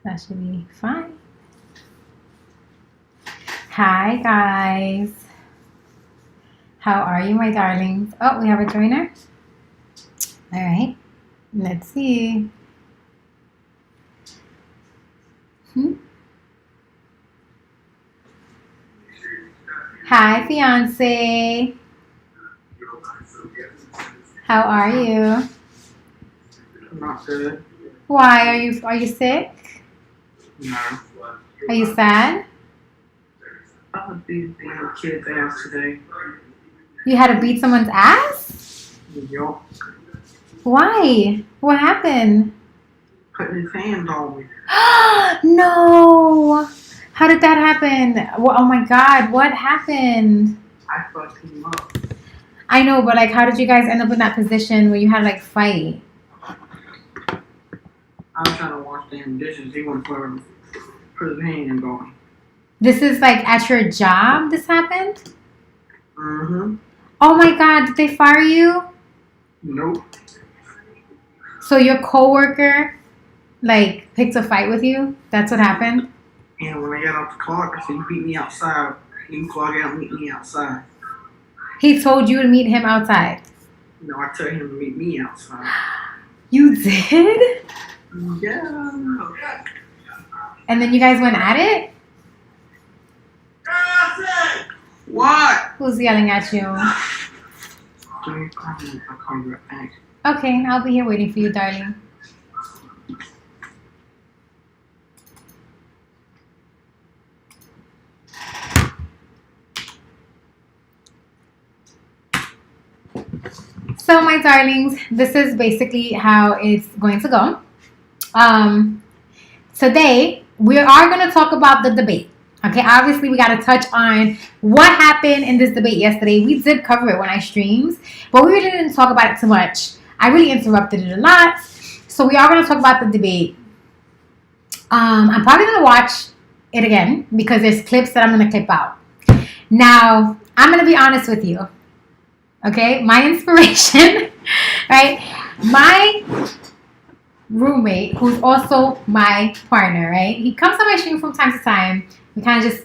That should be fine. Hi, guys. How are you, my darlings? Oh, we have a joiner. All right. Let's see. Hi, fiance. How are you? Not good. Why are you sick? No. Are you sad? I was beating the kid's ass today. You had to beat someone's ass? Yup. Why? What happened? Putting his hands on me. No. How did that happen? Oh my God, what happened? I fucked him up. I know, but like, how did you guys end up in that position where you had to like fight? I was trying to wash damn dishes. He went for him. Put his hands on me. This is like at your job this happened? Mm-hmm. Oh my God, did they fire you? Nope. So your coworker like picked a fight with you? That's what happened? And when I got off the clock, I said, "You beat me outside. You can clock out and meet me outside." He told you to meet him outside. No, I told him to meet me outside. You did? Yeah. And then you guys went at it? What? Who's yelling at you? Give me a call. I'll call you right back. Okay, I'll be here waiting for you, darling. So, my darlings, this is basically how it's going to go. Today, we are going to talk about the debate. Okay, obviously, we got to touch on what happened in this debate yesterday. We did cover it when I streamed, but we really didn't talk about it too much. I really interrupted it a lot. So, we are going to talk about the debate. I'm probably going to watch it again because there's clips that I'm going to clip out. Now, I'm going to be honest with you. Okay, my inspiration, right? My roommate, who's also my partner, right? He comes on my stream from time to time. We kind of just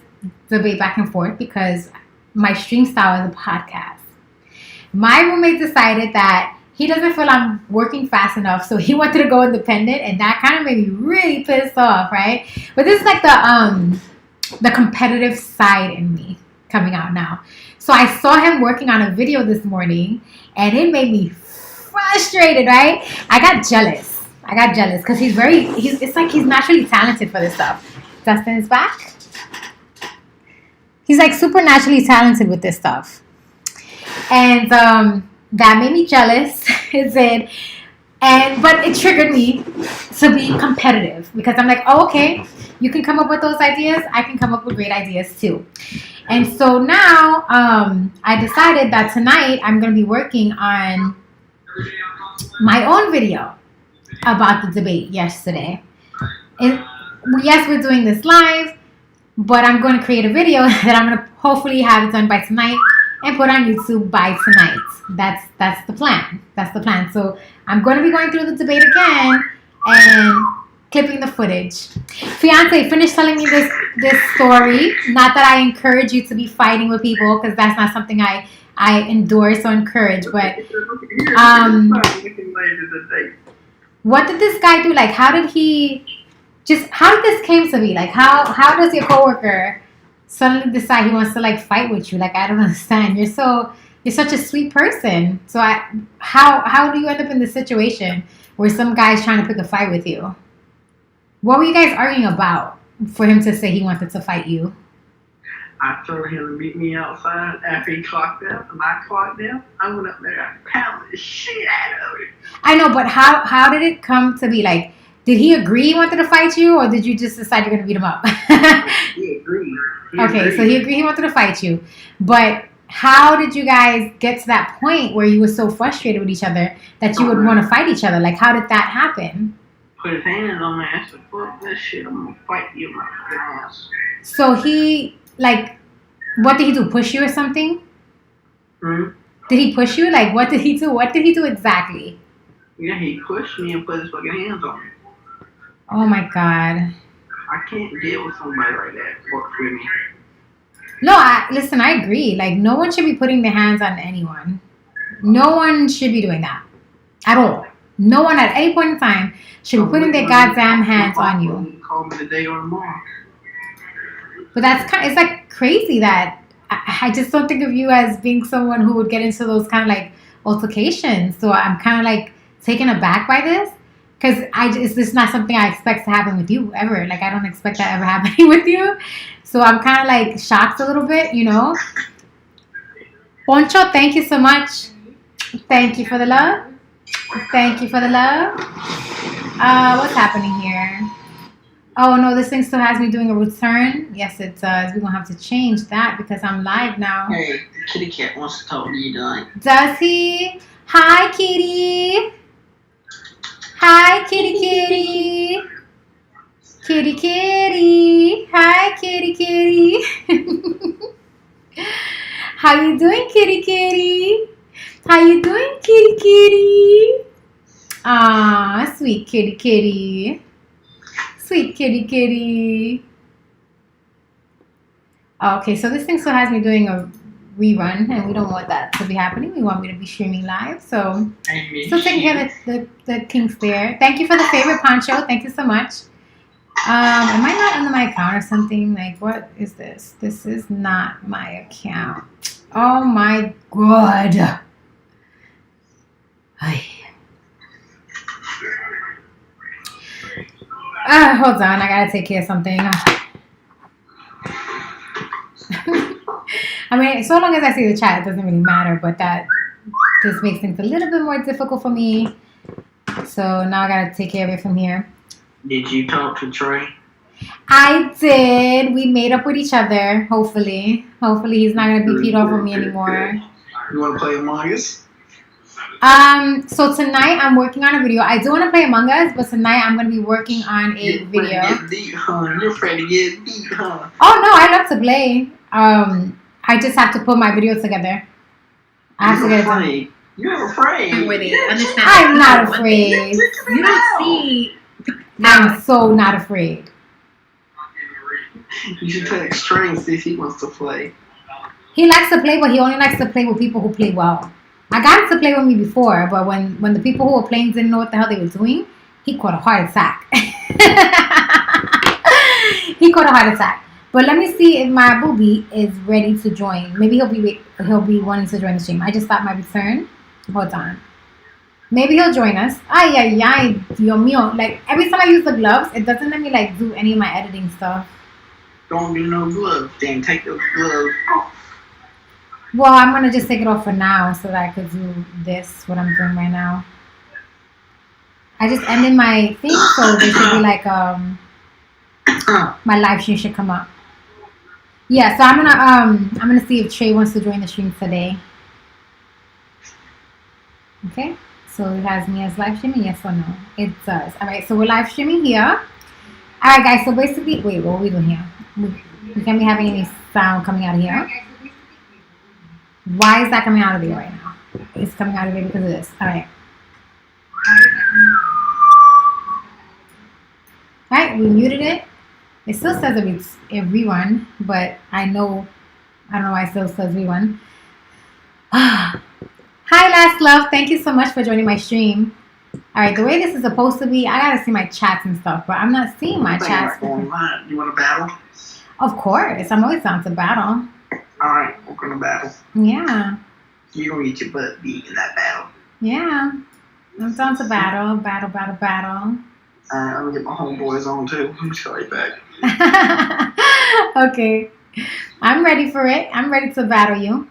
debate back and forth because my stream style is a podcast. My roommate decided that he doesn't feel I'm working fast enough, so he wanted to go independent, and that kind of made me really pissed off, right? But this is like the competitive side in me coming out now. So I saw him working on a video this morning, and it made me frustrated, right? I got jealous because it's like he's naturally talented for this stuff. Dustin is back. He's like super naturally talented with this stuff. And that made me jealous. It did. But it triggered me to be competitive because I'm like, oh, okay, you can come up with those ideas. I can come up with great ideas too. And so now I decided that tonight I'm going to be working on my own video about the debate yesterday. And yes, we're doing this live, but I'm going to create a video that I'm going to hopefully have it done by tonight and put on YouTube by tonight. That's the plan. That's the plan. So I'm going to be going through the debate again and clipping the footage. Fiance, finish telling me this story. Not that I encourage you to be fighting with people, because that's not something I endorse or encourage. But what did this guy do? Like, how did this came to be? Like, how does your coworker suddenly decide he wants to like fight with you? Like, I don't understand. You're such a sweet person. So how do you end up in this situation where some guy's trying to pick a fight with you? What were you guys arguing about for him to say he wanted to fight you? I told him to meet me outside after he clocked out, and I clocked out. I went up there and pounded the shit out of it. I know, but how did it come to be? Like, did he agree he wanted to fight you, or did you just decide you're going to beat him up? He agreed. So he agreed he wanted to fight you. But how did you guys get to that point where you were so frustrated with each other that you would want to fight each other? Like, how did that happen? Put his hands on me. I said, fuck that shit. I'm going to fight you, my fucking ass. So he, like, what did he do? Push you or something? Hmm? Did he push you? Like, what did he do? What did he do exactly? Yeah, he pushed me and put his fucking hands on me. Oh, my God. I can't deal with somebody like that work with me. No, listen, I agree. Like, no one should be putting their hands on anyone. No one should be doing that at all. No one at any point in time should be putting their goddamn hands on you. Call me today or tomorrow. But it's like crazy that I just don't think of you as being someone who would get into those kind of like altercations. So I'm kind of like taken aback by this because it's just not something I expect to happen with you ever. Like, I don't expect that ever happening with you. So I'm kind of like shocked a little bit, you know. Poncho, thank you so much. Thank you for the love. Thank you for the love. What's happening here? Oh no, this thing still has me doing a return. Yes, it does. We're gonna have to change that because I'm live now. Hey, the kitty cat wants to talk to you tonight. Does he? Hi, kitty. Hi, kitty, kitty. Kitty, kitty. Hi, kitty, kitty. How you doing, kitty, kitty? How you doing, kitty, kitty? Ah, sweet kitty, kitty. Sweet kitty, kitty. Okay, so this thing still has me doing a rerun, and we don't want that to be happening. We want me to be streaming live, so still taking care of the kinks there. Thank you for the favorite, Poncho. Thank you so much. Am I not under my account or something? Like, what is this? This is not my account. Oh my god. Hold on, I gotta take care of something. I mean, so long as I see the chat, it doesn't really matter, but that just makes things a little bit more difficult for me. So now I gotta take care of it from here. Did you talk to Trey? I did. We made up with each other, hopefully. Hopefully he's not gonna be peed off of me anymore. You wanna play Among Us? So tonight I'm working on a video. I do want to play Among Us, but tonight I'm going to be working on a video. Get beat, huh? You're afraid to get beat, huh? Oh no, I love to play. I just have to put my video together. I have to get it done. You're afraid. Where they understand I'm not afraid. You don't see. I'm so not afraid. You should text Trey and see if he wants to play. He likes to play, but he only likes to play with people who play well. I got him to play with me before, but when the people who were playing didn't know what the hell they were doing, he caught a heart attack. He caught a heart attack. But let me see if my booby is ready to join. Maybe he'll be wanting to join the stream. I just stopped my return. Hold on. Maybe he'll join us. Ay, Dios mío. Like, every time I use the gloves, it doesn't let me, like, do any of my editing stuff. Don't do no gloves. Then take those gloves off. Well, I'm going to just take it off for now so that I could do this, what I'm doing right now. I just ended my thing, so there should be, like, my live stream should come up. Yeah, so I'm gonna see if Trey wants to join the stream today. Okay, so it has me as live streaming, yes or no? It does. All right, so we're live streaming here. All right, guys. So basically, wait, what are we doing here? We can't be having any sound coming out of here. Why is that coming out of here right now? It's coming out of here because of this. All right. All right, we muted it. It still says it's a rerun, but I don't know why it still says rerun. Hi, Last Love. Thank you so much for joining my stream. All right, the way this is supposed to be, I gotta see my chats and stuff, but I'm not seeing my chats. You want to battle? Of course, I'm always down to battle. All right, we're gonna battle. Yeah. You're gonna get your butt beat in that battle. Yeah, I'm down to battle. I'm gonna get my homeboys on too. I'm sorry, back. Okay, I'm ready for it. I'm ready to battle you.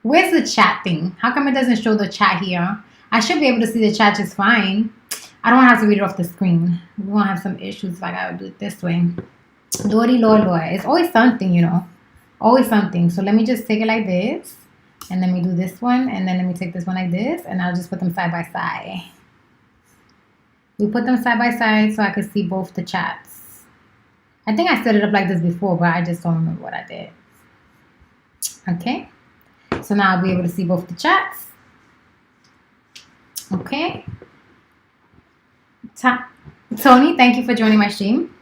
Where's the chat thing? How come it doesn't show the chat here? I should be able to see the chat just fine. I don't have to read it off the screen. We won't have some issues if I gotta do it this way. Lordy, Lord. It's always something, you know. Always something. So let me just take it like this. And then we do this one. And then let me take this one like this. And I'll just put them side by side. We put them side by side so I could see both the chats. I think I set it up like this before, but I just don't remember what I did. Okay. So now I'll be able to see both the chats. Okay. Tony, thank you for joining my stream.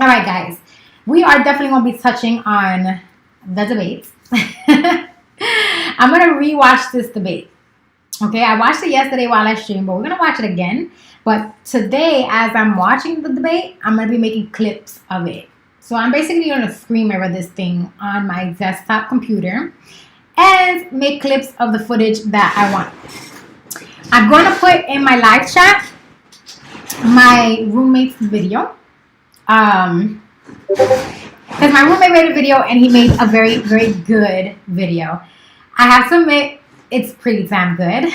All right, guys. We are definitely going to be touching on the debates. I'm going to rewatch this debate. Okay, I watched it yesterday while I streamed, but we're going to watch it again. But today, as I'm watching the debate, I'm going to be making clips of it. So I'm basically going to screen mirror this thing on my desktop computer and make clips of the footage that I want. I'm going to put in my live chat my roommate's video. Because my roommate made a video and he made a very, very good video. I have to admit, it's pretty damn good.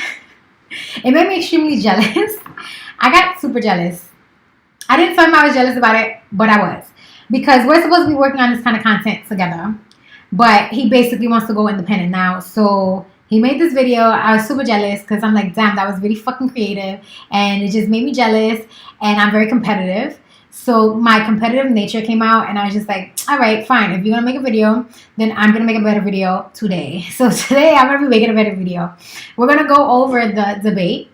It made me extremely jealous. I got super jealous. I didn't tell him I was jealous about it, but I was. Because we're supposed to be working on this kind of content together. But he basically wants to go independent now. So he made this video. I was super jealous because I'm like, damn, that was really fucking creative. And it just made me jealous. And I'm very competitive. So my competitive nature came out and I was just like, all right, fine. If you're going to make a video, then I'm going to make a better video today. So today I'm going to be making a better video. We're going to go over the debate.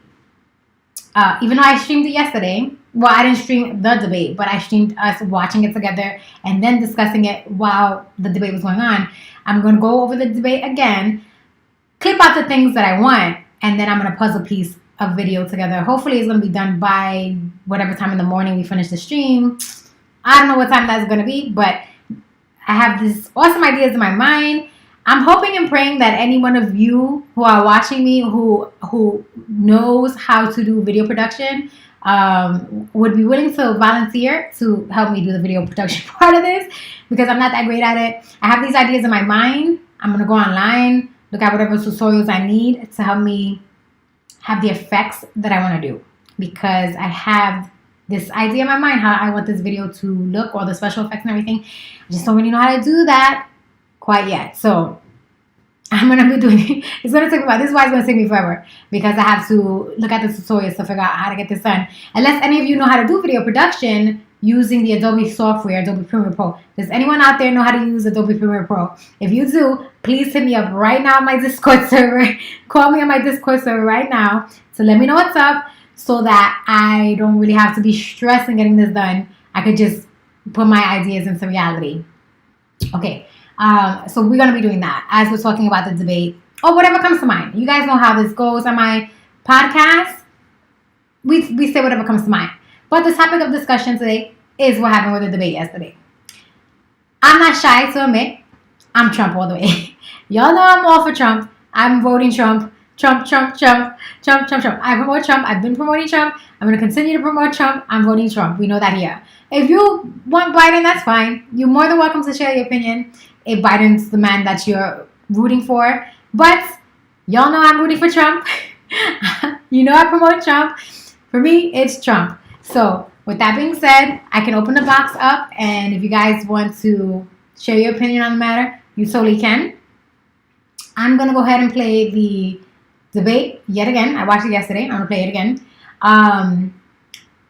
Even though I streamed it yesterday. Well, I didn't stream the debate, but I streamed us watching it together and then discussing it while the debate was going on. I'm going to go over the debate again, clip out the things that I want, and then I'm going to puzzle piece a video together. Hopefully it's going to be done by whatever time in the morning we finish the stream. I don't know what time that's going to be, but I have these awesome ideas in my mind. I'm hoping and praying that any one of you who are watching me who knows how to do video production would be willing to volunteer to help me do the video production part of this, because I'm not that great at it. I have these ideas in my mind. I'm going to go online, look at whatever tutorials I need to help me have the effects that I want to do, because I have this idea in my mind how I want this video to look, all the special effects and everything. I just don't really know how to do that quite yet. So I'm going to be doing, it's going to take me about, this is why it's going to take me forever, because I have to look at the tutorials to figure out how to get this done. Unless any of you know how to do video production using the Adobe software, Adobe Premiere Pro. Does anyone out there know how to use Adobe Premiere Pro? If you do, please hit me up right now on my Discord server. Call me on my Discord server right now to let me know what's up, so that I don't really have to be stressed in getting this done. I could just put my ideas into reality. Okay. So we're going to be doing that as we're talking about the debate or whatever comes to mind. You guys know how this goes on my podcast. We say whatever comes to mind. But the topic of discussion today is what happened with the debate yesterday. I'm not shy to admit I'm Trump all the way. Y'all know I'm all for Trump. I'm voting Trump. Trump. I promote Trump. I've been promoting Trump. I'm going to continue to promote Trump. I'm voting Trump. We know that here. If you want Biden, that's fine. You're more than welcome to share your opinion if Biden's the man that you're rooting for. But y'all know I'm rooting for Trump. You know I promote Trump. For me, it's Trump. So with that being said, I can open the box up. And if you guys want to share your opinion on the matter, you totally can. I'm going to go ahead and play the debate yet again. I watched it yesterday. I'm going to play it again.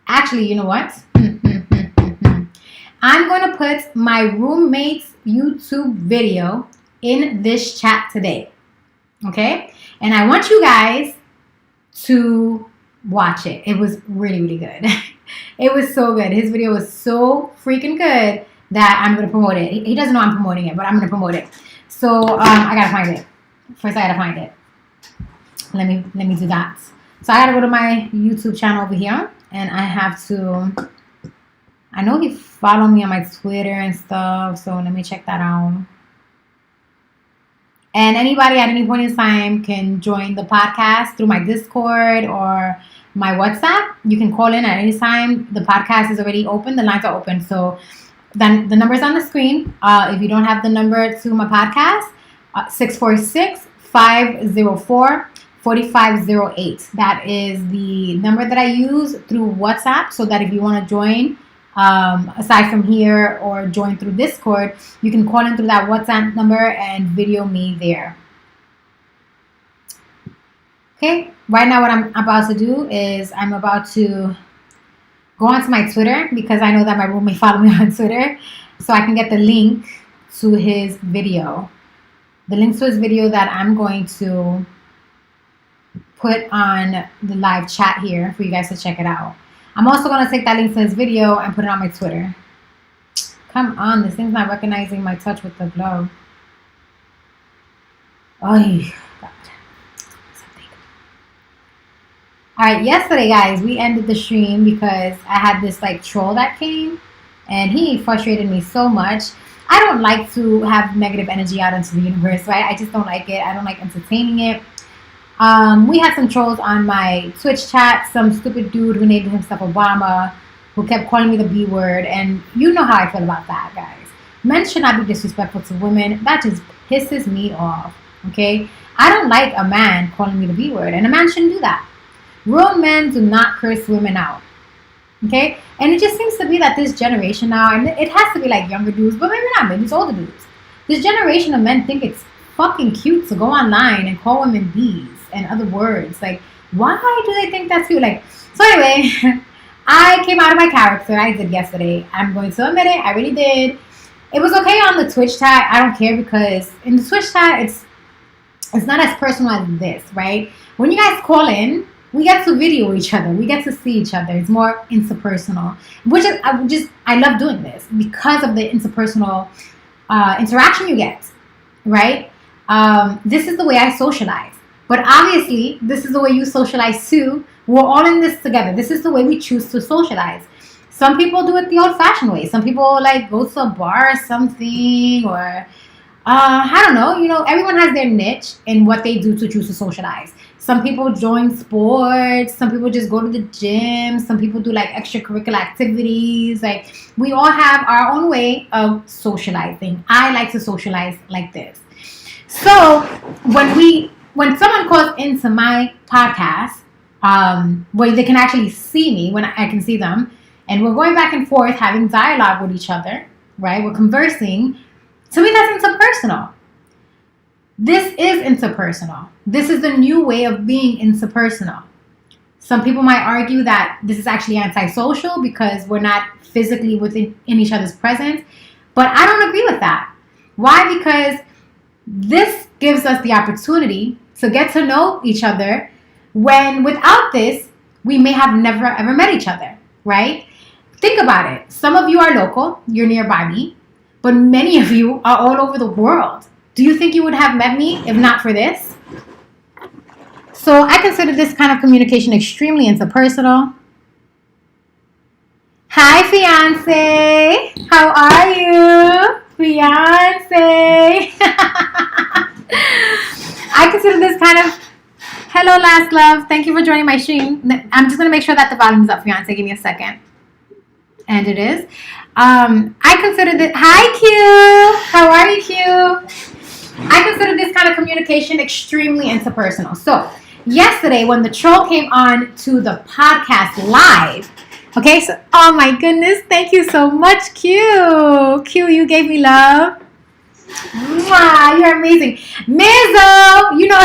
Actually, you know what? I'm going to put my roommate's YouTube video in this chat today. Okay? And I want you guys to watch it. It was really, really good. It was so good. His video was so freaking good that I'm going to promote it. He doesn't know I'm promoting it, but I'm going to promote it. So I got to find it. First, I got to find it. Let me do that. So I got to go to my YouTube channel over here. And I have to... I know he followed me on my Twitter and stuff, so let me check that out. And anybody at any point in time can join the podcast through my Discord or my WhatsApp. You can call in at any time. The podcast is already open. The lines are open. So then the number's on the screen. If you don't have the number to my podcast, 646-504-4508. That is the number that I use through WhatsApp, so that if you want to join, aside from here or join through Discord, you can call in through that WhatsApp number and video me there. Okay, right now what I'm about to do is I'm about to go onto my Twitter, because I know that my roommate followed me on Twitter, so I can get the link to his video. The link to his video that I'm going to put on the live chat here for you guys to check it out. I'm also going to take that link to his video and put it on my Twitter. Come on, this thing's not recognizing my touch with the glove. Oh, God. Alright, yesterday, guys, we ended the stream because I had this, like, troll that came, and he frustrated me so much. I don't like to have negative energy out into the universe, right? I just don't like it. I don't like entertaining it. We had some trolls on my Twitch chat, some stupid dude who named himself Obama, who kept calling me the B word, and you know how I feel about that, guys. Men should not be disrespectful to women. That just pisses me off, okay? I don't like a man calling me the B word, and a man shouldn't do that. Real men do not curse women out, okay? And it just seems to be that this generation now, and it has to be like younger dudes, but maybe not, maybe it's older dudes. This generation of men think it's fucking cute to go online and call women B's and other words. Like, why do they think that's cute? Like, so anyway, I came out of my character. I did yesterday. I'm going to admit it. I really did. It was okay on the Twitch chat. I don't care because in the Twitch chat, it's not as personal as this, right? When you guys call in, we get to video each other. We get to see each other. It's more interpersonal, which is I love doing this because of the interpersonal interaction you get, right? This is the way I socialize. But obviously, this is the way you socialize too. We're all in this together. This is the way we choose to socialize. Some people do it the old-fashioned way. Some people like go to a bar or something, or I don't know. You know, everyone has their niche in what they do to choose to socialize. Some people join sports. Some people just go to the gym. Some people do like extracurricular activities. Like, we all have our own way of socializing. I like to socialize like this. So when someone calls into my podcast, where they can actually see me when I can see them, and we're going back and forth having dialogue with each other, right? We're conversing. To me, that's interpersonal. This is interpersonal. This is the new way of being interpersonal. Some people might argue that this is actually antisocial because we're not physically in each other's presence. But I don't agree with that. Why? Because this gives us the opportunity to get to know each other when without this, we may have never ever met each other, right? Think about it. Some of you are local, you're nearby me, but many of you are all over the world. Do you think you would have met me if not for this? So I consider this kind of communication extremely interpersonal. Hi, fiance. How are you? Fiance. I consider this kind of... Hello, last love. Thank you for joining my stream. I'm just going to make sure that the volume is up, fiance. Give me a second. And it is. I consider this... Hi, Q. How are you, Q? I consider this kind of communication extremely interpersonal. So, yesterday when the troll came on to the podcast live, okay, so, oh my goodness, thank you so much, Q. Q, you gave me love. Mwah, you're amazing. Mizzo, you know,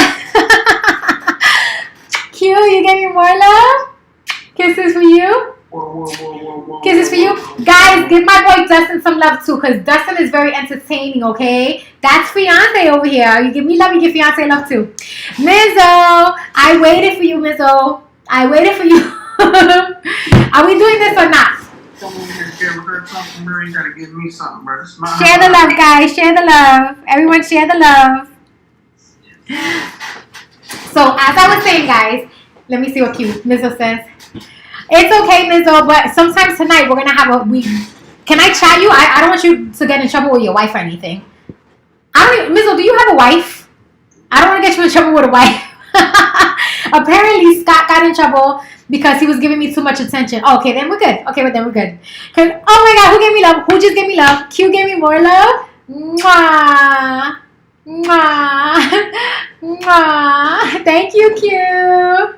Q, you gave me more love. Kisses for you. Kisses for you. Guys, give my boy Dustin some love too, because Dustin is very entertaining, okay? That's fiance over here. You give me love, you give fiance love too. Mizzo, I waited for you, Mizzo. I waited for you. Are we doing this or not? Someone here give her something, bro. You gotta give me something, bro. Share the love, guys. Share the love. Everyone share the love. So, as I was saying, guys, let me see what Mizzo says. It's okay, Mizzo, but sometime tonight we're going to have Can I chat you? I don't want you to get in trouble with your wife or anything. Mizzo, do you have a wife? I don't want to get you in trouble with a wife. Apparently, Scott got in trouble because he was giving me too much attention. Oh, okay, then we're good. Okay, but then we're good. Cause, oh my God, who gave me love? Who just gave me love? Q gave me more love? Mwah. Mwah. Mwah. Thank you, Q.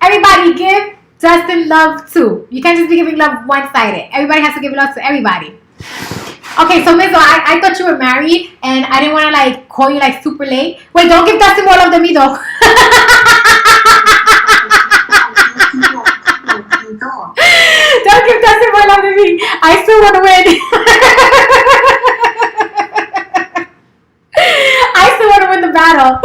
Everybody give Dustin love too. You can't just be giving love one-sided. Everybody has to give love to everybody. Okay, so Mizzo, I thought you were married, and I didn't want to like call you like super late. Wait, don't give Dustin more love than me though. Don't give Dustin more love than me. I still want to win. I still want to win the battle.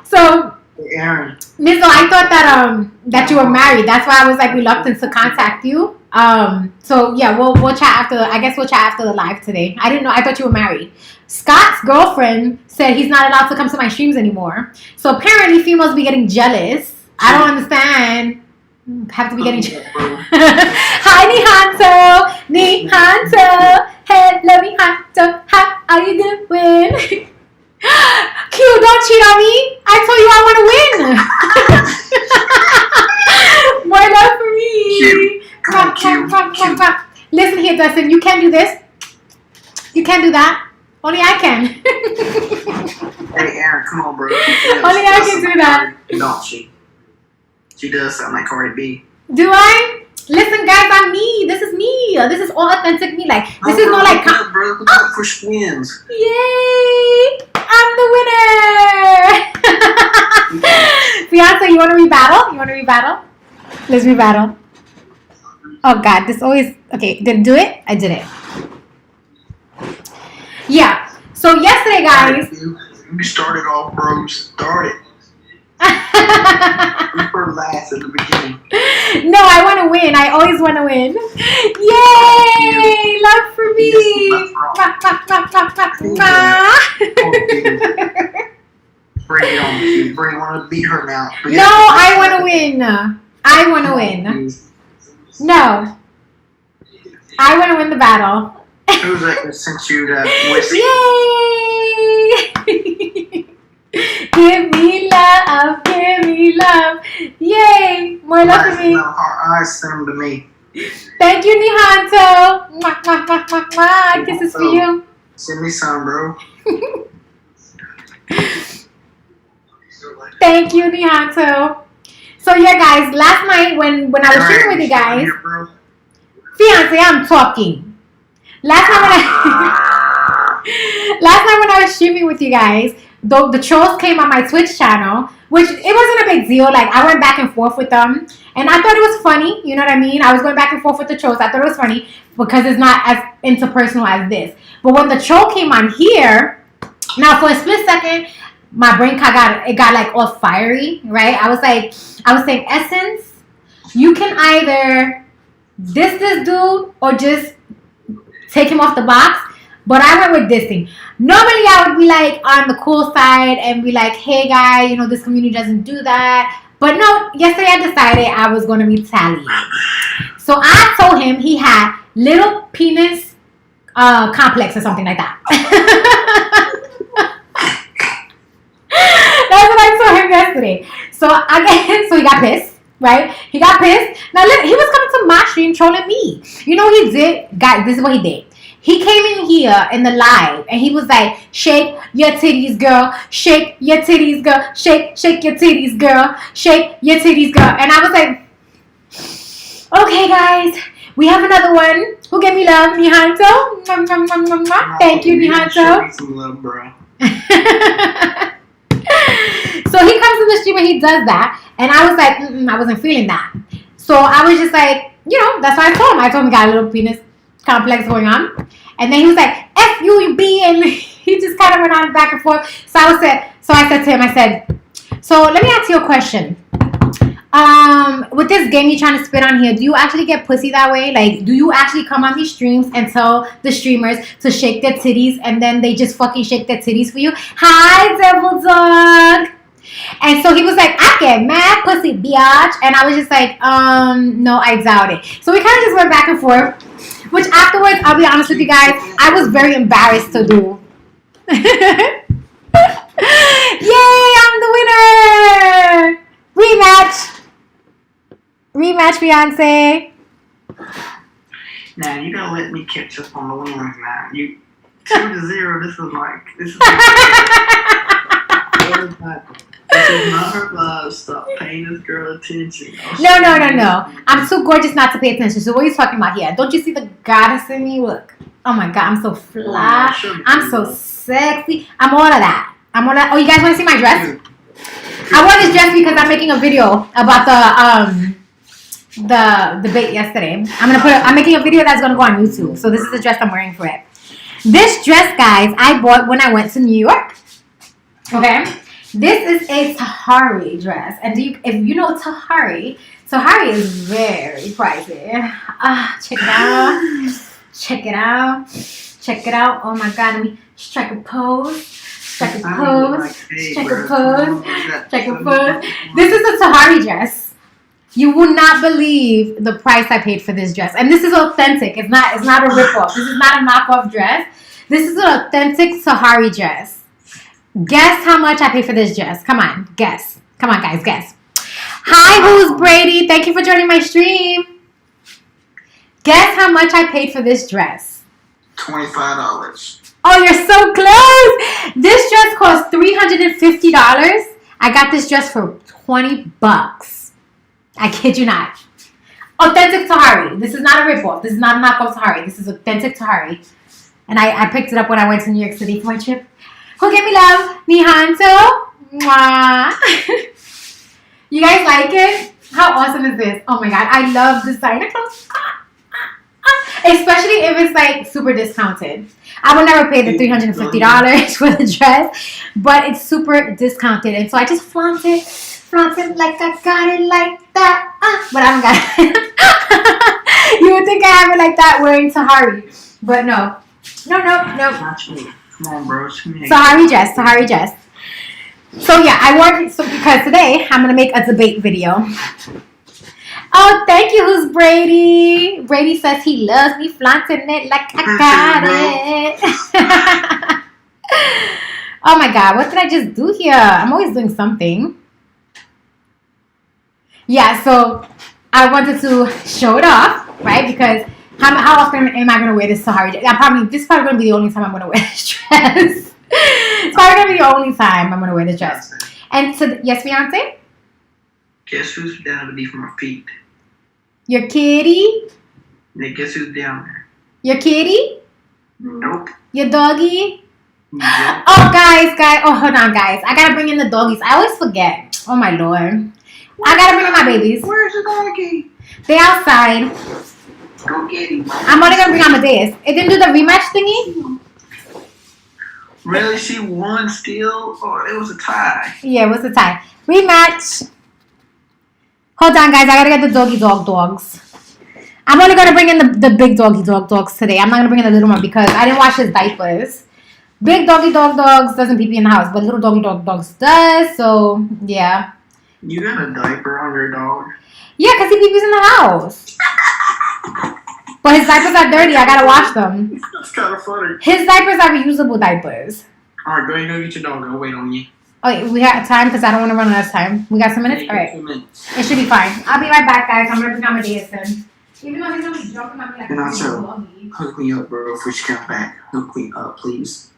So, Aaron. Mizzo, I thought that you were married. That's why I was like reluctant to contact you. So yeah, we'll chat after. I guess we'll chat after the live today. I didn't know. I thought you were married. Scott's girlfriend said he's not allowed to come to my streams anymore. So apparently, females be getting jealous. I don't understand. Have to be getting jealous. Hi, Nihanto. Hello, Nihanto. How are you doing? Q, don't cheat on me. I told you I want to win. More love for me. Come. Listen here, Dustin. You can't do this. You can't do that. Only I can. Hey, Aaron, come on, bro. Only I can do that. Don't she? She does sound like Cardi B. Do I? Listen, guys, I'm me. This is me. This is all authentic me. Like, this is not like... Bro, look at push wins. Yay! I'm the winner! Fiance, you want to rebattle? Let's rebattle. Oh, God. This always... Okay, did I do it? I did it. Yeah. So, yesterday, guys... You started off, bro. Start it. We were last at the beginning. No, I want to win. I always want to win. Yay! Love for me. Bring it on. You want to beat her now. No, I want to win. No. I want to win the battle. Who's that that sent you that whiskey? Yay! Give me love. Yay! More love for me. Our eyes send them to me. Thank you, Nihanto. Kisses for you. Send me some, bro. Thank you, Nihanto. So yeah, guys, last night when I was sharing with you guys, fiance, I'm talking. Last night when I was streaming with you guys, the trolls came on my Twitch channel, which it wasn't a big deal. Like, I went back and forth with them, and I thought it was funny. You know what I mean? I was going back and forth with the trolls. I thought it was funny because it's not as interpersonal as this. But when the troll came on here, now for a split second, my brain got like all fiery, right? I was saying, Essence, you can either diss this dude or just take him off the box. But I went with this thing. Normally, I would be like on the cool side and be like, hey, guy, you know, this community doesn't do that. But no, yesterday I decided I was going to retaliate. So I told him he had little penis complex or something like that. That's what I told him yesterday. So he got pissed, right? He got pissed. Now, look, he was coming to my stream trolling me. You know what he did? Guys, this is what he did. He came in here in the live and he was like, shake your titties, girl. Shake your titties, girl. Shake your titties, girl. Shake your titties, girl. And I was like, okay, guys, we have another one. Who gave me love? Nihanto. Thank you, Nihanto. Show me some love, bro. So he comes to the stream and he does that. And I was like, I wasn't feeling that. So I was just like, you know, that's what I told him. I told him he got a little penis complex going on. And then he was like, F you, you B. And he just kind of went on back and forth. So I said to him, I said, so let me ask you a question. With this game you're trying to spit on here, do you actually get pussy that way? Like, do you actually come on these streams and tell the streamers to shake their titties and then they just fucking shake their titties for you? Hi, Devil Dog. And so he was like, I get mad pussy, biatch. And I was just like, no, I doubt it. So we kind of just went back and forth. Which afterwards, I'll be honest with you guys, I was very embarrassed to do. Yay, I'm the winner! Rematch, fiance. Now, you gotta let me catch up on the winners now. You 2-0, this is not her love. Stop paying this girl attention. No. I'm too gorgeous not to pay attention. So what are you talking about here? Don't you see the goddess in me? Look. Oh my God, I'm so fly. I'm so sexy. I'm all of that. Oh, you guys want to see my dress? I wore this dress because I'm making a video about the debate yesterday. I'm making a video that's gonna go on YouTube. So this is the dress I'm wearing for it. This dress, guys, I bought when I went to New York. Okay. This is a Tahari dress. And if you know Tahari is very pricey. Check it out. Check it out. Check it out. Oh my god, let me strike a pose. Strike a pose. Strike a pose. Strike a pose. This is a Tahari dress. You will not believe the price I paid for this dress. And this is authentic. It's not a ripoff. This is not a knockoff dress. This is an authentic Tahari dress. Guess how much I paid for this dress. Come on, guess. Come on, guys, guess. Hi, who's Brady? Thank you for joining my stream. Guess how much I paid for this dress. $25. Oh, you're so close. This dress cost $350. I got this dress for $20. I kid you not. Authentic Tahari. This is not a ripoff. This is not a knockoff Tahari. This is authentic Tahari. And I picked it up when I went to New York City for my trip. Okay, me love. Nihanto. Mwah. You guys like it? How awesome is this? Oh my god, I love designer clothes. Especially if it's like super discounted. I would never pay the $350 for the dress, but it's super discounted. And so I just flaunt it like I got it like that. But I don't got it. You would think I have it like that wearing Tahari. But no. No. Come on, bro. Tahari dress. So yeah, because today I'm gonna make a debate video. Oh, thank you. Who's Brady? Brady says he loves me flaunting it like I got it. Oh my god, what did I just do here? I'm always doing something. Yeah, so I wanted to show it off, right? Because how often am I going to wear this Tahari dress? This is probably going to be the only time I'm going to wear this dress. It's probably going to be the only time I'm going to wear this dress. And so, yes, fiance? Guess who's down to be from my feet? Your kitty? Yeah, guess who's down there? Your kitty? Nope. Your doggy? Nope. Oh, guys. Oh, hold on, guys. I got to bring in the doggies. I always forget. Oh, my Lord. I got to bring in my babies. Where's the doggy? They outside. Go get him. I'm only going to bring Amadeus. It didn't do the rematch thingy? Really? She won still? Or it was a tie? Yeah, it was a tie. Rematch. Hold on, guys. I gotta get the doggy dogs. I'm only gonna bring in the big doggy dogs today. I'm not gonna bring in the little one because I didn't wash his diapers. Big doggy dogs doesn't pee in the house, but little doggy dogs does. So yeah. You got a diaper on your dog? Yeah, because he pee in the house. But his diapers are dirty. I gotta wash them. That's kind of funny. His diapers are reusable diapers. Alright, go ahead and go get your dog. I'll wait on you. Oh, we have time because I don't want to run out of time. We got some minutes? Yeah, Alright. 2 minutes. It should be fine. I'll be right back, guys. I'm gonna bring Amadeus in. Even though he's gonna be jumping on me like And a also, doggy. hook me up, bro, before you come back. Hook me up, please.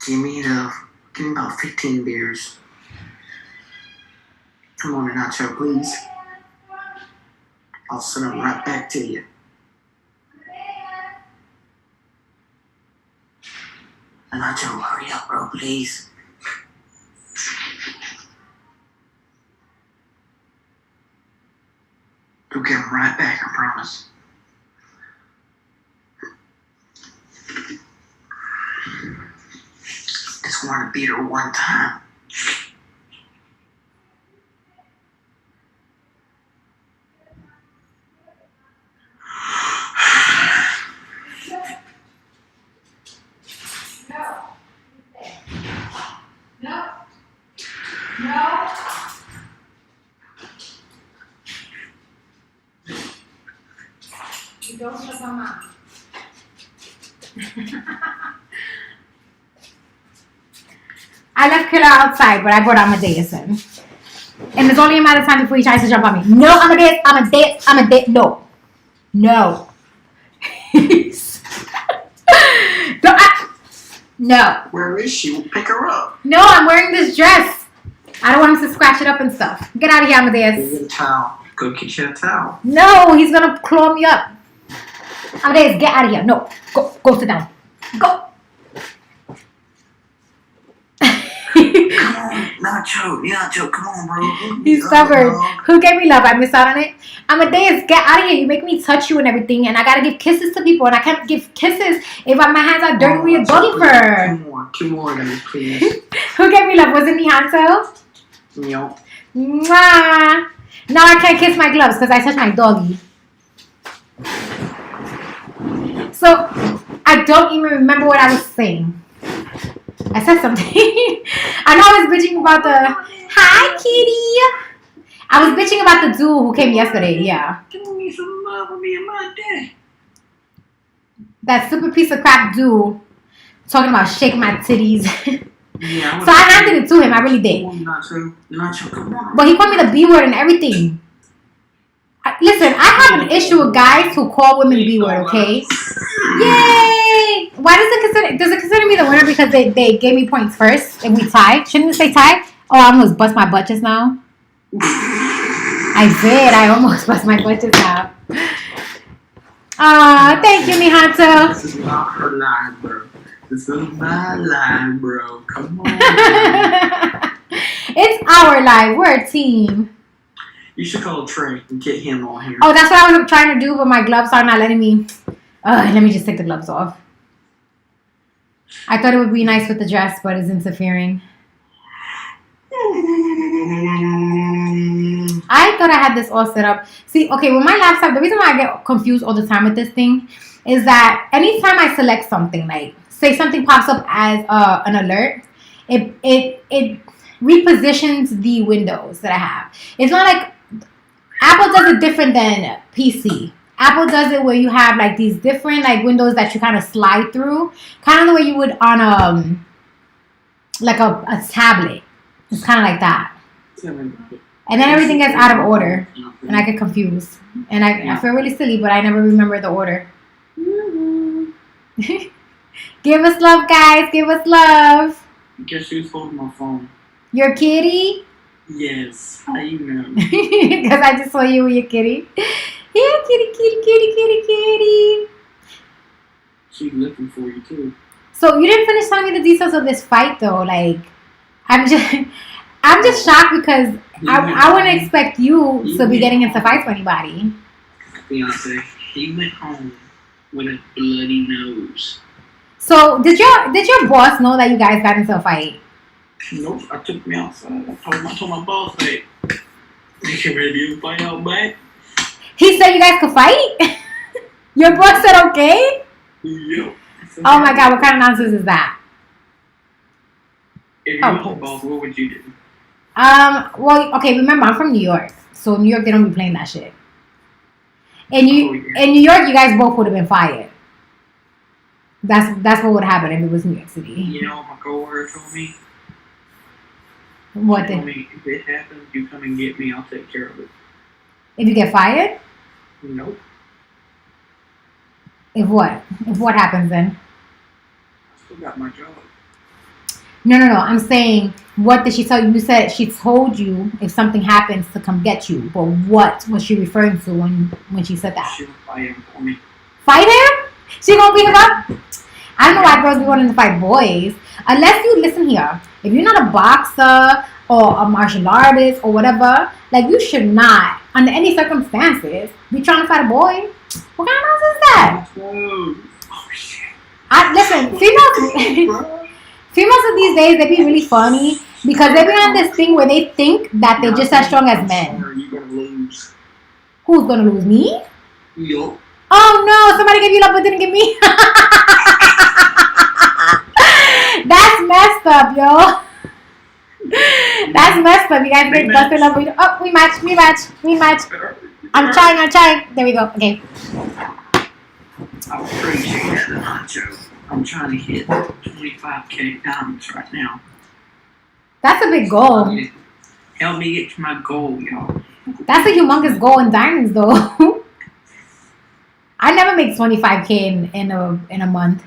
Give me about 15 beers. Come on, Nacho, please. I'll send them right back to you. Nacho, hurry up, bro, please. You'll get them right back, I promise. Just want to beat her one time. No. You don't shut my mouth. I left Killer outside, but I brought Amadeus in. And it's only a matter of time before he tries to jump on me. No, Amadeus. No. No. Where is she? We'll pick her up. No, I'm wearing this dress. I don't want him to scratch it up and stuff. Get out of here, Amadeus. Get a towel. Go get you a towel. No, he's gonna claw me up. Amadeus, get out of here. No, go sit down. Go. Come on, Nacho, come on, bro. He's stubborn. Who gave me love? I missed out on it. Amadeus, get out of here. You make me touch you and everything, and I gotta give kisses to people, and I can't give kisses if my hands are dirty with your doggy fur. Two more, guys, please. Who gave me love? Was it Nihanto? Yep. Mwah. Now I can't kiss my gloves because I touched my doggy. So I don't even remember what I was saying. I said something. I know I was bitching about the hi kitty. I was bitching about the dude who came yesterday. Yeah, Give me some love for me and my dad. that stupid piece of crap dude talking about shaking my titties. Yeah. So I handed it to him. I really did. Nacho, come on. But he called me the B word and everything. Listen, I have an issue with guys who call women the B word. Okay. Yay! Why does it consider me the winner because they gave me points first and we tied? Shouldn't it say tied? Oh, I almost bust my butt just now. I did. I almost bust my butt just now. Thank you, Nihanto. This is not her line, bro. This is my line, bro. Come on. It's our live. We're a team. You should call Trey and get him on here. Oh, that's what I was trying to do, but my gloves are not letting me. Let me just take the gloves off. I thought it would be nice with the dress, but it's interfering. I thought I had this all set up. See, okay, with my laptop, the reason why I get confused all the time with this thing is that anytime I select something, like say something pops up as an alert, it repositions the windows that I have. It's not like Apple does it different than PC. Apple does it where you have like these different like windows that you kind of slide through, kind of the way you would on like a tablet. It's kind of like that. And then everything gets out of order, and I get confused, and I feel really silly, but I never remember the order. Give us love, guys. Give us love. Guess who's holding my phone? Your kitty? Yes. How you know? Because I just saw you with your kitty. Yeah, kitty, kitty, kitty, kitty, kitty. She's looking for you too. So you didn't finish telling me the details of this fight, though. Like, I'm just shocked because I wouldn't expect you to be getting into fights with anybody. Beyonce, he went home with a bloody nose. So did your boss know that you guys got into a fight? Nope, I took me outside. I told my boss, hey, you ready to fight out back? He said you guys could fight? Your boss said okay? Yep. Oh my god, what kind of nonsense is that? If you were the boss, what would you do? Well, okay, remember I'm from New York. So New York, they don't be playing that shit. In New York, you guys both would have been fired. That's what would happen if it was New York City. You know what my coworker told me? What? She told me, if it happens, you come and get me, I'll take care of it. If you get fired? Nope. If what? If what happens then? I still got my job. No. I'm saying, what did she tell you? You said she told you if something happens to come get you. But what was she referring to when she said that? She'll fight him for me. Fight him? She gonna beat him up? I don't know why girls be wanting to fight boys. Unless you listen here. If you're not a boxer or a martial artist or whatever, like you should not, under any circumstances, be trying to fight a boy. What kind of nonsense is that? Oh shit. Listen, females of these days, they be really funny because they be on this thing where they think that they're just as strong as men. You're gonna lose. Who's gonna lose, me? Yup. Oh no, somebody gave you love but didn't give me. That's messed up, yo. That's messed up. You guys get busted up. Oh, we match. I'm trying. There we go. Okay. I appreciate that, Nacho. I'm trying to hit 25K diamonds right now. That's a big goal. Help me get to my goal, y'all. That's a humongous goal in diamonds, though. I never make 25K in a month.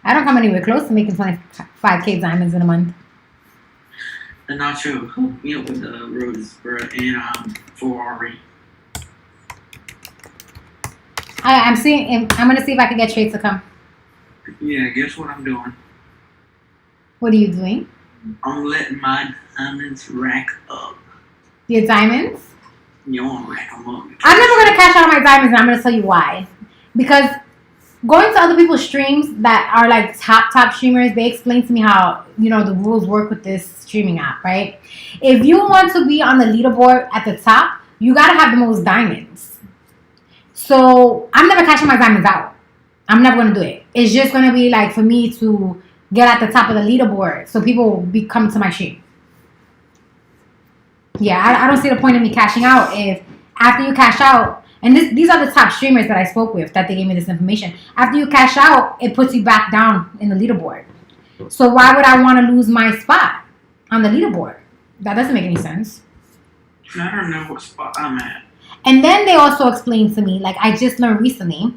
I don't come anywhere close to making 25K diamonds in a month. And Nacho, hook me up with the Rhodesboro and Ferrari. I'm gonna see if I can get Trey to come. Yeah, guess what I'm doing? What are you doing? I'm letting my diamonds rack up. Your diamonds? You want to rack them up. I'm never going to cash out on my diamonds, and I'm going to tell you why. Because going to other people's streams that are like top streamers, they explain to me how, you know, the rules work with this streaming app, right? If you want to be on the leaderboard at the top, you got to have the most diamonds. So I'm never cashing my diamonds out. I'm never going to do it. It's just going to be like for me to get at the top of the leaderboard so people will be coming to my stream. Yeah, I don't see the point of me cashing out if after you cash out, and these are the top streamers that I spoke with that they gave me this information. After you cash out, it puts you back down in the leaderboard. So why would I want to lose my spot on the leaderboard? That doesn't make any sense. I don't know what spot I'm at. And then they also explained to me, like I just learned recently,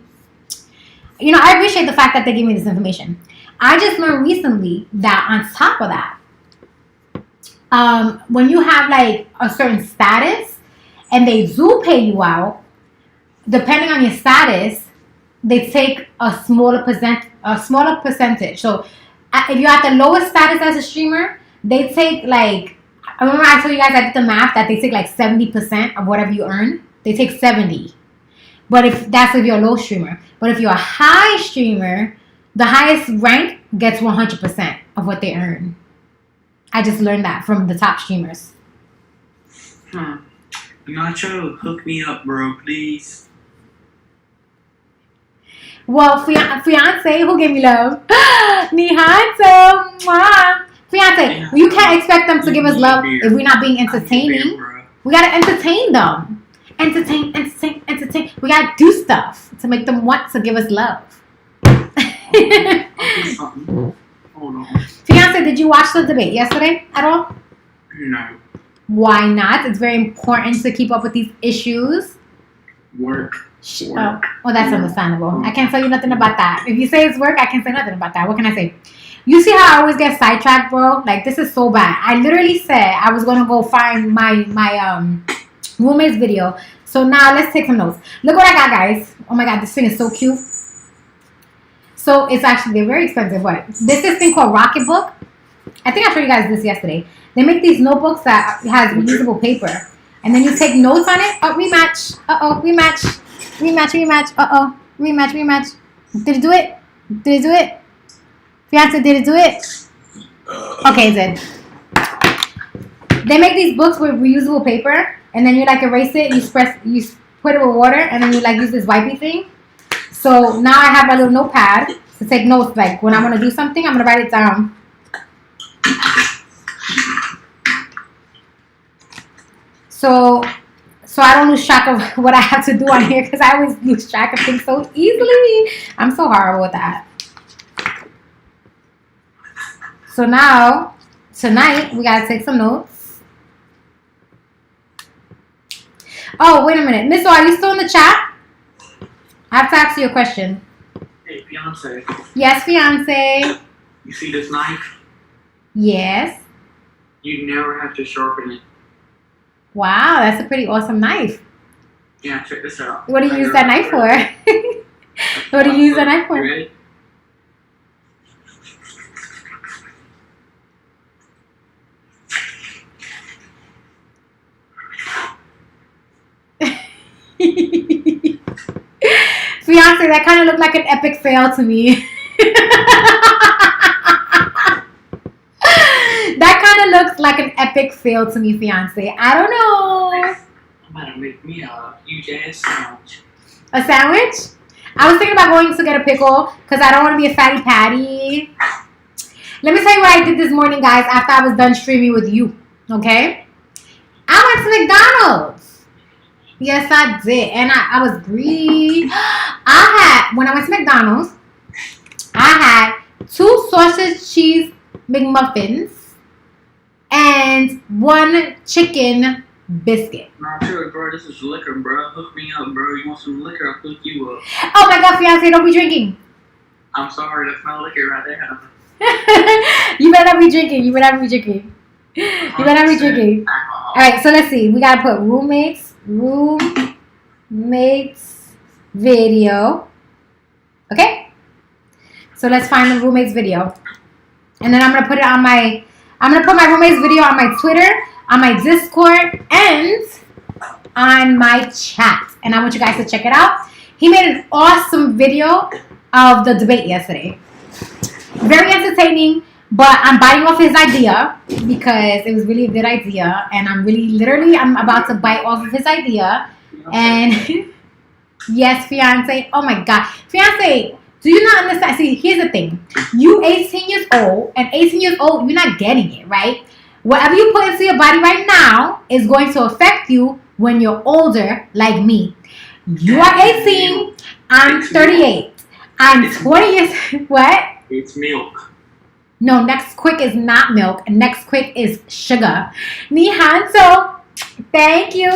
you know, I appreciate the fact that they gave me this information. I just learned recently that on top of that, when you have like a certain status and they do pay you out, depending on your status, they take a smaller percentage. So if you're at the lowest status as a streamer, they take like, I remember I told you guys I did the math that they take like 70% of whatever you earn. They take 70. But if you're a low streamer. But if you're a high streamer, the highest rank gets 100% of what they earn. I just learned that from the top streamers. Nacho, hook me up, bro, please. Well, fiance, who gave me love? Nihanto, mwah. Fiance, you can't expect them to give us love if we're not being entertaining. We gotta entertain them. Entertain. We gotta do stuff to make them want to give us love. Hold on. Fiance, did you watch the debate yesterday at all? No. Why not? It's very important to keep up with these issues. Work. Oh, that's understandable. I can't tell you nothing about that. If you say it's work, I can't say nothing about that. What can I say? You see how I always get sidetracked, bro? Like, this is so bad. I literally said I was going to go find my roommate's video. So now let's take some notes. Look what I got, guys. Oh my God, this thing is so cute. So it's actually, they're very expensive. What? This thing called Rocketbook. I think I showed you guys this yesterday. They make these notebooks that has reusable paper. And then you take notes on it. Oh, rematch. Uh-oh, rematch. Rematch. Uh-oh, rematch. Did it do it? Fiance, did it do it? Okay, it did. They make these books with reusable paper. And then you like erase it. You put it with water. And then you like use this wipey thing. So now I have my little notepad to take notes. Like when I'm going to do something, I'm going to write it down. So I don't lose track of what I have to do on here because I always lose track of things so easily. I'm so horrible with that. So now, tonight, we got to take some notes. Oh, wait a minute. Miss O, are you still in the chat? I have to ask you a question. Hey, fiance. Yes, fiance. You see this knife? Yes. You never have to sharpen it. Wow, that's a pretty awesome knife. Yeah, check this out. What do you use that knife for? What do you use that knife for? You ready? Fiance, that kind of looked like an epic fail to me. That kind of looks like an epic fail to me, fiance. I don't know. I'm about to make me a huge ass sandwich. A sandwich? I was thinking about going to get a pickle because I don't want to be a fatty patty. Let me tell you what I did this morning, guys, after I was done streaming with you. Okay? I went to McDonald's. Yes, I did. And I was greedy. When I went to McDonald's, I had 2 sausage cheese McMuffins and 1 chicken biscuit. Nah, sure, bro. This is liquor, bro. Hook me up, bro. You want some liquor? I'll hook you up. Oh my God, fiance, don't be drinking. I'm sorry, that's my liquor right there. You better not be drinking. You better not be drinking. Alcohol. Alright, so let's see. We gotta put roommates video. Okay? So let's find the roommates video. And then I'm gonna put it on my I'm gonna put my roommate's video on my Twitter, on my Discord, and on my chat. And I want you guys to check it out. He made an awesome video of the debate yesterday. Very entertaining, but I'm biting off his idea because it was really a good idea. And I'm about to bite off of his idea. And yes, fiance. Oh my God. Fiance, do you not understand? See, here's the thing. You 18 years old, and 18 years old, you're not getting it, right? Whatever you put into your body right now is going to affect you when you're older, like me. You are 18. I'm 38. I'm 20 years. What? It's milk. No, next quick is not milk. Next quick is sugar. Nihanto. Thank you.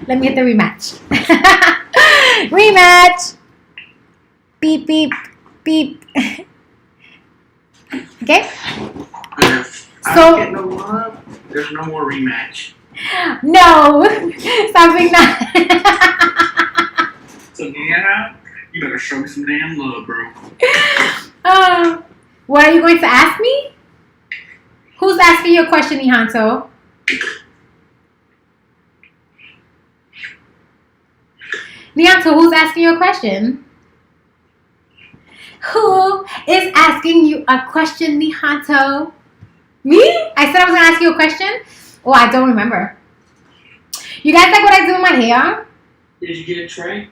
Let me hit the rematch. Rematch. Beep, beep, beep. Okay? So, I get no love. There's no more rematch. no. Stop being that. So yeah, you better show me some damn love, bro. What are you going to ask me? Who's asking you a question, Nihanto? Nihanto, who's asking you a question? Who is asking you a question, Nihanto? Me? I said I was going to ask you a question? Oh, I don't remember. You guys like what I do with my hair? Did you get a tray?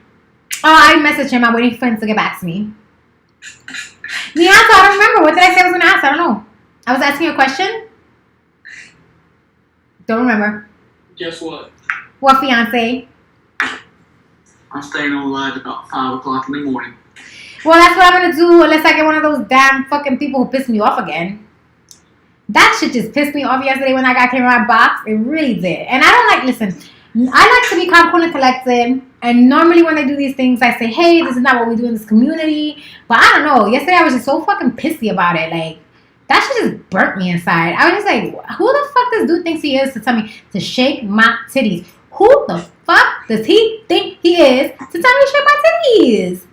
Oh, I messaged him. I'm waiting for him to get back to me. Nihanto, I don't remember. What did I say I was going to ask? I don't know. I was asking you a question? Don't remember. Guess what? What, fiance? I'm staying on live about 5 o'clock in the morning. Well, that's what I'm going to do unless I get one of those damn fucking people who piss me off again. That shit just pissed me off yesterday when I got came in my box. It really did. And I don't like, listen, I like to be calm, cool, and collected. And normally when I do these things, I say, hey, this is not what we do in this community. But I don't know. Yesterday I was just so fucking pissy about it. Like, that shit just burnt me inside. I was just like, who the fuck this dude thinks he is to tell me to shake my titties? Who the fuck does he think he is to tell me to shake my titties?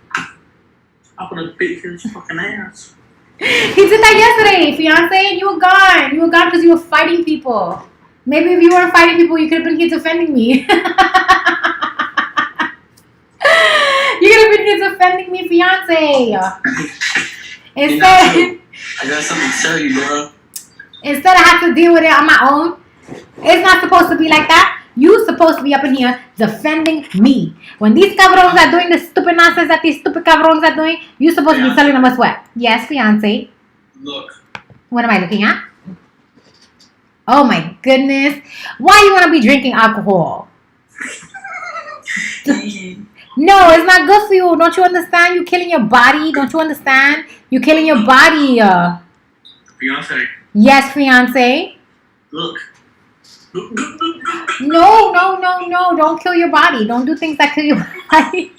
I'm gonna beat his fucking ass. He did that yesterday, fiance, and you were gone. You were gone because you were fighting people. Maybe if you weren't fighting people, you could have been here defending me. You could have been here defending me, fiance. Instead, I got something to tell you, bro. Instead, I have to deal with it on my own. It's not supposed to be like that. You're supposed to be up in here defending me. When these cabrons are doing the stupid nonsense that these stupid cabrons are doing, you're supposed to be telling them what's what. Yes, fiance. Look. What am I looking at? Oh my goodness. Why you want to be drinking alcohol? No, it's not good for you. Don't you understand? You're killing your body. Don't you understand? You're killing your body. Fiance. Yes, fiance. Look. No. Don't kill your body. Don't do things that kill your body.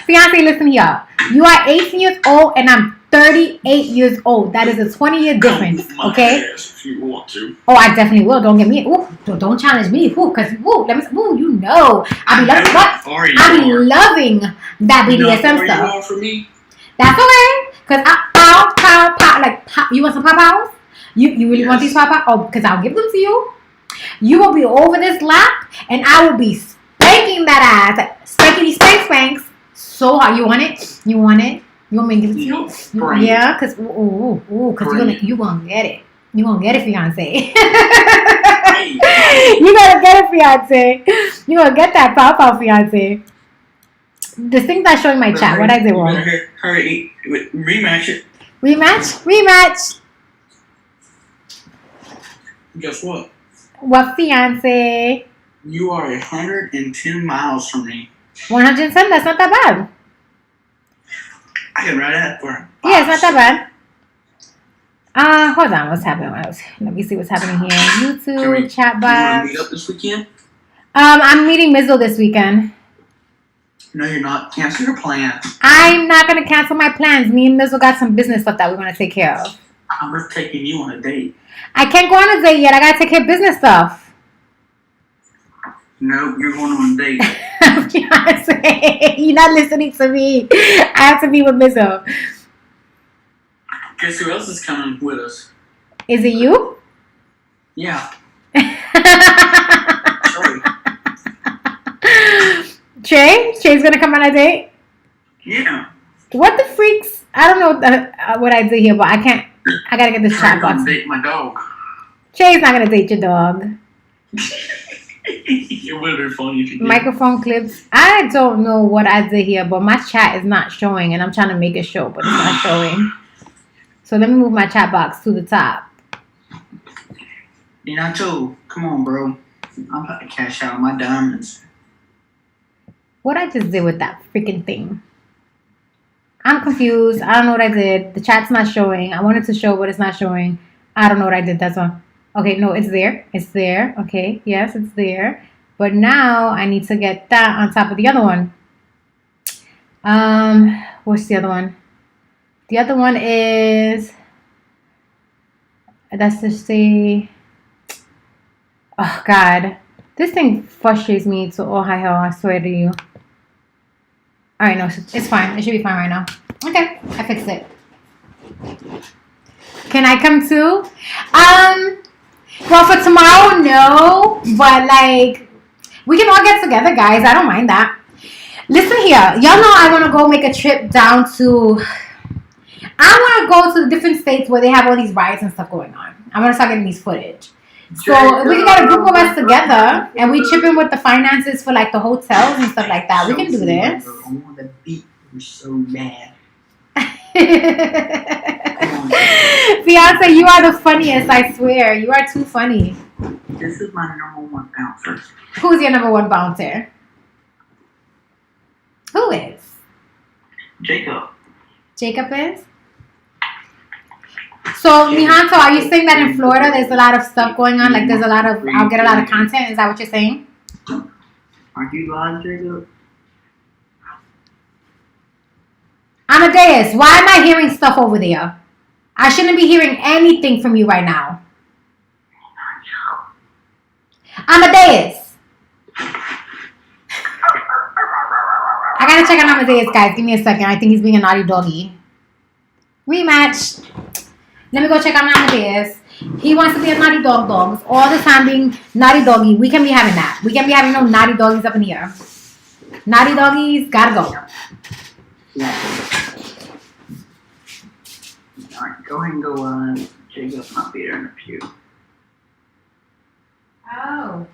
Fiance, listen here. You are 18 years old and I'm 38 years old. That is a 20-year difference. Okay? If you want to. Oh, I definitely will. Don't get me. Ooh, don't challenge me. Ooh, cause let me. Ooh, you know. I be loving that BDSM stuff. You for me? That's okay. Cause pow. Like, you want some pow-pows? You really want these pow-pows? Oh, because I'll give them to you. You will be over this lap, and I will be spanking that ass. Like, spanks. So hard. You want it? You want me to give it to you? Yeah, because you gonna get it. You gonna get it, fiance. You gotta get it, fiance. You gonna get that pow-pow, fiance. The thing's not showing my chat. What I did wrong? Hurry, rematch it. Rematch. Guess what? What, fiance? You are 110 miles from me. 110? That's not that bad. I can ride that for him. Yeah, it's not that bad. Hold on. What's happening? Let me see what's happening here. YouTube, chat box. You want to meet up this weekend? I'm meeting Mizzle this weekend. No, you're not. Cancel your plans. I'm not going to cancel my plans. Me and Mizzle got some business stuff that we're going to take care of. I'm just taking you on a date. I can't go on a date yet. I got to take care of business stuff. No, you're going on a date. You're not listening to me. I have to be with Mizzle. Guess who else is coming with us? Is it you? Yeah. Sorry. Trey's gonna come on a date? Yeah. What the freaks? I don't know what I did here, but I can't. I gotta get this chat I'm gonna box. date my dog. Trey's not gonna date your dog. It would be funny if you did. Microphone clips. I don't know what I did here, but my chat is not showing, and I'm trying to make it show, but it's not showing. So let me move my chat box to the top. Nacho, come on, bro. I'm about to cash out my diamonds. What I just did with that freaking thing? I'm confused. I don't know what I did. The chat's not showing. I wanted to show, but it's not showing. I don't know what I did. That's all. Okay, no, it's there. It's there. Okay, yes, it's there. But now I need to get that on top of the other one. What's the other one? The other one is, that's to say, oh God, this thing frustrates me to all high hell. I swear to you. All right, no, it's fine. It should be fine right now. Okay, I fixed it. Can I come too? Well, for tomorrow, no. But like, we can all get together, guys. I don't mind that. Listen here, y'all know I want to go make a trip down to. I want to go to the different states where they have all these riots and stuff going on. I want to start getting these footage. So if we can get a group of us together and we chip in with the finances for like the hotels and stuff like that, we can do this. I want to beat you so bad. Fiance, you are the funniest, I swear. You are too funny. This is my number one bouncer. Who's your number one bouncer? Who is? Jacob. Jacob is? So, Mihanto, are you saying that in Florida there's a lot of stuff going on? Like there's a lot of, I'll get a lot of content? Is that what you're saying? Aren't you lying, Jacob? Amadeus, why am I hearing stuff over there? I shouldn't be hearing anything from you right now. Amadeus. I gotta check on Amadeus, guys. Give me a second. I think he's being a naughty doggy. Rematch. Let me go check on Amadeus. He wants to be a naughty dogs. All the time being naughty doggy. We can be having that. We can be having no naughty doggies up in here. Naughty doggies, gotta go. Yeah. Alright, go ahead and go on. Jacob's not be there in a few. Oh.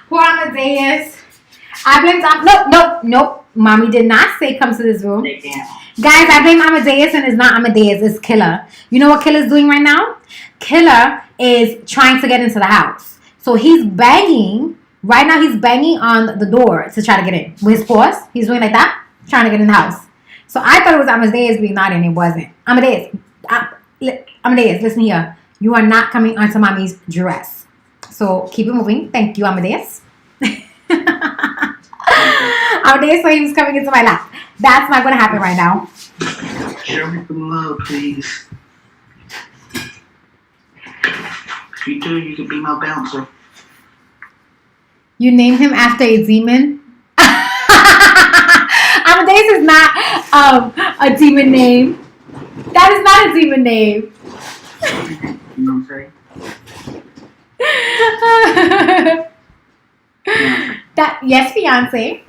Poor Amadeus. I blame Nope. Mommy did not say come to this room. They can't. Guys, I blame Amadeus and it's not Amadeus, it's Killer. You know what Killer's doing right now? Killer is trying to get into the house. So he's banging. Right now he's banging on the door to try to get in. With his paws, he's doing like that, trying to get in the house. So I thought it was Amadeus being naughty and it wasn't. Amadeus, listen here. You are not coming onto mommy's dress. So keep it moving. Thank you, Amadeus. Amadeus thought he was coming into my lap. That's not going to happen right now. Show me some love, please. If you do, you can be my bouncer. You named him after a demon? Amadeus is not a demon name. That is not a demon name. You know what I'm saying? Yes, fiance.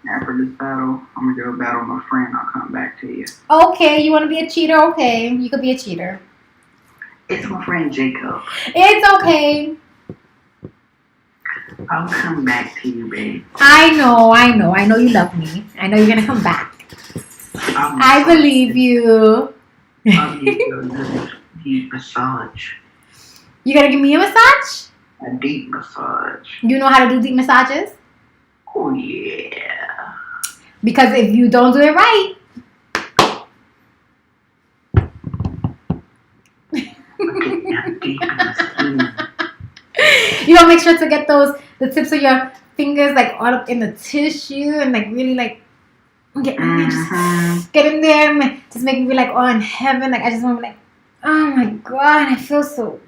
After this battle, I'm gonna go battle my friend. I'll come back to you. Okay, you want to be a cheater? Okay, you could be a cheater. It's my friend Jacob. It's okay. I'll come back to you, babe. I know you love me. I know you're gonna come back. I believe you. I'll give you a little deep massage. You gonna give me a massage? A deep massage. You know how to do deep massages? Oh yeah. Because if you don't do it right, Deep in the skin. you gotta make sure to get the tips of your fingers like all up in the tissue and like really like get in there, just get in there and just make me be like, oh, in heaven. Like I just want to be like, oh my god, I feel so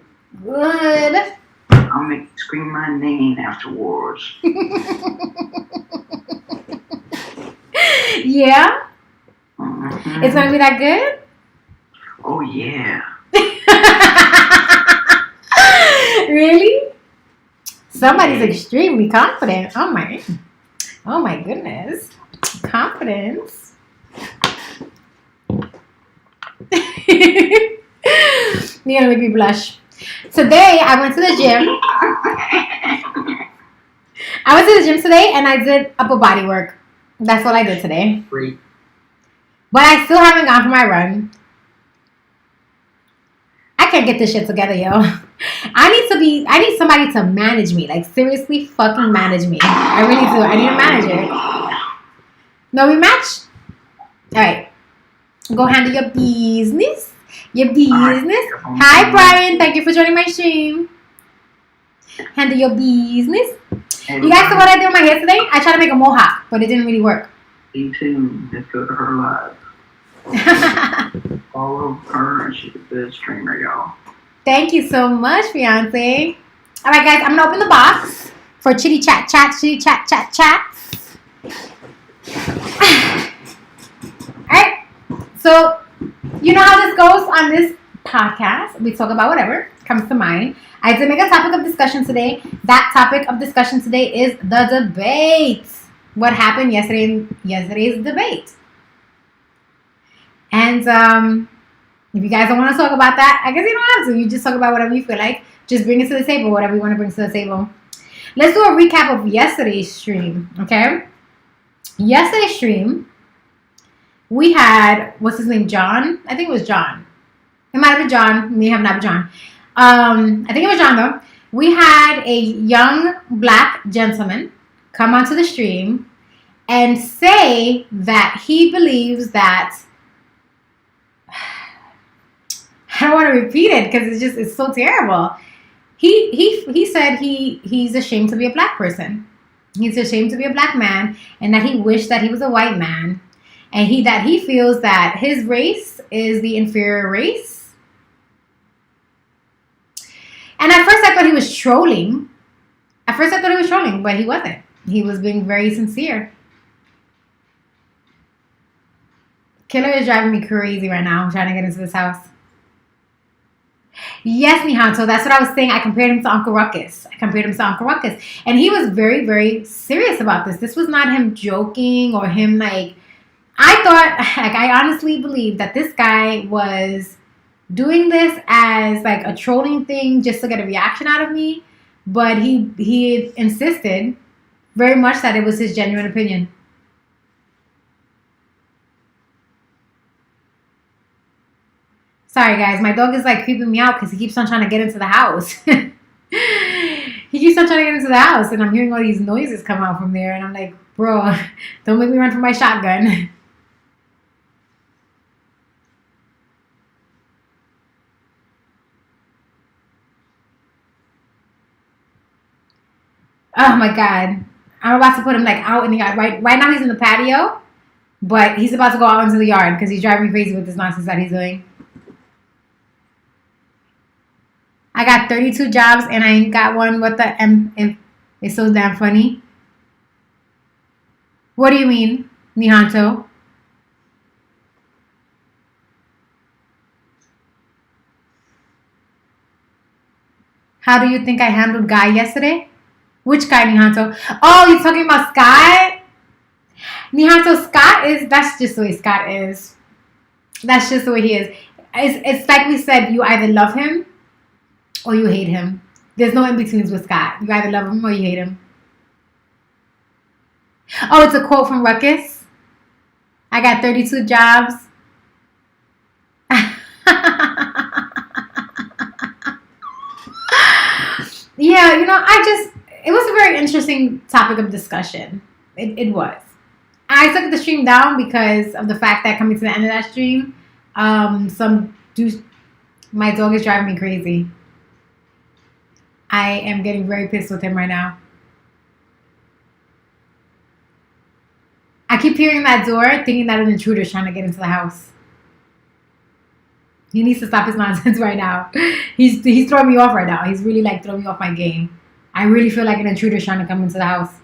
good. I'll make you scream my name afterwards. Yeah? It's gonna be that good? Oh yeah. Really? Somebody's extremely confident. Oh my goodness. Confidence. You're gonna make me blush. Today I went to the gym. I went to the gym today and I did upper body work. That's what I did today. Great. But I still haven't gone for my run. I can't get this shit together, yo. I need somebody to manage me. Like, seriously fucking manage me. I really do. I need a manager. No rematch? Alright. Go handle your business. Your business. Hi, Brian. Thank you for joining my stream. Handle your business. You guys saw what I did with my hair today? I tried to make a mohawk, but it didn't really work. Stay tuned. Let's go to her live. Follow her and she's a good streamer, y'all. Thank you so much, fiance. All right, guys, I'm gonna open the box for chitty chat. All right, so you know how this goes on this podcast. We talk about whatever comes to mind. I did make a topic of discussion today. That topic of discussion today is the debate. What happened yesterday in yesterday's debate. And if you guys don't want to talk about that, I guess you don't have to. You just talk about whatever you feel like. Just bring it to the table, whatever you want to bring to the table. Let's do a recap of yesterday's stream, okay? Yesterday's stream, we had, what's his name, John? I think it was John. It might have been John. It may have not been John. I think it was John, though. We had a young black gentleman come onto the stream and say that he believes that I don't want to repeat it because it's so terrible. He said he's ashamed to be a black person. He's ashamed to be a black man, and that he wished that he was a white man, and he feels that his race is the inferior race. And at first I thought he was trolling. But he wasn't. He was being very sincere. Killer is driving me crazy right now. I'm trying to get into this house. Yes, Nihanto, that's what I was saying. I compared him to Uncle Ruckus. And he was very, very serious about this. This was not him joking or him I honestly believe that this guy was doing this as like a trolling thing just to get a reaction out of me. But he insisted very much that it was his genuine opinion. Sorry, guys. My dog is like creeping me out because he keeps on trying to get into the house. And I'm hearing all these noises come out from there. And I'm like, bro, don't make me run for my shotgun. Oh, my God. I'm about to put him like out in the yard. Right now he's in the patio. But he's about to go out into the yard because he's driving me crazy with this nonsense that he's doing. I got 32 jobs and I ain't got one. What the M? It's so damn funny. What do you mean, Nihanto? How do you think I handled Guy yesterday? Which guy, Nihanto? Oh, you're talking about Scott? Nihanto, that's just the way Scott is. That's just the way he is. It's like we said, you either love him or you hate him. There's no in-betweens with Scott. You either love him or you hate him. Oh, it's a quote from Ruckus. I got 32 jobs. Yeah, it was a very interesting topic of discussion. It was. I took the stream down because of the fact that coming to the end of that stream, my dog is driving me crazy. I am getting very pissed with him right now. I keep hearing that door, thinking that an intruder is trying to get into the house. He needs to stop his nonsense right now. He's throwing me off right now. He's really like throwing me off my game. I really feel like an intruder is trying to come into the house.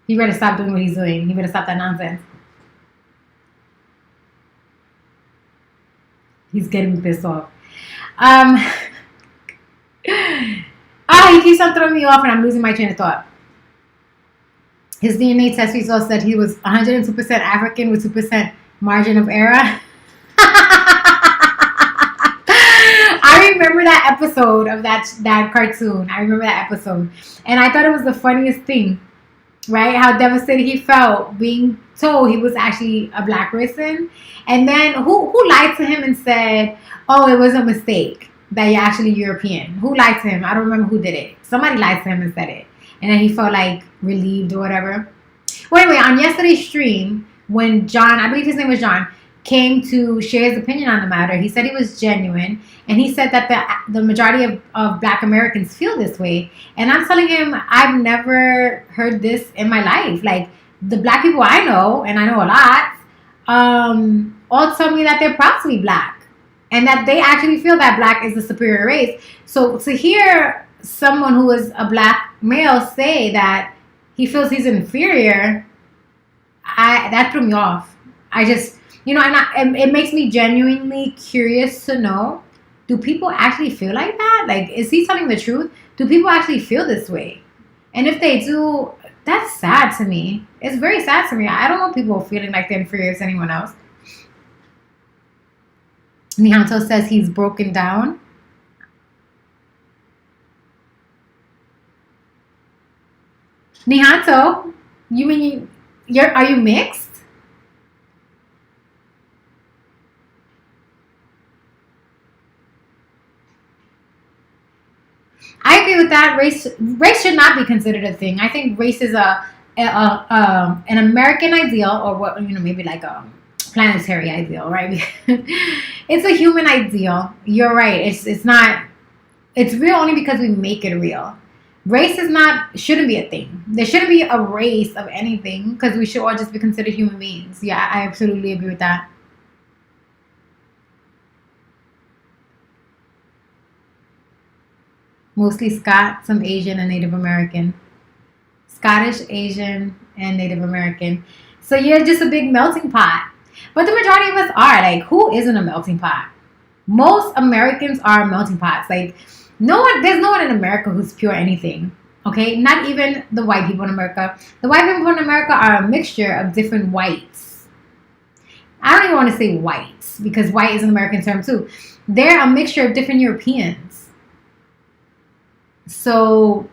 He better stop doing what he's doing. He better stop that nonsense. He's getting me pissed off. He keeps on throwing me off and I'm losing my train of thought. His DNA test results said he was 102% African with 2% margin of error. I remember that episode of that cartoon. I remember that episode. And I thought it was the funniest thing, right? How devastated he felt being told he was actually a black person. And then who lied to him and said, oh, it was a mistake that you're actually European? Who lied to him? I don't remember who did it. Somebody lied to him and said it. And then he felt like relieved or whatever. Well, anyway, on yesterday's stream, when John, I believe his name was John, came to share his opinion on the matter, he said he was genuine. And he said that the majority of black Americans feel this way. And I'm telling him, I've never heard this in my life. Like, the black people I know, and I know a lot, all tell me that they're proud to be black. And that they actually feel that black is the superior race. So to hear someone who is a black male say that he feels he's inferior, that threw me off. I just, it makes me genuinely curious to know, do people actually feel like that? Like, is he telling the truth? Do people actually feel this way? And if they do, that's sad to me. It's very sad to me. I don't want people feeling like they're inferior to anyone else. Nihanto says he's broken down. Nihanto, you mean are you mixed? I agree with that. Race should not be considered a thing. I think race is an American ideal, or what, maybe like a planetary ideal, right? It's a human ideal. You're right. It's not. It's real only because we make it real. Race shouldn't be a thing. There shouldn't be a race of anything because we should all just be considered human beings. Yeah, I absolutely agree with that. Mostly Scott, some Asian and Native American. Scottish, Asian, and Native American. So you're just a big melting pot. But the majority of us are. Like, who isn't a melting pot? Most Americans are melting pots. Like, there's no one in America who's pure anything. Okay? Not even the white people in America. The white people in America are a mixture of different whites. I don't even want to say whites because white is an American term too. They're a mixture of different Europeans. So,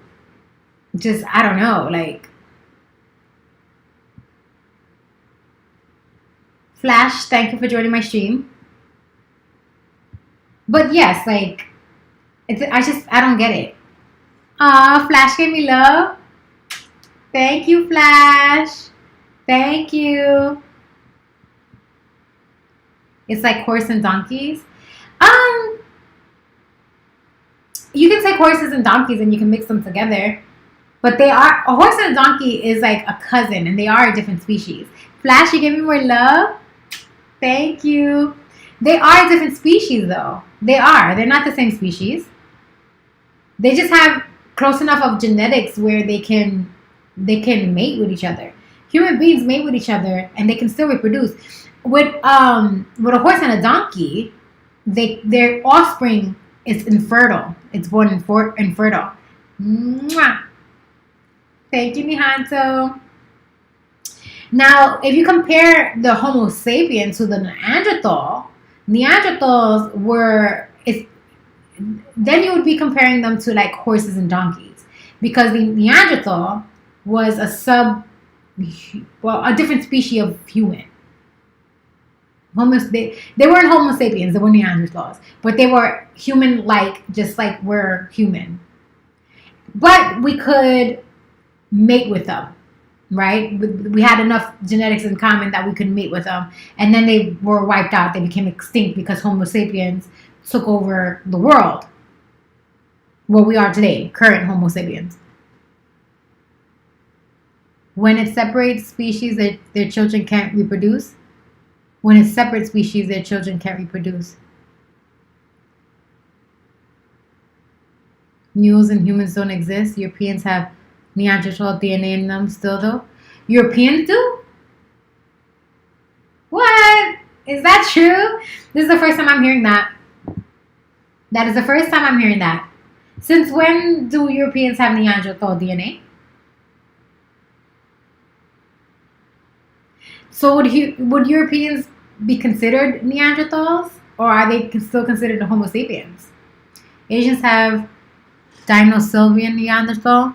just, I don't know, like, Flash, thank you for joining my stream. But yes, like, I don't get it. Aw, Flash gave me love. Thank you, Flash. Thank you. It's like horse and donkeys. You can take horses and donkeys and you can mix them together. But a horse and a donkey is like a cousin and they are a different species. Flash, you give me more love. Thank you. They are a different species though. They are. They're not the same species. They just have close enough of genetics where they can mate with each other. Human beings mate with each other and they can still reproduce. With a horse and a donkey, their offspring is infertile. It's born infertile. Mwah. Thank you, Nihanto. Now, if you compare the Homo sapien to the Neanderthals then you would be comparing them to like horses and donkeys, because the Neanderthal was a different species of human. They weren't Homo sapiens, they were Neanderthals, but they were human-like, just like we're human. But we could mate with them, right? We had enough genetics in common that we could mate with them, and then they were wiped out. They became extinct because Homo sapiens took over the world. What we are today, current Homo sapiens. When it separates species, their children can't reproduce. When it's separate species, their children can't reproduce. Mules and humans don't exist. Europeans have Neanderthal DNA in them still, though. Europeans do? What? Is that true? This is the first time I'm hearing that. That is the first time I'm hearing that. Since when do Europeans have Neanderthal DNA? So would Europeans be considered Neanderthals, or are they still considered Homo sapiens? Asians have Denisovans Neanderthal.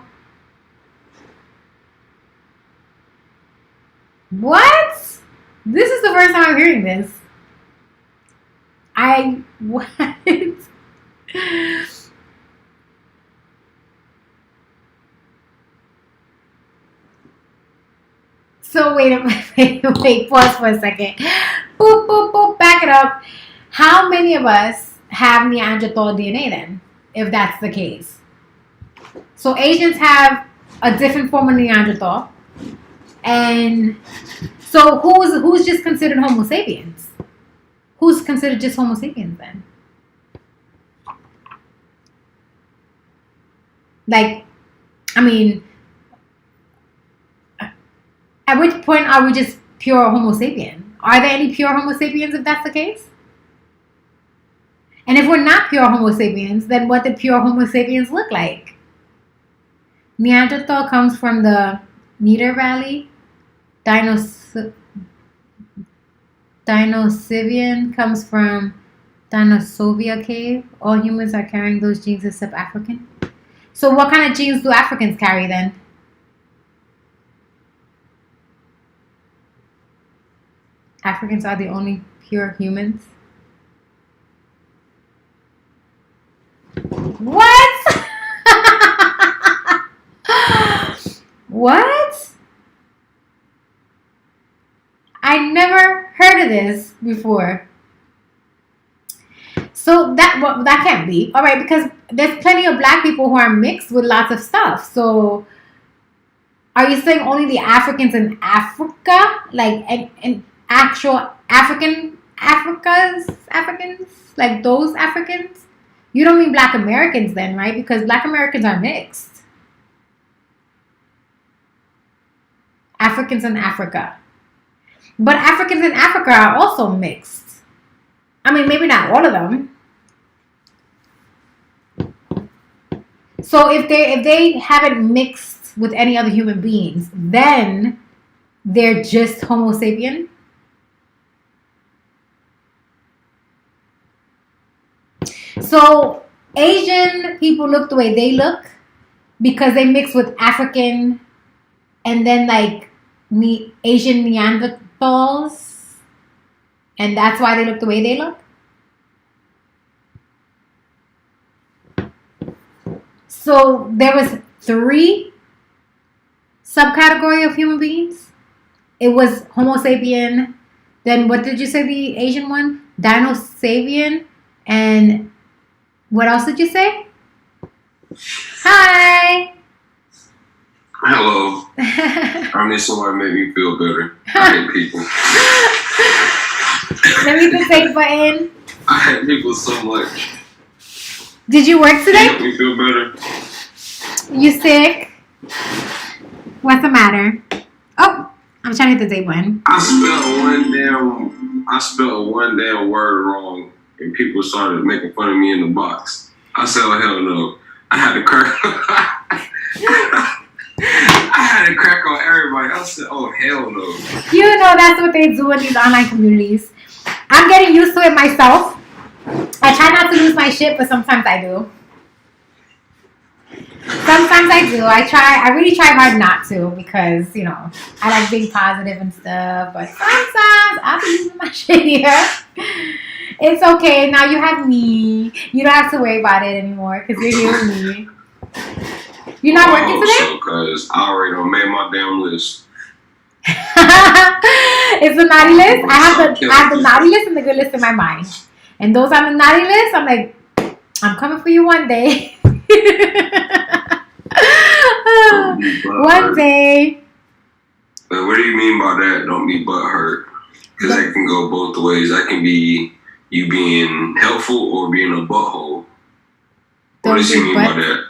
What? This is the first time I'm hearing this. What? So wait, pause for a second. Boop, boop, boop, back it up. How many of us have Neanderthal DNA then, if that's the case? So Asians have a different form of Neanderthal. And so who's just considered Homo sapiens? Who's considered just Homo sapiens then? Like, I mean, at which point are we just pure Homo sapien? Are there any pure Homo sapiens if that's the case? And if we're not pure Homo sapiens, then what did pure Homo sapiens look like? Neanderthal comes from the Nieder Valley. Denisovans comes from Denisovia cave. All humans are carrying those genes except African. So what kind of genes do Africans carry then? Africans are the only pure humans. What? What? I never heard of this before. So that can't be. All right, because there's plenty of black people who are mixed with lots of stuff. So are you saying only the Africans in Africa? Like in actual Africans? Like those Africans? You don't mean black Americans then, right? Because black Americans are mixed. Africans in Africa. But Africans in Africa are also mixed. I mean, maybe not all of them. So if they haven't mixed with any other human beings, then they're just Homo sapien. So Asian people look the way they look because they mix with African and then like Asian Neanderthals, and that's why they look the way they look. So there was 3 subcategory of human beings. It was Homo sapien. Then what did you say the Asian one? Denisovans. And what else did you say? Hi. Hello. I need someone to make me feel better. I hate people. Let me the fake button. I hate people so much. Did you work today? Make me feel better. You sick? What's the matter? Oh, I'm trying to hit the date button. I spelled one damn word wrong, and people started making fun of me in the box. I said, oh, hell no. I had to crack. I had to crack on everybody. I said, oh, hell no. You know that's what they do in these online communities. I'm getting used to it myself. I try not to lose my shit, but sometimes I do. I really try hard not to because, you know, I like being positive and stuff. But sometimes I'll be losing my shit here. It's okay. Now you have me. You don't have to worry about it anymore because you're here with me. You're not working today? Because I already done made my damn list. It's a naughty list. I have the naughty list and the good list in my mind. And those on the naughty list, I'm like, I'm coming for you one day. One day. But what do you mean by that? Don't be butthurt. Because that can go both ways. That can be you being helpful or being a butthole. What does he mean by that?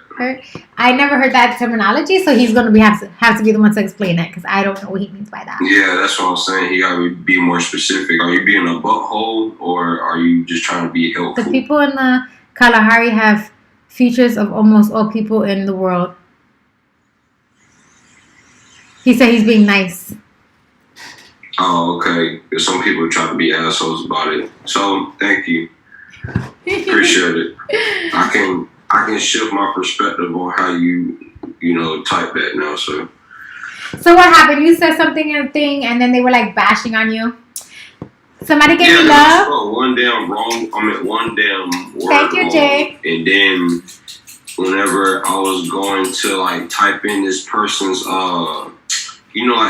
I never heard that terminology, so he's gonna have to be the one to explain it because I don't know what he means by that. Yeah, that's what I'm saying. He gotta be more specific. Are you being a butthole or are you just trying to be helpful? The people in the Kalahari have features of almost all people in the world. He said he's being nice. Oh, okay. Because some people try to be assholes about it. So thank you. Appreciate it. I can shift my perspective on how you type that now. So what happened? You said something in a thing, and then they were like bashing on you. Somebody gave me love. One damn wrong. One damn word. Thank you, Jay. And then whenever I was going to like type in this person's like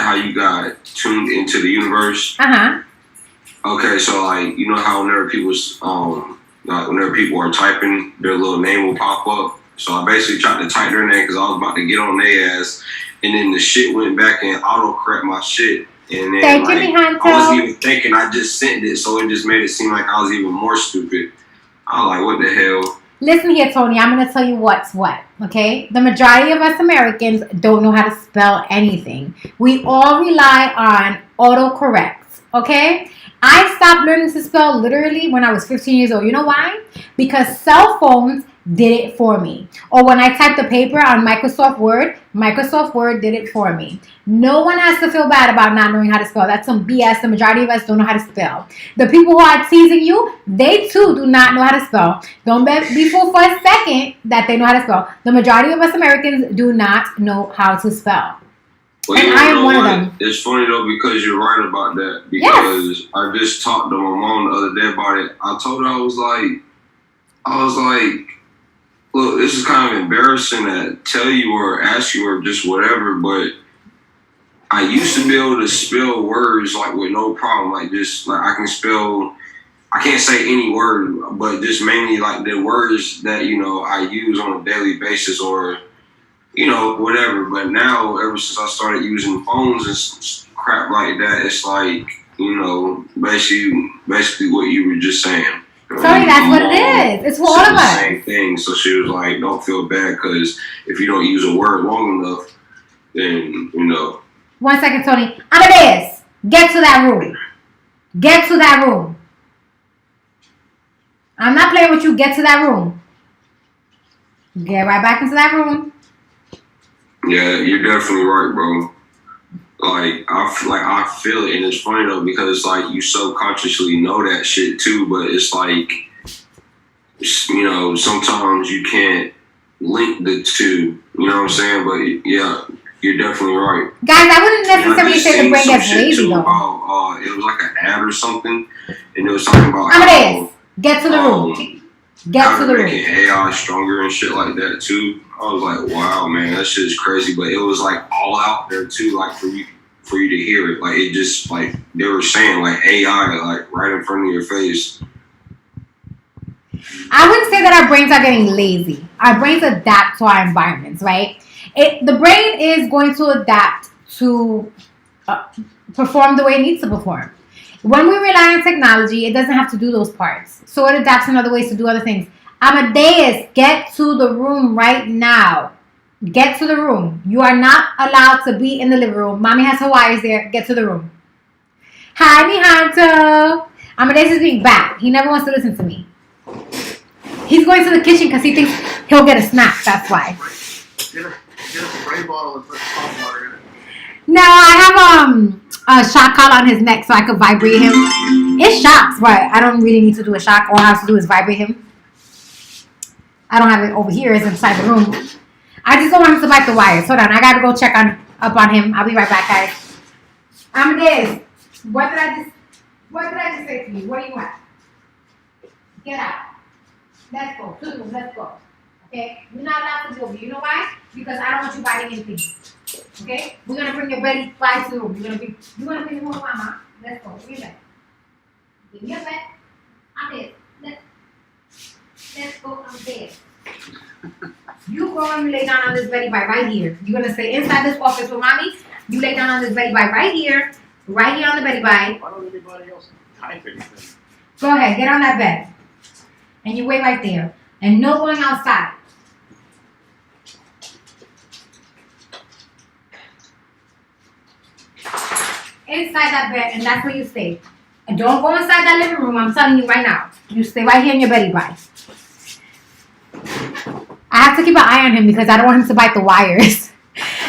how you got tuned into the universe. Okay, so like how whenever people are typing, their little name will pop up. So I basically tried to type their name because I was about to get on their ass, and then the shit went back and auto-correct my shit. And then I wasn't even thinking, I just sent it, so it just made it seem like I was even more stupid. I was like, what the hell? Listen here, Tony, I'm going to tell you what's what, okay? The majority of us Americans don't know how to spell anything. We all rely on autocorrects, okay? I stopped learning to spell literally when I was 15 years old. You know why? Because cell phones did it for me. Or when I typed the paper on Microsoft Word did it for me. No one has to feel bad about not knowing how to spell. That's some BS. The majority of us don't know how to spell. The people who are teasing you, they too do not know how to spell. Don't be fooled for a second that they know how to spell. The majority of us Americans do not know how to spell. Well, and I am one of them. It's funny though because you're right about that. Because I just talked to my mom the other day about it. I told her I was like, look, this is kind of embarrassing to tell you or ask you or just whatever, but I used to be able to spell words like with no problem. Like just like I can't say any word, but just mainly like the words that I use on a daily basis or whatever. But now, ever since I started using phones and crap like that, it's like, basically what you were just saying. Sorry, that's what it is. It's for all of us. Same thing. So she was like, don't feel bad because if you don't use a word long enough, then, 1 second, Tony. Amadeus, get to that room. Get to that room. I'm not playing with you. Get to that room. Get right back into that room. Yeah, you're definitely right, bro. I feel it, and it's funny though because it's like you subconsciously know that shit too, but it's like sometimes you can't link the two. You know what I'm saying? But yeah, you're definitely right. Guys, I wouldn't necessarily say the brain gets lazy though. It was like an ad or something, and it was talking about Amadeus, get to the room. Get to the room. Making AI stronger and shit like that too. I was like, wow, man, that shit is crazy. But it was like all out there too, like for you to hear it. Like it just like they were saying like AI like right in front of your face. I wouldn't say that our brains are getting lazy. Our brains adapt to our environments, right? The brain is going to adapt to perform the way it needs to perform. When we rely on technology, it doesn't have to do those parts. So it adapts in other ways to do other things. Amadeus, get to the room right now. Get to the room. You are not allowed to be in the living room. Mommy has her wires there. Get to the room. Hi, Mihanto. Amadeus is being bad. He never wants to listen to me. He's going to the kitchen because he thinks he'll get a snack. That's why. Get a spray bottle and put salt water in it. No, I have a shock collar on his neck so I could vibrate him. It shocks, but I don't really need to do a shock. All I have to do is vibrate him. I don't have it over here. It's inside the room. I just don't want him to bite the wires. Hold on. I got to go check up on him. I'll be right back, guys. Amadeus, what did I just say to you? What do you want? Get out. Let's go. To the room. Let's go. Okay? You're not allowed to go. You know why? Because I don't want you biting anything. Okay? We're gonna bring your belly fly to the room. You're gonna bring him home, Mama. Let's go. Give me that. Give me a bed. I'm there. Let's go. I'm there. You go and you lay down on this belly by right here. You're gonna stay inside this office with Mommy. You lay down on this belly by right here on the belly by. Why don't anybody else type anything? Go ahead, get on that bed. And you wait right there. And no going outside. inside that bed, and that's where you stay. And don't go inside that living room. I'm telling you right now. You stay right here in your beddy bye. I have to keep an eye on him because I don't want him to bite the wires.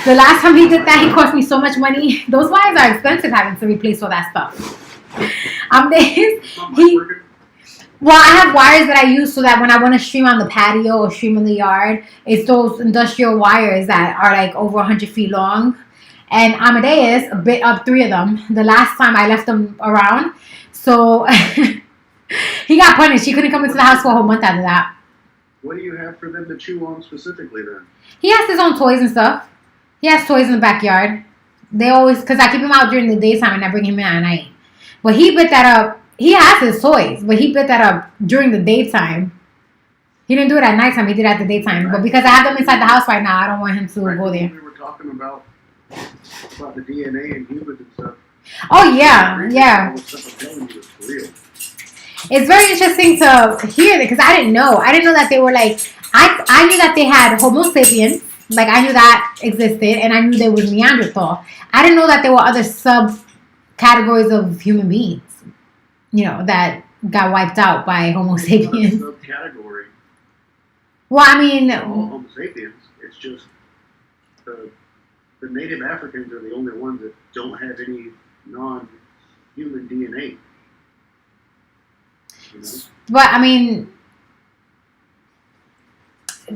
The last time he did that, he cost me so much money. Those wires are expensive having to replace all that stuff. Well, I have wires that I use so that when I want to stream on the patio or stream in the yard, it's those industrial wires that are like over 100 feet long. And Amadeus bit up 3 of them the last time I left them around. So he got punished. He couldn't come into the house for a whole month after that. What do you have for them to chew on specifically then? He has his own toys and stuff. He has toys in the backyard. They always, because I keep him out during the daytime and I bring him in at night. But he bit that up. He has his toys, but he bit that up during the daytime. He didn't do it at nighttime. He did it at the daytime. But because I have them inside the house right now, I don't want him to go there. We were talking about the DNA in humans and stuff. Oh, yeah. Yeah. It's very interesting to hear that because I didn't know. I didn't know that they were like, I knew that they had Homo sapiens. Like, I knew that existed, and I knew there was Neanderthal. I didn't know that there were other subcategories of human beings, you know, that got wiped out by Homo sapiens. Subcategory. Well, I mean, all Homo sapiens. It's just the native Africans are the only ones that don't have any non-human DNA. You know? But I mean,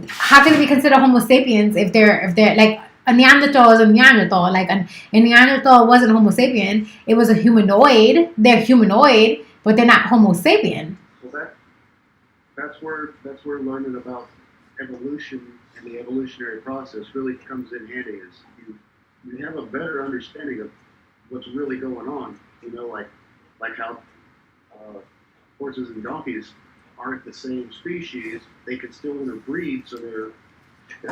how can it be considered Homo sapiens if they're like a Neanderthal is a Neanderthal? Like a Neanderthal wasn't Homo sapien; it was a humanoid. They're humanoid, but they're not Homo sapien. Well, that's where learning about evolution and the evolutionary process really comes in handy. Is you have a better understanding of what's really going on. You know, like how horses and donkeys aren't the same species. They can still interbreed, so they're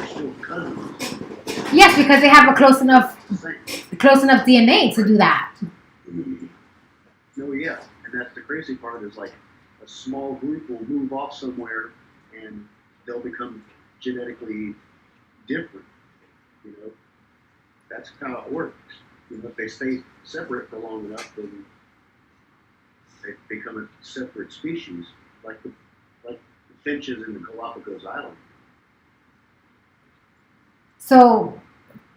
still cousins. Yes, because they have a close enough DNA to do that. No, yeah, and that's the crazy part is like a small group will move off somewhere and they'll become genetically different. You know, that's how it works. You know, if they stay separate for long enough, then they become a separate species, like the finches in the Galapagos Island. So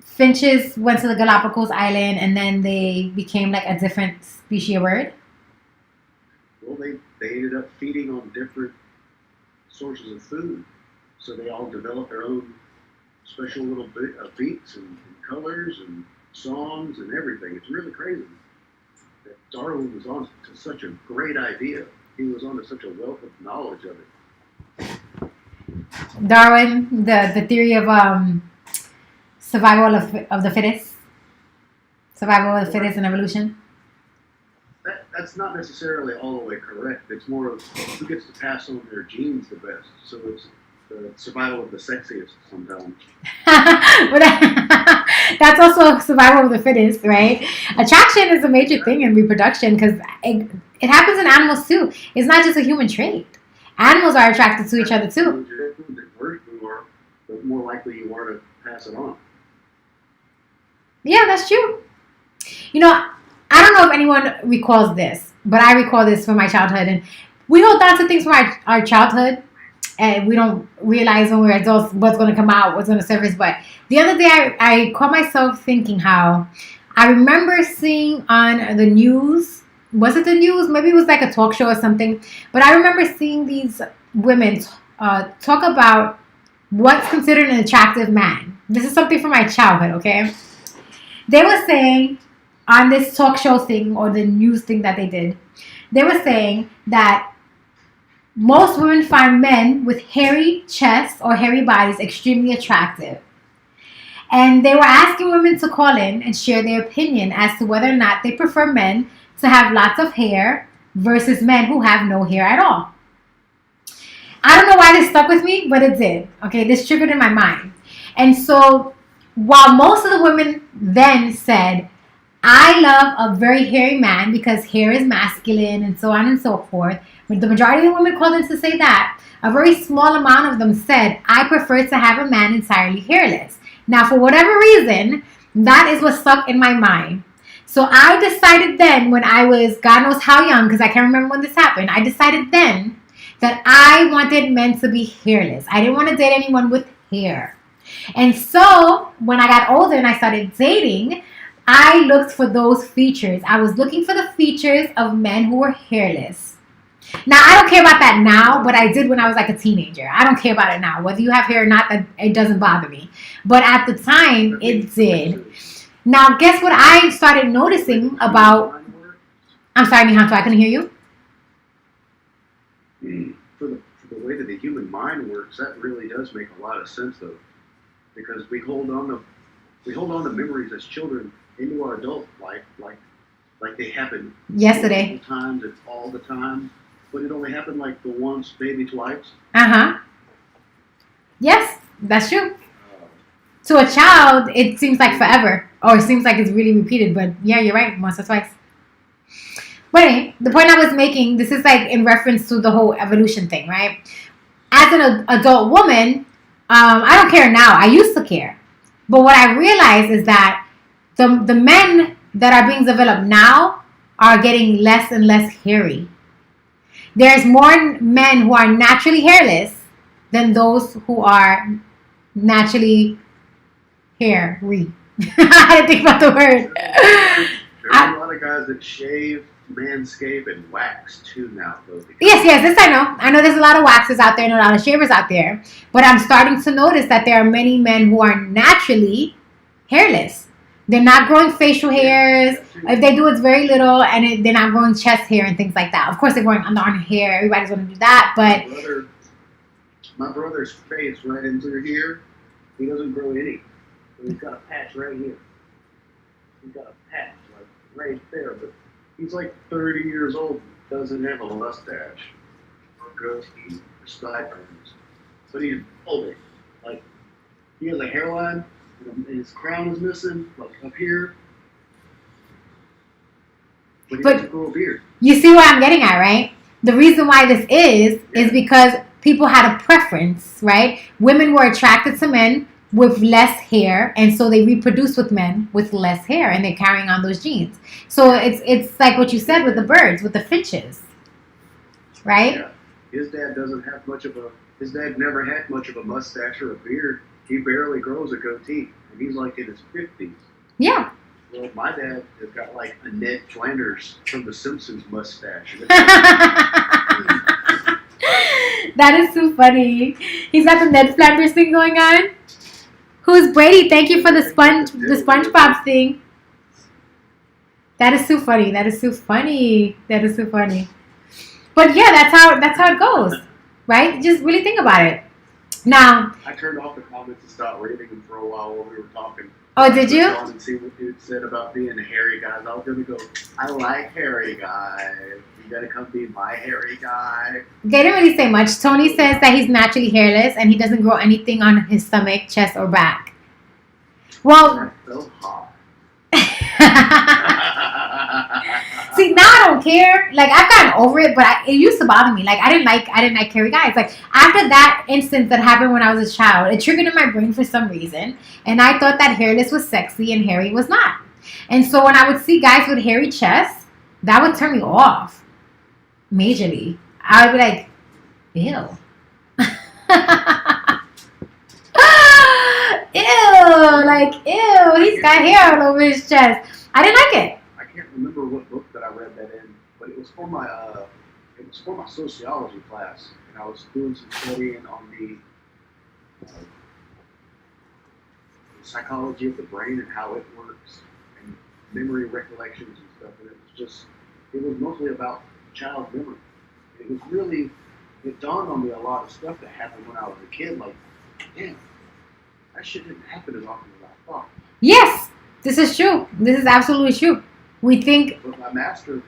finches went to the Galapagos Island and then they became like a different species of bird? Well, they ended up feeding on different sources of food. So they all developed their own special little beats and colors and songs and everything. It's really crazy. Darwin was on to such a great idea. He was on to such a wealth of knowledge of it. Darwin, the theory of survival of the fittest, survival of the fittest and evolution. That's not necessarily all the way correct. It's more of who gets to pass on their genes the best. So it's the survival of the sexiest sometimes. But that's also survival of the fittest, right? Attraction is a major thing in reproduction because it happens in animals too. It's not just a human trait. Animals are attracted to each other too. The worse you are, the more likely you are to pass it on. Yeah, that's true. You know, I don't know if anyone recalls this, but I recall this from my childhood. And we hold on to things from our childhood, and we don't realize when we're adults what's going to come out, what's going to surface. But the other day, I caught myself thinking how I remember seeing on the news, was it the news? Maybe it was like a talk show or something. But I remember seeing these women talk about what's considered an attractive man. This is something from my childhood, okay? They were saying on this talk show thing or the news thing that they did, they were saying that most women find men with hairy chests or hairy bodies extremely attractive. And they were asking women to call in and share their opinion as to whether or not they prefer men to have lots of hair versus men who have no hair at all. I don't know why this stuck with me, but it did. Okay, this triggered in my mind. And so while most of the women then said, I love a very hairy man because hair is masculine and so on and so forth, but the majority of the women called in to say that, a very small amount of them said, I prefer to have a man entirely hairless. Now, for whatever reason, that is what stuck in my mind. So I decided then, when I was God knows how young, because I can't remember when this happened, I decided then that I wanted men to be hairless. I didn't want to date anyone with hair. And so when I got older and I started dating, I looked for those features. I was looking for the features of men who were hairless. Now, I don't care about that now, but I did when I was like a teenager. I don't care about it now. Whether you have hair or not, it doesn't bother me. But at the time, it did. Now, guess what I started noticing about... I'm sorry, Mihanto, I couldn't hear you. For the way that the human mind works, that really does make a lot of sense, though, because we hold on to memories as children into our adult life, like they happen Yesterday. multiple times and all the time, but it only happened like the once, maybe twice. Yes, that's true. To a child, it seems like forever, or it seems like it's really repeated. But yeah, you're right, once or twice. But anyway, the point I was making, this is like in reference to the whole evolution thing, right? As an adult woman, I don't care now. I used to care. But what I realized is that the men that are being developed now are getting less and less hairy. There's more men who are naturally hairless than those who are naturally hairy. I didn't think about the word. There's a lot of guys that shave, manscape, and wax too now, though. Yes, this I know. I know there's a lot of waxers out there and a lot of shavers out there. But I'm starting to notice that there are many men who are naturally hairless. They're not growing facial hairs. If they do, it's very little, and they're not growing chest hair and things like that. Of course, they're growing underarm hair. Everybody's going to do that, but... My brother's face right into here, he doesn't grow any. But he's got a patch right here. He's got a patch, like, right there, but he's like 30 years old, doesn't have a mustache, or goatee, or sideburns. But he's balding. Like, he has a hairline, and his crown is missing, like up here. But he doesn't grow a beard. You see what I'm getting at, right? The reason why this is because people had a preference, right? Women were attracted to men with less hair, and so they reproduce with men with less hair, and they're carrying on those genes. So it's like what you said with the birds, with the finches, right? Yeah. His dad never had much of a mustache or a beard. He barely grows a goatee, and he's like in his 50s. Yeah. Well, my dad has got like a Ned Flanders from The Simpsons mustache. That is so funny. He's got the Ned Flanders thing going on. Who's Brady? Thank you for the SpongeBob thing. That is so funny. But yeah, that's how it goes, right? Just really think about it. Now, I turned off the comments and stopped reading them for a while we were talking. Oh, did you? I and see what dude said about being hairy guys. I was gonna go, I like hairy guys. You gotta come be my hairy guy. They didn't really say much. Tony says that he's naturally hairless and he doesn't grow anything on his stomach, chest, or back. Well, that's so hot. see, now I don't care. Like, I've gotten over it, but it used to bother me. Like, I didn't like hairy guys. Like, after that instance that happened when I was a child, it triggered in my brain for some reason, and I thought that hairless was sexy and hairy was not. And so when I would see guys with hairy chests, that would turn me off majorly. I would be like, ew. Ew, he's got hair all over his chest. I didn't like it. I can't remember what book that I read that in, but it was for my sociology class, and I was doing some studying on the psychology of the brain and how it works, and memory recollections and stuff. And it was mostly about child memory. It dawned on me a lot of stuff that happened when I was a kid. Like, damn, that shit didn't happen as often as I thought. Yes, this is true. This is absolutely true. We think. But my master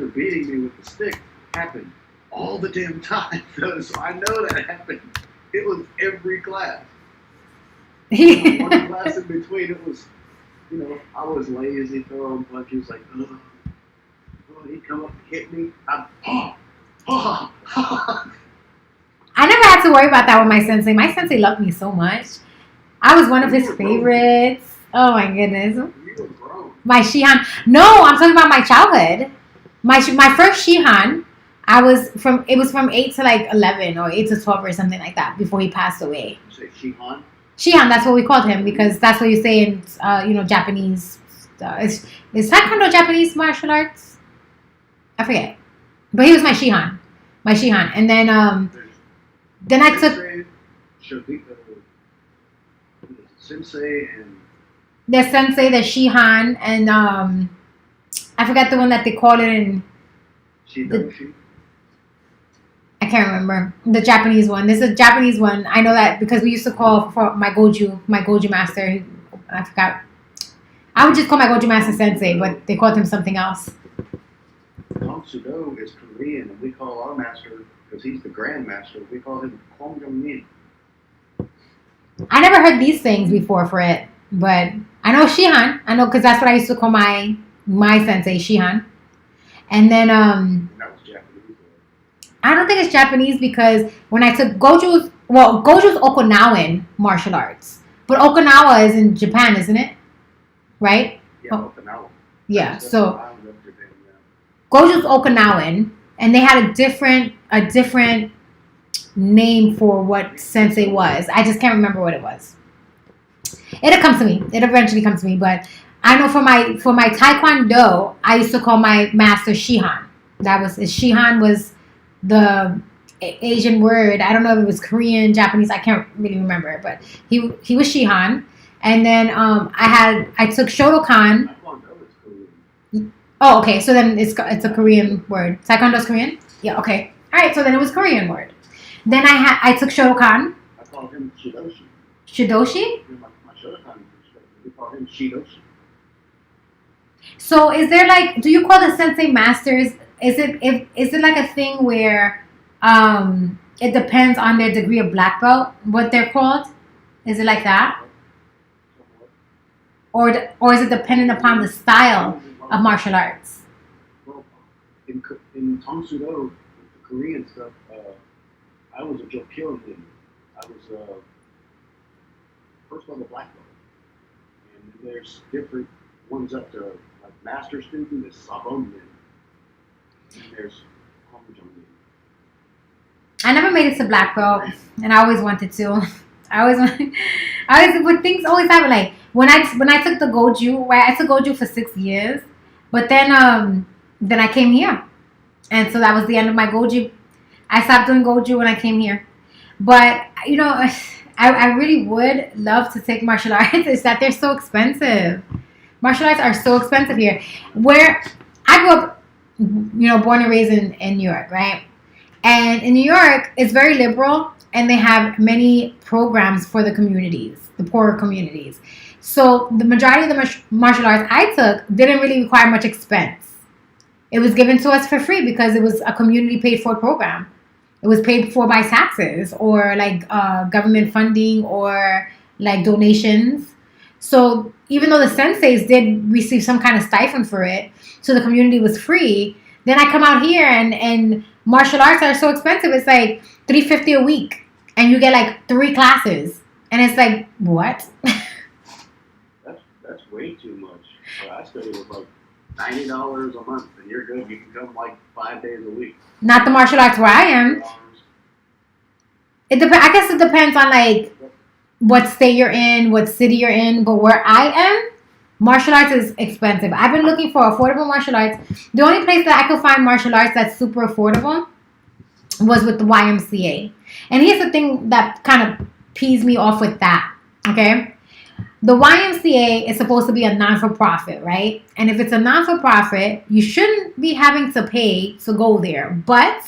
beating me with the stick happened all the damn time. So I know that happened. It was every class. One class in between, it was, I was lazy, throwing punches, like, oh, he'd come up and hit me. I never had to worry about that with my sensei. My sensei loved me so much. I was one of his favorites. Oh my goodness. You were grown. My Shihan. No, I'm talking about my childhood. My first Shihan, it was from 8 to like 11 or 8 to 12 or something like that before he passed away. You say Shihan? Shihan, that's what we called him because that's what you say in Japanese. Is Taekwondo Japanese martial arts? I forget, but he was my Shihan, and then I took Sensei and the sensei, the Shihan, and I forgot the one that they call it in. Shidoshi. I can't remember the Japanese one. This is a Japanese one. I know that because we used to call for my Goju master. I forgot. I would just call my Goju master sensei, but they called him something else. Tong Sudo is Korean, and we call our master, because he's the Grand Master, we call him Kwon Jong-min. I never heard these things before for it, but I know Shihan. I know because that's what I used to call my sensei, Shihan. And then That was Japanese. I don't think it's Japanese because when I took Goju's Okinawan martial arts, but Okinawa is in Japan, isn't it? Right? Yeah, Okinawa. Yeah. That's So the island of Japan, yeah. Goju's Okinawan, and they had a different name for what sensei was. I just can't remember what it was. It'll come to me. It eventually comes to me. But I know for my Taekwondo, I used to call my master Shihan. Shihan was the Asian word. I don't know if it was Korean, Japanese. I can't really remember. But he was Shihan. And then I took Shotokan. Taekwondo is Korean. Oh, okay. So then it's a Korean word. Taekwondo's Korean? Yeah, okay. All right, so then it was Korean word. Then I took Shotokan. I call him Shidoshi. Shidoshi? My Shotokan, we call him Shidoshi. So is there do you call the sensei masters? Is it like a thing where it depends on their degree of black belt, what they're called? Is it like that? Or is it dependent upon the style of martial arts? Well, in Tong Sudo, the Korean stuff, I was a Jokyoin. I was first level black belt. And then there's different ones up to, like, master student is Sabon. And there's Kwon Jong-min. I never made it to black belt, and I always wanted to. But things always happen. Like when I took the Goju, right? I took Goju for 6 years, but then I came here, and so that was the end of my Goju. I stopped doing Goju when I came here, but I really would love to take martial arts. It's that they're so expensive. Martial arts are so expensive here. Where I grew up, born and raised in New York, right? And in New York, it's very liberal, and they have many programs for the communities, the poorer communities. So the majority of the martial arts I took didn't really require much expense. It was given to us for free because it was a community paid for program. It was paid for by taxes or government funding or donations. So even though the senseis did receive some kind of stipend for it, so the community was free, then I come out here and martial arts are so expensive. It's like $350 a week, and you get 3 classes, and it's like, what? That's way too much. I studied with $90 a month, and you're good. You can come 5 days a week. Not the martial arts where I am. I guess it depends on what state you're in, what city you're in. But where I am, martial arts is expensive. I've been looking for affordable martial arts. The only place that I could find martial arts that's super affordable was with the YMCA. And here's the thing that kind of pees me off with that. Okay, the YMCA is supposed to be a non-for-profit, right? And if it's a non-for-profit, you shouldn't be having to pay to go there. But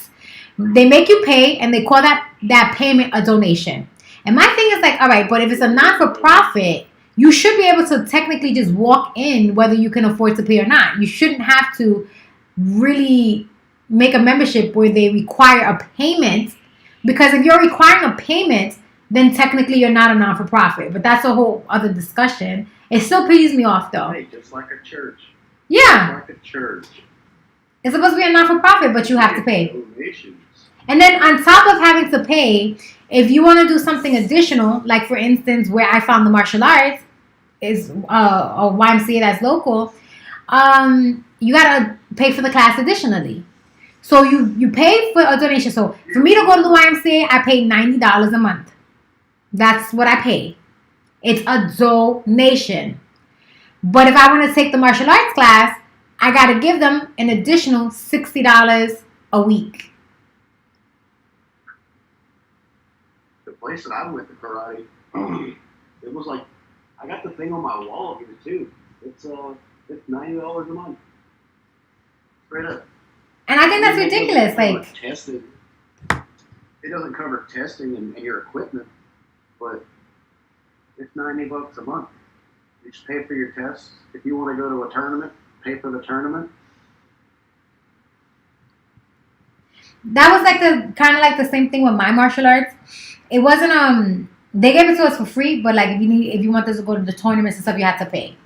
they make you pay, and they call that payment a donation. And my thing is all right, but if it's a non-for-profit, you should be able to technically just walk in whether you can afford to pay or not. You shouldn't have to really make a membership where they require a payment, because if you're requiring a payment, then technically you're not a non-for-profit. But that's a whole other discussion. It still pees me off, though. Hey, just like a church. Yeah. Just like a church. It's supposed to be a non-for-profit, but you have to pay. Donations. And then on top of having to pay, if you want to do something additional, like for instance, where I found the martial arts is a YMCA that's local, you gotta pay for the class additionally. So you pay for a donation. So for me to go to the YMCA, I pay $90 a month. That's what I pay. It's a donation. But if I want to take the martial arts class, I gotta give them an additional $60 a week. The place that I went to karate, it was like I got the thing on my wall here too. It's $90 a month. Straight up. And I think that's It doesn't ridiculous. cover Like, testing. It doesn't cover testing and your equipment, but it's $90 a month. You just pay for your tests. If you want to go to a tournament, pay for the tournament. that was like the kind of like the same thing with my martial arts. It wasn't they gave it to us for free, but like if you want us to go to the tournaments and stuff, you had to pay.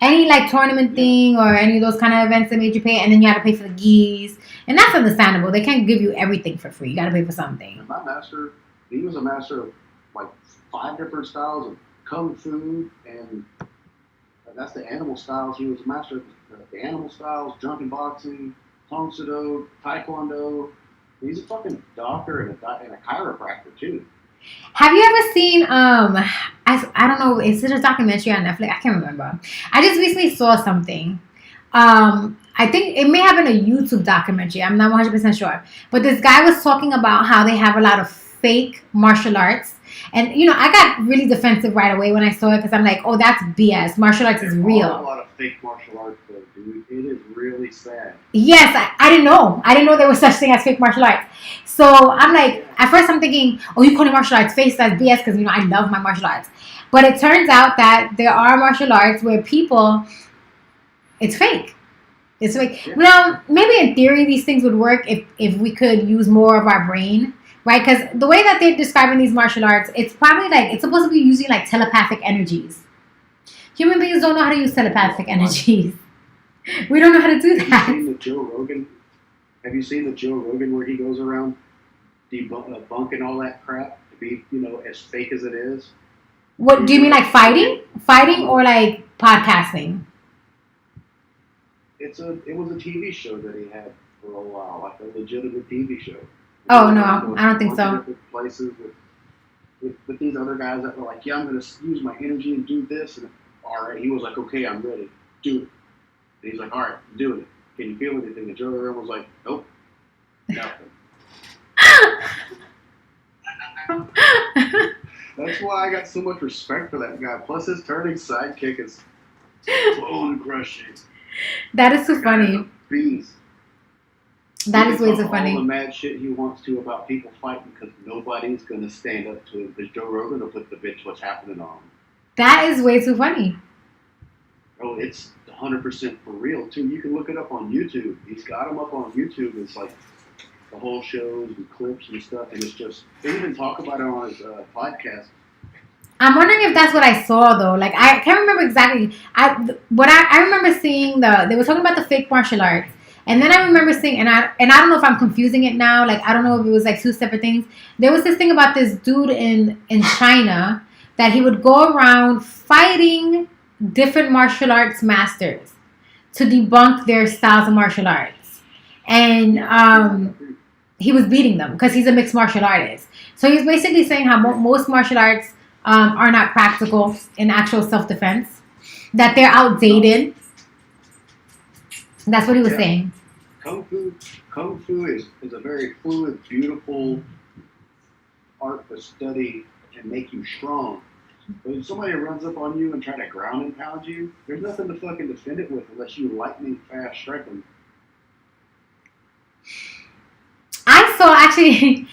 Any like tournament thing or any of those kind of events that made you pay, and then you had to pay for the gis, and that's understandable. They can't give you everything for free. You got to pay for something. And my master, he was a master of like 5 different styles of kung fu, and that's the animal styles. He was a master of the animal styles, jumping boxing, Hong Sudo, Taekwondo. He's a fucking doctor and a chiropractor too. Have you ever seen I don't know, is it a documentary on Netflix? I can't remember. I just recently saw something. I think it may have been a YouTube documentary. I'm not 100% sure. But this guy was talking about how they have a lot of fake martial arts. And, you know, I got really defensive right away when I saw it because I'm like, oh, that's BS. Martial arts is There's real. a lot of fake martial arts though, dude. It is really sad. Yes, I didn't know. I didn't know there was such thing as fake martial arts. So I'm like, at first I'm thinking, oh, you calling martial arts fake? That's BS because, you know, I love my martial arts. But it turns out that there are martial arts where people, it's fake. It's fake. Yeah. Now, maybe in theory these things would work if we could use more of our brain, right? Because the way that they're describing these martial arts, it's probably like, it's supposed to be using like telepathic energies. Human beings don't know how to use telepathic energies. We don't know how to do that. Have you seen the Joe Rogan? Have you seen the Joe Rogan where he goes around debunking all that crap to be, you know, as fake as it is? What do you mean, like fighting? Fighting or like podcasting? It was a TV show that he had for a while, like a legitimate TV show. Oh, no, I don't think so. Different places with these other guys that were like, yeah, I'm going to use my energy and do this. And all right, he was like, okay, I'm ready. Do it. And he's like, all right, I'm doing it. Can you feel anything? And Joe Rogan was like, nope, nothing. That's why I got so much respect for that guy. Plus, his turning sidekick is bone crushing. That is so funny. Beast. That He is can way talk so funny. all the mad shit he wants to about people fighting because nobody's going to stand up to him because Joe Rogan will put the bitch what's happening on him. That is way too funny. Oh, it's 100% for real, too. You can look it up on YouTube. He's got them up on YouTube. It's like the whole shows and clips and stuff, and it's just, they even talk about it on his podcast. I'm wondering if that's what I saw though. Like I can't remember exactly. I remember seeing they were talking about the fake martial arts, and then I remember seeing, and I don't know if I'm confusing it now. Like I don't know if it was like two separate things. There was this thing about this dude in China that he would go around fighting different martial arts masters to debunk their styles of martial arts, and he was beating them because he's a mixed martial artist. So he's basically saying how most martial arts are not practical in actual self-defense, that they're outdated. That's what he was saying. Kung Fu is a very fluid, beautiful art to study and make you strong. But if somebody runs up on you and try to ground and pound you, there's nothing to fucking defend it with unless you lightning fast strike them. I saw actually,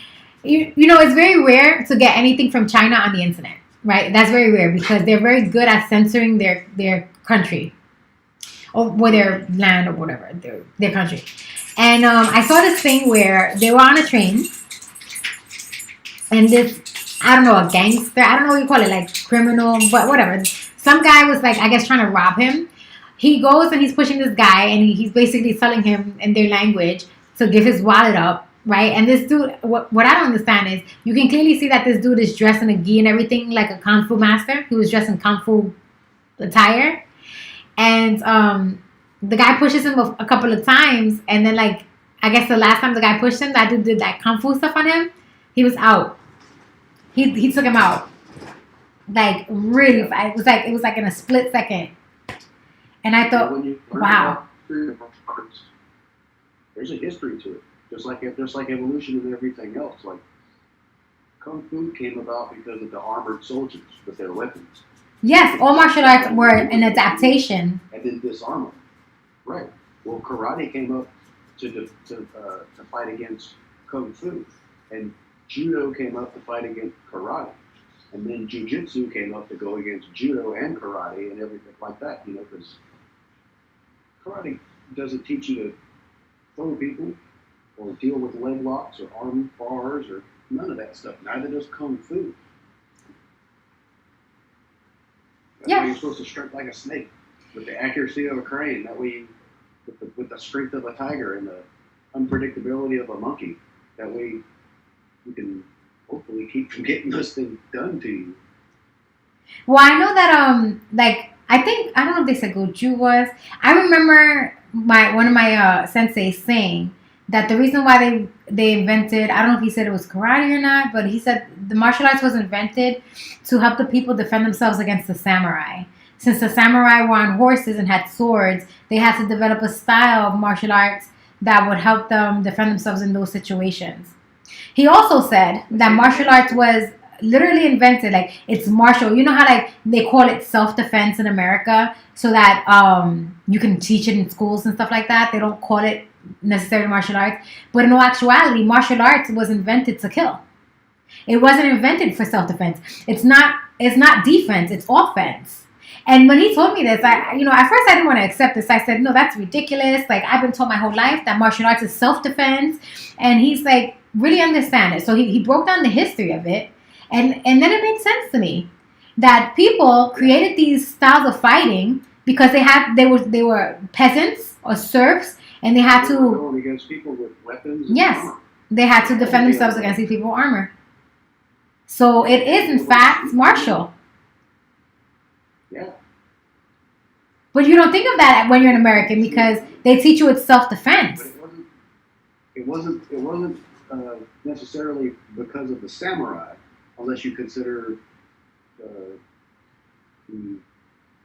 you know, it's very rare to get anything from China on the internet, right? That's very rare because they're very good at censoring their country or their land or whatever, their country. And I saw this thing where they were on a train and this, I don't know, a gangster, I don't know what you call it, like criminal, but whatever. Some guy was like, I guess, trying to rob him. He goes and he's pushing this guy and he's basically telling him in their language to give his wallet up, right? And this dude, what I don't understand is you can clearly see that this dude is dressed in a gi and everything like a Kung Fu master. He was dressed in Kung Fu attire. And the guy pushes him a couple of times, and then like I guess the last time the guy pushed him, that dude did that kung fu stuff on him. He was out. He took him out. Like really, it was like in a split second. And I thought, when you learn wow. about history of arts, there's a history to it. Just like evolution and everything else. Like kung fu came about because of the armored soldiers with their weapons. Yes, all martial arts were an adaptation. And then disarm them. Right. Well, karate came up to fight against kung fu, and judo came up to fight against karate, and then jiu-jitsu came up to go against judo and karate and everything like that. You know, because karate doesn't teach you to throw people or deal with leg locks or arm bars or none of that stuff. Neither does kung fu. That's why you're supposed to strike like a snake with the accuracy of a crane. That way, with the strength of a tiger and the unpredictability of a monkey. That way, you can hopefully keep from getting this thing done to you. Well, I know that like I don't know if they said Goju was. I remember one of my senseis saying that the reason why they invented, I don't know if he said it was karate or not, but he said the martial arts was invented to help the people defend themselves against the samurai. Since the samurai were on horses and had swords, they had to develop a style of martial arts that would help them defend themselves in those situations. He also said that martial arts was literally invented, like it's martial. You know how like they call it self-defense in America, so that you can teach it in schools and stuff like that. They don't call it necessarily martial arts, but in all actuality, martial arts was invented to kill. It wasn't invented for self-defense. It's not defense. It's offense. And when he told me this, at first I didn't want to accept this. I said, no, that's ridiculous. Like, I've been told my whole life that martial arts is self-defense. And he's like, really understand it. So he broke down the history of it. And then it made sense to me that people created these styles of fighting because they were peasants or serfs, and they had to going against people with weapons. Yes, armor. They had to defend themselves against these people with armor. So it is in fact martial. Yeah. But you don't think of that when you're an American because they teach you it's self-defense. But it wasn't necessarily because of the samurai, unless you consider the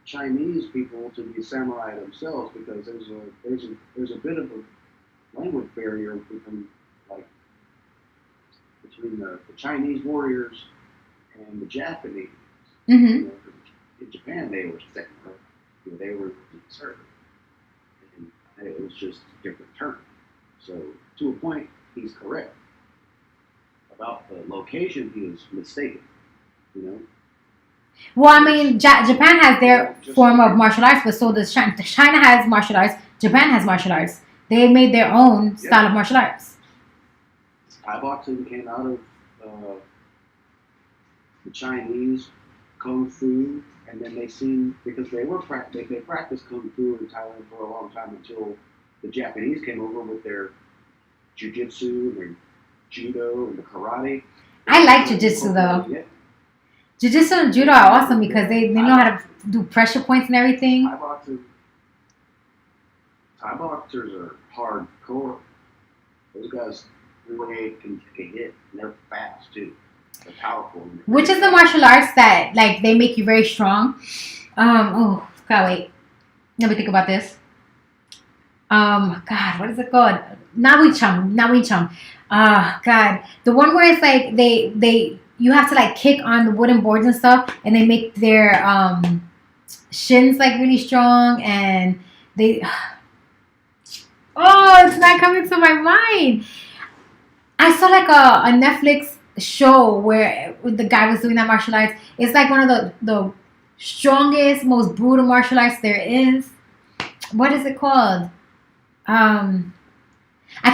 Chinese people to be samurai themselves, because there's a bit of a language barrier between the Chinese warriors and the Japanese. Mm-hmm. You know, in Japan, they were second rate. They were conservative, and it was just a different term. So, to a point, he's correct. About the location, he was mistaken. You know. Well, I mean, Japan has their form of martial arts, but so does China. China has martial arts. Japan has martial arts. They made their own style of martial arts. Thai boxing came out of the Chinese, kung fu, and then because they practiced kung fu in Thailand for a long time until the Japanese came over with their jiu-jitsu, their judo, and the karate. I like jiu-jitsu though. Yeah. Jiu-jitsu and judo are awesome because they know how to do pressure points and everything. Thai boxers are hardcore. Those guys really can hit, and they're fast too. They're powerful. Which is the martial arts that like they make you very strong? Wait. Let me think about this. God, what is it called? Not Wing Chun. God, the one where it's like you have to like kick on the wooden boards and stuff, and they make their shins like really strong, and they. Oh, it's not coming to my mind. I saw like a Netflix show where the guy was doing that martial arts. It's like one of the strongest, most brutal martial arts there is. What is it called? I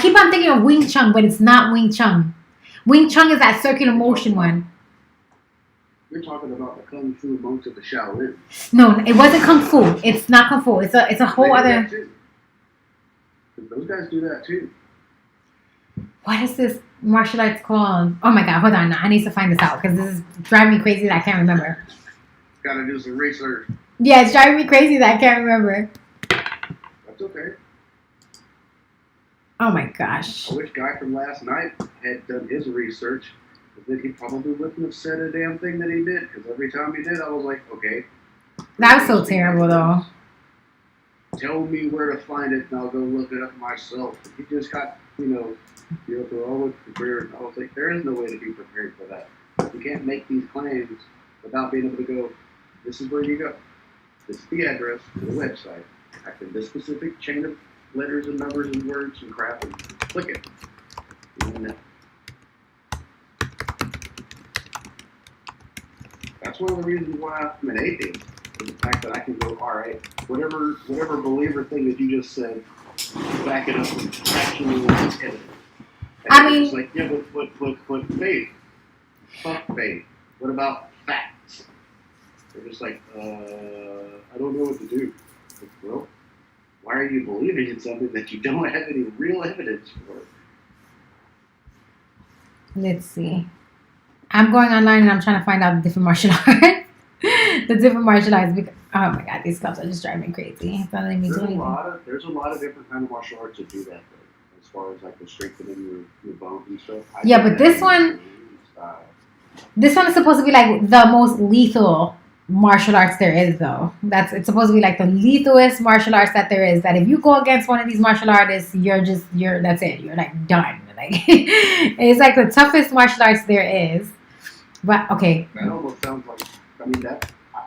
keep on thinking of Wing Chun, but it's not Wing Chun. Wing Chun is that circular motion one. You're talking about the Kung Fu monks of the Shaolin. No, it wasn't Kung Fu. It's not Kung Fu. It's a whole other. Those guys do that too. What is this martial arts called? Oh my God, hold on. I need to find this out because this is driving me crazy that I can't remember. Gotta do some research. Yeah, it's driving me crazy that I can't remember. I That's okay. Oh my gosh. I wish guy from last night had done his research, but then he probably wouldn't have said a damn thing that he did, because every time he did, I was like, okay. That was so terrible, though. Tell me where to find it, and I'll go look it up myself. He just got, they're always prepared. I was like, there is no way to be prepared for that. You can't make these claims without being able to go, this is where you go. This is the address to the website. Type in this specific chain of letters and numbers and words and crap and click it. And then that's one of the reasons why I'm an atheist. Is the fact that I can go, all right, whatever believer thing that you just said, back it up with actual evidence. I mean, it's like, yeah, but faith. Fuck faith. What about facts? They're just like, I don't know what to do. Like, well, why are you believing in something that you don't have any real evidence for? Let's see. I'm going online and I'm trying to find out the different martial arts. The different martial arts. Because, oh my god, these clubs are just driving me crazy. It's not letting me do anything. There's a lot of different kind of martial arts that do that, though, as far as like the strengthening your bones and stuff. Yeah, but this one is supposed to be like the most lethal martial arts there is, though. It's supposed to be like the lethalest martial arts that there is. That if you go against one of these martial artists, that's it. You're like done. Like it's like the toughest martial arts there is. But okay. That almost sounds like,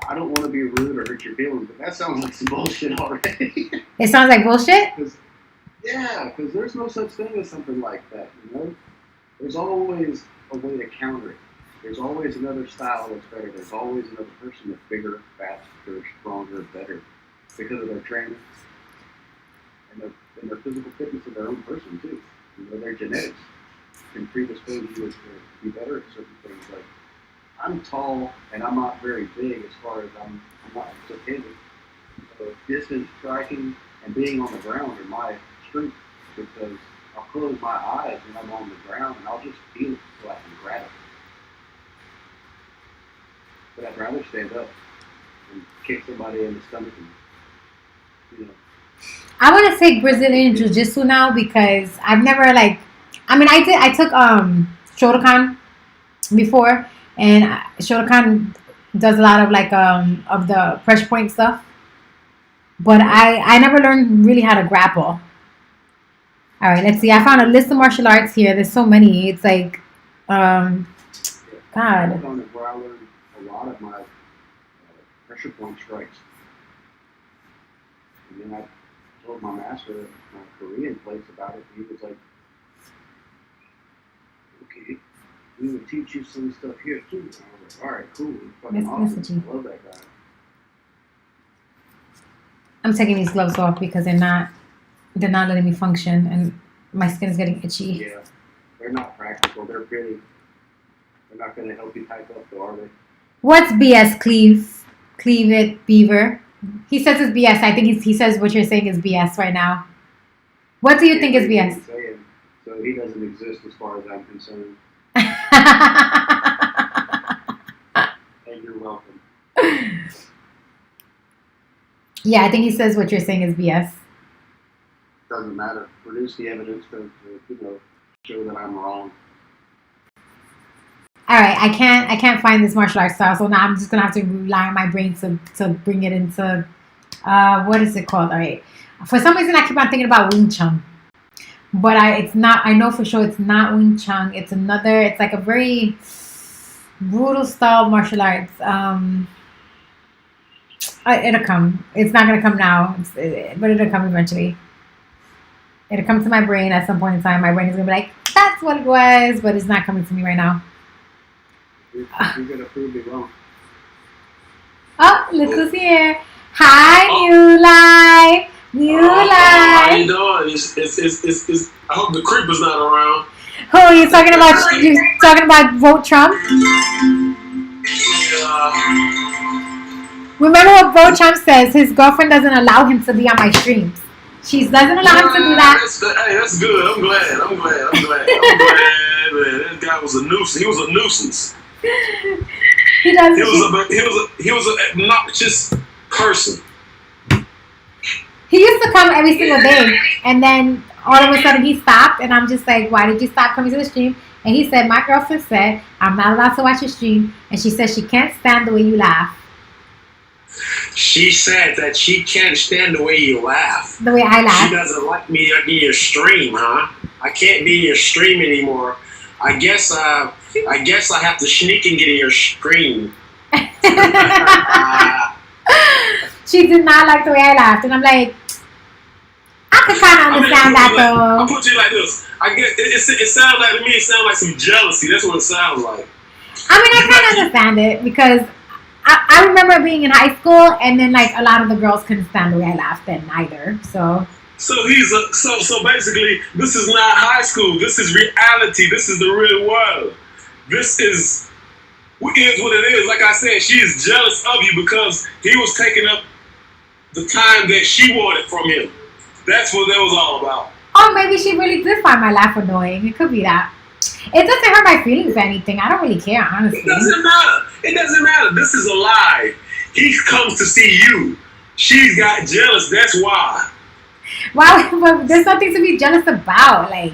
I don't want to be rude or hurt your feelings, but that sounds like some bullshit already. It sounds like bullshit? Because there's no such thing as something like that, There's always a way to counter it. There's always another style that's better. There's always another person that's bigger, faster, stronger, better, because of their training and their physical fitness of their own person, too. Their genetics can predispose you to be better at certain things. Like, I'm tall and I'm not very big as far as I'm not so big. So distance striking and being on the ground are my strengths, because I'll close my eyes when I'm on the ground and I'll just feel it so I can grab it. But I'd rather stand up and kick somebody in the stomach and, I want to take Brazilian Jiu-Jitsu now, because I've never I took Shotokan before, and Shotokan does a lot of of the pressure point stuff, but I never learned really how to grapple. All right, let's see. I found a list of martial arts here. There's so many. It's like, God. where I learned a lot of my pressure point strikes. And then I told my master at my Korean place about it, and he was like, okay, we will teach you some stuff here too. And I was like, all right, cool. Fucking awesome. I love that guy. I'm taking these gloves off because they're not letting me function, and my skin is getting itchy. Yeah, they're not practical. They're not going to help you type up, though, are they? What's BS, Cleave it, Beaver? He says it's BS. I think he says what you're saying is BS right now. What do you think is BS? So he doesn't exist as far as I'm concerned. And you're welcome. Yeah, I think he says what you're saying is BS. Doesn't matter. Produce the evidence to show that I'm wrong. All right, I can't find this martial arts style, so now I'm just gonna have to rely on my brain to bring it into what is it called? All right, for some reason I keep on thinking about Wing Chun, but it's not. I know for sure it's not Wing Chun. It's another. It's like a very brutal style of martial arts. It'll come. It's not gonna come now, but it'll come eventually. It'll come to my brain at some point in time. My brain is gonna be like, that's what it was, but it's not coming to me right now. You're gonna prove me wrong. Oh, look who's here. Hi, New Life. New Life. How you doing? It's, I hope the creeper's not around. Who are you talking about? You talking about vote Trump? Remember what vote Trump says? His girlfriend doesn't allow him to be on my streams. She doesn't allow him to do that. That's good. I'm glad, man. That guy was a nuisance. He was a nuisance. He was an obnoxious person. He used to to come every single day, and then all of a sudden he stopped, and I'm just like, why did you stop coming to the stream? And he said, my girlfriend said I'm not allowed to watch your stream, and she said she can't stand the way you laugh. She said that she can't stand the way you laugh. The way I laugh. She doesn't like me in your stream, huh? I can't be in your stream anymore. I guess I have to sneak and get in your stream. She did not like the way I laughed, and I'm like, I could kind of understand that though. I'll put you like this. I guess it sounds like to me. It sounds like some jealousy. That's what it sounds like. I mean, I kind of understand it because I remember being in high school, and then like a lot of the girls couldn't stand the way I laughed then either. So So basically, this is not high school. This is reality. This is the real world. This is what it is. Like I said, she is jealous of you because he was taking up the time that she wanted from him. That's what that was all about. or maybe she really did find my laugh annoying. It could be that. It doesn't hurt my feelings or anything. I don't really care, honestly. It doesn't matter. It doesn't matter. This is a lie. He comes to see you. She's got jealous. That's why. Wow, but there's nothing to be jealous about. Like,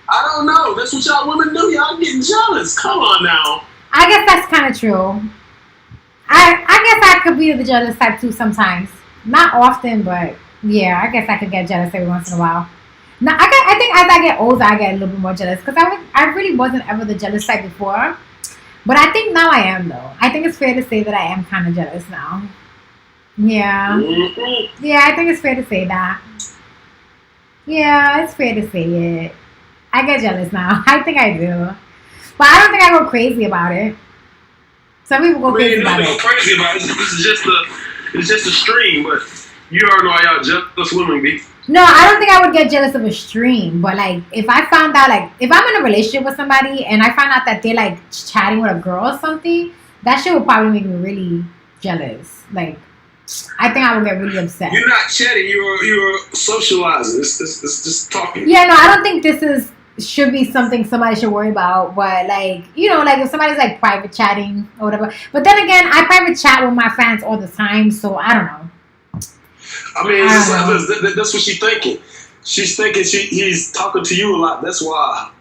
I don't know. That's what y'all women do. Y'all getting jealous. Come on now. I guess that's kind of true. I guess I could be the jealous type too sometimes. Not often, but yeah, I guess I could get jealous every once in a while. Now, I think as I get older, I get a little bit more jealous because I really wasn't ever the jealous type before. But I think now I am, though. I think it's fair to say that I am kind of jealous now. Yeah. Mm-hmm. Yeah, I think it's fair to say that. Yeah, it's fair to say it. I get jealous now. I think I do. But I don't think I go crazy about it. Some people go crazy about it. Crazy about it. It's just a stream, but you already know how y'all jealous women be. No, I don't think I would get jealous of a stream. But like, if I found out, like, if I'm in a relationship with somebody and I find out that they're like chatting with a girl or something, that shit would probably make me really jealous. Like, I think I would get really upset. You're not chatting. You're socializing. It's just talking. Yeah, no, I don't think this should be something somebody should worry about. But like, you know, like if somebody's like private chatting or whatever. But then again, I private chat with my fans all the time, so I don't know. I mean, that's what she's thinking. She's thinking he's talking to you a lot. That's why.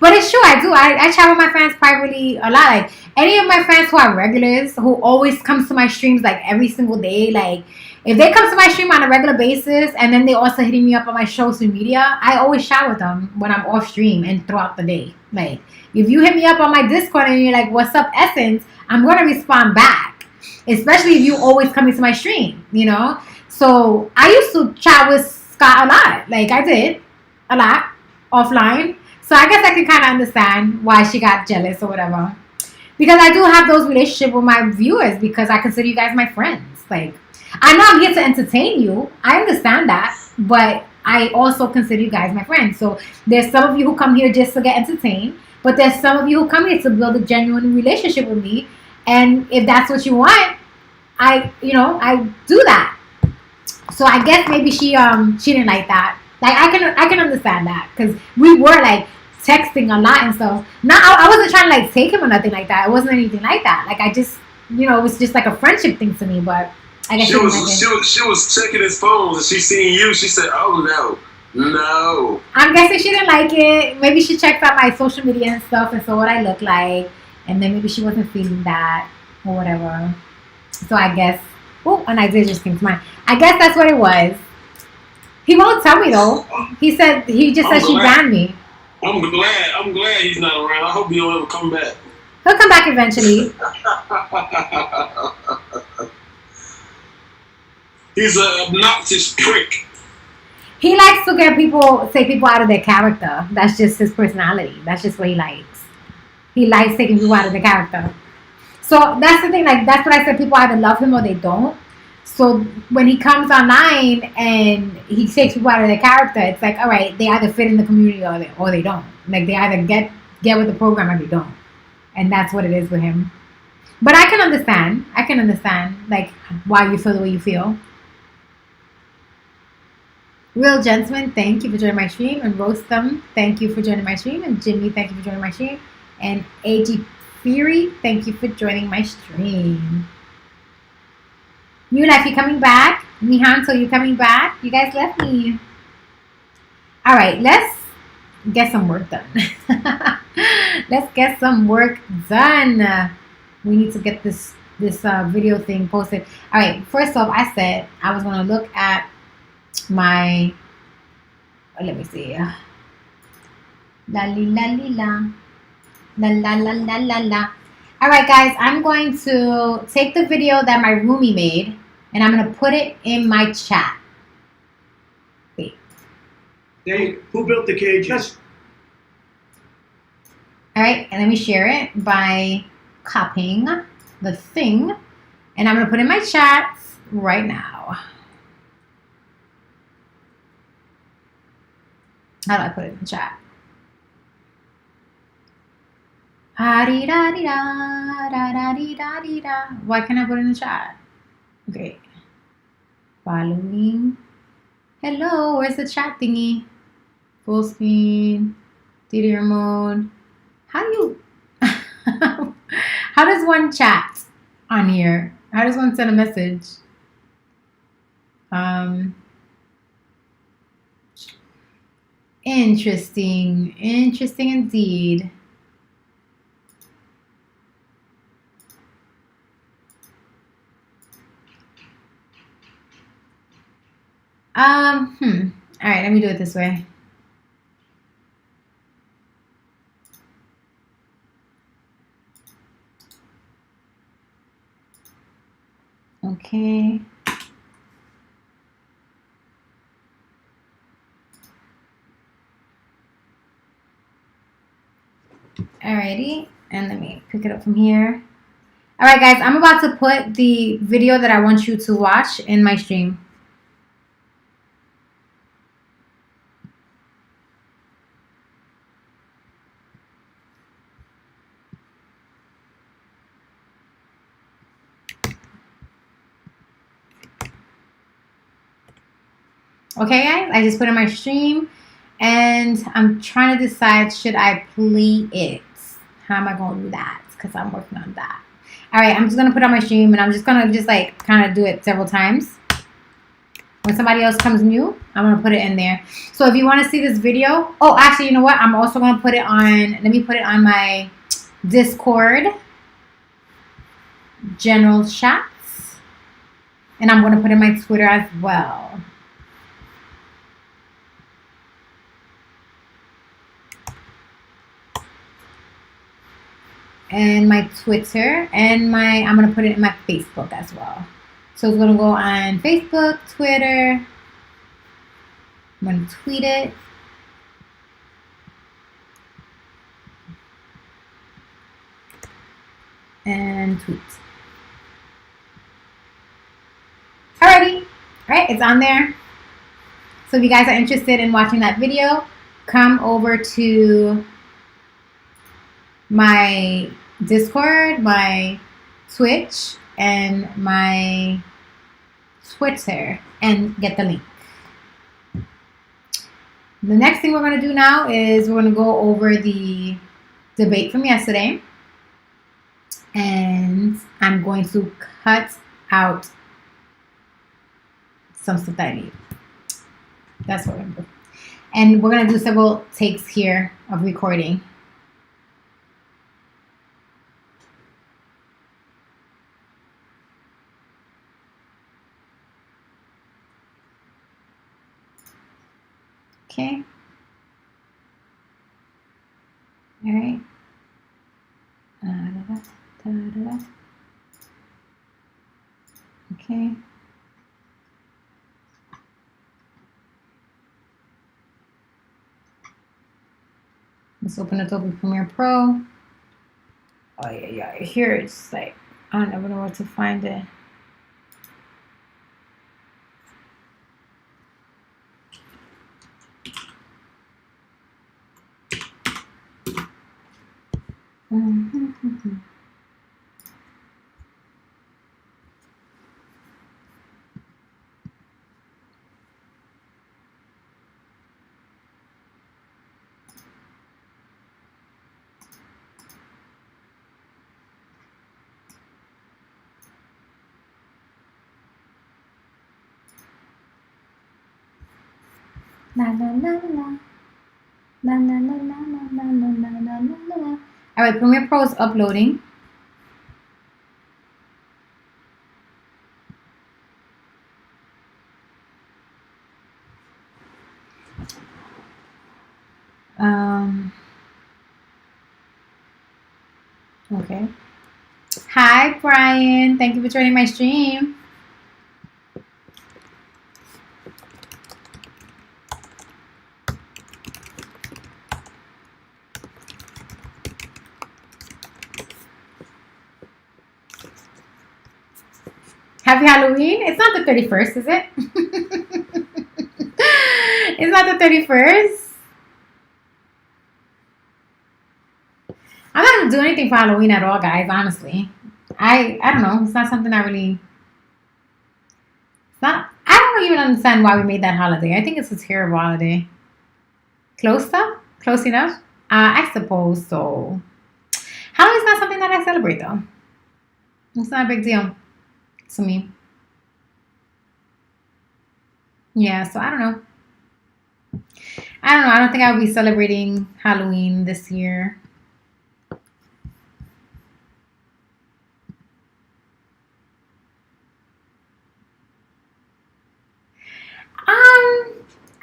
But it's true, I do. I chat with my fans privately a lot. Like, any of my fans who are regulars, who always comes to my streams, like, every single day, like, if they come to my stream on a regular basis, and then they also hitting me up on my social media, I always chat with them when I'm off stream and throughout the day. Like, if you hit me up on my Discord and you're like, what's up, Essence, I'm going to respond back. Especially if you always come into my stream, you know? So, I used to chat with Scott a lot. Like, I did. A lot. Offline. So I guess I can kind of understand why she got jealous or whatever. Because I do have those relationships with my viewers because I consider you guys my friends. Like, I know I'm here to entertain you. I understand that. But I also consider you guys my friends. So there's some of you who come here just to get entertained. But there's some of you who come here to build a genuine relationship with me. And if that's what you want, I do that. So I guess maybe she didn't like that. Like, I can understand that. Because we were like texting a lot and stuff. Now I wasn't trying to like take him or nothing like that. It wasn't anything like that. Like, I just, it was just like a friendship thing to me. But I guess she was checking his phones and she seen you. She said, "Oh no." I'm guessing she didn't like it. Maybe she checked out my social media and stuff and saw what I look like, and then maybe she wasn't feeling that or whatever. So I guess, an idea just came to mind. I guess that's what it was. He won't tell me though. He said she banned me. I'm glad he's not around. I hope he don't ever come back. He'll come back eventually. He's an obnoxious prick. He likes to take people out of their character. That's just his personality. That's just what he likes. He likes taking people out of their character. So that's the thing. Like, that's what I said. People either love him or they don't. So when he comes online and he takes people out of their character, it's like, all right, they either fit in the community or they don't. Like, they either get with the program or they don't. And that's what it is with him. But I can understand. Like, why you feel the way you feel. Real Gentleman, thank you for joining my stream. And Roastum, thank you for joining my stream. And Jimmy, thank you for joining my stream. And AG Fury, thank you for joining my stream. New Life, you coming back? Mihanto, you coming back? You guys left me. All right, let's get some work done. Let's get some work done. We need to get this video thing posted. All right, first off, I said I was going to look at my, let me see. La li la li la. La la la la la la. All right, guys, I'm going to take the video that my roomie made and I'm going to put it in my chat. Wait. Hey, who built the cages? All right, and let me share it by copying the thing. And I'm going to put it in my chat right now. How do I put it in the chat? Why can't I put it in the chat? Okay. Following. Hello, where's the chat thingy? Full screen. Theater mode. How do you... How does one chat on here? How does one send a message? Interesting. Interesting indeed. All right, let me do it this way. Okay. Alrighty, and let me pick it up from here. All right, guys, I'm about to put the video that I want you to watch in my stream. Okay, guys, I just put in my stream, and I'm trying to decide, should I play it? How am I going to do that? Because I'm working on that. All right, I'm just going to put on my stream, and I'm just going to just like kind of do it several times. When somebody else comes new, I'm going to put it in there. So if you want to see this video, oh, actually, you know what? I'm also going to put it on, let me put it on my Discord general chats. And I'm going to put it in my Twitter as well. And my Twitter, and I'm going to put it in my Facebook as well. So it's going to go on Facebook, Twitter. I'm going to tweet it. And tweet. Alrighty. Alright, it's on there. So if you guys are interested in watching that video, come over to my Discord, my Twitch, and my Twitter and get the link. The next thing we're going to do now is we're going to go over the debate from yesterday. And I'm going to cut out some stuff that I need. That's what we're going to do. And we're going to do several takes here of recording. Okay. All right. Okay. Let's open Adobe Premiere Pro. Oh yeah. Here it's like, I don't ever know where to find it. Na na na na na na na na na na na na na na. All right, Premiere Pro is uploading. Okay. Hi, Brian. Thank you for joining my stream. Happy Halloween. It's not the 31st, is it? It's not the 31st. I'm not gonna do anything for Halloween at all, guys, honestly. I don't know. It's not something I really. It's not. I don't even understand why we made that holiday. I think it's a terrible holiday. Close enough. I suppose so. Halloween's not something that I celebrate, though. It's not a big deal to me. Yeah, so I don't know. I don't think I'll be celebrating Halloween this year.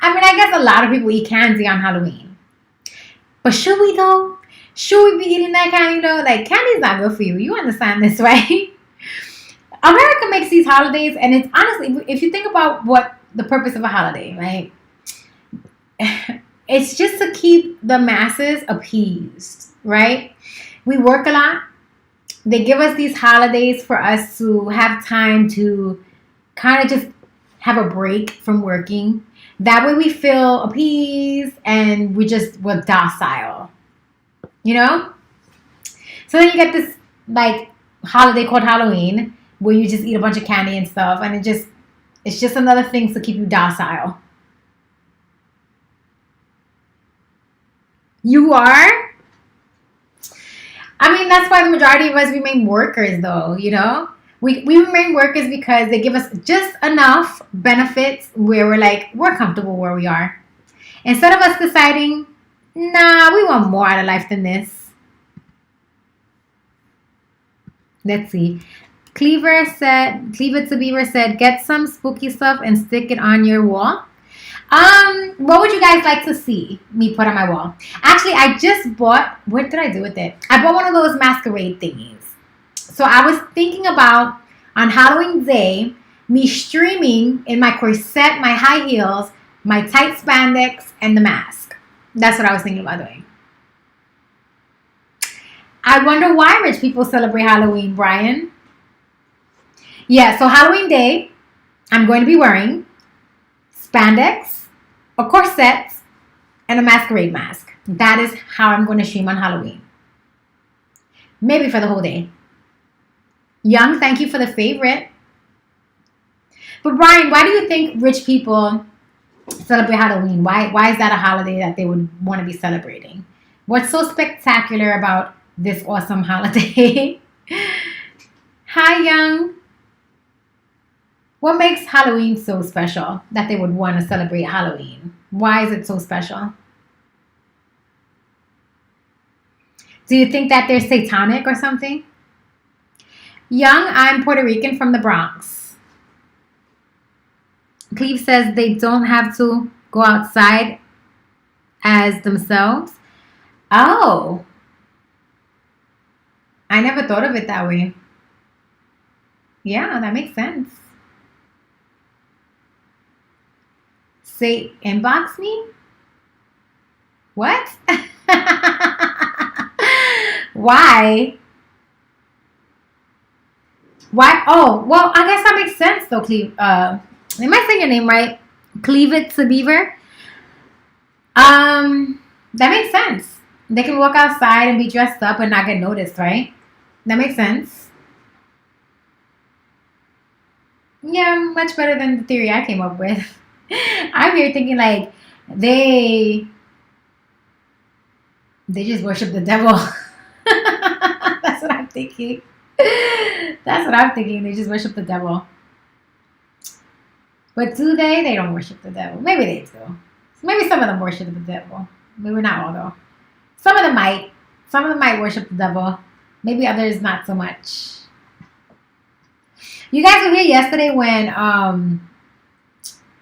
I mean, I guess a lot of people eat candy on Halloween. But should we, though? Should we be eating that candy, though? Like, candy's not good for you. You understand this, right? America makes these holidays, and it's honestly, if you think about what the purpose of a holiday, right? It's just to keep the masses appeased, right? We work a lot. They give us these holidays for us to have time to kind of just have a break from working. That way we feel appeased and we're docile, you know? So then you get this like holiday called Halloween where you just eat a bunch of candy and stuff, and it's just another thing to keep you docile. You are? I mean, that's why the majority of us remain workers, though, you know? We remain workers because they give us just enough benefits where we're comfortable where we are. Instead of us deciding, nah, we want more out of life than this. Let's see. Cleaver to Beaver said, get some spooky stuff and stick it on your wall. What would you guys like to see me put on my wall? Actually, I just bought, what did I do with it? I bought one of those masquerade thingies. So I was thinking about, on Halloween day, me streaming in my corset, my high heels, my tight spandex, and the mask. That's what I was thinking about doing. I wonder why rich people celebrate Halloween, Brian. Yeah, so Halloween day, I'm going to be wearing spandex, a corset, and a masquerade mask. That is how I'm going to stream on Halloween. Maybe for the whole day. Young, thank you for the favorite. But Brian, why do you think rich people celebrate Halloween? Why is that a holiday that they would want to be celebrating? What's so spectacular about this awesome holiday? Hi, Young. What makes Halloween so special that they would want to celebrate Halloween? Why is it so special? Do you think that they're satanic or something? Young, I'm Puerto Rican from the Bronx. Cleve says they don't have to go outside as themselves. Oh. I never thought of it that way. Yeah, that makes sense. Say, inbox me? What? Why? Why? Oh, well, I guess that makes sense, though, Cleve. Am I saying your name right? Cleave it to Beaver? That makes sense. They can walk outside and be dressed up and not get noticed, right? That makes sense. Yeah, much better than the theory I came up with. I'm here thinking like they just worship the devil. That's what I'm thinking. That's what I'm thinking. They just worship the devil. But do they? They don't worship the devil. Maybe they do. Maybe some of them worship the devil. Maybe not all though. Some of them might. Some of them might worship the devil. Maybe others not so much. You guys were here yesterday when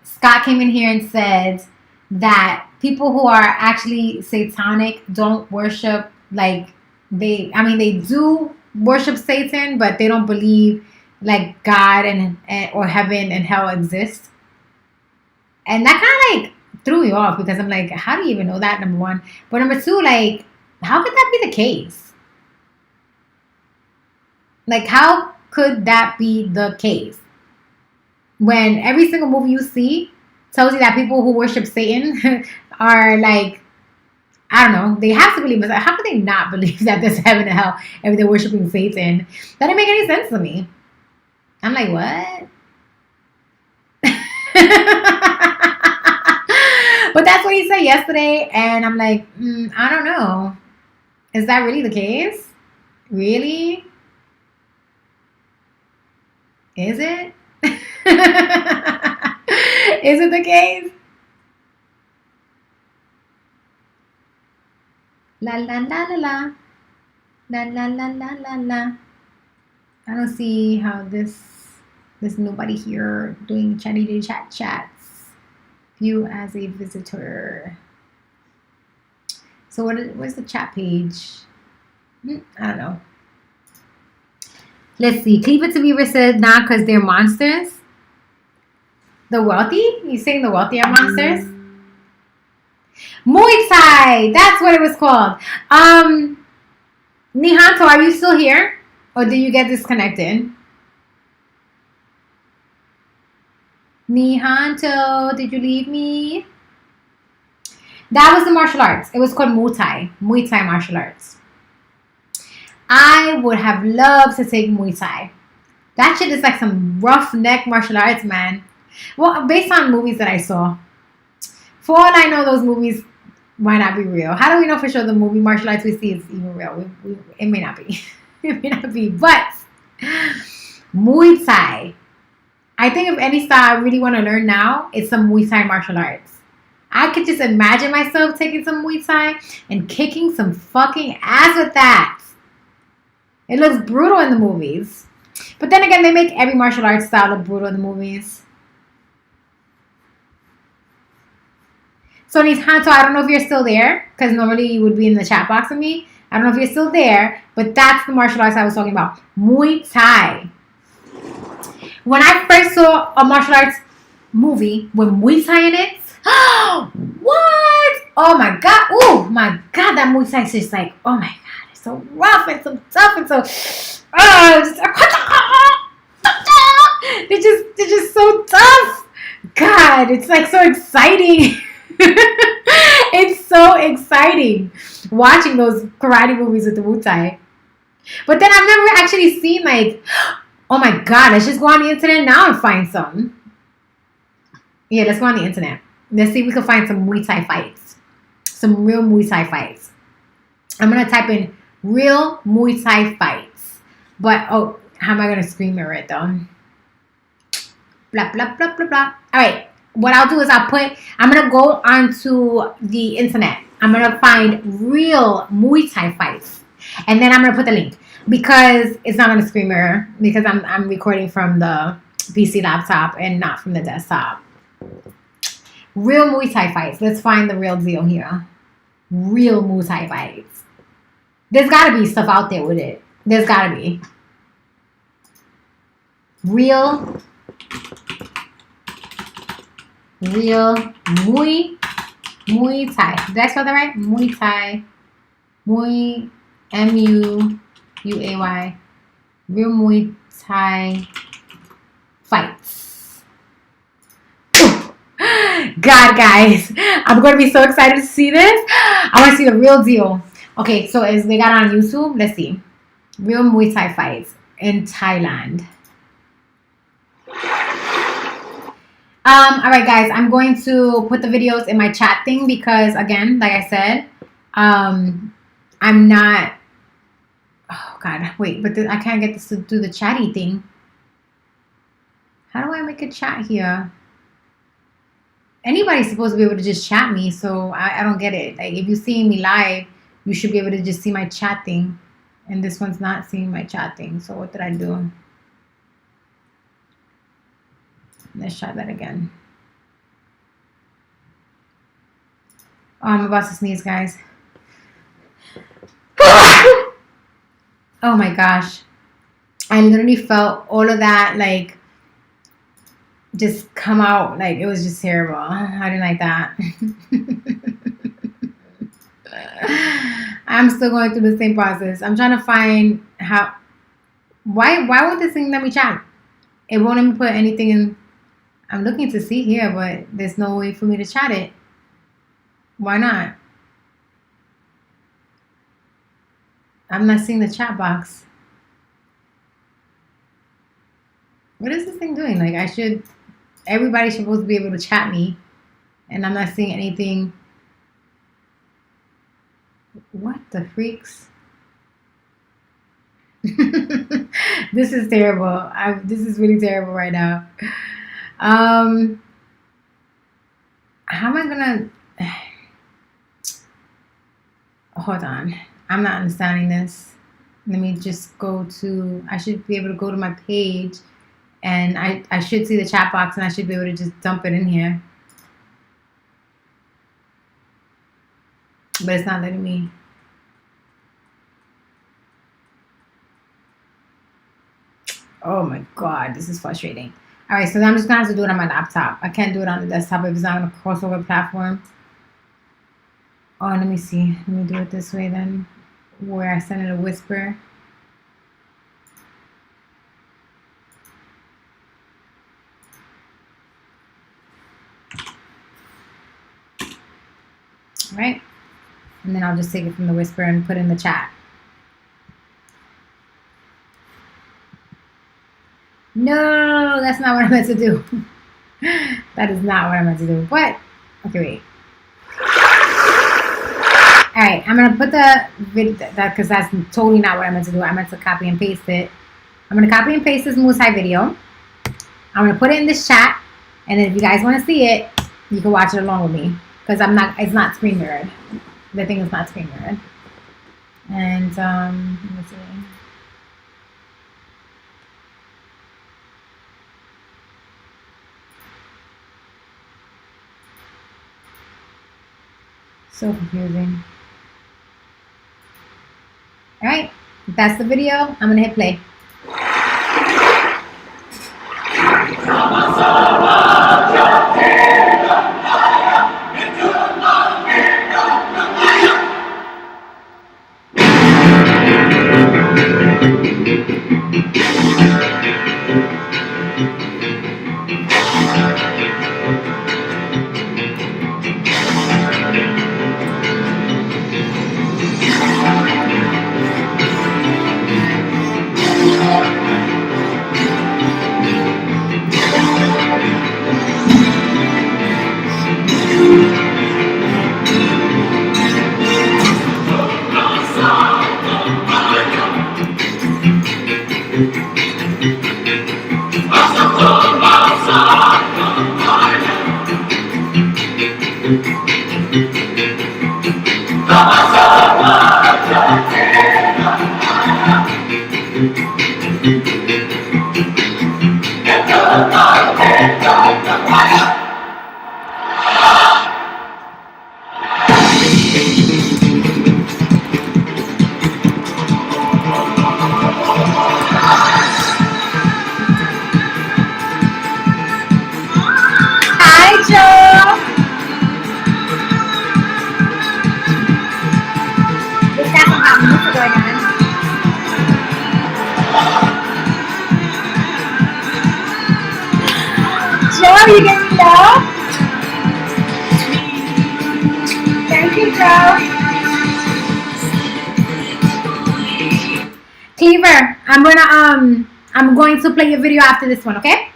Scott came in here and said that people who are actually satanic don't worship they do worship Satan, but they don't believe like God and or heaven and hell exist. And that kind of like threw me off because I'm like, how do you even know that, number one? But number two, like, how could that be the case? Like, how could that be the case? When every single movie you see tells you that people who worship Satan are like, I don't know, they have to believe it. How could they not believe that there's heaven and hell if they're worshiping Satan? That didn't make any sense to me. I'm like, what? But that's what he said yesterday, and I'm like, I don't know. Is that really the case? Really? Is it? Is it the case? La la la la la. La la la la la la. I don't see how there's nobody here doing chatty chats. View as a visitor. So what's the chat page? I don't know. Let's see. Cleave it to Beaver said nah because they're monsters. The wealthy? You saying the wealthy are monsters? Muay Thai! That's what it was called. Nihanto, are you still here? Or did you get disconnected? Nihanto, did you leave me? That was the martial arts. It was called Muay Thai. Muay Thai martial arts. I would have loved to take Muay Thai. That shit is like some roughneck martial arts, man. Well, based on movies that I saw. For all I know, those movies might not be real. How do we know for sure the movie martial arts we see is even real? It may not be. It may not be. But Muay Thai. I think if any style I really want to learn now, it's some Muay Thai martial arts. I could just imagine myself taking some Muay Thai and kicking some fucking ass with that. It looks brutal in the movies. But then again, they make every martial arts style look brutal in the movies. So Nihanto, I don't know if you're still there, because normally you would be in the chat box with me. I don't know if you're still there, but that's the martial arts I was talking about. Muay Thai. When I first saw a martial arts movie with Muay Thai in it, what? Oh my god! Oh my god! That Muay Thai is just like, oh my god! It's so rough and so tough and so. They're just so tough. God, it's like so exciting. It's so exciting watching those karate movies with the Muay Thai. But then I've never actually seen like, oh my god, let's just go on the internet now and find some. Yeah, let's go on the internet. Let's see if we can find some Muay Thai fights. Some real Muay Thai fights. I'm going to type in real Muay Thai fights. But, oh, how am I going to screen mirror it though? Blah, blah, blah, blah, blah. All right. What I'll do is I'm going to go onto the internet. I'm going to find real Muay Thai fights. And then I'm going to put the link. Because it's not going to screen mirror. Because I'm recording from the PC laptop and not from the desktop. Real Muay Thai fights. Let's find the real deal here. Real Muay Thai fights. There's got to be stuff out there with it. There's got to be. Real Muay Thai. Did I spell that right? Muay Thai. Muay. M-U-A-Y. Real Muay Thai fights. God, guys. I'm going to be so excited to see this. I want to see the real deal. Okay, so as they got on YouTube, let's see. Real Muay Thai fights in Thailand. All right, guys. I'm going to put the videos in my chat thing because, again, like I said, I'm not... Oh, God. Wait, but I can't get this to do the chatty thing. How do I make a chat here? anybody's supposed to be able to just chat me, so I don't get it. Like, if you see me live, you should be able to just see my chat thing. And this one's not seeing my chat thing. So what did I do? Let's try that again. Oh, I'm about to sneeze, guys. Oh my gosh. I literally felt all of that, like, just come out. Like, it was just terrible. I didn't like that. I'm still going through the same process. I'm trying to find how. Why won't this thing let me chat? It won't let me put anything in. I'm looking to see here, but there's no way for me to chat it. Why not? I'm not seeing the chat box. What is this thing doing? Like, everybody's supposed to be able to chat me, and I'm not seeing anything. What the freaks? This is terrible. This is really terrible right now. How am I gonna? Hold on. I'm not understanding this. Let me just go to. I should be able to go to my page, and I should see the chat box, and I should be able to just dump it in here. But it's not letting me. Oh my God, this is frustrating. All right, so now I'm just gonna have to do it on my laptop. I can't do it on the desktop if it's not on a crossover platform. Oh, let me see. Let me do it this way then, where I send it a whisper. All right, and then I'll just take it from the whisper and put it in the chat. No, that's not what I meant to do. That is not what I meant to do. What? Okay, wait. All right, I'm gonna put the video because that's totally not what I meant to do. I meant to copy and paste it. I'm gonna copy and paste this Moose High video. I'm gonna put it in this chat, and then if you guys want to see it, you can watch it along with me because it's not screen mirrored. The thing is not screen mirrored. And let me see. So confusing. All right, that's the video. I'm gonna hit play. You get me love? Thank you, Joe. Cleaver, I'm going to play your video after this one, okay?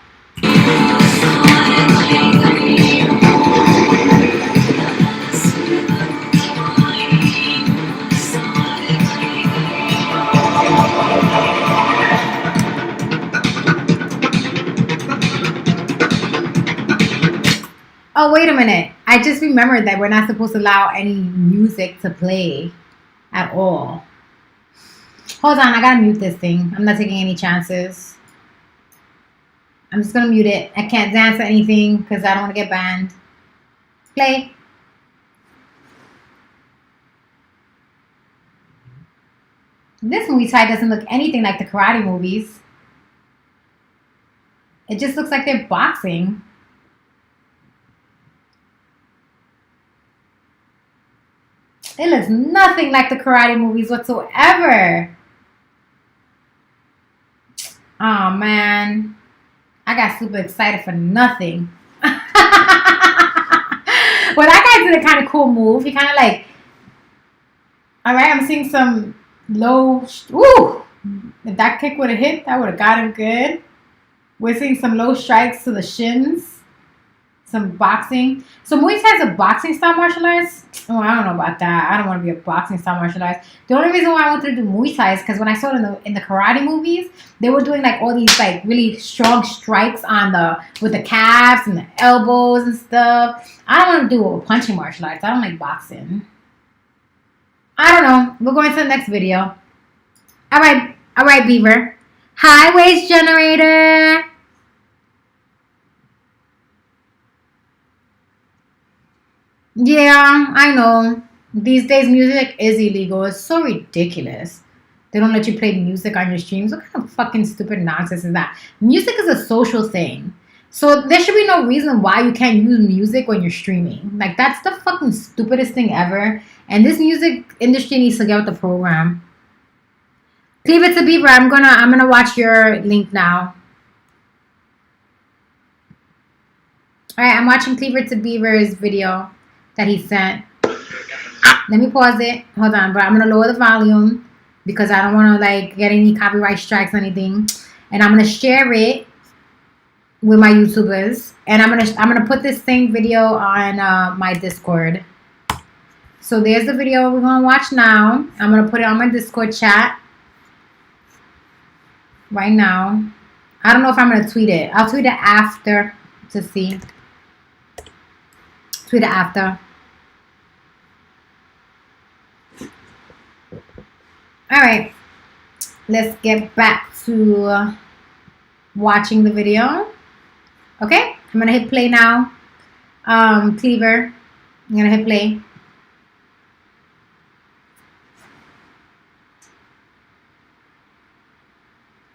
Oh, wait a minute. I just remembered that we're not supposed to allow any music to play at all. Hold on, I gotta mute this thing. I'm not taking any chances. I'm just gonna mute it. I can't dance or anything because I don't want to get banned. Play. This Muay Thai doesn't look anything like the karate movies. It just looks like they're boxing. It looks nothing like the karate movies whatsoever. Oh man. I got super excited for nothing. Well, that guy did a kind of cool move. He kind of like, alright, I'm seeing some low, ooh, if that kick would have hit, that would have got him good. We're seeing some low strikes to the shins. Some boxing. So Muay Thai is a boxing style martial arts. Oh, I don't know about that. I don't want to be a boxing style martial arts. The only reason why I wanted to do Muay Thai is because when I saw it in the karate movies, they were doing like all these like really strong strikes on with the calves and the elbows and stuff. I don't want to do a punching martial arts. I don't like boxing. I don't know. We're going to the next video. All right, Beaver. High waist generator. Yeah, I know. These days, music is illegal. It's so ridiculous. They don't let you play music on your streams. What kind of fucking stupid nonsense is that? Music is a social thing. So there should be no reason why you can't use music when you're streaming. Like, that's the fucking stupidest thing ever. And this music industry needs to get with the program. Leave it to Beaver. I'm gonna watch your link now. Alright, I'm watching Cleaver to Beaver's video that he sent. Let me pause it. Hold on, but I'm gonna lower the volume because I don't wanna like get any copyright strikes or anything. And I'm gonna share it with my YouTubers. And I'm gonna put this same video on my Discord. So there's the video we're gonna watch now. I'm gonna put it on my Discord chat right now. I don't know if I'm gonna tweet it. I'll tweet it after to see. Tweet it after. Alright. Let's get back to watching the video. Okay? I'm gonna hit play now. Cleaver. I'm gonna hit play.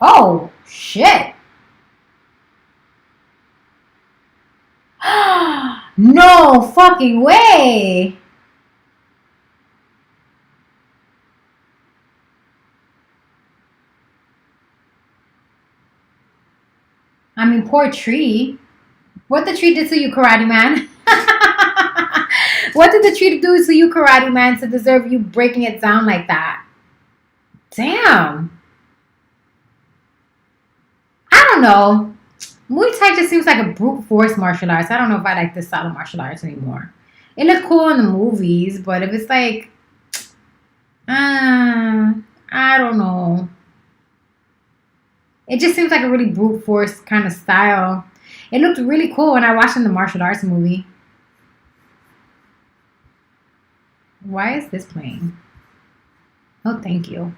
Oh, shit. No fucking way. I mean, poor tree. What the tree did to you, Karate Man? What did the tree do to you, Karate Man, to deserve you breaking it down like that? Damn. I don't know. Muay Thai just seems like a brute force martial arts. I don't know if I like this style of martial arts anymore. It looked cool in the movies, but if it's like, I don't know. It just seems like a really brute force kind of style. It looked really cool when I watched in the martial arts movie. Why is this playing? Oh, thank you.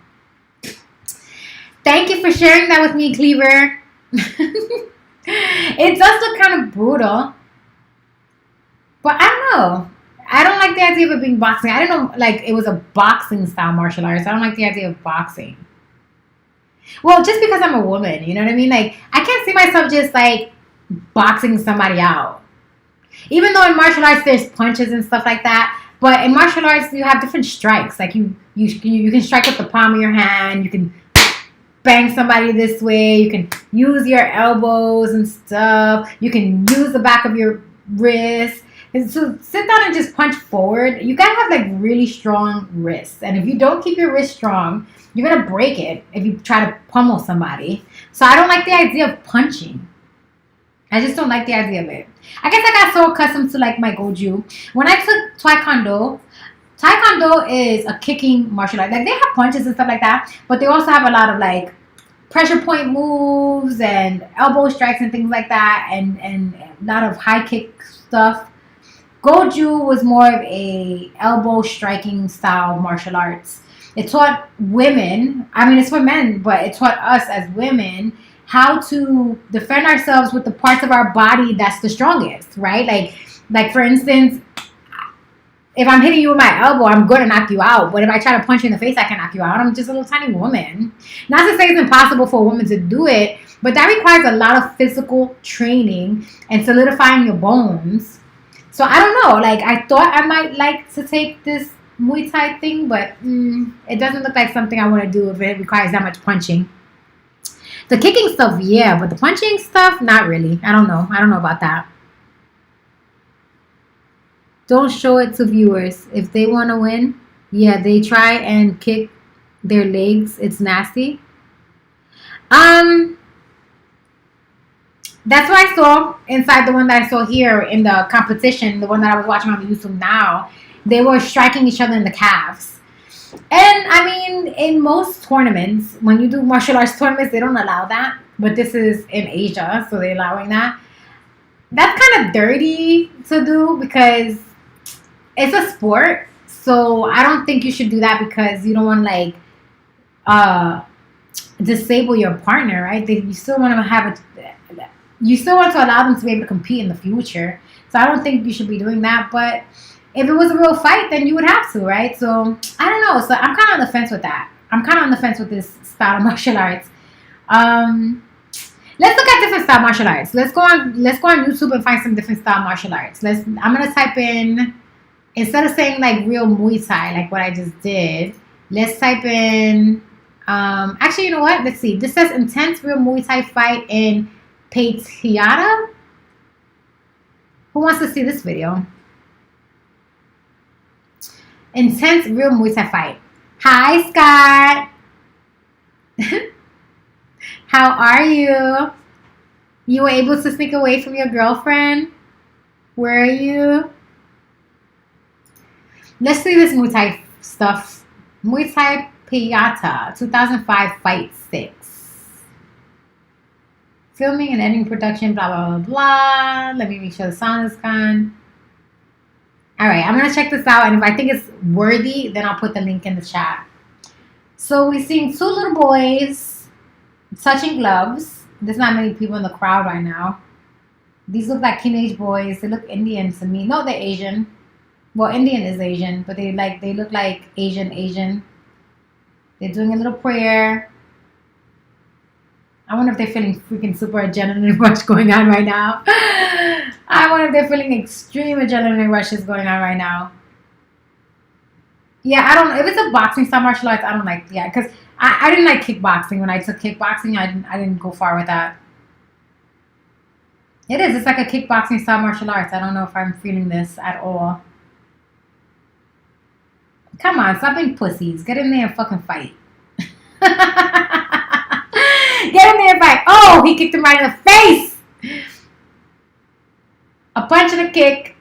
Thank you for sharing that with me, Cleaver. It does look kind of brutal. But I don't know. I don't like the idea of it being boxing. I didn't know like it was a boxing style martial arts. I don't like the idea of boxing. Well, just because I'm a woman, you know what I mean? Like, I can't see myself just like boxing somebody out. Even though in martial arts there's punches and stuff like that. But in martial arts you have different strikes. Like you can strike with the palm of your hand. You can bang somebody this way. You can use your elbows and stuff. You can use the back of your wrist. And so sit down and just punch forward. You gotta have like really strong wrists. And if you don't keep your wrist strong, you're gonna break it if you try to pummel somebody. So I don't like the idea of punching. I just don't like the idea of it. I guess I got so accustomed to like my goju. When I took Taekwondo is a kicking martial art. Like they have punches and stuff like that, but they also have a lot of like pressure point moves and elbow strikes and things like that, and a lot of high kick stuff. Goju was more of a elbow striking style martial arts. It taught women, I mean, it's for men, but it taught us as women how to defend ourselves with the parts of our body that's the strongest, right? Like for instance, if I'm hitting you with my elbow, I'm going to knock you out. But if I try to punch you in the face, I can knock you out. I'm just a little tiny woman. Not to say it's impossible for a woman to do it, but that requires a lot of physical training and solidifying your bones. So I don't know. Like, I thought I might like to take this Muay Thai thing, but it doesn't look like something I want to do if it requires that much punching. The kicking stuff, yeah, but the punching stuff, not really. I don't know. I don't know about that. Don't show it to viewers. If they want to win, yeah, they try and kick their legs. It's nasty. That's what I saw inside the one that I saw here in the competition, the one that I was watching on YouTube now. They were striking each other in the calves. And, I mean, in most tournaments, when you do martial arts tournaments, they don't allow that. But this is in Asia, so they're allowing that. That's kind of dirty to do because it's a sport. So I don't think you should do that because you don't want to, like, disable your partner, right? You still want to have you still want to allow them to be able to compete in the future. So I don't think you should be doing that. But if it was a real fight, then you would have to, right? So I don't know. So I'm kind of on the fence with that. I'm kind of on the fence with this style of martial arts. Let's look at different style martial arts. Let's go on YouTube and find some different style martial arts. I'm gonna type in, instead of saying like real Muay Thai, like what I just did, let's type in actually, you know what? Let's see. This says intense real Muay Thai fight in Pattaya. Who wants to see this video? Intense real Muay Thai fight. Hi, Scott. How are you? You were able to sneak away from your girlfriend? Where are you? Let's see this Muay Thai stuff. Muay Thai Pattaya, 2005 Fight 6. Filming and editing production, blah, blah, blah, blah. Let me make sure the sound is gone. All right, I'm going to check this out. And if I think it's worthy, then I'll put the link in the chat. So we're seeing two little boys touching gloves. There's not many people in the crowd right now. These look like teenage boys. They look Indian to me. No, they're Asian. Well, Indian is Asian, but they look like Asian. They're doing a little prayer. I wonder if they're feeling freaking super adrenaline rush going on right now. I wonder if they're feeling extreme adrenaline rushes going on right now. Yeah, I don't know. If it's a boxing style martial arts, I don't like, yeah, because I didn't like kickboxing. When I took kickboxing, I didn't go far with that. It is. It's like a kickboxing style martial arts. I don't know if I'm feeling this at all. Come on, stop being pussies. Get in there and fucking fight. Get in there and fight. Oh, he kicked him right in the face. A punch and a kick.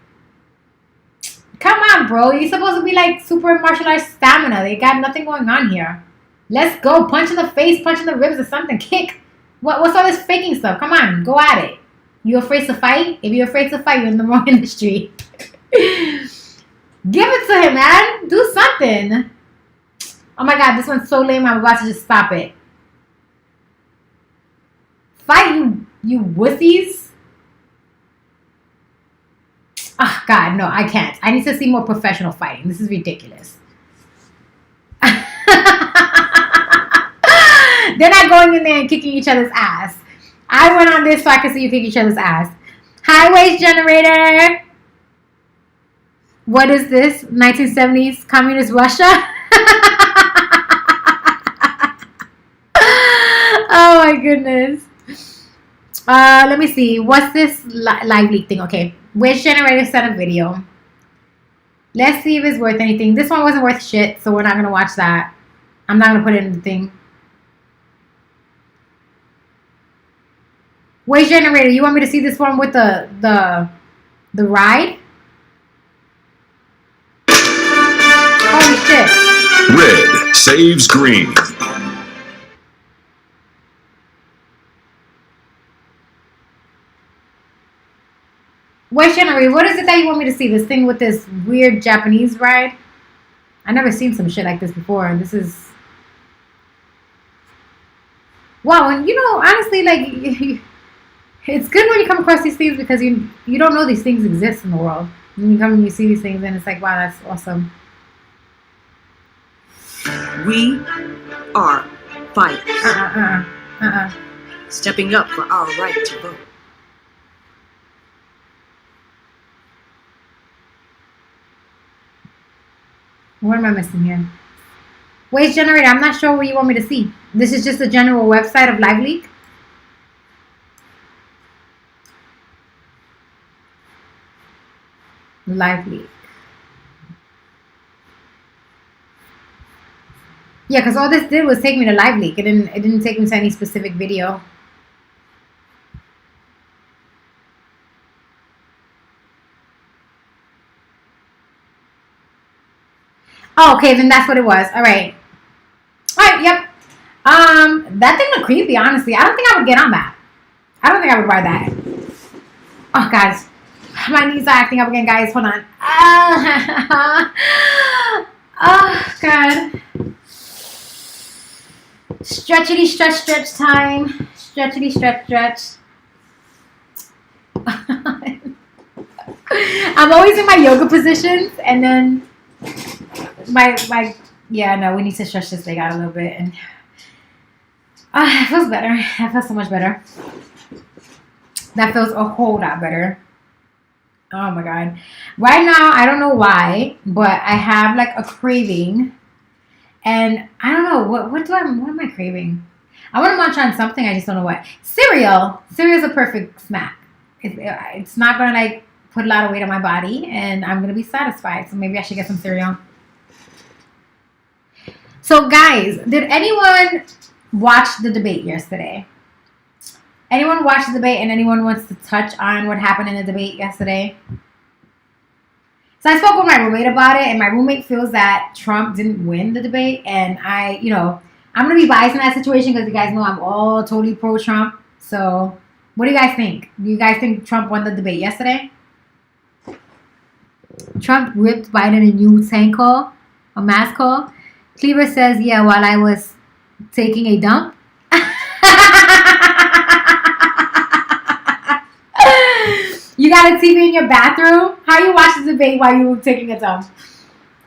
Come on, bro. You're supposed to be like super martial arts stamina. They got nothing going on here. Let's go. Punch in the face, punch in the ribs or something. Kick. What's all this faking stuff? Come on, go at it. You afraid to fight? If you're afraid to fight, you're in the wrong industry. Give it to him, man. Do something. Oh my god, this one's so lame. I'm about to just stop it. Fight, you wussies. Oh god, no, I can't. I need to see more professional fighting. This is ridiculous. They're not going in there and kicking each other's ass. I went on this so I could see you kick each other's ass. High waist generator. What is this? 1970s communist Russia? Oh my goodness. Let me see. What's this live leak thing? Okay. Waist generator sent a video. Let's see if it's worth anything. This one wasn't worth shit, so we're not going to watch that. I'm not going to put it in the thing. Waist generator. You want me to see this one with the ride? Holy shit. Red saves green. Waist generator. January, what is it that you want me to see? This thing with this weird Japanese ride? I never seen some shit like this before, and this is wow. And you know, honestly, like it's good when you come across these things because you don't know these things exist in the world. And you come and you see these things, and it's like, wow, that's awesome. We are fighters. Stepping up for our right to vote. What am I missing here? Waste generator. I'm not sure what you want me to see. This is just a general website of LiveLeak. LiveLeak. Yeah, because all this did was take me to LiveLeak. It didn't take me to any specific video. Oh, okay, then that's what it was. All right. All right, yep. That thing looked creepy, honestly. I don't think I would get on that. I don't think I would ride that. Oh, guys. My knees are acting up again, guys. Hold on. Oh, God. Stretchity stretch time. Stretchity stretch. I'm always in my yoga positions, and then my yeah, no, we need to stretch this leg out a little bit, and it feels better. That feels so much better. That feels a whole lot better. Oh my God. Right now, I don't know why, but I have like a craving. And I don't know, what am I craving? I want to munch on something, I just don't know what. Cereal. Cereal is a perfect snack. It's not going to like put a lot of weight on my body, and I'm going to be satisfied. So maybe I should get some cereal. So guys, did anyone watch the debate yesterday? Anyone watch the debate, and anyone wants to touch on what happened in the debate yesterday? So I spoke with my roommate about it, and my roommate feels that Trump didn't win the debate. And I'm going to be biased in that situation because you guys know I'm all totally pro-Trump. So what do you guys think? Do you guys think Trump won the debate yesterday? Trump ripped Biden a new tank call, a mass call. Cleaver says, yeah, while I was taking a dump. You got a TV in your bathroom? How you watch the debate while you were taking a dump?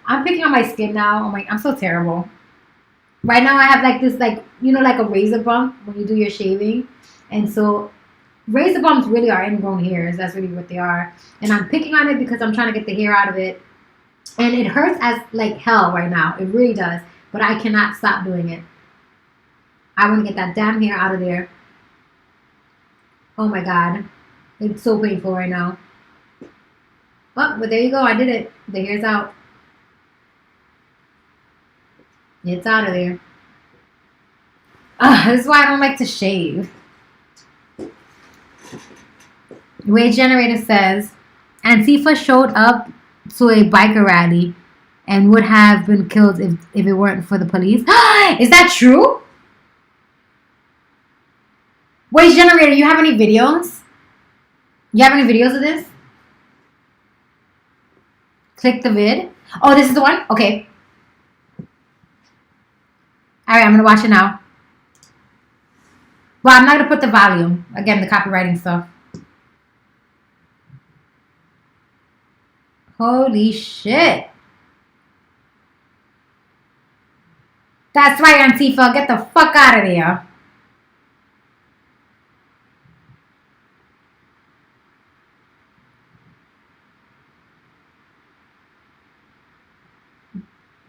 I'm picking on my skin now. I'm so terrible. Right now I have like this, like a razor bump when you do your shaving. And so razor bumps really are ingrown hairs. That's really what they are. And I'm picking on it because I'm trying to get the hair out of it. And it hurts as like hell right now. It really does. But I cannot stop doing it. I want to get that damn hair out of there. Oh my God. It's so painful right now. Oh, but there you go. I did it. The hair's out. It's out of there. This is why I don't like to shave. Wage Generator says, Antifa showed up to a biker rally and would have been killed if it weren't for the police. Is that true? Wage Generator, you have any videos? You have any videos of this? Click the vid. Oh, this is the one? Okay. Alright, I'm going to watch it now. Well, I'm not going to put the volume. Again, the copywriting stuff. Holy shit. That's right, Antifa. Get the fuck out of there.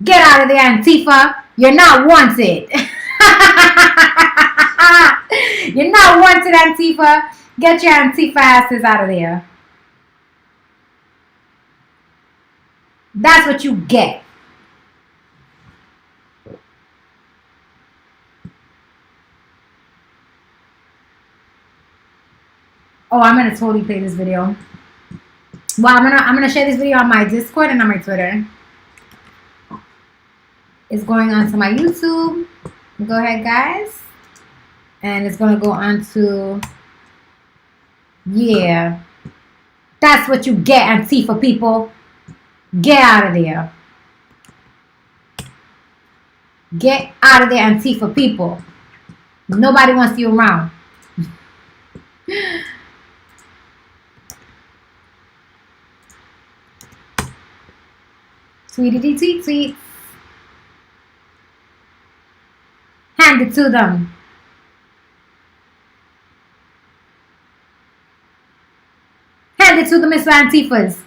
Get out of there, Antifa. You're not wanted. You're not wanted, Antifa. Get your Antifa asses out of there. That's what you get. Oh, I'm gonna totally play this video. Well, I'm gonna share this video on my Discord and on my Twitter. It's going on to my YouTube. Go ahead, guys. And it's gonna go on to, yeah. That's what you get, Antifa people. Get out of there. Get out of there, Antifa people. Nobody wants you around. Sweetie tweet tweet. Hand it to them. Hand it to the Mr. Antifas.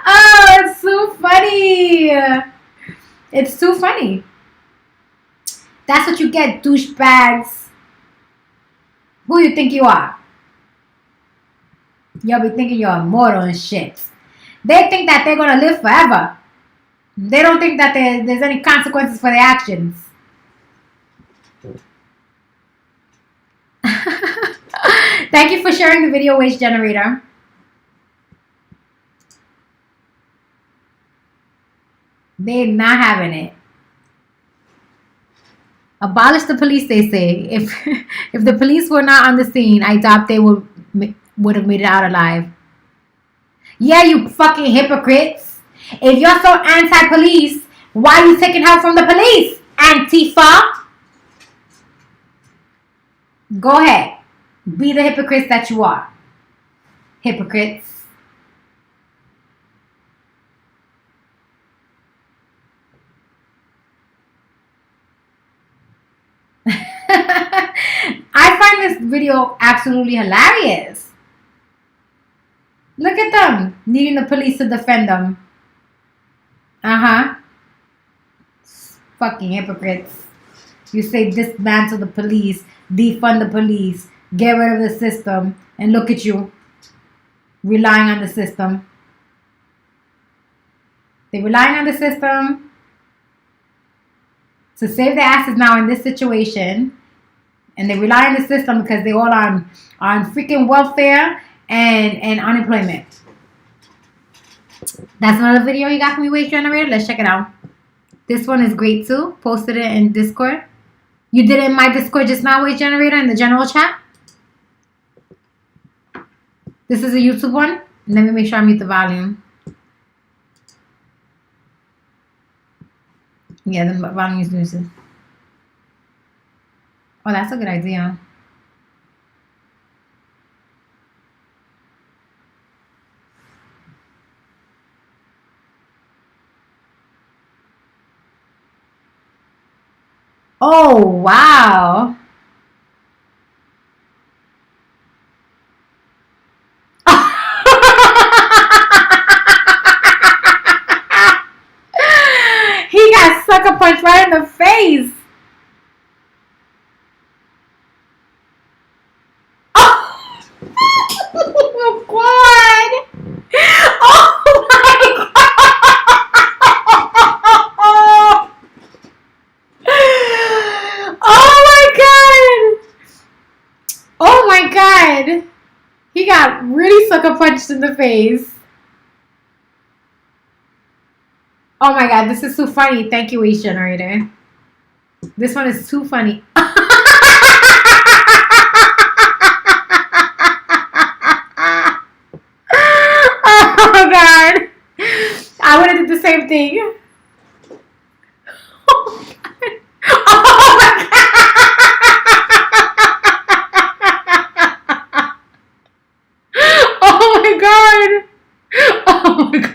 Oh, it's so funny. It's too funny. That's what you get, douchebags. Who you think you are? Y'all be thinking you're immortal and shit. They think that they're gonna live forever. They don't think that there's any consequences for their actions. Thank you for sharing the video, Waste Generator. They're not having it. Abolish the police, they say. If the police were not on the scene, I doubt they would have made it out alive. Yeah, you fucking hypocrites. If you're so anti-police, why are you taking help from the police, Antifa? Go ahead. Be the hypocrites that you are. Hypocrites. I find this video absolutely hilarious. Look at them needing the police to defend them. Fucking hypocrites. You say dismantle the police, defund the police, get rid of the system, and look at you relying on the system. They're relying on the system to save their asses now in this situation. And they rely on the system because they're all on freaking welfare and unemployment. That's another video you got from me, Waste Generator. Let's check it out. This one is great too. Posted it in Discord. You did it in my Discord just now, Waste Generator, in the general chat. This is a YouTube one. Let me make sure I mute the volume. Yeah, the volume is muted. Oh, that's a good idea. Oh, wow. He got sucker punched right in the face. Oh, God. Oh, my God. Oh, my God. He got really sucker punched in the face. Oh, my God. This is too funny. Thank you, Waste Generator. This one is too funny. Oh, God. I would have did the same thing. Oh, God. Oh, my God. Oh, my God. Oh, my God.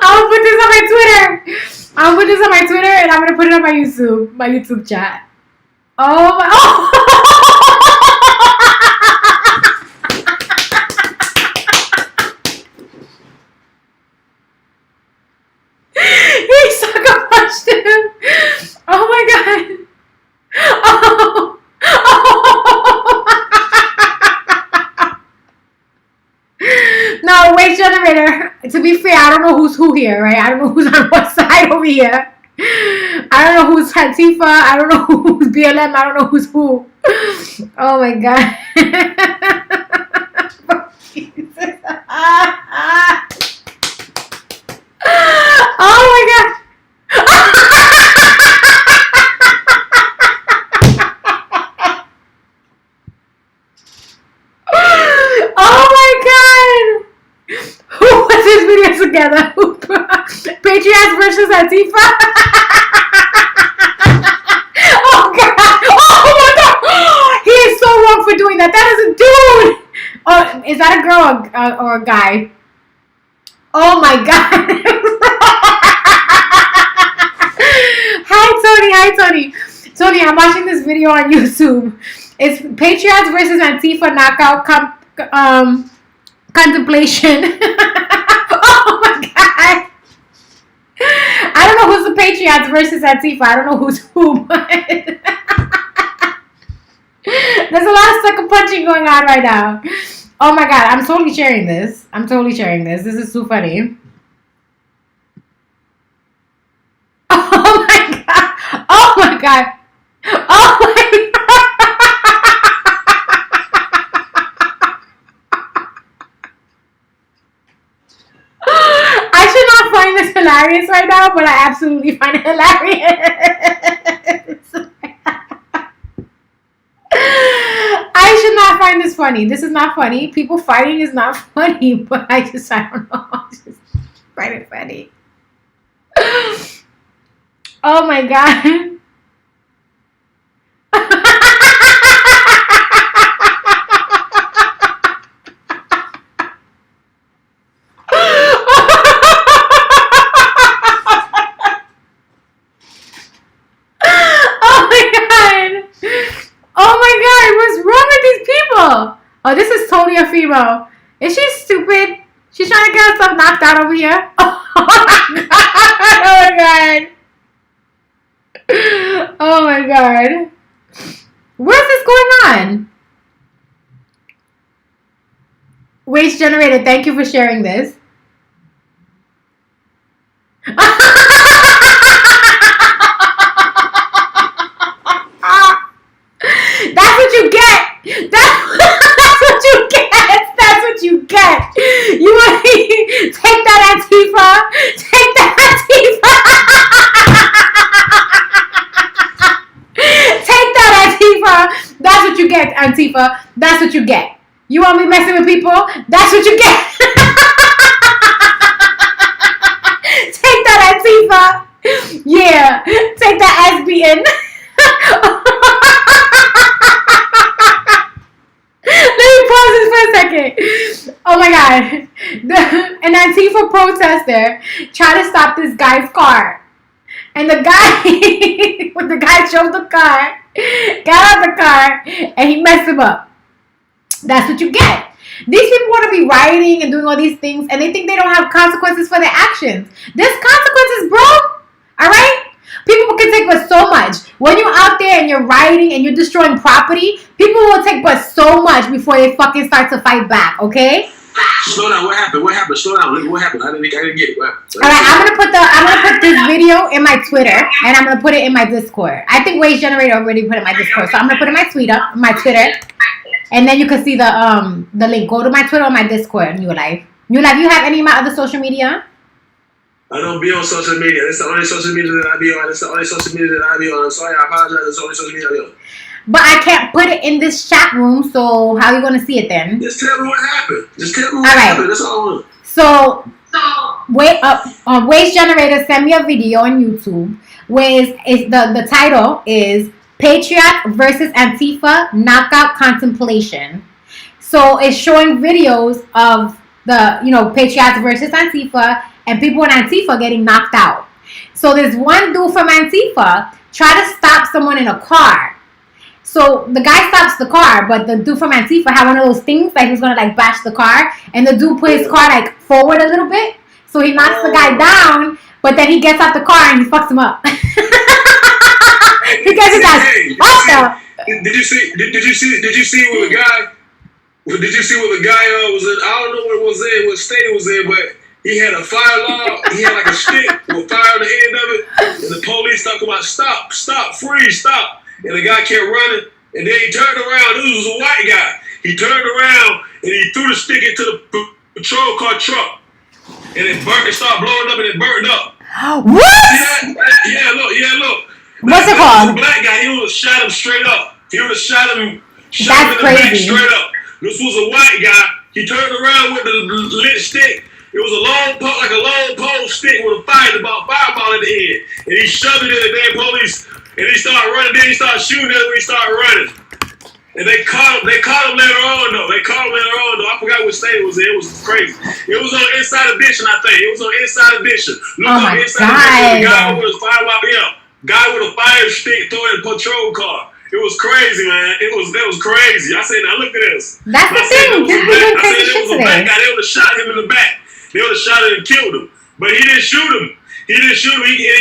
I'll put this on my Twitter. I'll put this on my Twitter and I'm going to put it on my YouTube chat. Oh, my. Oh. He sucker punched him. Oh my God. Oh. No, Waste Generator. To be fair, I don't know who's who here, right? I don't know who's on what side over here. I don't know who's Antifa. I don't know who's BLM. I don't know who's who. Oh my God. Jesus. Oh my versus Antifa. Oh God! Oh my God! He is so wrong for doing that. That is a dude. Oh, is that a girl or a guy? Oh my God! Hi Tony. Tony, I'm watching this video on YouTube. It's Patriots versus Antifa knockout contemplation. Oh my God! I don't know who's the Patriots versus Antifa. I don't know who's who, but there's a lot of sucker punching going on right now. Oh my God, I'm totally sharing this. This is so funny. Oh my God. Oh my God. Oh my God. I should not find this hilarious right now, but I absolutely find it hilarious. I should not find this funny. This is not funny. People fighting is not funny, but I don't know. I just find it funny. Oh my God. Oh, this is totally a female. Is she stupid? She's trying to get herself knocked out over here. Oh my God. Oh my God. Where's this going on? Waste generator, thank you for sharing this. That's what you get. That's what you get. That's what you get. You want to take that, Antifa? Take that, Antifa. Take that, Antifa. That's what you get, Antifa. That's what you get. You want me messing with people? That's what you get. Take that, Antifa. Yeah. Take that, SBN. Let me pause this for a second. Oh my God. An Antifa protester tried to stop this guy's car. And the guy, when the guy drove the car, got out the car, and he messed him up. That's what you get. These people want to be rioting and doing all these things, and they think they don't have consequences for their actions. There's consequences, bro. All right? People can take but so much. When you're out there and you're rioting and you're destroying property, people will take but so much before they fucking start to fight back, okay? Slow down. What happened? Slow down. What happened? I didn't get it. All right, I'm gonna put this video in my Twitter and I'm gonna put it in my Discord. I think Waste Generator already put it in my Discord, so I'm gonna put it in my Twitter, and then you can see the link. Go to my Twitter or my Discord. New Life. You have any of my other social media? I don't be on social media. It's the only social media that I be on. I'm sorry, I apologize. It's the only social media I be on. But I can't put it in this chat room, so how are you going to see it then? Just tell me what happened. Happened. That's all I want. So Waste Generator sent me a video on YouTube where the title is Patriot versus Antifa Knockout Contemplation. So it's showing videos of the, Patriots versus Antifa and people in Antifa getting knocked out. So there's one dude from Antifa try to stop someone in a car. So the guy stops the car, but the dude from Antifa had one of those things that he was gonna bash the car, and the dude put his car forward a little bit, so he knocks the guy down, but then he gets out the car and he fucks him up. He gets his ass fucked up. Did you see what the guy? Did you see what the guy was in? I don't know what state it was in, but he had a fire alarm. He had a stick with fire on the end of it, and the police talking about stop, freeze, stop. And the guy kept running, and then he turned around. This was a white guy. He turned around, and he threw the stick into the patrol car truck. And it started blowing up, and it burned up. What? See that? Yeah, look. What's it called? The black guy, he would have shot him straight up. Shot him in the crazy. back straight up. This was a white guy. He turned around with the lit stick, It was a long pole, like a long pole stick with a fireball at the end. And he shoved it in the damn police. And he started running. Then he started shooting it when he started running. And they caught him later on though. I forgot which state it was in. It was crazy. It was on Inside Edition, I think. It was on Inside Edition. Look Oh up my Inside Edition. The guy with a guy with a fire stick throwing a patrol car. It was crazy, man. It was crazy. I said, now look at this. That's the thing. People doing crazy shit today. They would have shot him in the back. They would have shot him and killed him. But he didn't shoot him. He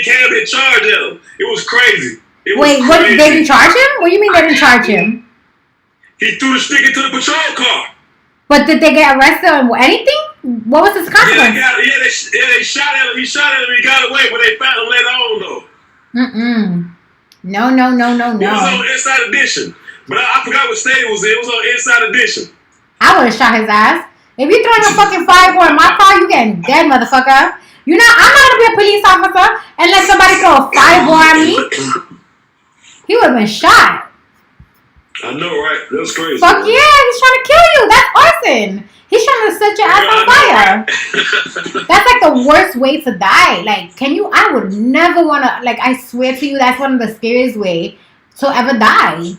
came and charged at him. It was crazy. Wait, what? They didn't charge him? What do you mean they didn't charge him? He threw the stick into the patrol car. But did they get arrested or anything? What was his consequence? They shot at him. He shot at him. He got away, but they found him later on though. No. It was on Inside Edition, but I forgot what state it was in. It was on Inside Edition. I would have shot his ass. If you throwing a fucking fireball in my car, you getting dead, motherfucker. I'm not gonna be a police officer unless somebody throw a fireball at me. He would have been shot. I know, right? That was crazy. Fuck yeah, he's trying to kill you. That's arson. He's trying to set your ass on fire. That's like the worst way to die. Like, I would never want to, like, I swear to you, that's one of the scariest way to ever die.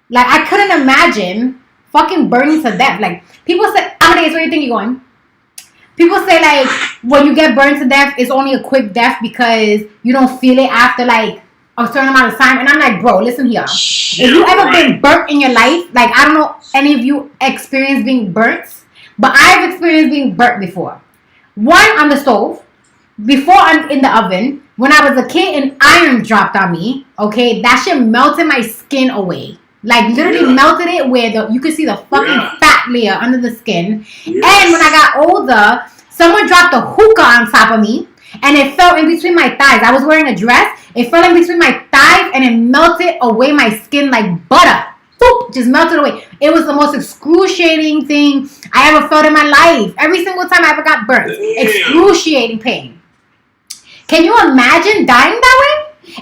Like, I couldn't imagine fucking burning to death. Like, people say, Amadeus, where do you think you're going? People say, like, when you get burned to death, it's only a quick death because you don't feel it after, like, a certain amount of time. And I'm like, bro, listen here. If you ever been burnt in your life, like, I don't know any of you experienced being burnt, but I've experienced being burnt before. One, on the stove. Before, I'm in the oven. When I was a kid, an iron dropped on me. Okay, that shit melted my skin away. Like, literally melted it where you could see the fucking fat layer under the skin. Yes. And when I got older, someone dropped a hookah on top of me. And it fell in between my thighs. I was wearing a dress. It fell in between my thighs and it melted away my skin like butter. Boop, just melted away. It was the most excruciating thing I ever felt in my life. Every single time I ever got burnt. Excruciating pain. Can you imagine dying that way?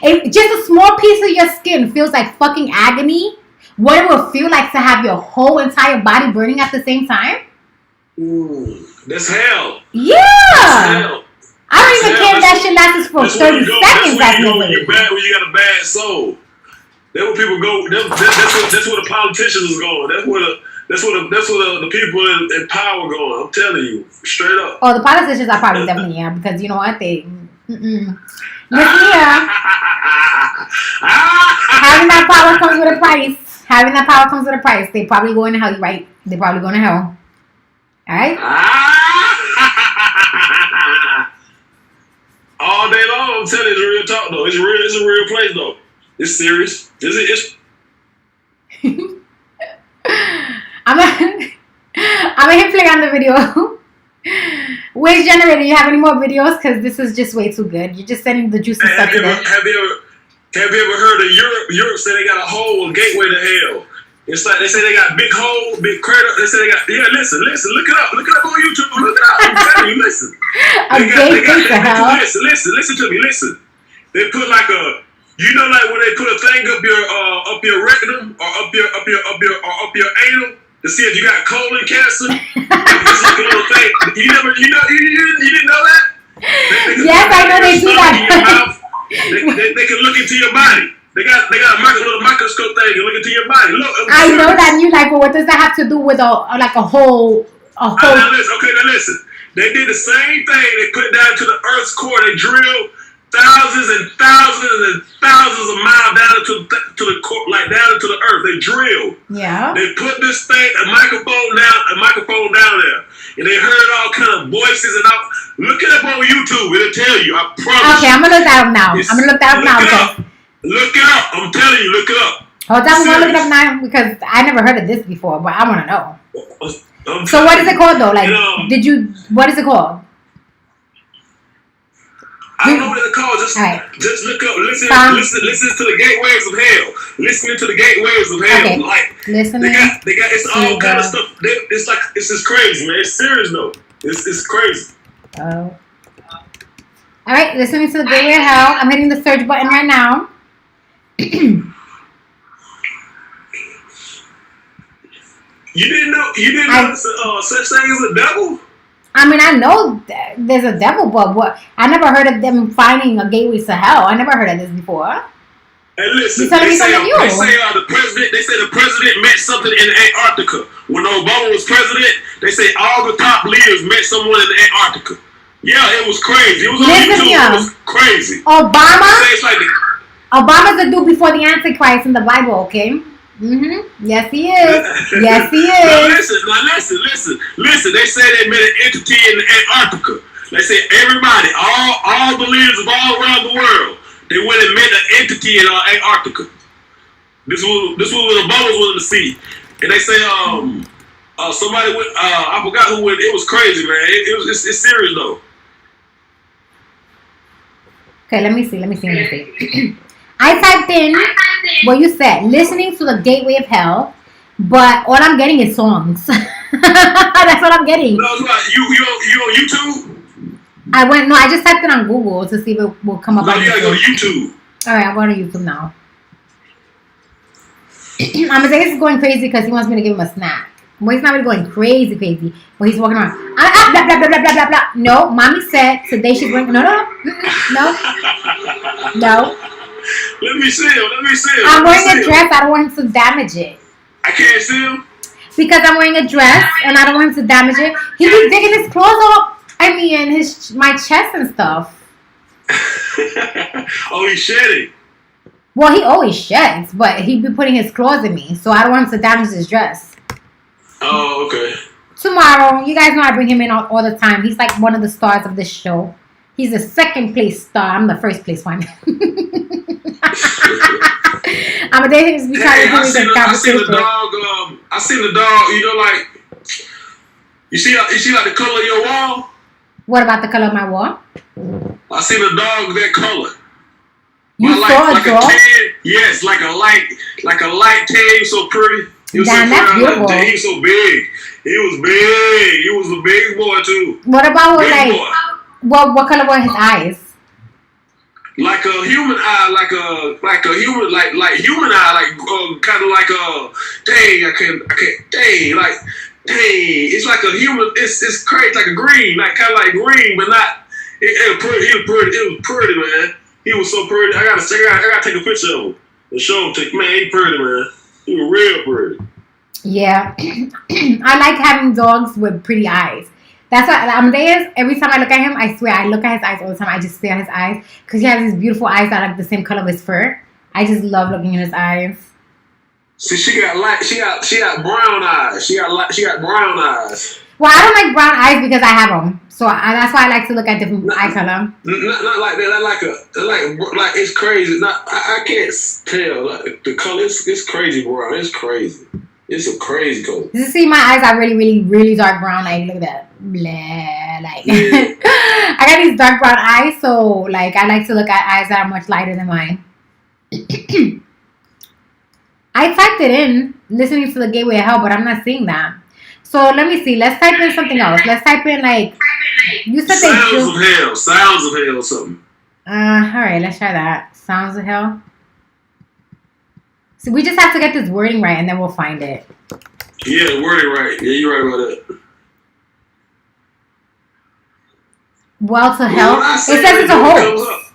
If just a small piece of your skin feels like fucking agony, what it would feel like to have your whole entire body burning at the same time? Ooh, that's hell. Yeah. That's hell. I don't even care if that shit lasts for 30 seconds. That's when you got a bad soul. That's where people go. That's where the politicians is going. That's where the people in power going. I'm telling you, straight up. Oh, the politicians are probably definitely because you know what listen here. Having that power comes with a price. They probably going to hell, right? They probably going to hell. All right. All day long, I'm telling you, it's real talk though. It's a real place though. It's serious. I'm gonna hit play on the video. Where's generator? You have any more videos? Because this is just way too good. You're just sending the juicy stuff to them. Have you ever heard of Europe? Europe say they got a hole, a gateway to hell. It's like they say they got big hole, big crater. They say they got listen, look it up on YouTube, look it up. I'm telling you, listen. Listen to me, listen. They put like a, like when they put a thing up your rectum or up your anal to see if you got colon cancer. It's like a little thing. You didn't know that? Yes, I know they do that. They can look into your body. They got a little microscope thing and look into your body. Look, I know that you like, but what does that have to do with a whole? Now listen. They did the same thing. They put it down to the Earth's core. They drilled thousands and thousands and thousands of miles down into the core, like down into the Earth. They drilled. Yeah. They put this thing, a microphone down there, and they heard all kind of voices and all. Look it up on YouTube. It'll tell you. I promise. Okay, I'm gonna look that up now. Look it up. I'm telling you, look it up. Hold on, I'm gonna look it up now because I never heard of this before, but I want to know. So what is it called though? Like, what is it called? I don't know what it's called. Just look up. Listen to the gateways of hell. Listening to the gateways of hell. Okay. Like listening. They got it's all kind of stuff. It's just crazy, man. It's serious though. It's crazy. Oh. All right, listening to the gateway of hell. I'm hitting the search button right now. You didn't know such thing as a devil? I mean, I know there's a devil, but what? I never heard of them finding a gateway to hell. I never heard of this before. Hey, listen, You telling me something new? they say the president met something in Antarctica. When Obama was president, they say all the top leaders met someone in Antarctica. Yeah, it was crazy. It was on YouTube. It was crazy. Obama's the dude before the Antichrist in the Bible, okay? Mm-hmm. Yes, he is. Yes, he is. Now listen. They say they met an entity in Antarctica. They say everybody, all the leaders of all around the world, they went and met an entity in Antarctica. This was what Obama was wanting to see. And they say somebody went. I forgot who went. It was crazy, man. It's serious though. Okay, let me see. I typed in what you said, listening to the gateway of hell, but all I'm getting is songs. That's what I'm getting. No, you on YouTube? I just typed it on Google to see if it will come up. No, you gotta go to YouTube. Alright, I'm going to YouTube now. Amadeus is going crazy because he wants me to give him a snack. Well, he's not really going crazy, but he's walking around. Blah, blah, blah, blah, blah, blah, blah. No, mommy said today she's going. No. Let me see him. I'm wearing a dress. I don't want him to damage it. I can't see him? Because I'm wearing a dress and I don't want him to damage it. He be digging his clothes up. I mean, my chest and stuff. Oh, he's shedding. Well, he always sheds, but he be putting his clothes in me, so I don't want him to damage his dress. Oh, okay. Tomorrow, you guys know I bring him in all the time. He's like one of the stars of this show. He's the second place star. I'm the first place one. I'm a day to be trying to do this conversation. I seen the dog. You know, like you see like the color of your wall. What about the color of my wall? I seen a dog that color. You saw a dog? Yes, like a light tan, so pretty. He was Damn, so that's brown, beautiful. he was so big. He was big. He was a big boy too. What about big boy. What color were his eyes? Like a human eye, like a human, like human eye, like kind of like I can't, it's like a human, it's crazy, like a green, like kind of like green, but not. It was pretty, man. He was so pretty. I gotta take a picture of him and show him to man. He pretty, man. He was real pretty. Yeah, I like having dogs with pretty eyes. That's why Amadeus, every time I look at him, I swear I look at his eyes all the time. I just stare at his eyes because he has these beautiful eyes that are like the same color of his fur. I just love looking in his eyes. See, she got brown eyes. She got brown eyes. Well, I don't like brown eyes because I have them, so that's why I like to look at different eye color. Not like that. Like it's crazy. I can't tell. Like, the color. It's crazy brown. It's crazy. It's a crazy color. You see, my eyes are really, really, really dark brown. Like, look at that. Blah, like, yeah. I got these dark brown eyes, so like I like to look at eyes that are much lighter than mine. I typed it in, listening to the Gateway of Hell, but I'm not seeing that. So let me see. Let's type in something else. Let's type in like you said. Sounds of Hell. Sounds of Hell or something. All right. Let's try that. Sounds of Hell. So we just have to get this wording right, and then we'll find it. Yeah, the wording right. Yeah, you're right about that. Well to hell. It says it's a hoax.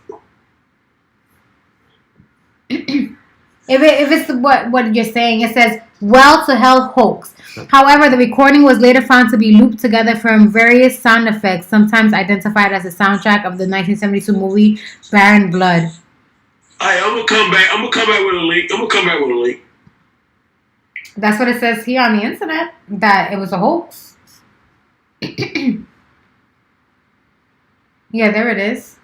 If it's what you're saying, it says well to hell hoax. However, the recording was later found to be looped together from various sound effects, sometimes identified as the soundtrack of the 1972 movie Baron Blood. Alright, I'm gonna come back with a link. That's what it says here on the internet, that it was a hoax. Yeah, there it is.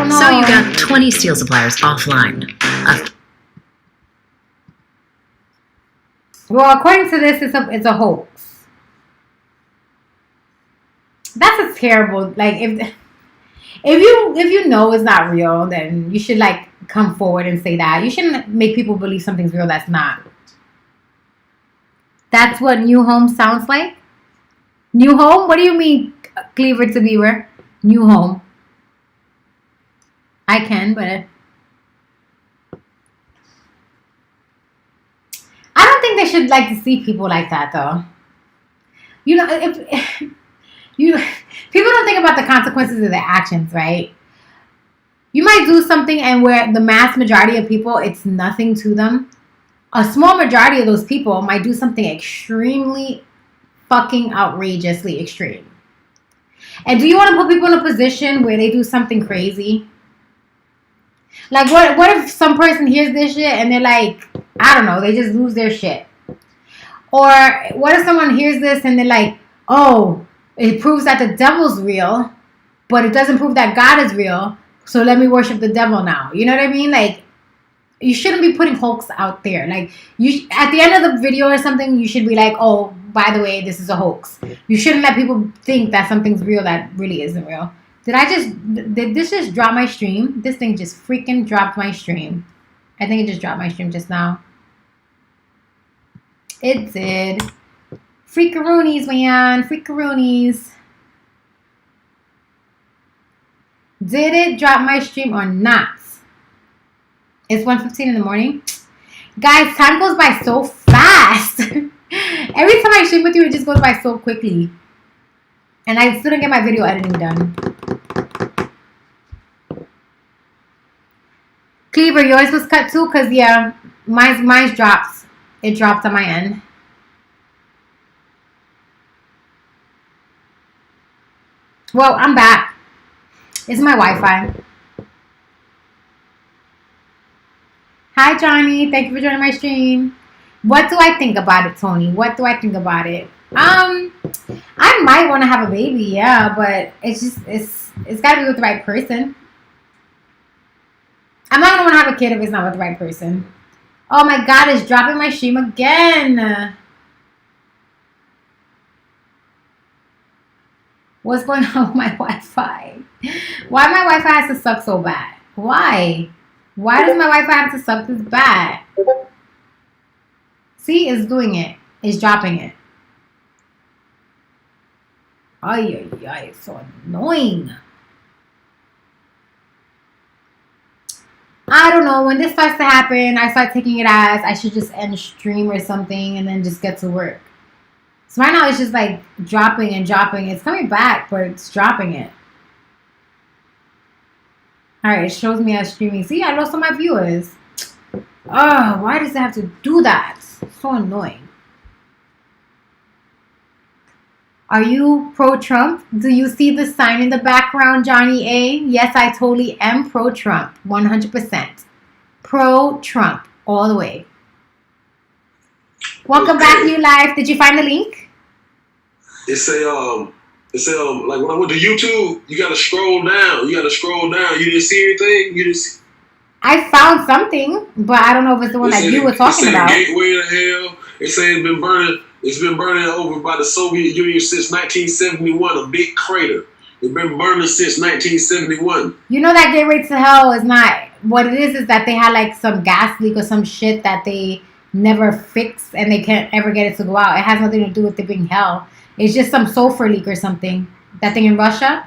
don't know. So you got 20 steel suppliers offline. Well, according to this, it's a hoax. That's a terrible. Like if you know it's not real, then you should like come forward and say that. You shouldn't make people believe something's real that's not. That's what new home sounds like. New home? What do you mean, Cleaver to Beaver? New home. I can, but I don't think they should like to see people like that, though. You know, if people don't think about the consequences of their actions, right? You might do something, and where the mass majority of people, it's nothing to them. A small majority of those people might do something extremely fucking outrageously extreme. And do you want to put people in a position where they do something crazy? Like, what if some person hears this shit and they're like, I don't know, they just lose their shit? Or what if someone hears this and they're like, oh, it proves that the devil's real, but it doesn't prove that God is real, so let me worship the devil now. You know what I mean? Like, you shouldn't be putting hoax out there. Like, you at the end of the video or something, you should be like, oh, by the way, this is a hoax. You shouldn't let people think that something's real that really isn't real. Did this just drop my stream? This thing just freaking dropped my stream. I think it just dropped my stream just now. It did. Freakaroonies, man. Freakaroonies. Did it drop my stream or not? It's 1:15 in the morning. Guys, time goes by so fast. Every time I stream with you, it just goes by so quickly. And I still didn't get my video editing done. Cleaver, yours was cut too? Because, yeah, mine's dropped. It dropped on my end. Well, I'm back. It's my Wi-Fi. Hi, Johnny. Thank you for joining my stream. What do I think about it, Tony? What do I think about it? I might want to have a baby, yeah, but it's got to be with the right person. I'm not going to want to have a kid if it's not with the right person. Oh my God, it's dropping my stream again. What's going on with my Wi-Fi? Why my Wi-Fi has to suck so bad? Why? Why does my Wi-Fi have to suck this bad? See, it's doing it. It's dropping it. Ay, it's so annoying. I don't know. When this starts to happen, I start taking it as I should just end stream or something and then just get to work. So right now it's just like dropping and dropping. It's coming back, but it's dropping it. Alright, it shows me as streaming. See, I lost all my viewers. Oh, why does it have to do that? So annoying. Are you pro-Trump? Do you see the sign in the background, Johnny A? Yes, I totally am pro-Trump. 100%. Pro-Trump. All the way. Welcome back, New Life. Did you find the link? It say like when I went to YouTube, you gotta scroll down. You didn't see anything? You didn't see? I found something, but I don't know if it's the one that you were talking about. Gateway to hell. It said it's been burning over by the Soviet Union since 1971, a big crater. It's been burning since 1971. You know that gateway to hell is not what it is that they had like some gas leak or some shit that they never fixed and they can't ever get it to go out. It has nothing to do with it being hell. It's just some sulfur leak or something. That thing in Russia?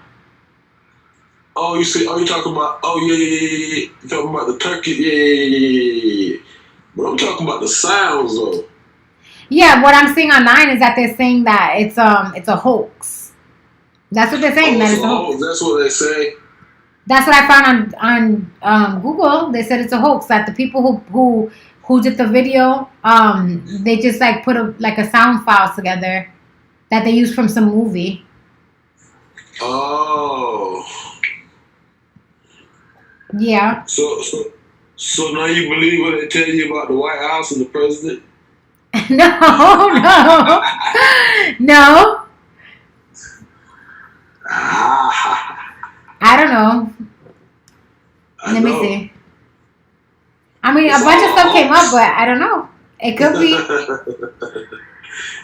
Oh, you talking about, yeah. You talking about the Turkey, yeah. But I'm talking about the sounds, though. Yeah, what I'm seeing online is that they're saying that it's a hoax. That's what they're saying. That it's a hoax. That's what they say. That's what I found on Google. They said it's a hoax. That the people who did the video, they just like put a sound file together that they used from some movie. Oh. Yeah. So now you believe what they tell you about the White House and the president? No. I don't know. Let me see. I mean, a bunch of stuff came up, but I don't know. It could be.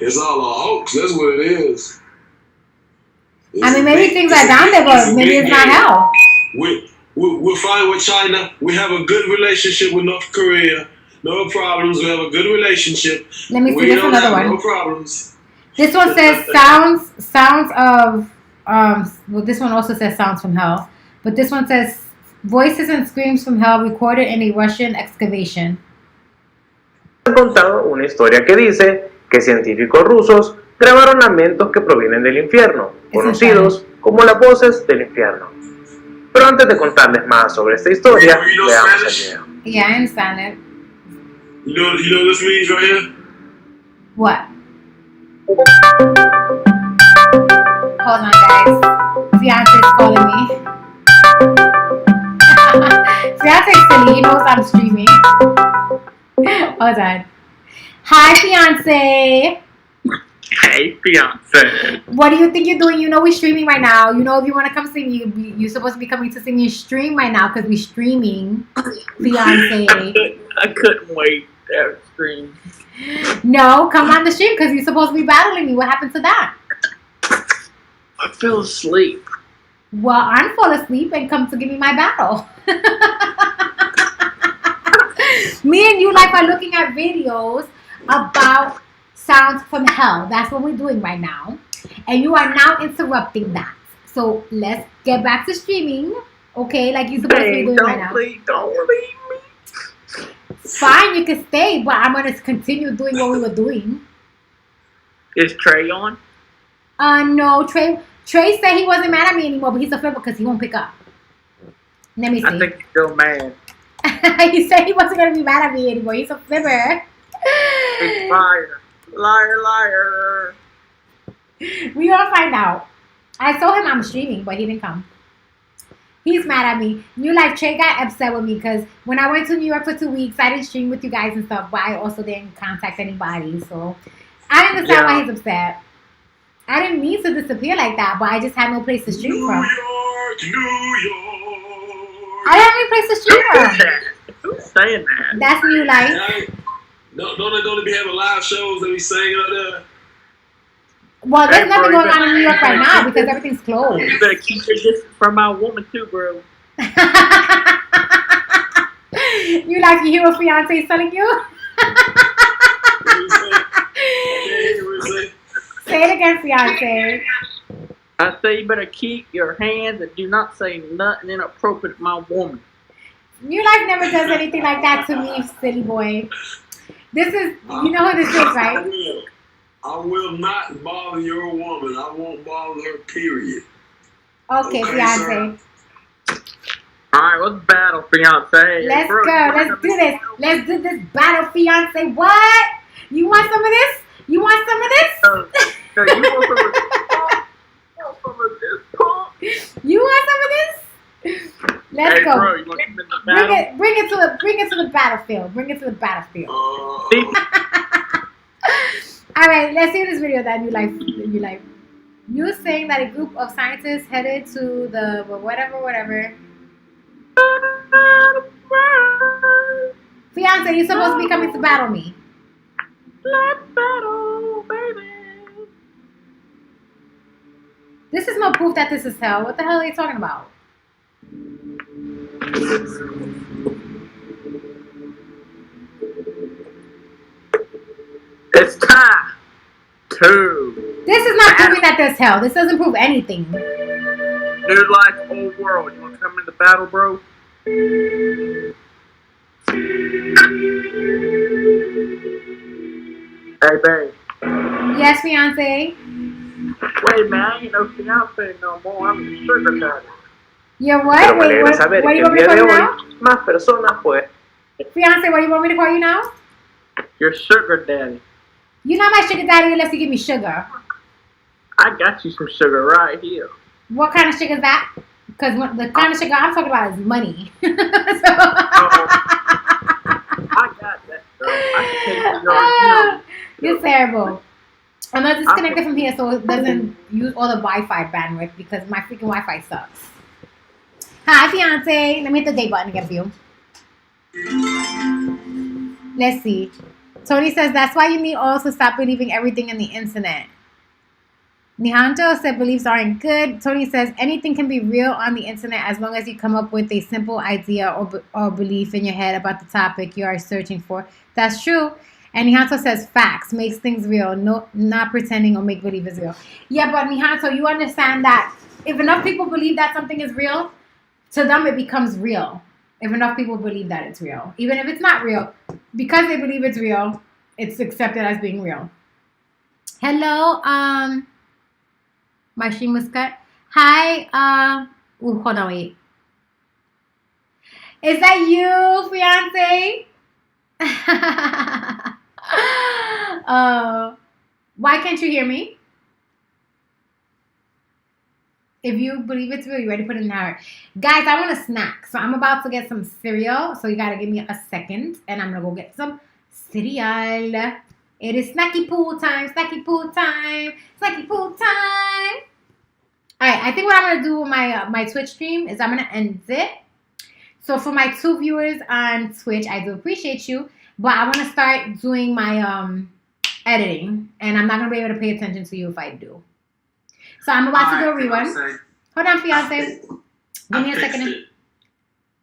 It's all a hoax. That's what it is. I mean, maybe things are down there, but maybe it's not hell. We're fine with China. We have a good relationship with North Korea. No problems. We have a good relationship. Let me see. We There's don't another have one. no problems. This one says sounds of well, this one also says sounds from hell, but this one says voices and screams from hell recorded in a Russian excavation. Han contado una historia que dice que científicos rusos grabaron lamentos que provienen del infierno, conocidos como las voces del infierno. Pero antes de contarles más sobre esta historia, veamos el video. Yeah, I understand it. You know what this means right here? What? Hold on, guys. Fiance's calling me. Fiance's silly. He knows I'm streaming. Hold on. Hi, fiance. Hey, fiance. What do you think you're doing? You know we're streaming right now. You know if you want to come see me, you're supposed to be coming to see me stream right now because we're streaming, fiance. I couldn't wait to stream. No, come on the stream because you're supposed to be battling me. What happened to that? I fell asleep. Well, I'm fall asleep and come to give me my battle. Me and you are looking at videos about sounds from hell. That's what we're doing right now. And you are now interrupting that. So let's get back to streaming. Okay, like you're supposed to be doing right now. Please don't leave me. Fine, you can stay, but I'm going to continue doing what we were doing. Is Trey on? No, Trey said he wasn't mad at me anymore, but he's a flipper because he won't pick up. Let me see. I think he's still mad. He said he wasn't going to be mad at me anymore. He's a flipper. He's liar. Liar, liar. We gonna find out. I told him I'm streaming, but he didn't come. He's mad at me. New Life Trey got upset with me because when I went to New York for 2 weeks, I didn't stream with you guys and stuff, but I also didn't contact anybody. So I understand why he's upset. I didn't mean to disappear like that, but I just had no place to stream from. New York. I didn't have any place to stream from. Who's saying that? That's New Life. Don't they be having live shows that we singing up there? Well, there's nothing going on in New York right now because everything's closed. You better keep your distance from my woman too, bro. You like to hear what fiance is telling you? Say it again, fiance. I say you better keep your hands and do not say nothing inappropriate to my woman. New Life never does anything like that to me, silly boy. This is, you know who this is, right? I will not bother your woman. I won't bother her, period. Okay, fiance. Alright, let's battle, fiance. Let's Bro, go. Let's do this. Let's do this battle, fiance. What? You want some of this? You want some of this? You want some of this? You want some of this? Let's go. Bro, you want some in the battle? Bring it to the battlefield. Bring it to the battlefield. All right, let's see this video that you like. You're saying that a group of scientists headed to the whatever. Fiance, you're supposed to be coming to battle me. Let's battle, baby. This is no proof that this is hell. What the hell are you talking about? It's time to. This is not proving that there's hell. This doesn't prove anything. New Life, old world. You want to come in the battle, bro? Hey, babe. Yes, fiance. Wait, man, I ain't no fiance no more. I'm your sugar daddy. You're what? Pero me Wait, alegra what saber do que you el want me to día call de you hoy now? más personas pues. Fiance, what do you want me to call you now? Your sugar daddy. You're not my sugar daddy unless you give me sugar. I got you some sugar right here. What kind of sugar is that? Because the kind of sugar I'm talking about is money. I got that, girl. I can take you. You're terrible. I'm gonna disconnect it from here so it doesn't use all the Wi-Fi bandwidth because my freaking Wi-Fi sucks. Hi, fiance. Let me hit the date button again for you. Let's see. Tony says that's why you need also stop believing everything in the internet. Nihanto said beliefs aren't good. Tony says anything can be real on the internet as long as you come up with a simple idea or belief in your head about the topic you are searching for. That's true. And Nihanto says facts makes things real. No, not pretending or make believe is real. Yeah, but Nihanto, you understand that if enough people believe that something is real, to them it becomes real. If enough people believe that it's real, even if it's not real, because they believe it's real, it's accepted as being real. Hello, my stream was cut. Hi, hold on, wait. Is that you, fiance? Why can't you hear me? If you believe it's real, you ready to put it in the hour. Guys, I want a snack. So I'm about to get some cereal. So you got to give me a second. And I'm going to go get some cereal. It is snacky pool time. Snacky pool time. Snacky pool time. All right. I think what I'm going to do with my Twitch stream is I'm going to end it. So for my 2 viewers on Twitch, I do appreciate you. But I want to start doing my editing. And I'm not going to be able to pay attention to you if I do. So I'm about to do a rerun. Hold on, fiance. Give me a second.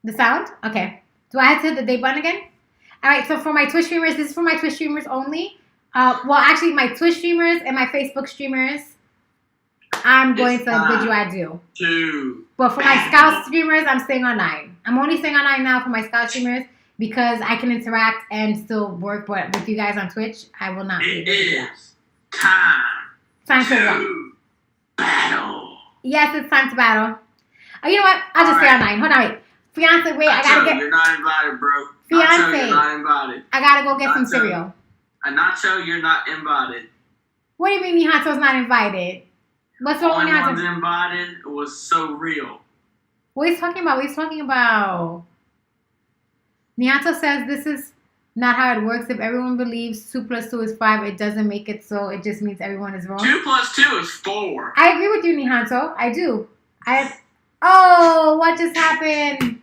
The sound? Okay. Do I have to hit the date button again? All right. So for my Twitch streamers, this is for my Twitch streamers only. Well, actually, my Twitch streamers and my Facebook streamers, I'm going to bid you adieu. But for my Scout streamers, I'm staying on 9. I'm only staying on 9 now for my Scout streamers because I can interact and still work. But with you guys on Twitch, I will not be able to do that. Time for what? Battle. Yes, it's time to battle. Oh, you know what? I'll just stay on 9. Hold on, wait. Fiance, wait. I gotta get. You're not invited, bro. Fiance, you're not invited. I gotta go get some cereal. Nacho, you're not invited. What do you mean Nihato's not invited? What's wrong with Only Nihato? ones invited was So Real. What he's talking about? What he's talking about? Nihato says this is not how it works. If everyone believes 2 + 2 is 5, it doesn't make it so. It just means everyone is wrong. 2 + 2 is 4. I agree with you, Nihato. I do. Oh, what just happened?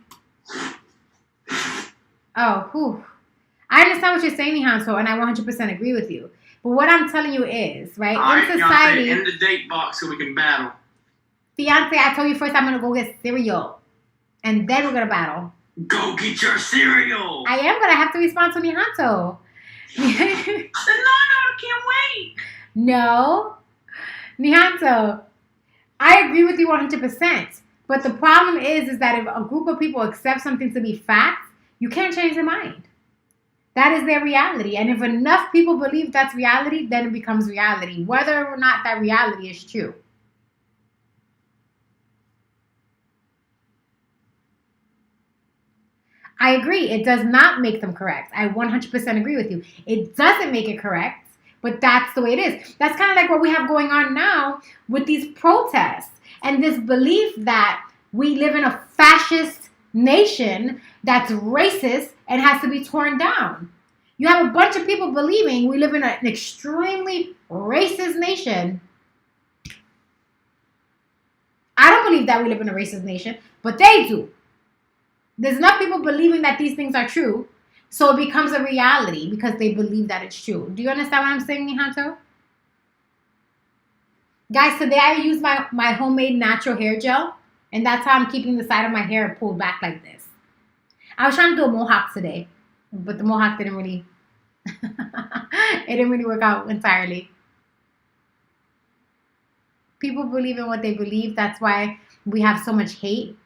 Oh, whew. I understand what you're saying, Nihato, and I 100% agree with you. But what I'm telling you is, right, in society... in the date box so we can battle. Fiance, I told you first I'm going to go get cereal. And then we're going to battle. Go get your cereal. I am, but I have to respond to Nihato. No, I can't wait. No. Nihato, I agree with you 100%. But the problem is that if a group of people accept something to be fact, you can't change their mind. That is their reality. And if enough people believe that's reality, then it becomes reality, whether or not that reality is true. I agree. It does not make them correct. I 100% agree with you. It doesn't make it correct, but that's the way it is. That's kind of like what we have going on now with these protests and this belief that we live in a fascist nation that's racist and has to be torn down. You have a bunch of people believing we live in an extremely racist nation. I don't believe that we live in a racist nation, but they do. There's enough people believing that these things are true, so it becomes a reality because they believe that it's true. Do you understand what I'm saying, Nihato? Guys, today I used my homemade natural hair gel, and that's how I'm keeping the side of my hair pulled back like this. I was trying to do a mohawk today, but the mohawk didn't really, it didn't really work out entirely. People believe in what they believe. That's why we have so much hate.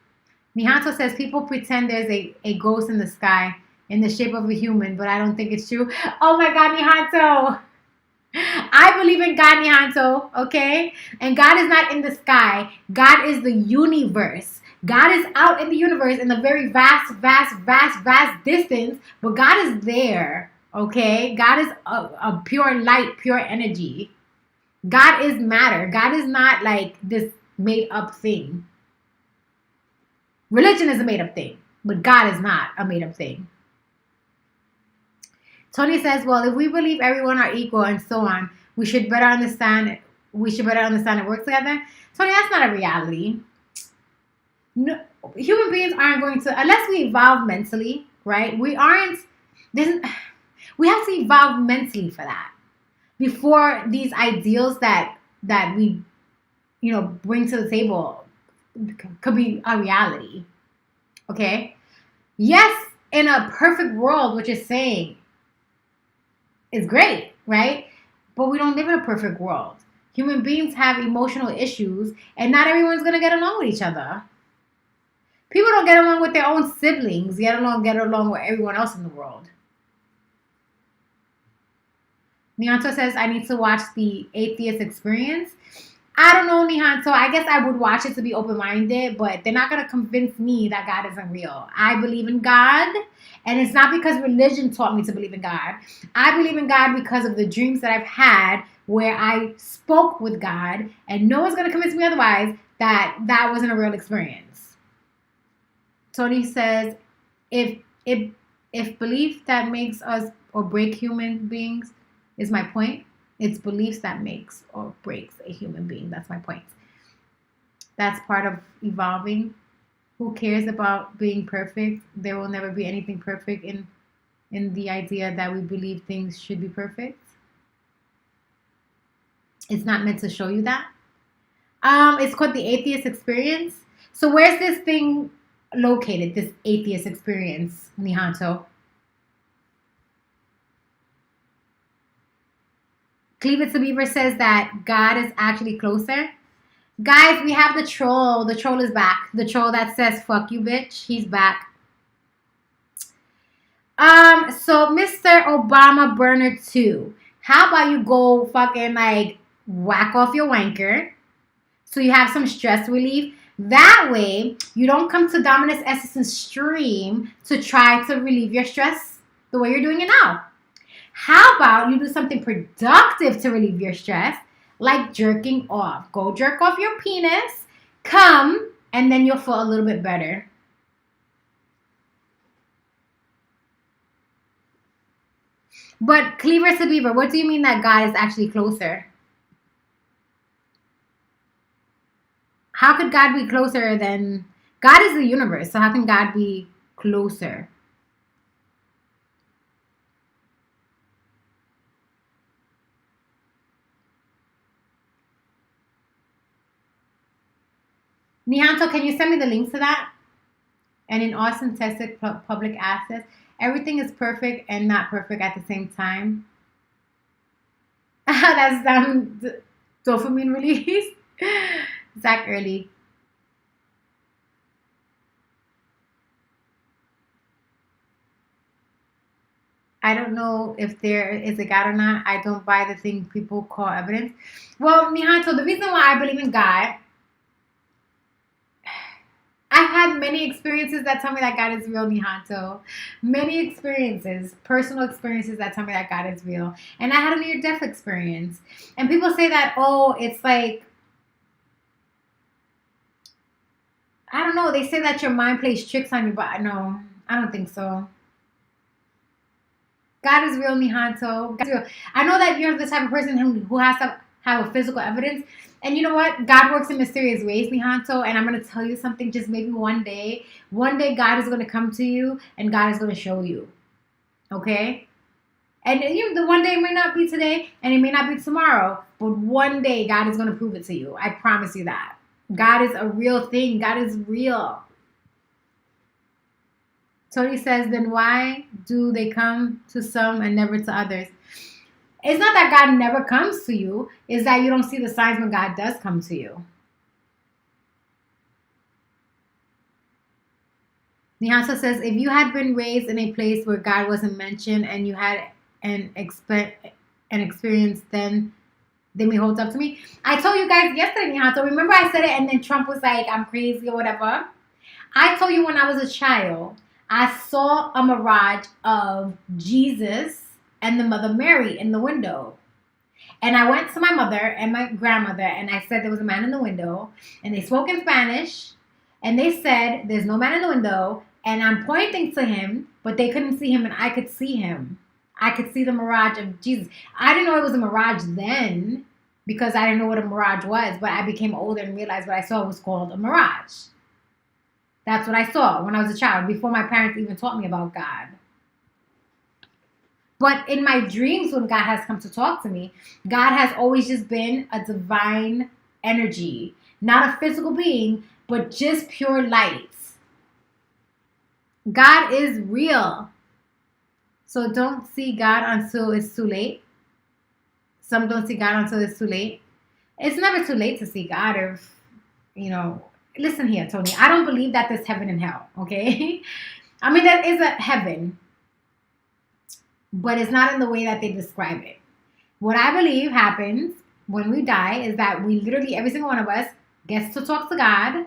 Nihato says people pretend there's a ghost in the sky in the shape of a human, but I don't think it's true. Oh my God, Nihato. I believe in God, Nihato, okay? And God is not in the sky. God is the universe. God is out in the universe in a very vast distance, but God is there, okay? God is a pure light, pure energy. God is matter. God is not like this made up thing. Religion is a made up thing, but God is not a made up thing. Tony says, well, if we believe everyone are equal and so on, we should better understand and work together. Tony, that's not a reality. No, human beings aren't going to, unless we evolve mentally, right? We have to evolve mentally for that before these ideals that we, bring to the table could be a reality. Okay? Yes, in a perfect world, what you're saying is great, right? But we don't live in a perfect world. Human beings have emotional issues, and not everyone's going to get along with each other. People don't get along with their own siblings, get along with everyone else in the world. Nihanto says, I need to watch the Atheist Experience. I don't know, Nihanto. I guess I would watch it to be open-minded, but they're not going to convince me that God isn't real. I believe in God, and it's not because religion taught me to believe in God. I believe in God because of the dreams that I've had where I spoke with God, and no one's going to convince me otherwise that wasn't a real experience. Tony says, if belief that makes us or break human beings is my point, it's beliefs that makes or breaks a human being. That's my point. That's part of evolving. Who cares about being perfect? There will never be anything perfect in the idea that we believe things should be perfect. It's not meant to show you that. It's called the Atheist Experience. So where's this thing located, this Atheist Experience, Nihanto? Cleaver to Beaver says that God is actually closer. Guys, we have the troll. The troll is back. The troll that says, fuck you, bitch. He's back. So Mr. Obama Burner 2. How about you go fucking whack off your wanker so you have some stress relief? That way, you don't come to Dominus Essence stream to try to relieve your stress the way you're doing it now. How about you do something productive to relieve your stress, like jerking off? Go jerk off your penis, come, and then you'll feel a little bit better. But Cleaver to Beaver, what do you mean that God is actually closer? How could God be closer than... God is the universe, so how can God be closer? Nihanto, can you send me the link to that? And in Austin, Texas, public access, everything is perfect and not perfect at the same time. That's dopamine release. Zach Early. I don't know if there is a God or not. I don't buy the thing people call evidence. Well, Nihanto, the reason why I believe in God, I've had many experiences that tell me that God is real, Nihanto. Many experiences, personal experiences that tell me that God is real. And I had a near-death experience. And people say that, oh, it's like, I don't know. They say that your mind plays tricks on you, but no, I don't think so. God is real, Nihanto. God is real. I know that you're the type of person who has to have a physical evidence. And you know what? God works in mysterious ways, Nihanto. And I'm going to tell you something, just maybe one day God is going to come to you and God is going to show you. Okay? And the one day may not be today and it may not be tomorrow. But one day God is going to prove it to you. I promise you that. God is a real thing. God is real. Tony says, then why do they come to some and never to others? It's not that God never comes to you. It's that you don't see the signs when God does come to you. Nihanto says, if you had been raised in a place where God wasn't mentioned and you had an experience, then they may hold up to me. I told you guys yesterday, Nihanto. Remember I said it and then Trump was like, I'm crazy or whatever. I told you when I was a child, I saw a mirage of Jesus and the Mother Mary in the window. And I went to my mother and my grandmother and I said there was a man in the window. And they spoke in Spanish. And they said there's no man in the window. And I'm pointing to him, but they couldn't see him and I could see him. I could see the mirage of Jesus. I didn't know it was a mirage then because I didn't know what a mirage was. But I became older and realized what I saw was called a mirage. That's what I saw when I was a child, before my parents even taught me about God. But in my dreams, when God has come to talk to me, God has always just been a divine energy, not a physical being, but just pure light. God is real. So don't see God until it's too late. Some don't see God until it's too late. It's never too late to see God if, listen here, Tony. I don't believe that there's heaven and hell, okay? I mean, there is a heaven, but it's not in the way that they describe it. What I believe happens when we die is that we literally, every single one of us, gets to talk to God,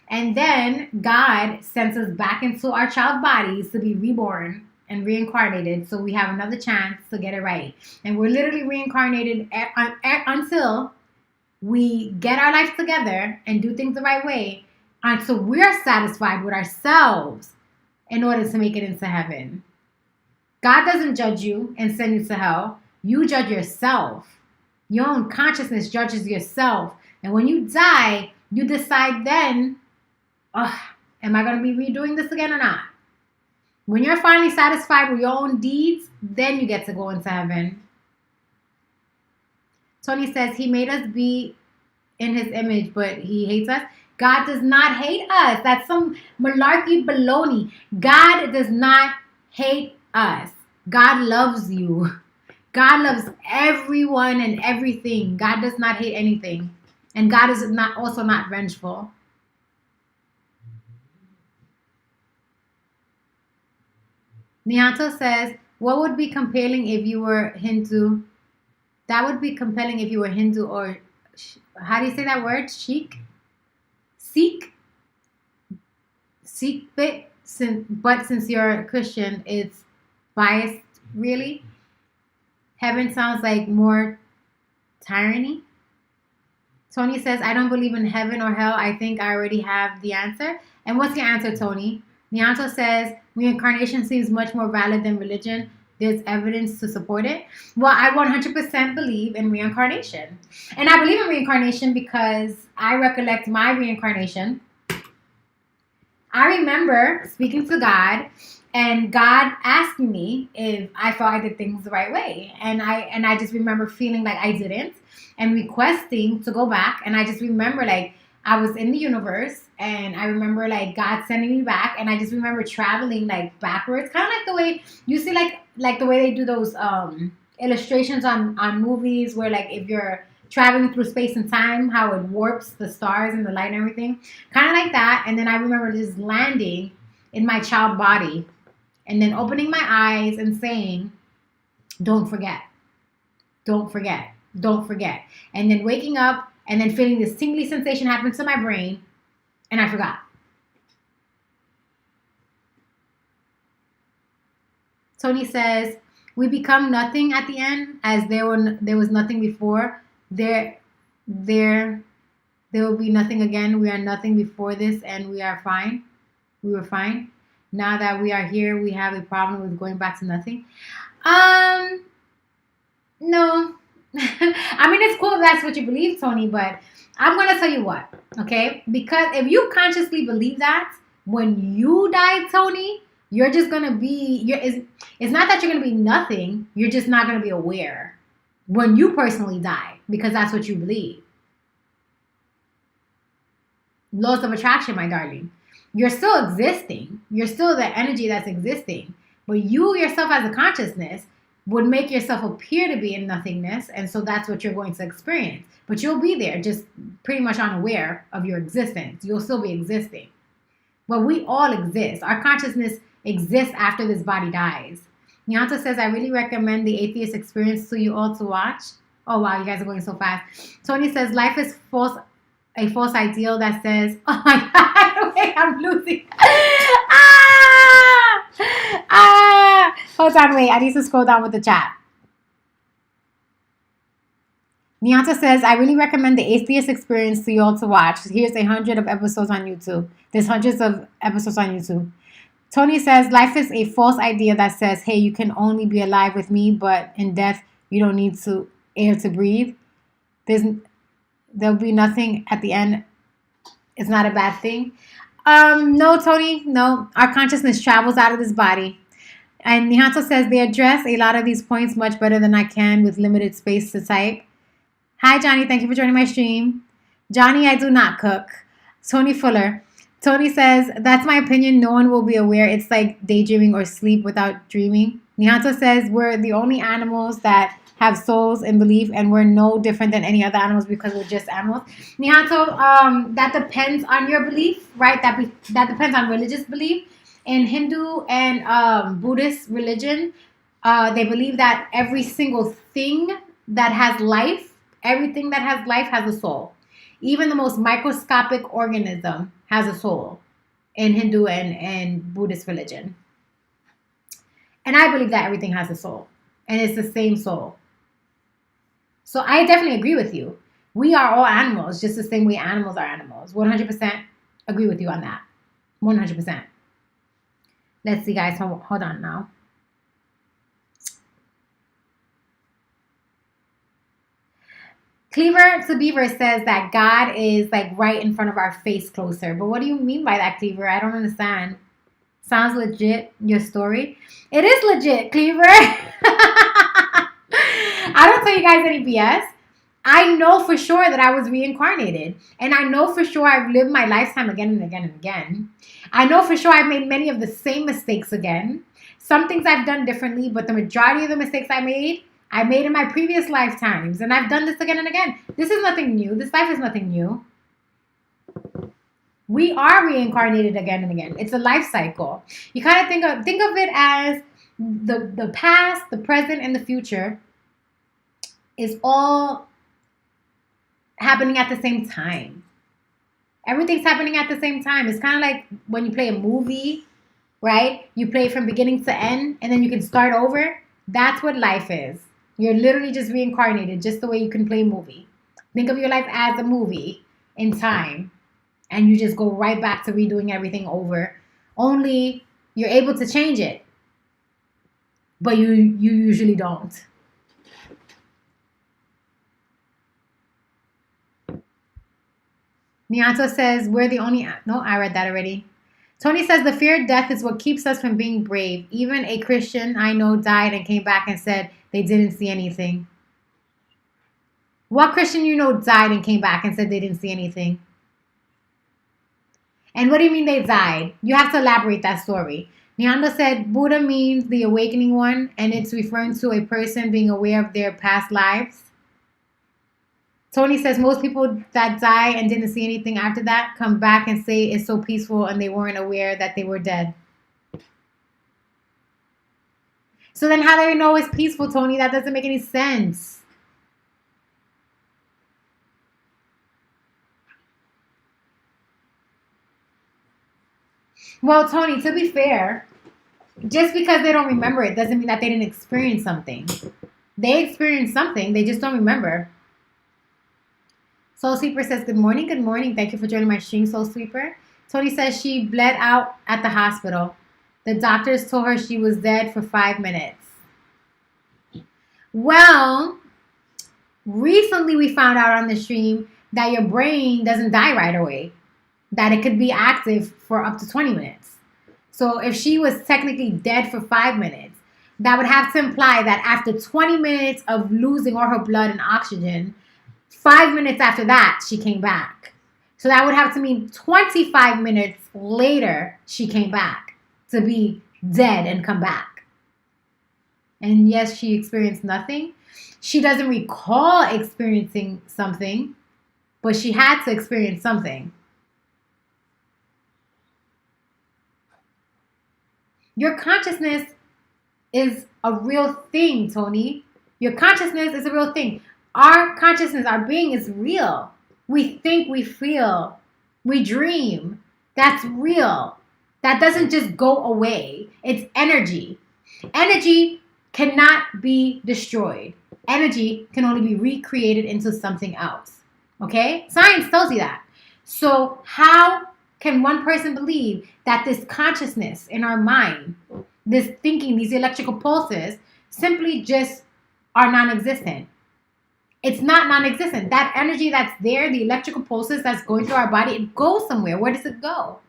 and then God sends us back into our child bodies to be reborn and reincarnated, so we have another chance to get it right. And we're literally reincarnated until we get our life together and do things the right way, until we're satisfied with ourselves in order to make it into heaven. God doesn't judge you and send you to hell. You judge yourself. Your own consciousness judges yourself. And when you die, you decide then, am I going to be redoing this again or not? When you're finally satisfied with your own deeds, then you get to go into heaven. Tony says he made us be in his image, but he hates us. God does not hate us. That's some malarkey baloney. God does not hate us. God loves you. God loves everyone and everything. God does not hate anything. And God is also not vengeful. Nianto says, what would be compelling if you were Hindu? That would be compelling if you were Hindu or, how do you say that word? Sikh? But since you're Christian, it's biased, really. Heaven sounds like more tyranny. Tony says, I don't believe in heaven or hell. I think I already have the answer. And what's your answer, Tony? Nianto says, reincarnation seems much more valid than religion. There's evidence to support it. Well, I 100% believe in reincarnation. And I believe in reincarnation because I recollect my reincarnation. I remember speaking to God, and God asked me if I thought I did things the right way. And I just remember feeling like I didn't and requesting to go back. And I just remember like I was in the universe, and I remember like God sending me back, and I just remember traveling like backwards, kind of like the way you see like the way they do those illustrations on movies where like if you're traveling through space and time, how it warps the stars and the light and everything, kind of like that. And then I remember just landing in my child body and then opening my eyes and saying, don't forget, don't forget, don't forget. And then waking up and then feeling this tingly sensation happening to my brain, and I forgot. Tony says, we become nothing at the end, as there was nothing before. There will be nothing again. We are nothing before this, and we are fine. We were fine. Now that we are here, we have a problem with going back to nothing. No. I mean, it's cool if that's what you believe, Tony, but I'm going to tell you what, okay? Because if you consciously believe that, when you die, Tony, you're just going to be, it's not that you're going to be nothing, you're just not going to be aware when you personally die, because that's what you believe. Laws of attraction, my darling. You're still existing. You're still the energy that's existing. But you yourself as a consciousness would make yourself appear to be in nothingness, and so that's what you're going to experience. But you'll be there, just pretty much unaware of your existence. You'll still be existing. But we all exist. Our consciousness exists after this body dies. Nianto says, I really recommend the Atheist Experience to you all to watch. Oh, wow, you guys are going so fast. Tony says, life is a false ideal that says, oh my God, wait, I'm losing. Hold on, wait, I need to scroll down with the chat. Nianta says, I really recommend the Atheist Experience to you all to watch. Here's 100 of episodes on YouTube. There's hundreds of episodes on YouTube. Tony says, life is a false idea that says, hey, you can only be alive with me, but in death, you don't need air to breathe. There'll be nothing at the end. It's not a bad thing. No, Tony, no. Our consciousness travels out of this body. And Nihanto says they address a lot of these points much better than I can with limited space to type. Hi, Johnny. Thank you for joining my stream. Johnny, I do not cook. Tony Fuller. Tony says, that's my opinion. No one will be aware. It's like daydreaming or sleep without dreaming. Nihanto says we're the only animals that have souls and belief, and we're no different than any other animals because we're just animals. Nihanto, that depends on your belief, right? That depends on religious belief. In Hindu and Buddhist religion, they believe that every single thing that has life, everything that has life has a soul. Even the most microscopic organism has a soul in Hindu and Buddhist religion. And I believe that everything has a soul. And it's the same soul. So I definitely agree with you. We are all animals, just the same way animals are animals. 100% agree with you on that. 100%. Let's see, guys. Hold on now. Cleaver to Beaver says that God is like right in front of our face closer. But what do you mean by that, Cleaver? I don't understand. Sounds legit, your story. It is legit, Cleaver. I don't tell you guys any BS. I know for sure that I was reincarnated. And I know for sure I've lived my lifetime again and again and again. I know for sure I've made many of the same mistakes again. Some things I've done differently, but the majority of the mistakes I made in my previous lifetimes. And I've done this again and again. This is nothing new. This life is nothing new. We are reincarnated again and again. It's a life cycle. You kind of think of it as the past, the present, and the future is all happening at the same time. Everything's happening at the same time. It's kind of like when you play a movie, right? You play from beginning to end, and then you can start over. That's what life is. You're literally just reincarnated, just the way you can play a movie. Think of your life as a movie in time, and you just go right back to redoing everything over. Only you're able to change it, but you usually don't. Nianto says, we're the only... No, I read that already. Tony says, the fear of death is what keeps us from being brave. Even a Christian I know died and came back and said they didn't see anything. What Christian you know died and came back and said they didn't see anything? And what do you mean they died? You have to elaborate that story. Nyanda said, Buddha means the awakening one, and it's referring to a person being aware of their past lives. Tony says most people that die and didn't see anything after that come back and say it's so peaceful and they weren't aware that they were dead. So then how do you know it's peaceful, Tony? That doesn't make any sense. Well, Tony, to be fair, just because they don't remember it doesn't mean that they didn't experience something. They experienced something, they just don't remember. Soul Sweeper says, good morning, good morning. Thank you for joining my stream, Soul Sweeper. Tony says she bled out at the hospital. The doctors told her she was dead for 5 minutes. Well, recently we found out on the stream that your brain doesn't die right away. That it could be active for up to 20 minutes. So if she was technically dead for 5 minutes, that would have to imply that after 20 minutes of losing all her blood and oxygen, 5 minutes after that, she came back. So that would have to mean 25 minutes later, she came back to be dead and come back. And yes, she experienced nothing. She doesn't recall experiencing something, but she had to experience something. Your consciousness is a real thing, Tony. Your consciousness is a real thing. Our consciousness, our being is real. We think, we feel, we dream. That's real. That doesn't just go away. It's energy. Energy cannot be destroyed. Energy can only be recreated into something else. Okay? Science tells you that. So how can one person believe that this consciousness in our mind, this thinking, these electrical pulses, simply just are non-existent? It's not non-existent. That energy that's there, the electrical pulses that's going through our body, it goes somewhere. Where does it go?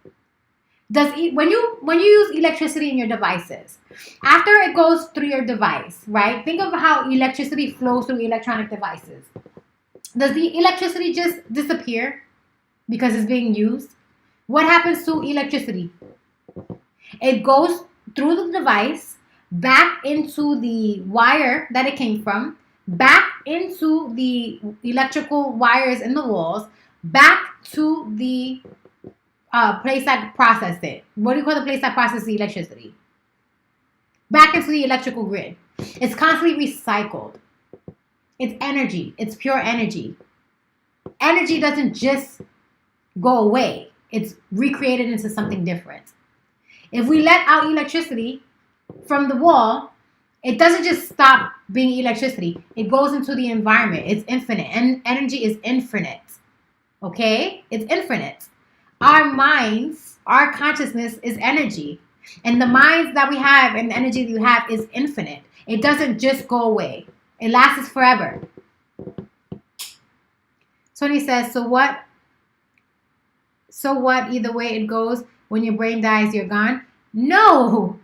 When you use electricity in your devices, after it goes through your device, right? Think of how electricity flows through electronic devices. Does the electricity just disappear because it's being used? What happens to electricity? It goes through the device, back into the wire that it came from, back into the electrical wires in the walls, back to the place that processed it. What do you call the place that processes the electricity? Back into the electrical grid. It's constantly recycled. It's energy. It's pure energy. Energy doesn't just go away. It's recreated into something different. If we let out electricity from the wall, it doesn't just stop being electricity. It goes into the environment. It's infinite. And energy is infinite. Okay? It's infinite. Our minds, our consciousness is energy. And the minds that we have and the energy that we have is infinite. It doesn't just go away. It lasts forever. Tony says, so what? So what? Either way it goes, when your brain dies, you're gone? No.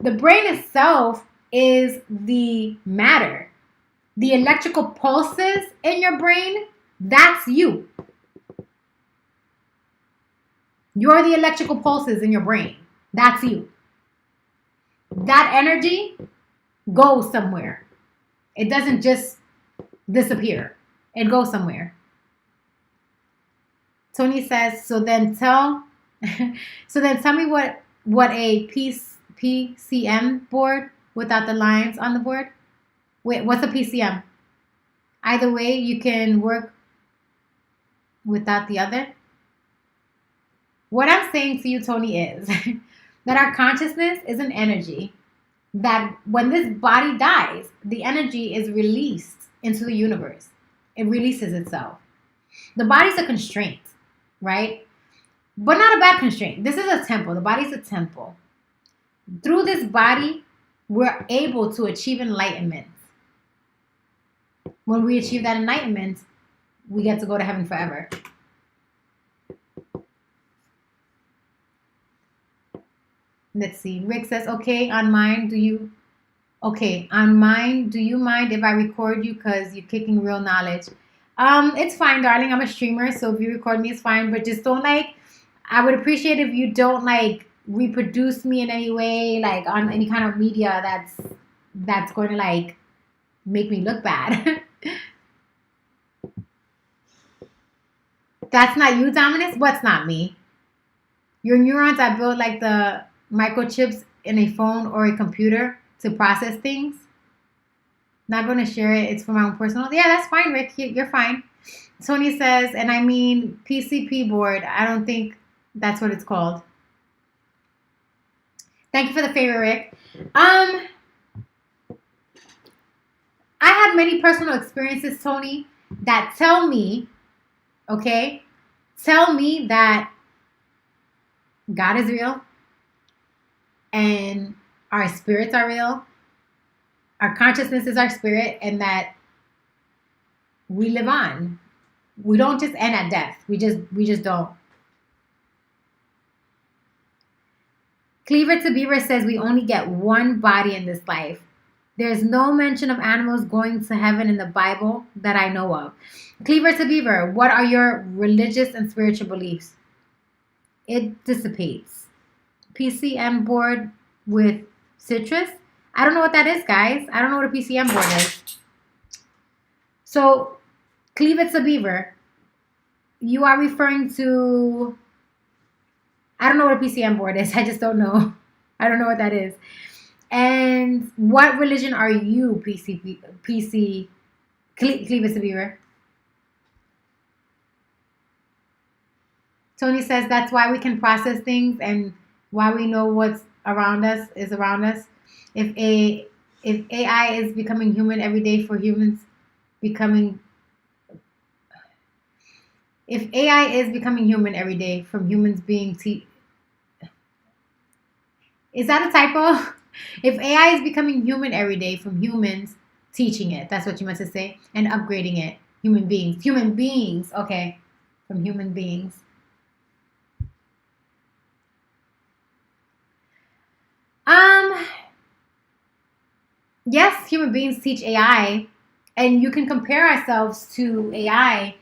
The brain itself is the matter. The electrical pulses in your brain, that's you. You're the electrical pulses in your brain. That's you. That energy goes somewhere. It doesn't just disappear. It goes somewhere. Tony says, so then tell me what a PCM board without the lines on the board. Wait, what's a PCM? Either way, you can work without the other. What I'm saying to you, Tony, is that our consciousness is an energy that when this body dies, the energy is released into the universe. It releases itself. The body's a constraint, right? But not a bad constraint. This is a temple. The body's a temple. Through this body, we're able to achieve enlightenment. When we achieve that enlightenment, we get to go to heaven forever. Let's see. Rick says, on mine, do you mind if I record you because you're kicking real knowledge? It's fine, darling. I'm a streamer, so if you record me, it's fine. But just don't I would appreciate if you don't reproduce me in any way, on any kind of media that's going to make me look bad. That's not you, Dominus? What's not me? Your neurons are built like the microchips in a phone or a computer to process things. Not going to share it. It's for my own personal. Yeah, that's fine, Rick. You're fine. Tony says, and I mean PCP board. I don't think that's what it's called. Thank you for the favor, Rick. I have many personal experiences, Tony, that tell me that God is real and our spirits are real. Our consciousness is our spirit, and that we live on. We don't just end at death. We just don't. Cleaver to Beaver says we only get one body in this life. There's no mention of animals going to heaven in the Bible that I know of. Cleaver to Beaver, what are your religious and spiritual beliefs? It dissipates. PCM board with citrus? I don't know what that is, guys. I don't know what a PCM board is. So, Cleave It's a Beaver, you are referring to... I don't know what a PCM board is. I just don't know. I don't know what that is. And what religion are you, Cleave It's a Beaver? Tony says that's why we can process things and why we know what's around us is around us. If AI is becoming human every day for humans becoming... If AI is becoming human every day from humans being... Is that a typo? If AI is becoming human every day from humans teaching it, that's what you meant to say, and upgrading it. Human beings, okay, from human beings. Yes, human beings teach AI, and you can compare ourselves to AI,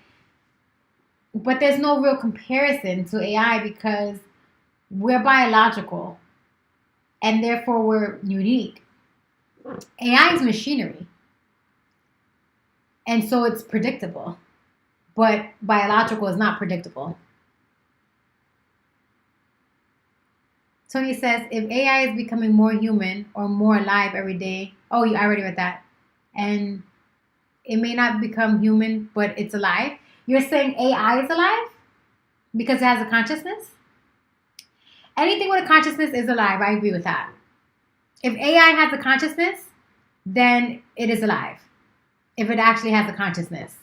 but there's no real comparison to AI because we're biological and therefore we're unique. AI is machinery, and so it's predictable, but biological is not predictable. Tony says, if AI is becoming more human or more alive every day, oh, I already read that, and it may not become human, but it's alive. You're saying AI is alive because it has a consciousness? Anything with a consciousness is alive. I agree with that. If AI has a consciousness, then it is alive. If it actually has a consciousness.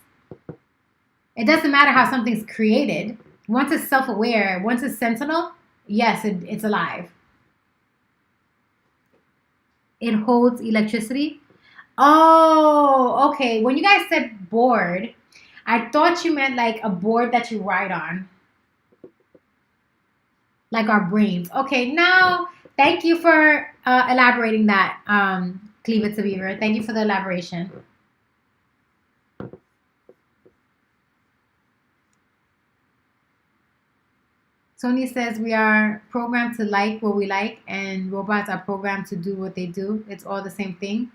It doesn't matter how something's created. Once it's self-aware, once it's sentinel, yes, it's alive. It holds electricity. Oh, okay. When you guys said board, I thought you meant like a board that you ride on. Like our brains. Okay, now, thank you for elaborating that, Cleaver to Beaver. Thank you for the elaboration. Tony says we are programmed to like what we like, and robots are programmed to do what they do. It's all the same thing.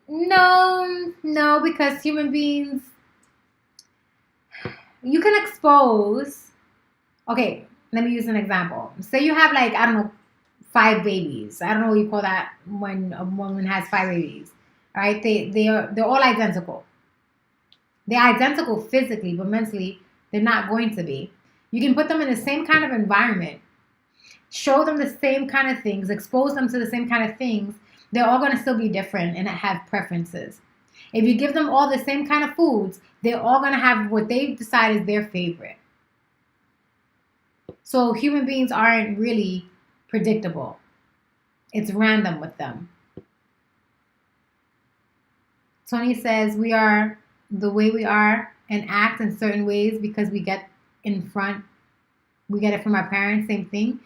No, because human beings, you can expose. Okay, let me use an example. Say you have like, I don't know, 5 babies. I don't know what you call that when a woman has 5 babies. All right, they're all identical. They're identical physically, but mentally they're not going to be. You can put them in the same kind of environment, show them the same kind of things, expose them to the same kind of things. They're all going to still be different and have preferences. If you give them all the same kind of foods, they're all going to have what they decide is their favorite. So human beings aren't really predictable. It's random with them. Tony says we are the way we are and act in certain ways because we get it from our parents, same thing.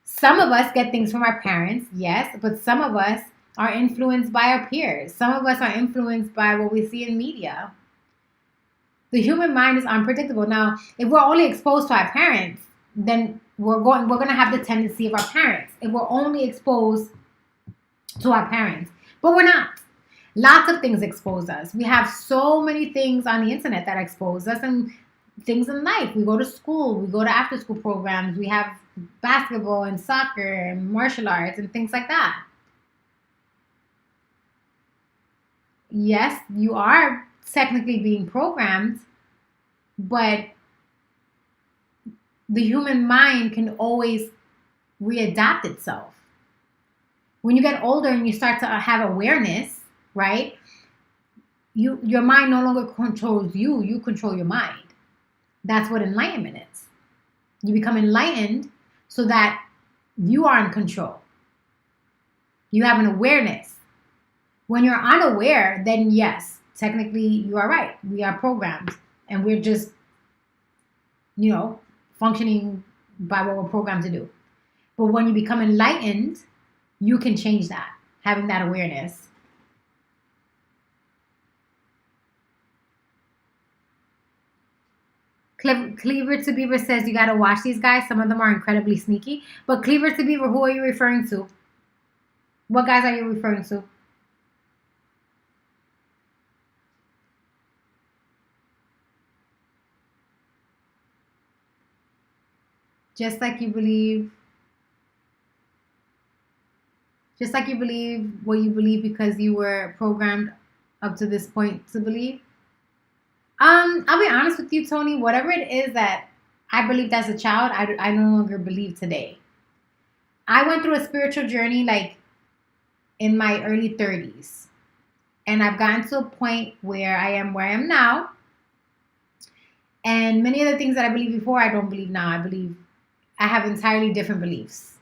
Some of us get things from our parents, yes, but some of us are influenced by our peers. Some of us are influenced by what we see in media. The human mind is unpredictable. Now, if we're only exposed to our parents, then we're going to have the tendency of our parents. If we're only exposed to our parents, but we're not. Lots of things expose us. We have so many things on the internet that expose us, and things in life. We go to school, we go to after school programs, we have basketball and soccer and martial arts and things like that. Yes, you are technically being programmed, but the human mind can always readapt itself. When you get older and you start to have awareness, right? Your mind no longer controls you, you control your mind. That's what enlightenment is. You become enlightened so that you are in control. You have an awareness. When you're unaware, then yes, technically you are right. We are programmed and we're just, functioning by what we're programmed to do. But when you become enlightened, you can change that, having that awareness. Cleaver to Beaver says you gotta watch these guys. Some of them are incredibly sneaky. But Cleaver to Beaver, who are you referring to? What guys are you referring to? Just like you believe what you believe because you were programmed up to this point to believe. I'll be honest with you, Tony. Whatever it is that I believed as a child, I no longer believe today. I went through a spiritual journey like in my early 30s. And I've gotten to a point where I am now. And many of the things that I believed before, I don't believe now. I have entirely different beliefs.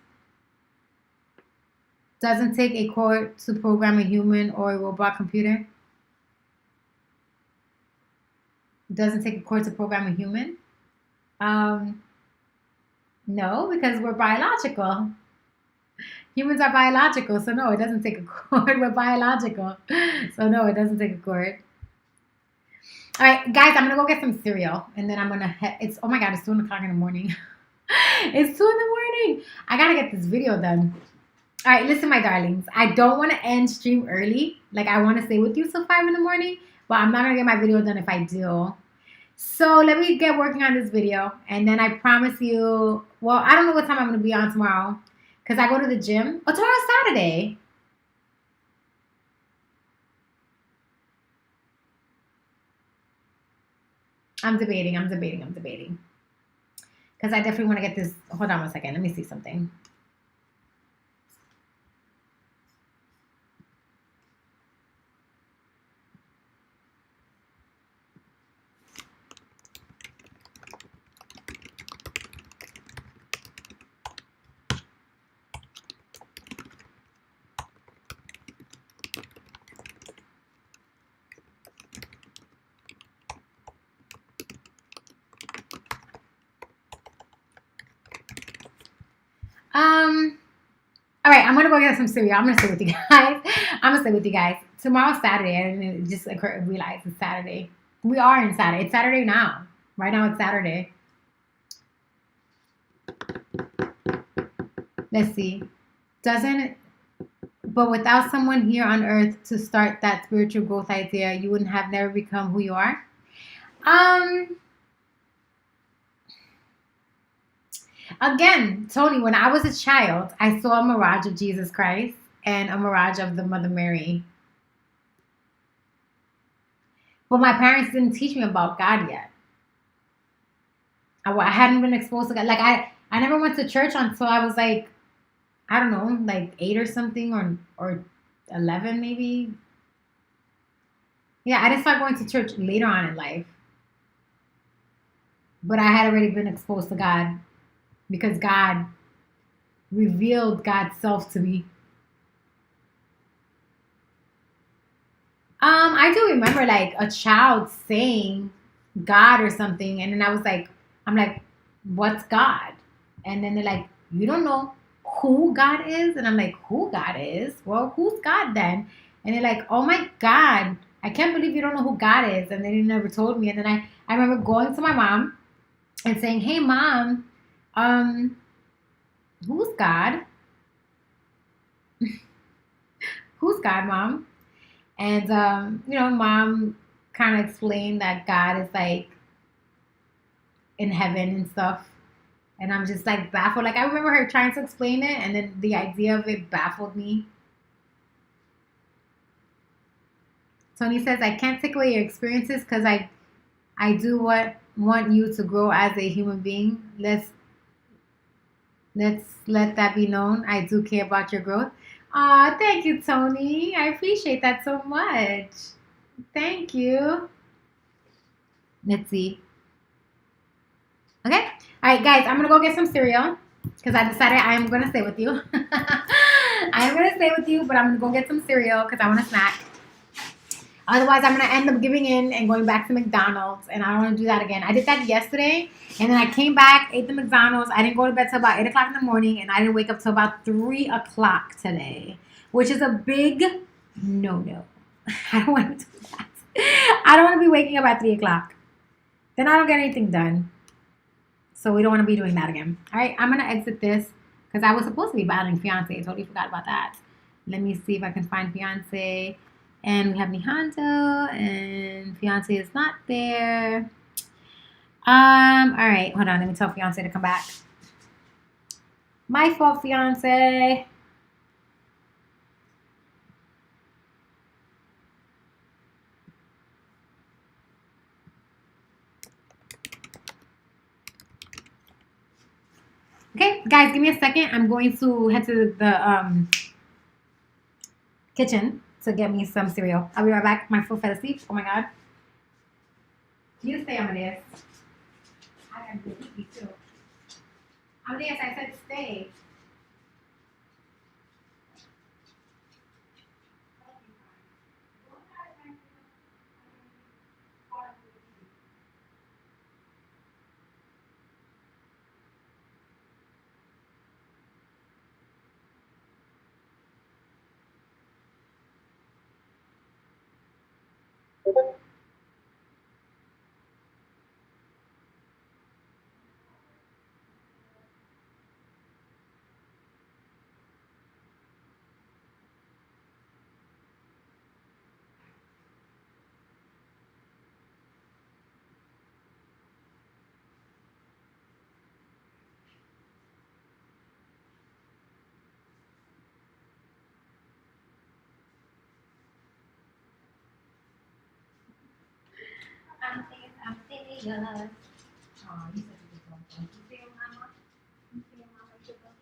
Doesn't take a core to program a human or a robot computer. Doesn't take a core to program a human. No, because we're biological. Humans are biological, so no, it doesn't take a cord. We're biological, so no, it doesn't take a cord. All right, guys, I'm gonna go get some cereal, and then I'm gonna. It's oh my god, it's 2:00 in the morning. It's 2 in the morning. I gotta get this video done. All right, listen, my darlings. I don't want to end stream early. Like I want to stay with you till 5 in the morning, but I'm not gonna get my video done if I do. So let me get working on this video, and then I promise you. Well, I don't know what time I'm gonna be on tomorrow, cause I go to the gym. Oh, tomorrow's Saturday. I'm debating. Because I definitely want to get this. Hold on one second. Let me see something. All right, I'm gonna go get some cereal. I'm gonna stay with you guys. Tomorrow's Saturday. I didn't just realize it's Saturday. We are in Saturday. It's Saturday now. Right now it's Saturday. Let's see. But without someone here on earth to start that spiritual growth idea, you wouldn't have never become who you are. Again, Tony, when I was a child, I saw a mirage of Jesus Christ and a mirage of the Mother Mary. But my parents didn't teach me about God yet. I hadn't been exposed to God. Like I never went to church until I was like, I don't know, like 8 or something, or 11 maybe. Yeah, I didn't start going to church later on in life. But I had already been exposed to God. Because God revealed God's self to me. I do remember like a child saying God or something, and then I'm like, what's God? And then they're like, you don't know who God is? And I'm like, who God is? Well, who's God then? And they're like, oh my God, I can't believe you don't know who God is. And then they never told me. And then I remember going to my mom and saying, hey mom, who's God? Who's God, Mom? And, Mom kind of explained that God is like in heaven and stuff. And I'm just like baffled. Like I remember her trying to explain it, and then the idea of it baffled me. Tony says, I can't take away your experiences because I do want you to grow as a human being. Let's let that be known. I do care about your growth. Aw, thank you, Tony. I appreciate that so much. Thank you. Let's see. Okay. All right, guys, I'm going to go get some cereal because I decided I am going to stay with you. I am going to stay with you, but I'm going to go get some cereal because I want a snack. Otherwise, I'm going to end up giving in and going back to McDonald's, and I don't want to do that again. I did that yesterday, and then I came back, ate the McDonald's. I didn't go to bed till about 8 o'clock in the morning, and I didn't wake up till about 3 o'clock today, which is a big no-no. I don't want to do that. I don't want to be waking up at 3 o'clock. Then I don't get anything done. So we don't want to be doing that again. All right, I'm going to exit this because I was supposed to be battling Fiance. I totally forgot about that. Let me see if I can find Fiance. And we have Nihando, and Fiance is not there. All right, hold on. Let me tell Fiance to come back. My fault, Fiance. Okay, guys, give me a second. I'm going to head to the kitchen to get me some cereal. I'll be right back. My foot fell asleep. Oh my God. You stay, Amadeus. I gotta be sleepy too. Amadeus, I said stay. I'm serious. Oh, you said you just don't think. You feel, mama? You feel, mama? Sugar?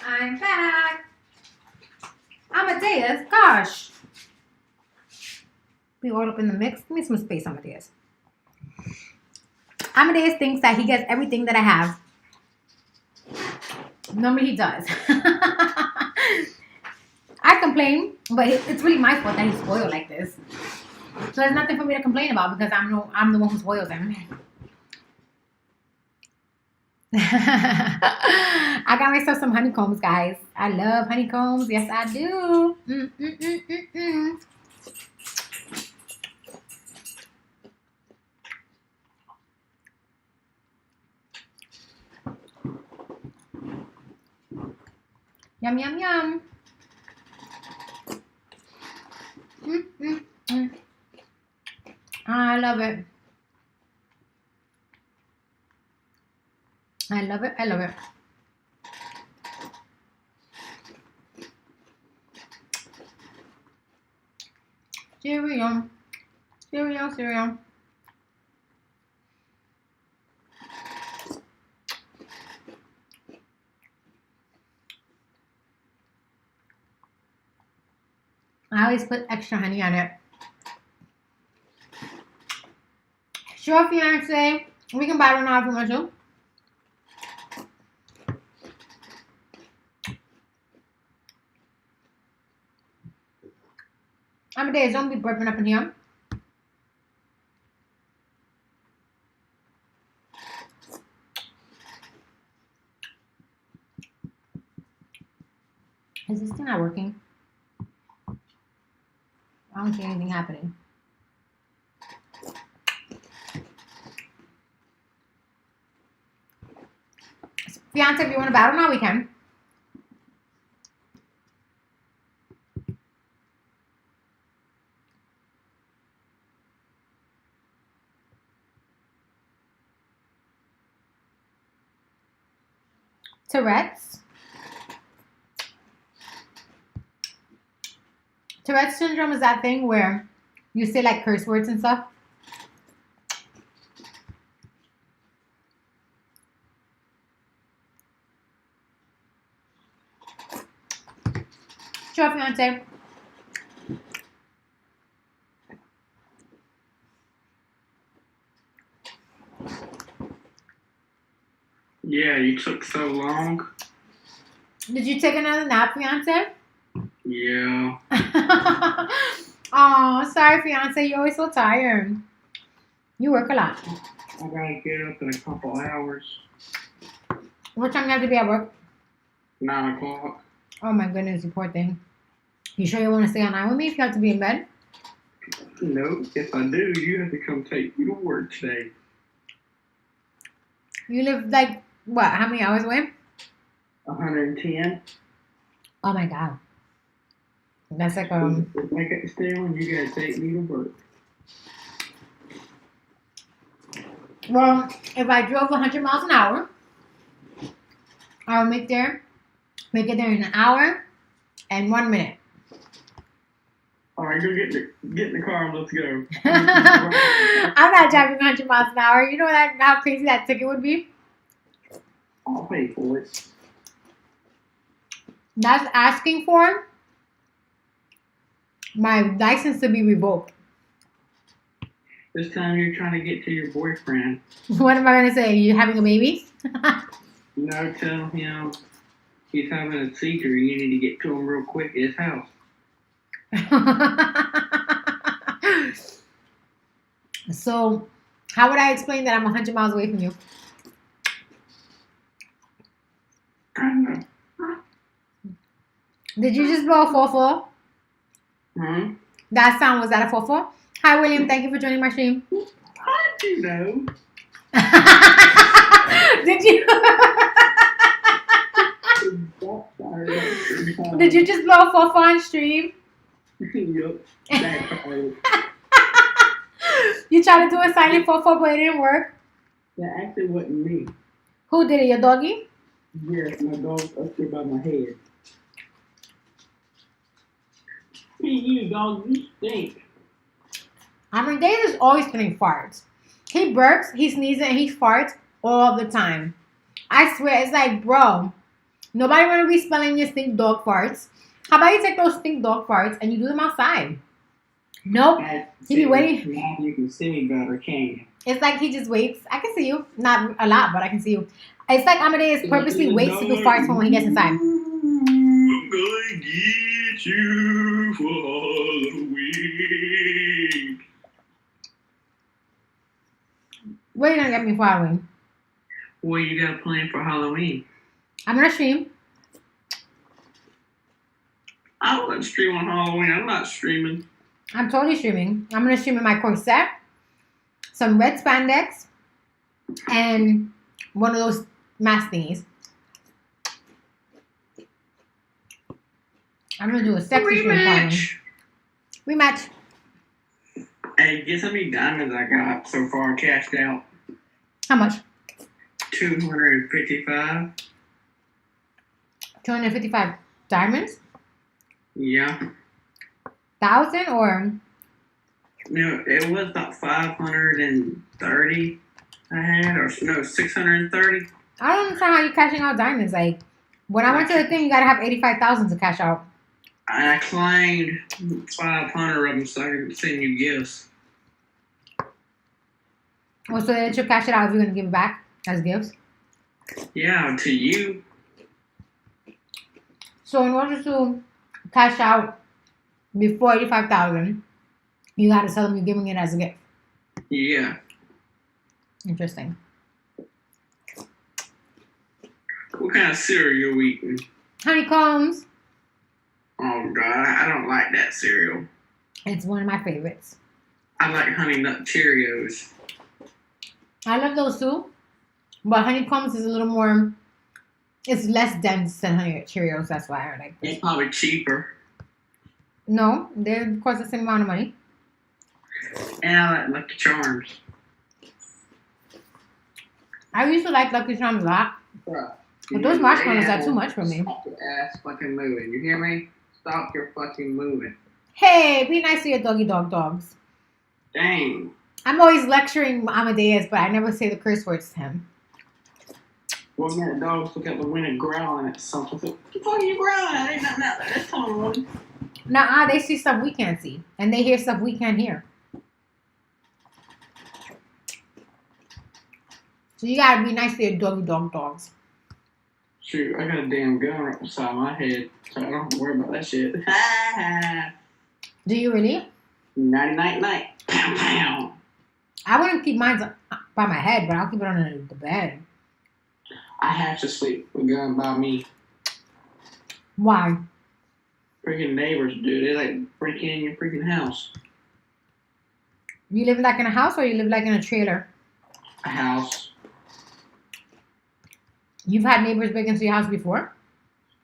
I'm back. Amadeus, gosh. We all up in the mix. Give me some space, Amadeus. Amadeus thinks that he gets everything that I have. Normally he does. I complain, but it's really my fault that he's spoiled like this. So there's nothing for me to complain about because I'm the one who spoils him. I got myself some honeycombs, guys. I love honeycombs. Yes, I do. Yum, yum, yum. I love it. I love it. I love it. Cereal. Cereal, cereal. I always put extra honey on it. Sure, fiance. We can buy one now if you want to. Amadeus, don't be burping up in here. Is this thing not working? I don't see anything happening. Fiance, if you want to battle now, we can. Tourette's. Tourette's syndrome is that thing where you say like curse words and stuff. Sure, fiance. Yeah, you took so long. Did you take another nap, fiance? Yeah. Oh, sorry, fiance. You're always so tired. You work a lot. I gotta get up in a couple hours. What time do you have to be at work? 9 o'clock. Oh my goodness, you poor thing. You sure you want to stay all night with me if you have to be in bed? No, if I do, you have to come take me to work today. You live like, what, how many hours away? 110. Oh my God. That's like, If I got to stay on, you gotta take me to work. well, if I drove 100 miles an hour, I would make it there in an hour and 1 minute. All right, go get in the car and let's go. I'm not driving 100 miles an hour. You know how crazy that ticket would be? I'll pay for it. That's asking for my license to be revoked. This time you're trying to get to your boyfriend. What am I going to say? You having a baby? No, tell him he's having a seizure. You need to get to him real quick at his house. So, how would I explain that I'm 100 miles away from you? Did you just blow a 4-4? Hmm? That sound, was that a 4-4? Hi, William. Thank you for joining my stream. How did you know? Did you? Did you just blow a 4-4 on stream? Yup. You tried to do a silent 4-4, but it didn't work. That actually wasn't me. Who did it? Your doggy? Yes, my dog's up there by my head. Hey, you dog, you stink. Dave is always spitting farts. He burps, he sneezes, and he farts all the time. I swear, it's like, bro, nobody want to be smelling your stink dog farts. How about you take those stink dog farts and you do them outside? Nope. He be waiting. Now you can see me better, can you? It's like he just waits. I can see you. Not a lot, but I can see you. It's like Amadeus purposely waits to do farts when he gets inside. I'm gonna get you for Halloween. What are you gonna get me for Halloween? What you got planned for Halloween? I'm gonna stream. I wouldn't stream on Halloween. I'm not streaming. I'm totally streaming. I'm gonna stream in my corset, some red spandex, and one of those mask thingies. I'm gonna do a sexy stream Rematch. Rematch. Hey, guess how many diamonds I got so far cashed out? How much? 255. 255 diamonds? Yeah. 1,000 or? No, it was about 530 I had, or no, 630. I don't understand how you're cashing out diamonds. Like, when I went to the thing, you gotta have 85,000 to cash out. I claimed 500 of them so I could send you gifts. Oh, so that you cash it out if you're gonna give it back as gifts? Yeah, to you. So in order to cash out before 85,000, you gotta tell them you're giving it as a gift. Yeah. Interesting. What kind of cereal you eating? Honeycombs. Oh, God, I don't like that cereal. It's one of my favorites. I like Honey Nut Cheerios. I love those too. But honeycombs is a little more, it's less dense than Honey Nut Cheerios. That's why I like this. It's probably cheaper. No, they cost the same amount of money. And I like Lucky Charms. I used to like Lucky Charms a lot. Bruh. But those marshmallows are too much for me. Stop your ass fucking moving. You hear me? Stop your fucking moving. Hey, be nice to your doggy dogs. Dang. I'm always lecturing Amadeus, but I never say the curse words to him. 1 minute dogs look out the window growling at something. What the fuck are you growling at? Ain't nothing out there. That's on. Nah, they see stuff we can't see. And they hear stuff we can't hear. So you gotta be nice to your doggy dogs. Shoot, I got a damn gun right beside my head, so I don't have to worry about that shit. Do you really? Nighty night night. Pow pow. I wouldn't keep mine by my head, but I'll keep it on the bed. I have to sleep with a gun by me. Why? Freaking neighbors, dude. They like breaking in your freaking house. You live like in a house or you live like in a trailer? A house. You've had neighbors break into your house before?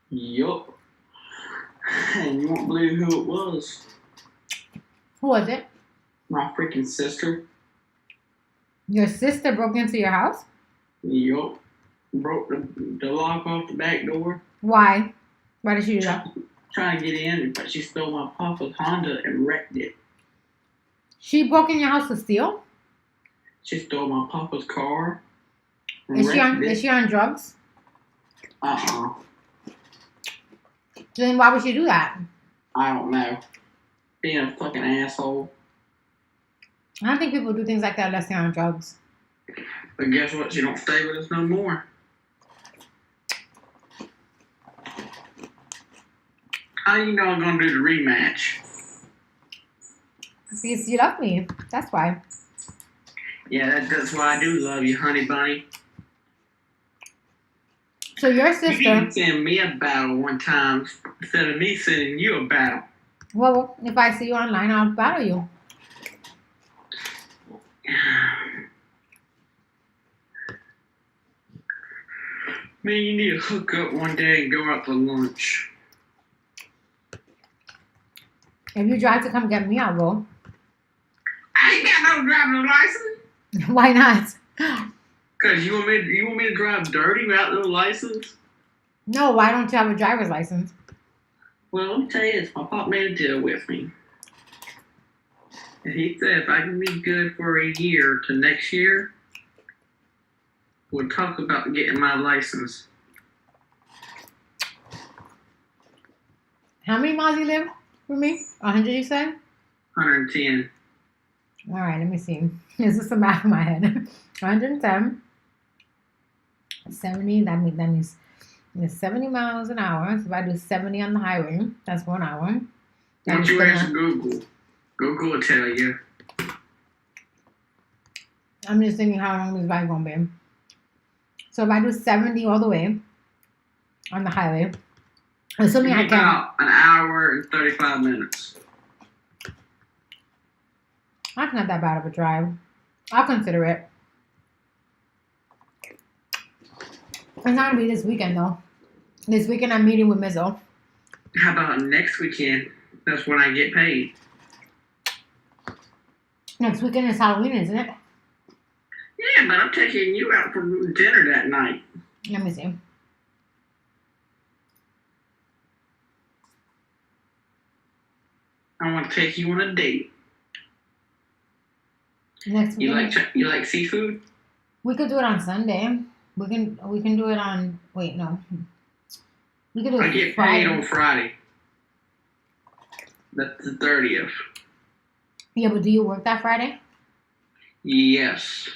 Yup. And you won't believe who it was. Who was it? My freaking sister. Your sister broke into your house? Yup. Broke the lock off the back door. Why? Why did she do that? Trying to get in, but she stole my papa's Honda and wrecked it. She broke in your house to steal? She stole my papa's car. Is she on drugs? Uh-uh. Then why would she do that? I don't know. Being a fucking asshole. I don't think people do things like that unless they're on drugs. But guess what? She don't stay with us no more. How you know I'm gonna do the rematch? Because you love me. That's why. Yeah, that's why I do love you, honey bunny. So your You sister... didn't send me a battle one time instead of me sending you a battle. Well, if I see you online, I'll battle you. Man, you need to hook up one day and go out to lunch. If you drive to come get me, I'll go. I ain't got no driving license. Why not? Cause you want me to drive dirty without no license? No, why don't you have a driver's license? Well, let me tell you this. My pop made a deal with me. And he said if I can be good for a year to next year, we'll talk about getting my license. How many miles you live for me? 100, you said? 110. All right, let me see. This is the math in my head. 110. 70, that means it's 70 miles an hour. So if I do 70 on the highway, that's 1 hour. Why don't you ask Google? Google will tell you. I'm just thinking how long this ride gonna be. So if I do 70 all the way on the highway, assuming I can. About an hour and 35 minutes. That's not that bad of a drive. I'll consider it. It's not gonna be this weekend though. This weekend I'm meeting with Mizzo. How about next weekend? That's when I get paid. Next weekend is Halloween, isn't it? Yeah, but I'm taking you out for dinner that night. Let me see. I want to take you on a date. Next weekend. You like seafood? We could do it on Sunday. We can do it on. Wait, no. We could do it. I get Friday. paid on Friday. That's the 30th. Yeah, but do you work that Friday? Yes.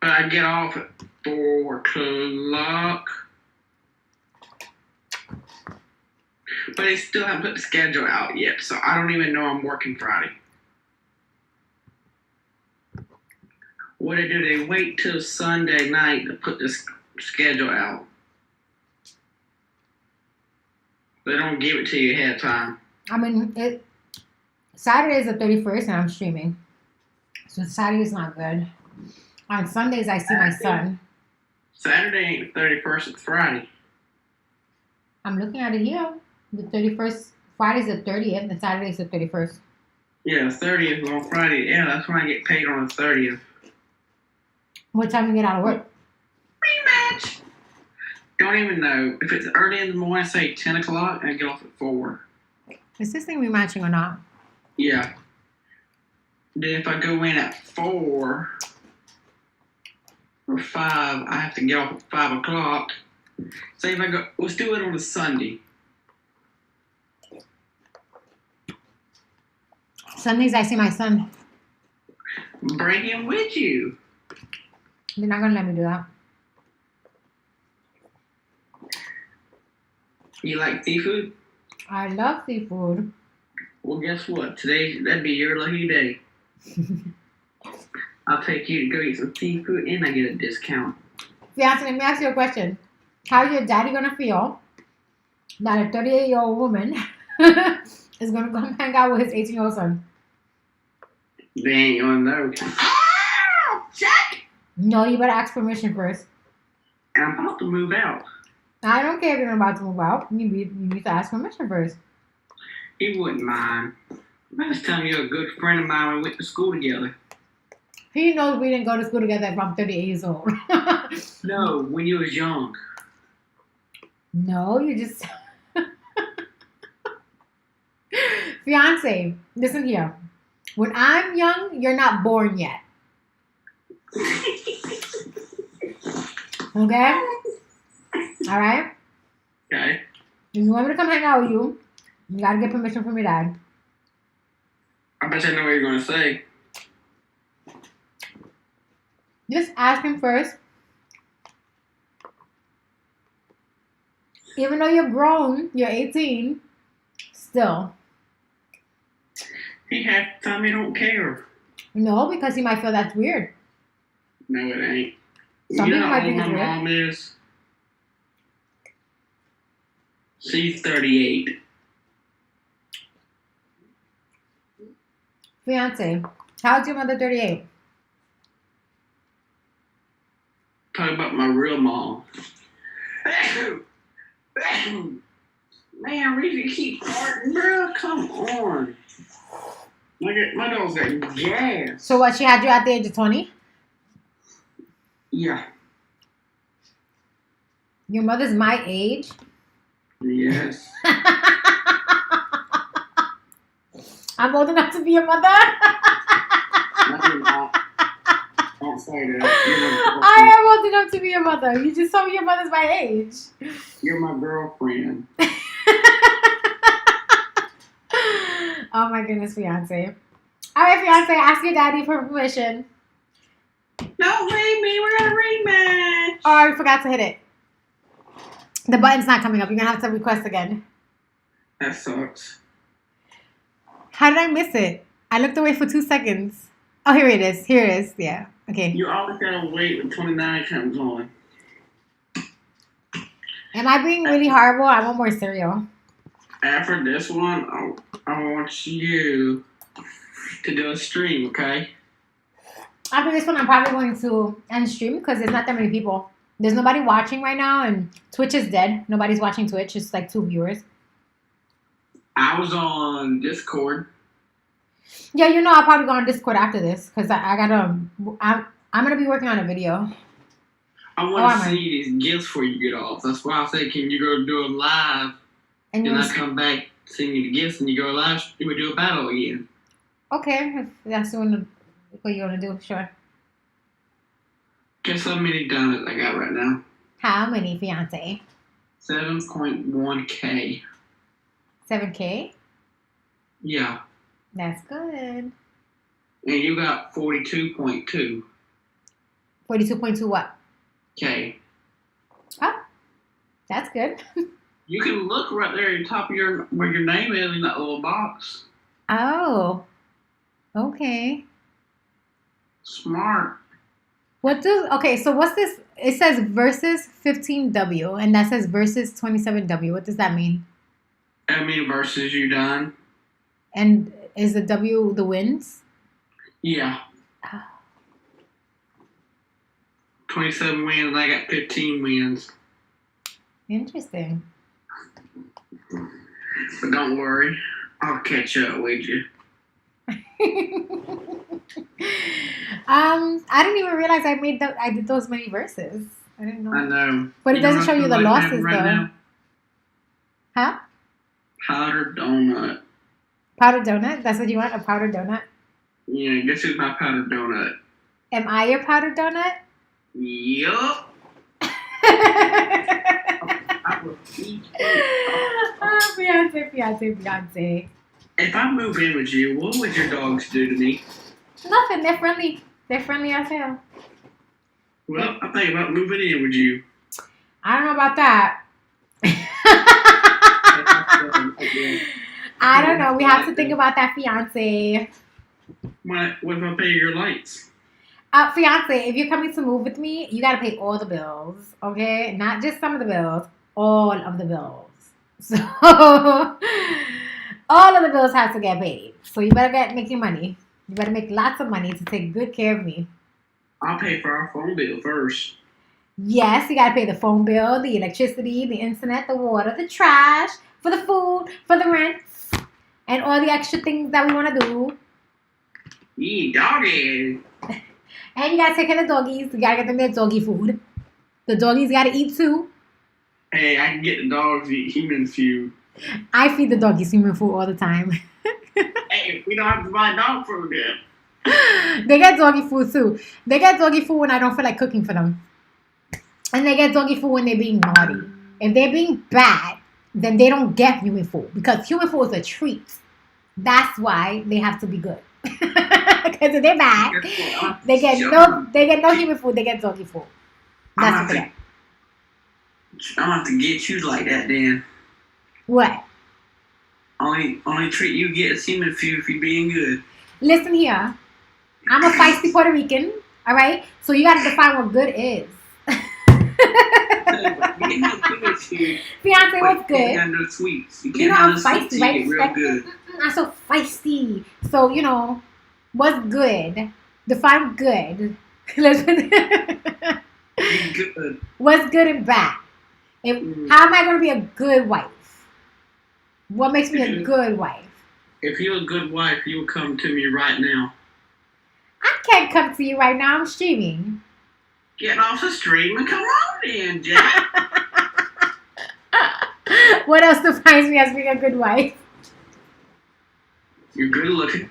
But I get off at 4 o'clock. But they still haven't put the schedule out yet, so I don't even know I'm working Friday. What they do, they wait till Sunday night to put the schedule out. They don't give it to you ahead of time. I mean, Saturday is the 31st, and I'm streaming. So Saturday's not good. On Sundays, I see my son. Saturday ain't the 31st, it's Friday. I'm looking at it here. The 31st, Friday's the 30th, and Saturday's the 31st. Yeah, the 30th is on Friday. Yeah, that's when I get paid on the 30th. What time you get out of work? Rematch! Don't even know. If it's early in the morning, say 10 o'clock, I get off at 4. Is this thing rematching or not? Yeah. Then if I go in at 4 or 5, I have to get off at 5 o'clock. Say if I go, let's do it on a Sunday. Sundays, I see my son. Bring him with you. They're not going to let me do that. You like seafood? I love seafood. Well, guess what? That'd be your lucky day. I'll take you to go eat some seafood and I get a discount. Fiance, let me ask you a question. How's your daddy going to feel that a 38-year-old woman is going to come hang out with his 18-year-old son? They ain't gonna know. Ow! Check! No, you better ask permission first. I'm about to move out. I don't care if you're about to move out. You need to ask permission first. He wouldn't mind. I was telling you, a good friend of mine, we went to school together. He knows we didn't go to school together if I'm 38 years old. No, when you was young. No, you just... Fiance, listen here. When I'm young, you're not born yet. Okay? Alright? Okay. If you want me to come hang out with you, you gotta get permission from your dad. I bet I know what you're gonna say. Just ask him first. Even though you're grown, you're 18, still. He half the time he don't care. No, because he might feel that's weird. No, it ain't. Some You people know might how think old it's my weird. mom is? She's 38. Fiance, how's your mother 38? Talk about my real mom. Man, Reese, keep farting, bro. Come on. My dog's got gas. So what, she had you at the age of 20? Yeah. Your mother's my age? Yes. I'm old enough to be your mother? Don't say that. I am old enough to be your mother. You just told me your mother's my age. You're my girlfriend. Oh my goodness, fiance. Alright, fiance, ask your daddy for permission. Don't leave me. We're gonna rematch. Oh, I forgot to hit it. The button's not coming up. You're gonna have to request again. That sucks. How did I miss it? I looked away for 2 seconds. Oh, here it is. Here it is. Yeah. Okay. You always gotta wait when 29 comes on. Am I being really horrible? I want more cereal. After this one, I want you to do a stream, okay? After this one, I'm probably going to end stream because there's not that many people. There's nobody watching right now, and Twitch is dead. Nobody's watching Twitch. It's like 2 viewers. I was on Discord. Yeah, you know I'll probably go on Discord after this because I gotta. I'm gonna be working on a video. I want to see these gifts before you get off. That's why I say, can you go do a live? And I come back, send you the gifts, and you go live. You would do a battle again. Okay, if that's what you're gonna do, sure. Guess how many donuts I got right now? How many, fiance? 7.1K. 7K? Yeah. That's good. And you got 42.2. 42.2 what? K. Oh, that's good. You can look right there at the top of where your name is in that little box. Oh. Okay. Smart. Okay, so what's this? It says versus 15W, and that says versus 27W. What does that mean? I mean versus you done. And is the W the wins? Yeah. 27 wins, I got 15 wins. Interesting. But don't worry, I'll catch up with you. I didn't even realize I did those many verses. I didn't know. I know. But it doesn't show you the losses though. Now? Huh? Powdered donut. Powdered donut? That's what you want? A powdered donut? Yeah, guess who's my powdered donut? Am I your powdered donut? Yup. Fiance. If I move in with you, what would your dogs do to me? Nothing. They're friendly. They're friendly as hell. Well, I'm thinking about moving in with you. I don't know about that. I don't know. We have to think about that, fiance. What if I pay your lights? Fiance, if you're coming to move with me, you gotta pay all the bills, okay? Not just some of the bills, all of the bills. So all of the bills have to get paid. So you better get making money. You better make lots of money to take good care of me. I'll pay for our phone bill first. Yes, you gotta pay the phone bill, the electricity, the internet, the water, the trash, for the food, for the rent, and all the extra things that we wanna do. Yee, doggy. And you gotta take care of the doggies. You gotta get them their doggy food. The doggies gotta eat too. Hey, I can get the dogs to eat human food. I feed the doggies human food all the time. Hey, we don't have to buy dog food then. They get doggy food too. They get doggy food when I don't feel like cooking for them. And they get doggy food when they're being naughty. If they're being bad, then they don't get human food. Because human food is a treat. That's why they have to be good. Because if they're bad, they get no human food, they get doggy food. That's what they get. I'm gonna have to get you like that then. What? Only treat you get is human food if you're being good. Listen here. I'm a feisty Puerto Rican, alright? So you gotta define what good is. Fiance, what's good? You got no sweets. You know I'm feisty, right? Real good. I'm so feisty. So, you know, what's good? Define good. Good. What's good and bad? How am I going to be a good wife? What makes me a good wife? If you're a good wife, you'll come to me right now. I can't come to you right now. I'm streaming. Get off the stream and come on in, Jack. What else defines me as being a good wife? You're good looking.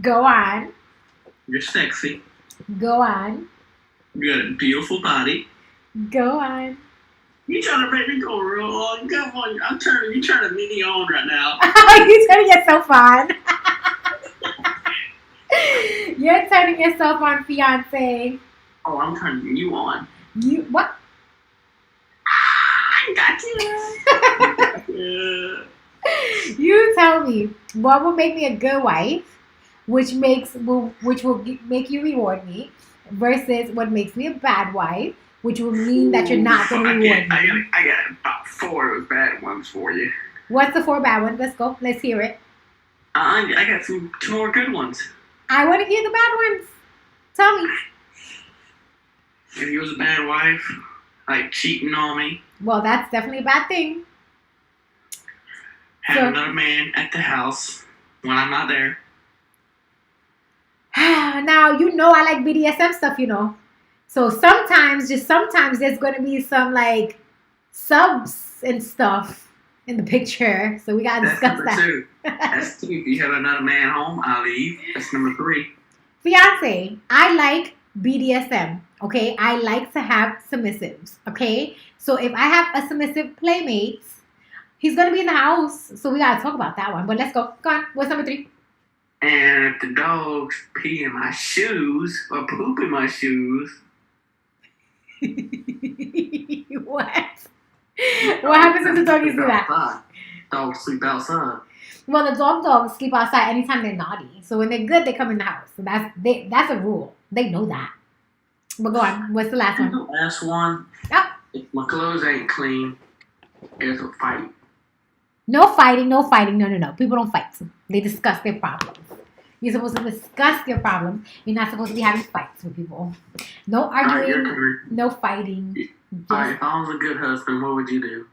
Go on. You're sexy. Go on. You got a beautiful body. Go on. You trying to make me go real on? Come on, you turning me on right now. You're turning yourself on. You're turning yourself on, fiance. Oh, I'm turning you on. You what? I got you. You tell me what will make me a good wife, which will make you reward me, versus what makes me a bad wife, which will mean that you're not going to reward me. I got about 4 of those bad ones for you. What's the 4 bad ones? Let's go. Let's hear it. I got 2 more good ones. I want to hear the bad ones. Tell me. If you was a bad wife, like cheating on me. Well, that's definitely a bad thing. Have another man at the house when I'm not there. Now, you know I like BDSM stuff, you know. So sometimes, just sometimes, there's going to be some, like, subs and stuff in the picture. So we got to discuss That's number 2. That's 2. If you have another man home, I'll leave. That's number 3. Fiance, I like BDSM, okay? I like to have submissives, okay? So if I have a submissive playmate, he's going to be in the house. So we got to talk about that one. But let's go. Go on. What's number 3? And if the dogs pee in my shoes or poop in my shoes. What? What happens if the doggies do that? Outside. Dogs sleep outside. Well, the dogs sleep outside anytime they're naughty. So when they're good, they come in the house. So that's a rule. They know that. But go on. What's the last one? The last one. Oh. If my clothes ain't clean, there's a fight. No fighting. No. People don't fight. They discuss their problems. You're supposed to discuss your problems. You're not supposed to be having fights with people. No arguing. No fighting. Alright, if I was a good husband, what would you do?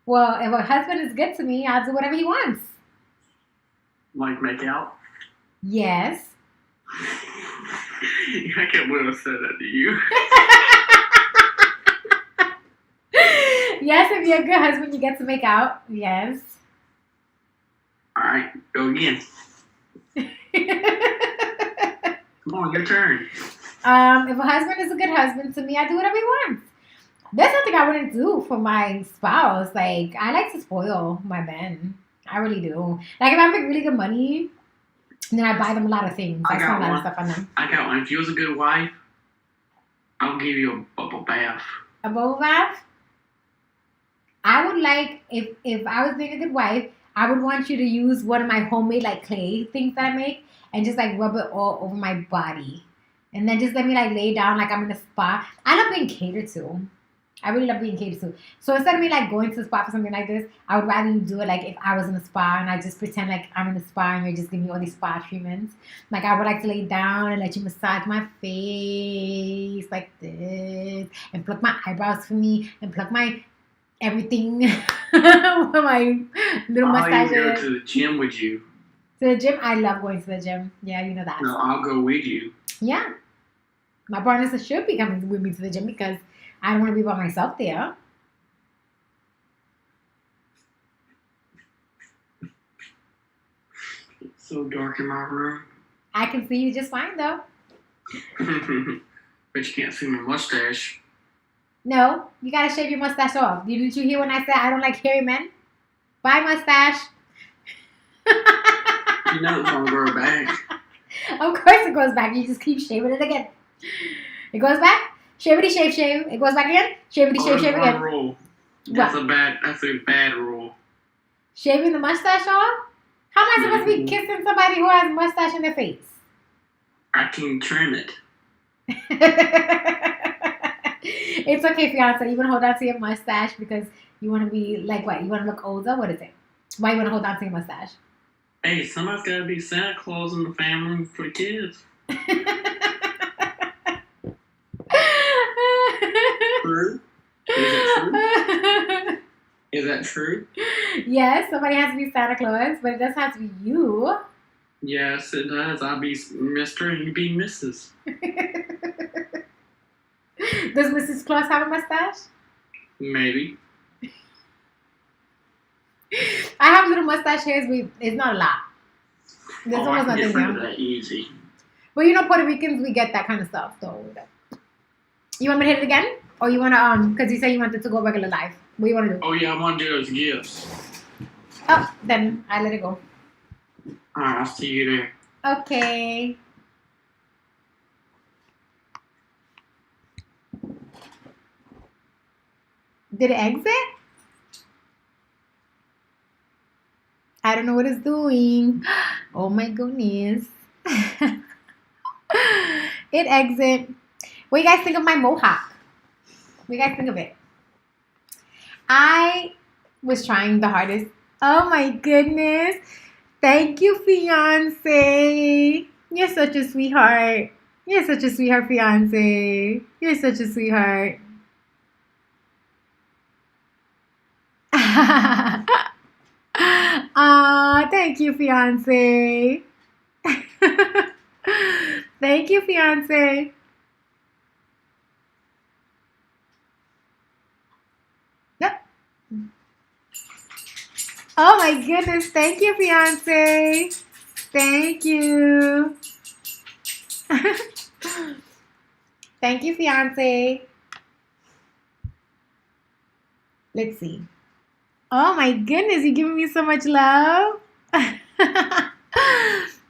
Well, if a husband is good to me, I'll do whatever he wants. Like make out? Yes. I can't believe I said that to you. Yes, if you're a good husband, you get to make out. Yes. Alright, go again. Come on, your turn. If a husband is a good husband to me, I do whatever he wants. There's nothing I wouldn't do for my spouse. Like, I like to spoil my men. I really do. Like, if I make really good money, then I buy them a lot of things. I spend a lot of stuff on them. I got one. If you was a good wife, I'll give you a bubble bath. A bubble bath? I would like, if I was being a good wife, I would want you to use one of my homemade, like, clay things that I make and just, like, rub it all over my body. And then just let me, like, lay down like I'm in a spa. I love being catered to. I really love being catered to. So instead of me, like, going to the spa for something like this, I would rather you do it, like, if I was in a spa and I just pretend like I'm in the spa and you're just giving me all these spa treatments. Like, I would like to lay down and let you massage my face like this and pluck my eyebrows for me and pluck my everything with my little mustache. I'll even go to the gym with you. To the gym? I love going to the gym. Yeah, you know that. No, I'll go with you. Yeah. My partners should be coming with me to the gym because I don't want to be by myself there. It's so dark in my room. I can see you just fine, though. But you can't see my mustache. No, you got to shave your mustache off. Didn't you hear when I said I don't like hairy men? Bye, mustache. You know it's going to grow back. Of course it goes back. You just keep shaving it again. It goes back. Shavity shave shave. It goes back again. Shavity shave shave again. Rule. That's a bad rule. Shaving the mustache off? How am I supposed to be kissing somebody who has a mustache in their face? I can trim it. It's okay, fiance. You want to hold on to your mustache because you want to be like what? You want to look older? What is it? Why you want to hold on to your mustache? Hey, somebody's got to be Santa Claus in the family for the kids. True? Is that true? Yes, somebody has to be Santa Claus, but it doesn't have to be you. Yes, it does. I'll be Mr. and you be Mrs. Does Mrs. Claus have a mustache? Maybe. I have little mustache hairs, but it's not a lot. There's almost I can nothing get rid of there. that easy. Well, you know, Puerto Ricans, we get that kind of stuff, though. You want me to hit it again? Or you want to, because you said you wanted to go regular life. What do you want to do? Oh, yeah, I want to do those gifts. Oh, then I let it go. Alright, I'll see you there. Okay. Did it exit? I don't know what it's doing. Oh my goodness. It exit. What do you guys think of my mohawk? What do you guys think of it? I was trying the hardest. Oh my goodness. Thank you, fiance. You're such a sweetheart. You're such a sweetheart, fiance. You're such a sweetheart. Aw, thank you, fiance. Thank you, fiance. Yep. Oh my goodness, thank you, fiance. Thank you. Thank you, fiance. Let's see. Oh my goodness, you're giving me so much love.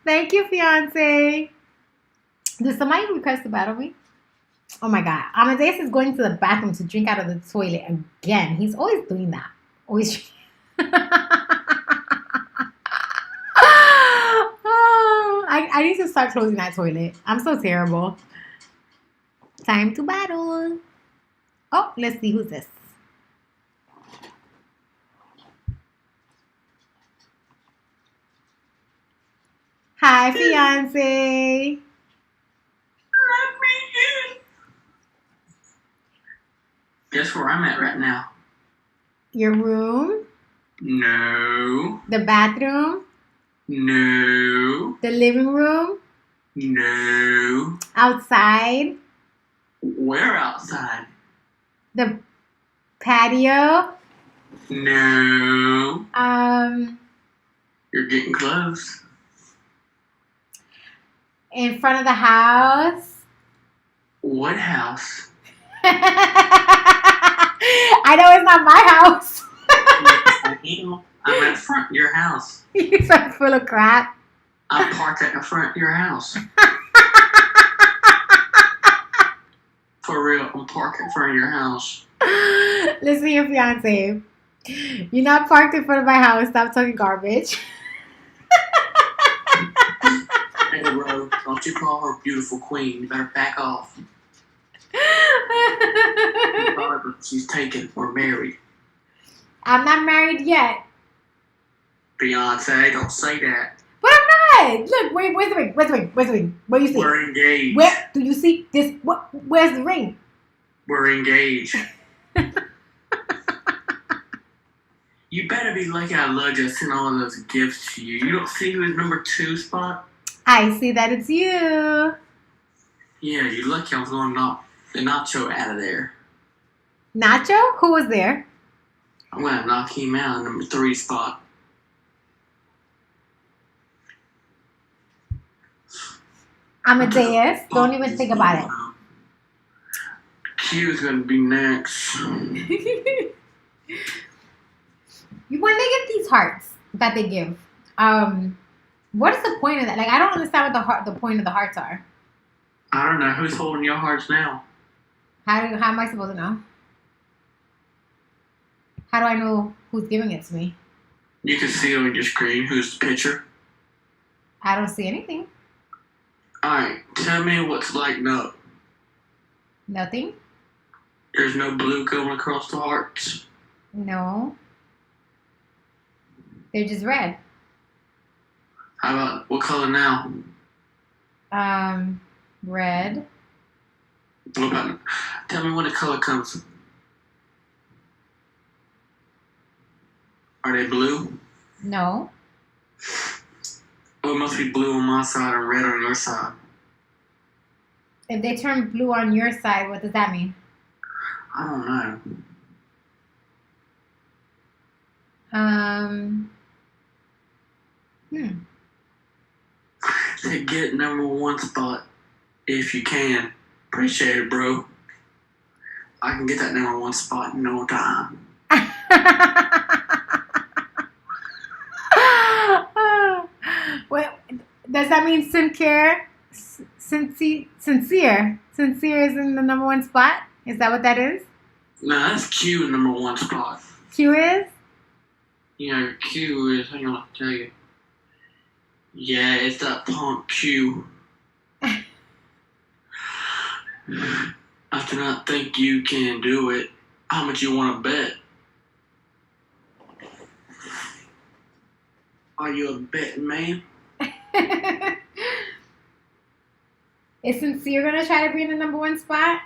Thank you, fiance. Did somebody request to battle me? Oh my god. Amadeus is going to the bathroom to drink out of the toilet again. He's always doing that. Always. Oh, I need to start closing that toilet. I'm so terrible. Time to battle. Oh, let's see who's this. Hi, fiance. Let me in. Guess where I'm at right now? Your room? No. The bathroom? No. The living room? No. Outside? Where outside? The patio? No. You're getting close. In front of the house? What house? I know it's not my house. I'm at front of your house. You're so full of crap. I'm parked at the front of your house. For real, I'm parked in front of your house. Listen to your fiance. You're not parked in front of my house. Stop talking garbage. Hey, bro, don't you call her beautiful queen. You better back off. She's taken. We're married. I'm not married yet. Beyonce, don't say that. But I'm not. Look, where's the ring? Where's the ring? Where's the ring? Where you see We're it? engaged. Where do you see this? What? Where's the ring? We're engaged. You better be lucky I love you. I sent all those gifts to you. You don't see who's number 2 spot? I see that it's you. Yeah, you're lucky I was going to knock the nacho out of there. Nacho? Who was there? I'm going to knock him out in number 3 spot. Amadeus. Don't even think about it. Q's going to be next. When they get these hearts that they give, what is the point of that? Like, I don't understand what the point of the hearts are. I don't know. Who's holding your hearts now? How am I supposed to know? How do I know who's giving it to me? You can see on your screen who's the pitcher. I don't see anything. Alright, tell me what's lighting up. Nothing? There's no blue going across the hearts. No. They're just red. How about what color now? Red. What about? Tell me when the color comes. Are they blue? No. Oh, it must be blue on my side and red on your side. If they turn blue on your side, what does that mean? I don't know. To get number 1 spot, if you can. Appreciate it, bro. I can get that number 1 spot in no time. What does that mean? Sincere is in the number 1 spot. Is that what that is? No, that's Q in number 1 spot. Q is? Yeah, Q is. Hang on, I'll tell you. Yeah, it's that punk Q. I do not think you can do it. How much you want to bet? Are you a betting man? Is Sincere gonna try to be in the number 1 spot?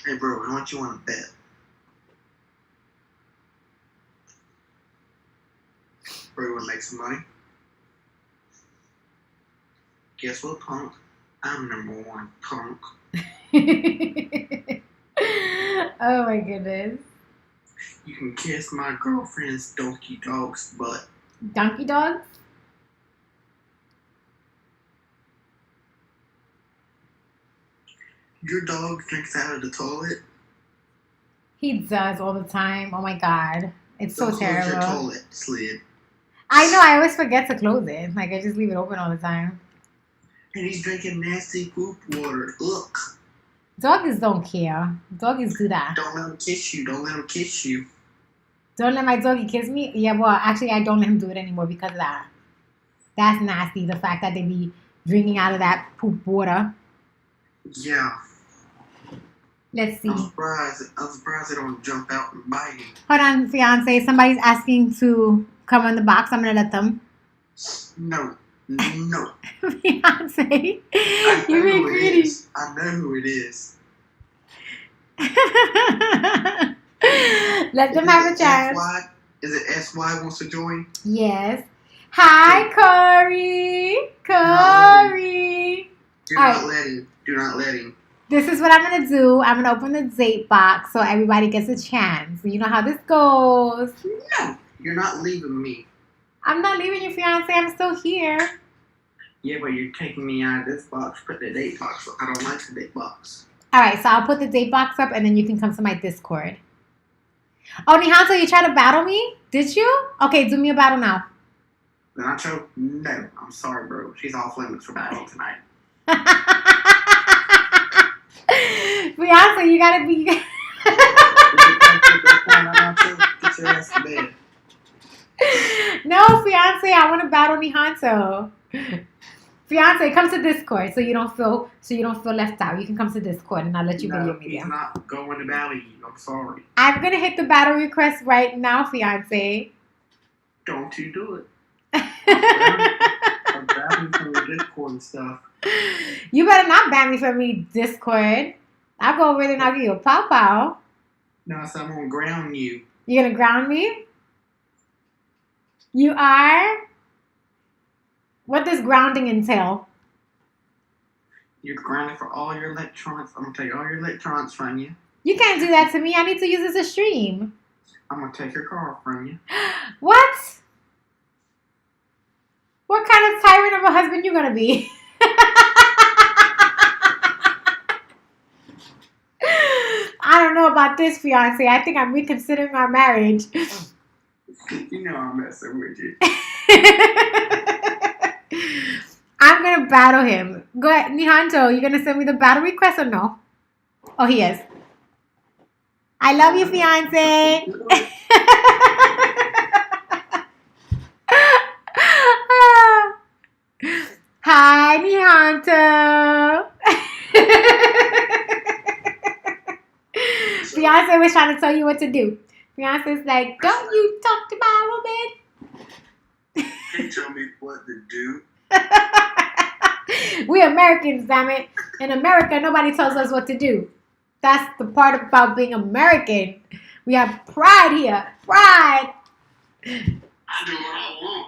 Hey, bro, how much you want to bet? somebody. Guess what, punk? I'm number one, punk. Oh my goodness. You can kiss my girlfriend's donkey dog's butt. Donkey dogs? Your dog drinks out of the toilet. He does all the time. Oh my god. It's so Don't close your terrible. toilet lid. I know, I always forget to close it. Like, I just leave it open all the time. And he's drinking nasty poop water. Look. Doggies don't care. Doggies do that. Don't let him kiss you. Don't let him kiss you. Don't let my doggy kiss me? Yeah, well, actually, I don't let him do it anymore because of that. That's nasty, the fact that they be drinking out of that poop water. Yeah. Let's see. I'm surprised they don't jump out and bite him. Hold on, fiance. Somebody's asking to come in the box. I'm going to let them. No. No. Fiance. I You're know being who it greedy. is. I know who it is. Let them have a chance. Is it SY wants to join? Yes. Hi, Corey. Corey. Do All not right. let him. Do not let him. This is what I'm going to do. I'm going to open the date box so everybody gets a chance. You know how this goes. No. You're not leaving me. I'm not leaving you, fiance. I'm still here. Yeah, but you're taking me out of this box. Put the date box up. I don't like the date box. All right, so I'll put the date box up and then you can come to my Discord. Oh, Nihanto, you tried to battle me? Did you? Okay, do me a battle now. Nacho? No. I'm sorry, bro. She's off limits for battle tonight. Fiance, you gotta be. Get your ass to bed. No, fiance, I want to battle Nihanto. Fiance, come to Discord so you don't feel left out. You can come to Discord and I'll let you video me he's there. not going to battle you. I'm sorry. I'm gonna hit the battle request right now, fiance. Don't you do it. I'm battling from the Discord and stuff. You better not ban me from me, Discord. I'll go over there and I'll give you a pow pow. No, so I'm gonna ground you. You're gonna ground me? You are? What does grounding entail? You're grounded for all your electrons. I'm gonna take all your electrons from you. You can't do that to me. I need to use this as a stream. I'm gonna take your car from you. What? What kind of tyrant of a husband you gonna be? I don't know about this, fiance. I think I'm reconsidering our marriage. You know I'm messing with you. I'm gonna battle him. Go ahead, Nihanto. You gonna send me the battle request or no? Oh, he is. I love you, fiance. Hi, Nihanto. Fiance was trying to tell you what to do. Fiance's like, don't you talk to my woman. Can't tell me what to do. We Americans, damn it. In America, nobody tells us what to do. That's the part about being American. We have pride here. Pride. I do what I want.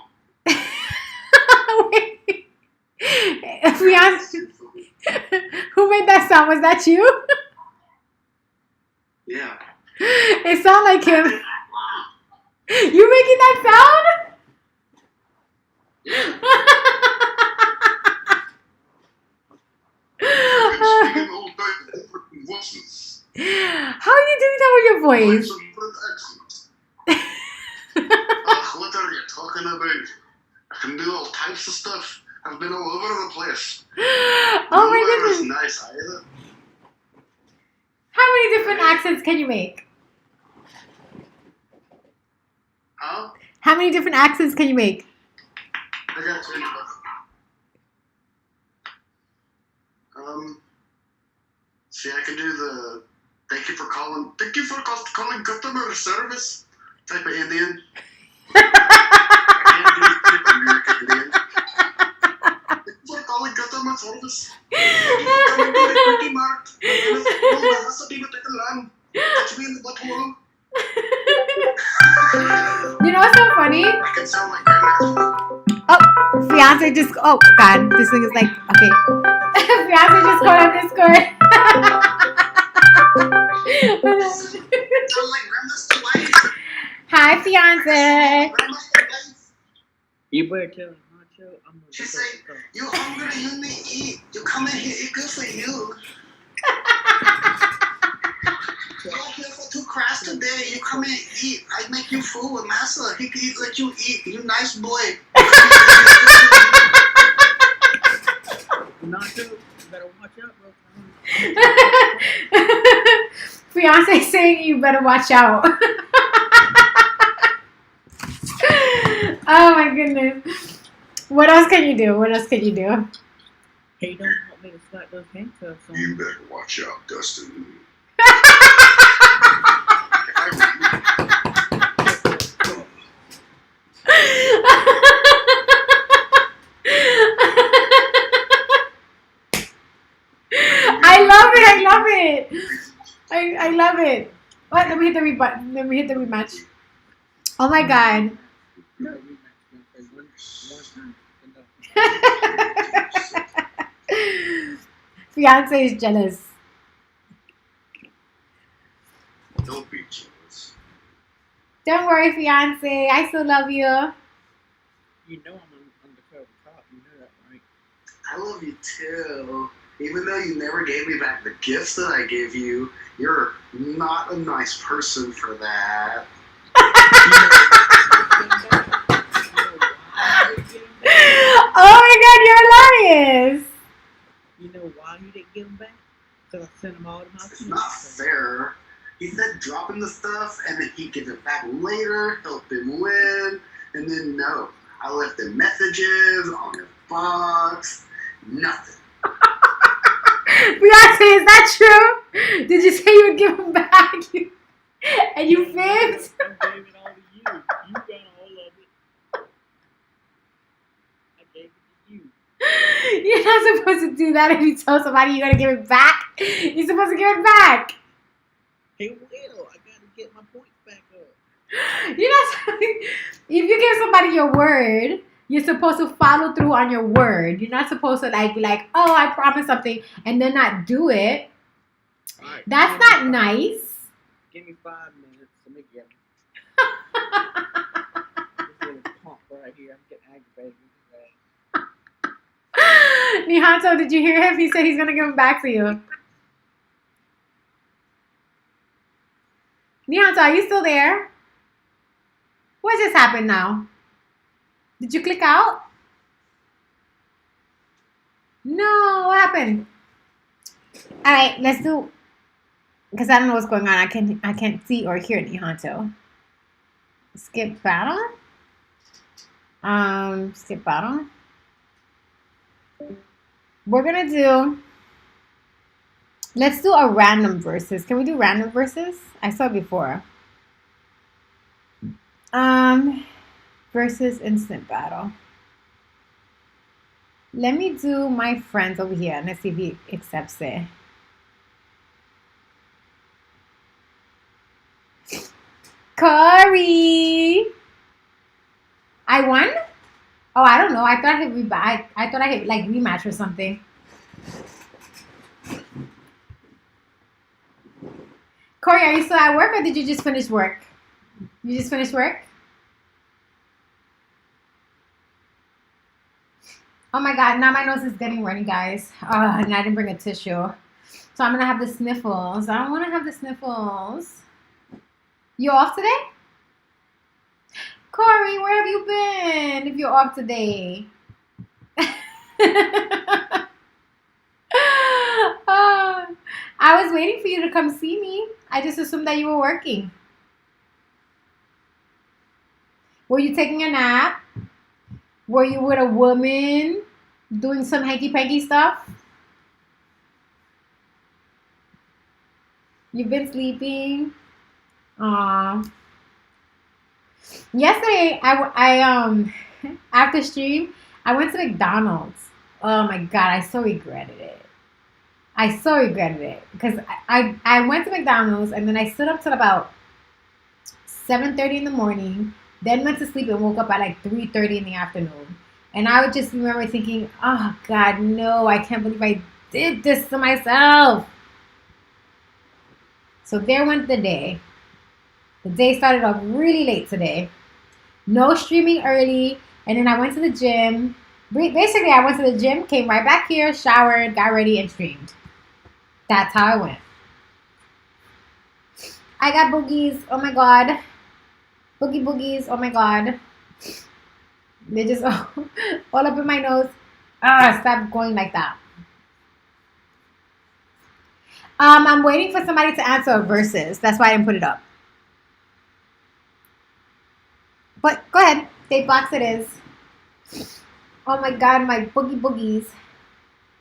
Fiance, who made that sound? Was that you? Yeah. It sounded like him. You making that sound? Yeah. How are you doing that with your voice? What are you talking about? I can do all types of stuff. I've been all over the place. Oh my Nowhere is goodness. nice either. How many different accents can you make? Huh? How many different accents can you make? I got to see, I can do the thank you for calling customer service type of Indian. I can't do type American Indian. Thank you for calling customer service. Thank you for coming to the Quickie Mart. My name is Catch me in the butthole. You know what's so funny? I can sound like grandma. Oh, fiance just. Oh God, this thing is like okay. Fiance just called on Discord. Sound like grandma's wife. Hi, fiance. Grandma's wife. You better tell him, Macho. I'm gonna She say, "You hungry? You need to eat. You come in here, eat good for you. You're here for 2 crafts today. You come in and eat. I make you food with massa. He can let you eat. You nice boy." Nacho, you better watch out, bro. Fiance saying you better watch out. Oh my goodness. What else can you do? What else can you do? Hey, don't help me to slap those handcuffs on. You better watch out, Dustin. I love it. I love it. What? Let me hit the rematch. Oh my God. No, one time. Fiance is jealous. Don't be jealous. Don't worry, fiance. I still love you. You know I'm an undercover cop. You know that, right? I love you too. Even though you never gave me back the gifts that I gave you, you're not a nice person for that. Oh my God, you're hilarious. You know why he didn't give them back? Because I sent them all to my It's not fair. He said drop him the stuff and then he'd give it back later, help him win, and then no. I left him messages on his box, nothing. Beyonce, is that true? Did you say you would give them back? And you fibbed? I gave it all to you. You got all of it. I gave it to you. You're not supposed to do that if you tell somebody you're going to give it back. You're supposed to give it back. He will. I got to get my points back up. You're not. If you give somebody your word, you're supposed to follow through on your word. You're not supposed to be like, oh, I promised something and then not do it. Right, that's not nice. Give me 5 minutes. Let me get him. This little pump right here. I'm getting aggravated. Nihanto, did you hear him? He said he's going to give him back to you. Nihanto, are you still there? What just happened now? Did you click out? No, what happened? All right, let's do, because I don't know what's going on. I can't see or hear Nihanto. Skip battle. Skip battle. We're gonna do. Let's do a random versus. Can we do random versus? I saw it before. Versus instant battle. Let me do my friends over here and let's see if he accepts it. Corey, I won. Oh, I don't know. I thought I thought I hit like rematch or something. Corey, are you still at work or did you just finish work? You just finished work? Oh my God, now my nose is getting runny, guys. And I didn't bring a tissue. So I'm going to have the sniffles. I don't want to have the sniffles. You off today? Corey, where have you been if you're off today? I was waiting for you to come see me. I just assumed that you were working. Were you taking a nap? Were you with a woman doing some hanky-panky stuff? You've been sleeping? Aww. Yesterday, I after stream, I went to McDonald's. Oh my God, I so regretted it. I so regretted it because I went to McDonald's and then I stood up till about 7:30 in the morning, then went to sleep and woke up at like 3:30 in the afternoon. And I would just remember thinking, oh God, no, I can't believe I did this to myself. So there went the day. The day started off really late today. No streaming early. And then I went to the gym. Basically, I went to the gym, came right back here, showered, got ready, and streamed. That's how I went. I got boogies. Oh my God. Boogies. Oh my God. They just all up in my nose. Stop going like that. I'm waiting for somebody to answer verses. That's why I didn't put it up. But go ahead. Date box it is. Oh my God, my boogies.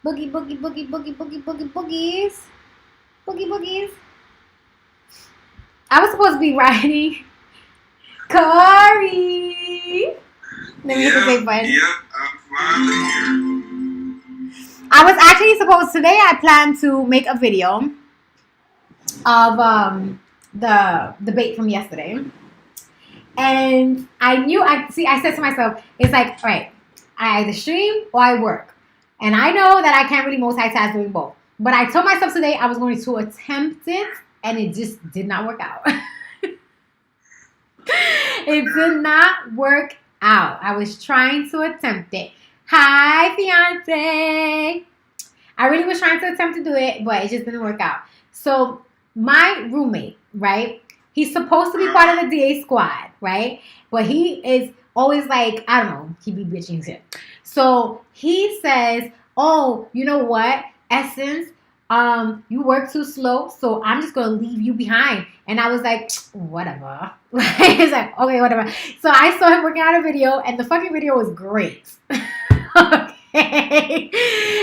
Boogies. Boogies. I was supposed to be writing Corey. Let me hit the save button. Yep, I'm finally here. I was actually supposed today. I planned to make a video of the debate from yesterday, and I said to myself, it's like, all right, I either stream or I work, and I know that I can't really multitask doing both. But I told myself today I was going to attempt it, and it just did not work out. It did not work out. I was trying to attempt it. Hi, fiance. I really was trying to attempt to do it, but it just didn't work out. So my roommate, right? He's supposed to be part of the DA squad, right? But he is always like, I don't know, he be bitching shit. So he says, oh, you know what? Essence, you work too slow, so I'm just gonna leave you behind. And I was like, whatever. He's like, okay, whatever. So I saw him working on a video, and the fucking video was great. Okay.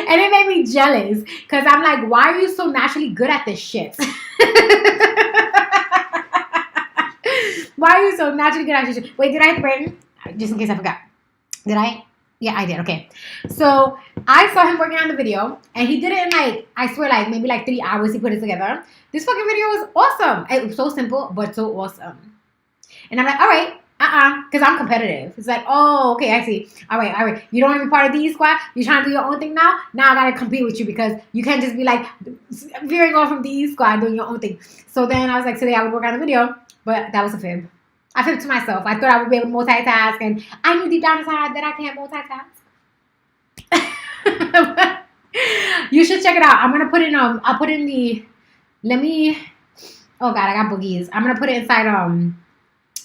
And it made me jealous, because I'm like, why are you so naturally good at this shit? Why are you so naturally good at this shit? Wait, did I hit the button? Just in case I forgot. Did I? Yeah, I did. Okay. So I saw him working on the video, and he did it in like, I swear, like maybe like 3 hours he put it together. This fucking video was awesome. It was so simple, but so awesome. And I'm like, all right, because I'm competitive. It's like, oh, okay, I see. All right. You don't want to be part of the squad? You're trying to do your own thing now? Now I got to compete with you, because you can't just be like veering off from the squad doing your own thing. So then I was like, today I would work on the video, but that was a fib. I fibbed to myself. I thought I would be able to multitask, and I knew deep down inside that I can't multitask. You should check it out. I'm gonna put it I'll put it in the. Oh God, I got boogies. I'm gonna put it inside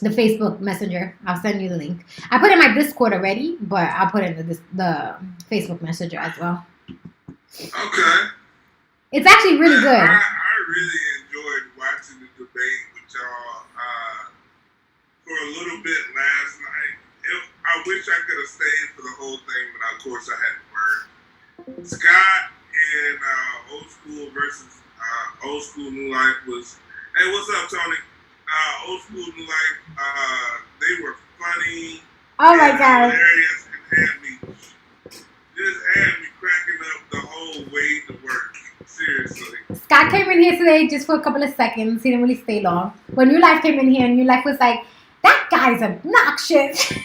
the Facebook Messenger. I'll send you the link. I put it in my Discord already, but I'll put it in the Facebook Messenger as well. Okay. It's actually really good. I really enjoyed watching the debate with y'all for a little bit last night. I wish I could have stayed for the whole thing, but of course I had to work. Scott and Old School versus Old School New Life was. Hey, what's up, Tony? Old School New Life. They were funny. Oh my God. Hilarious, and had me cracking up the whole way to work. Seriously. Scott came in here today just for a couple of seconds. He didn't really stay long. When New Life came in here, New Life was like, that guy's obnoxious. Doctor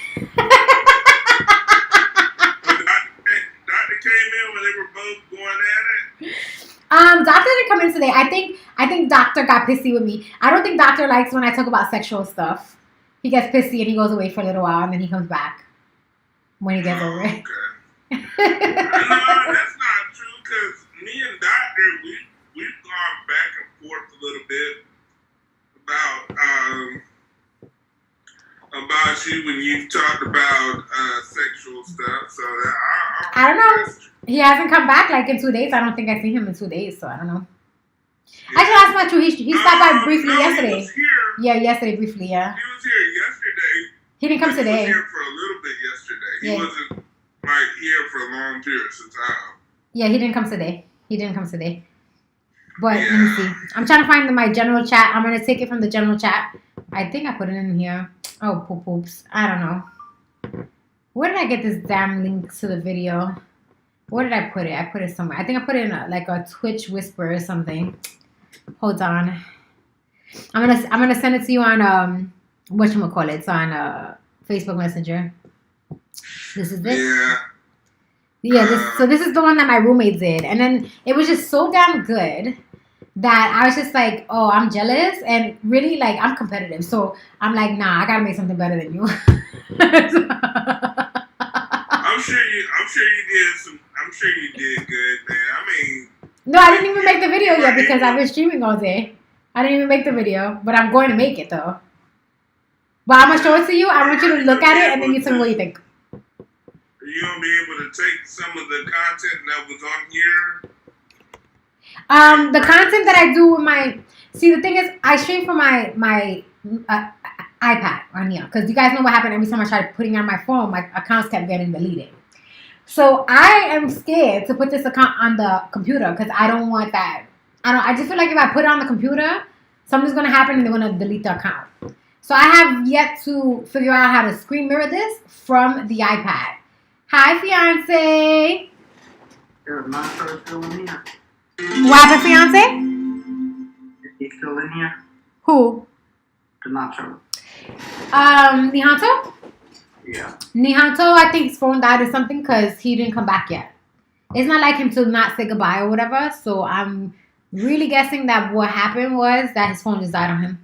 came in when they were both going at it. Doctor didn't come in today. I think Doctor got pissy with me. I don't think Doctor likes when I talk about sexual stuff. He gets pissy and he goes away for a little while, and then he comes back when he gets over it. Okay. No, that's not true, because me and Doctor, we've gone back and forth a little bit about you when you've talked about sexual stuff. So I don't know. He hasn't come back like in 2 days. I don't think I've seen him in 2 days, so I don't know. Yeah. Actually, that's not true. He stopped by briefly yesterday. He was here. Yeah, yesterday briefly. Yeah. He was here yesterday. He didn't come today. He was here for a little bit yesterday. He wasn't like here for long periods of time. Yeah, he didn't come today. But let me see. I'm trying to find my general chat. I'm gonna take it from the general chat. I think I put it in here. Oh, poops. I don't know. Where did I get this damn link to the video? Where did I put it? I put it somewhere. I think I put it in a Twitch whisper or something. Hold on. I'm gonna send it to you on whatchamacallit, it's on Facebook Messenger. This is it. Yeah. So this is the one that my roommate did, and then it was just so damn good that I was just like, oh, I'm jealous, and really like I'm competitive, so I'm like, nah, I gotta make something better than you. I'm sure you did good, man. I mean, no, I didn't even make the video yet because I've been streaming all day. I didn't even make the video, but I'm going to make it though. But I'm gonna show it to you. I want you to look at it and then you tell me what you think. You gonna be able to take some of the content that was on here? The content that I do with my the thing is, I stream from my iPad on here because you guys know what happened every time I tried putting it on my phone. My accounts kept getting deleted. So I am scared to put this account on the computer because I don't want that. I just feel like if I put it on the computer, something's gonna happen and they're gonna delete the account. So I have yet to figure out how to screen mirror this from the iPad. Hi, fiance. There's Nacho still in here. What happened, fiance? Is he still in here? Who? The Nacho. Nihanto? Yeah. Nihanto, I think his phone died or something because he didn't come back yet. It's not like him to not say goodbye or whatever. So I'm really guessing that what happened was that his phone just died on him.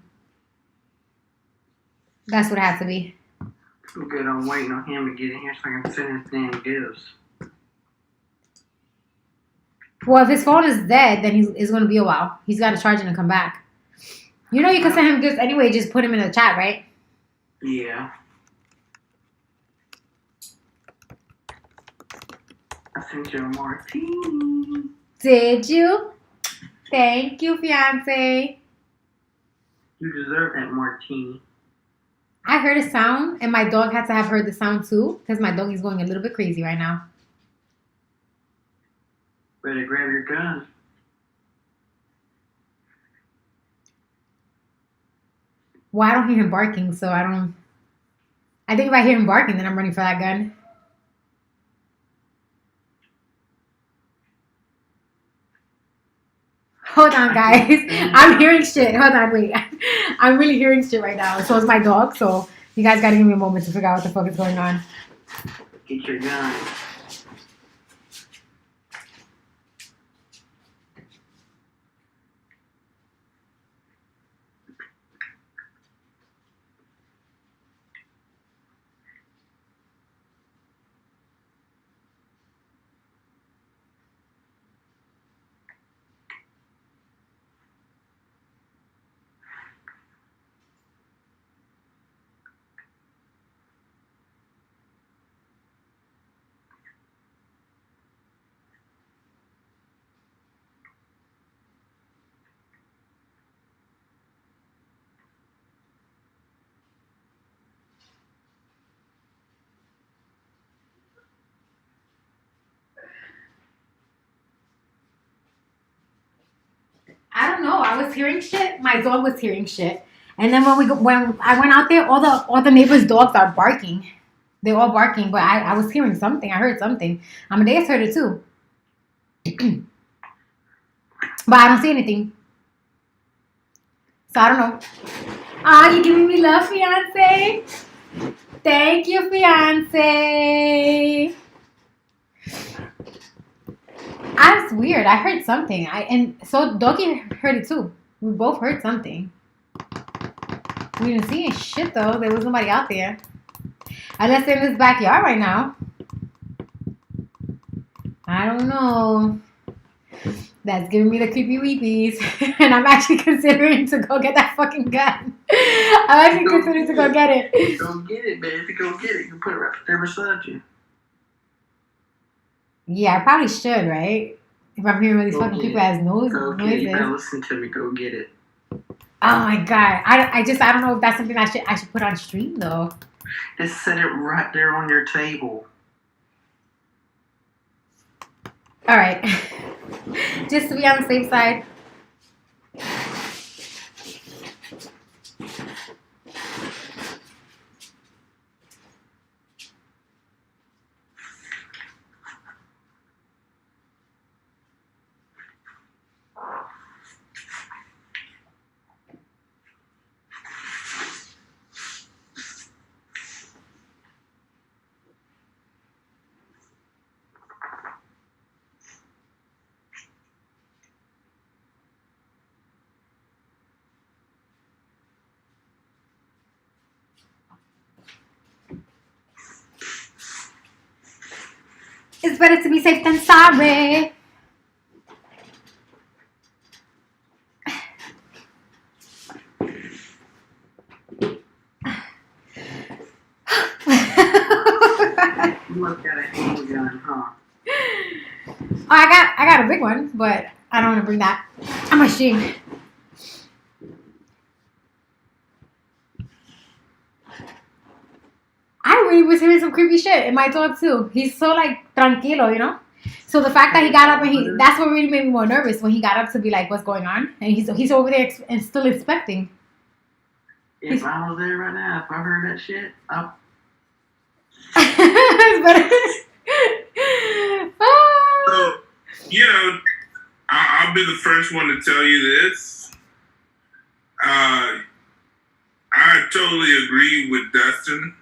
That's what it has to be. I'm good. I'm waiting on him to get in here so I can send his damn gifts. Well, if his phone is dead, then it's going to be a while. He's got to charge it and come back. You know you can send him gifts anyway. Just put him in the chat, right? Yeah. I sent you a martini. Did you? Thank you, fiance. You deserve that martini. I heard a sound, and my dog had to have heard the sound too, because my dog is going a little bit crazy right now. Better grab your gun. Well, I don't hear him barking, so I think if I hear him barking, then I'm running for that gun. Hold on, guys. I'm hearing shit. Hold on, wait. I'm really hearing shit right now. So is my dog, so you guys gotta give me a moment to figure out what the fuck is going on. Get your gun. I don't know. I was hearing shit. My dog was hearing shit. And then when I went out there, all the neighbors' dogs are barking. They're all barking, but I was hearing something. I heard something. Amadeus heard it too. But I don't see anything. So I don't know. Ah, you giving me love, fiance? Thank you, fiance. That's weird. I heard something. And so Doki heard it too. We both heard something. We didn't see any shit though. There was nobody out there. Unless they're in this backyard right now. I don't know. That's giving me the creepy weepies. And I'm actually considering to go get that fucking gun. I'm actually considering to go get it. Go get it, man. If you go get it, you can put it right there beside you. Yeah, I probably should, right? If I'm hearing all these fucking people as noises. Go get it. You better listen to me. Go get it. Oh my god. I don't know if that's something I should put on stream though. Just set it right there on your table. Alright. Just to be on the safe side. it's better to be safe than sorry. Look at a handgun, huh? Oh, I got a big one, but I don't want to bring that. I'm ashamed. I really was hearing some creepy shit in my dog too. He's so like tranquilo, you know. So the fact that he got up and that's what really made me more nervous when he got up to be like, what's going on? And he's over there and still inspecting. If I was there right now, if I heard that shit, So, you know, I'll be the first one to tell you this. I totally agree with Dustin.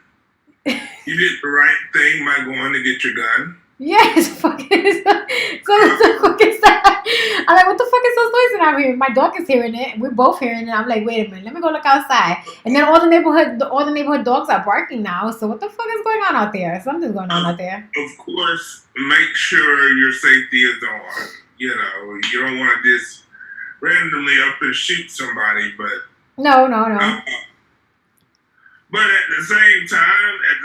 You did the right thing by going to get your gun. Yes, fucking. So what the fuck is that? I'm like, what the fuck is those noises out here? My dog is hearing it. We're both hearing it. I'm like, wait a minute, let me go look outside. And then all the neighborhood dogs are barking now. So what the fuck is going on out there? Something's going on out there. Of course, make sure your safety is on. You know, you don't want to just randomly up and shoot somebody, but No. But at the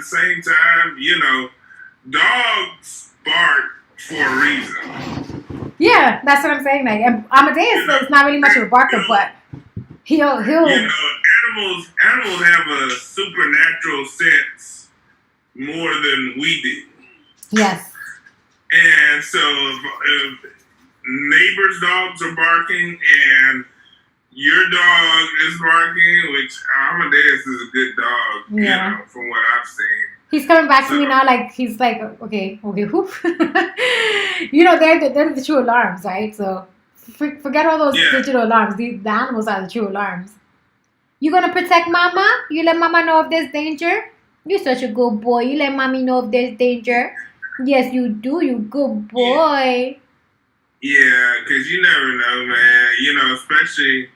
same time, you know, dogs bark for a reason. Yeah, that's what I'm saying. Like, Amadeus is not really much of a barker, but he'll. You know, animals have a supernatural sense more than we do. Yes. And so if neighbors' dogs are barking and your dog is barking, which Amadeus is a good dog, you know, from what I've seen. He's coming back to me now, like he's like, okay, whoop. You know, they're the true alarms, right? So forget all those digital alarms. The animals are the true alarms. You gonna protect Mama? You let Mama know if there's danger? You're such a good boy. You let Mommy know if there's danger. Yes, you do. You good boy. Yeah, because you never know, man. You know, especially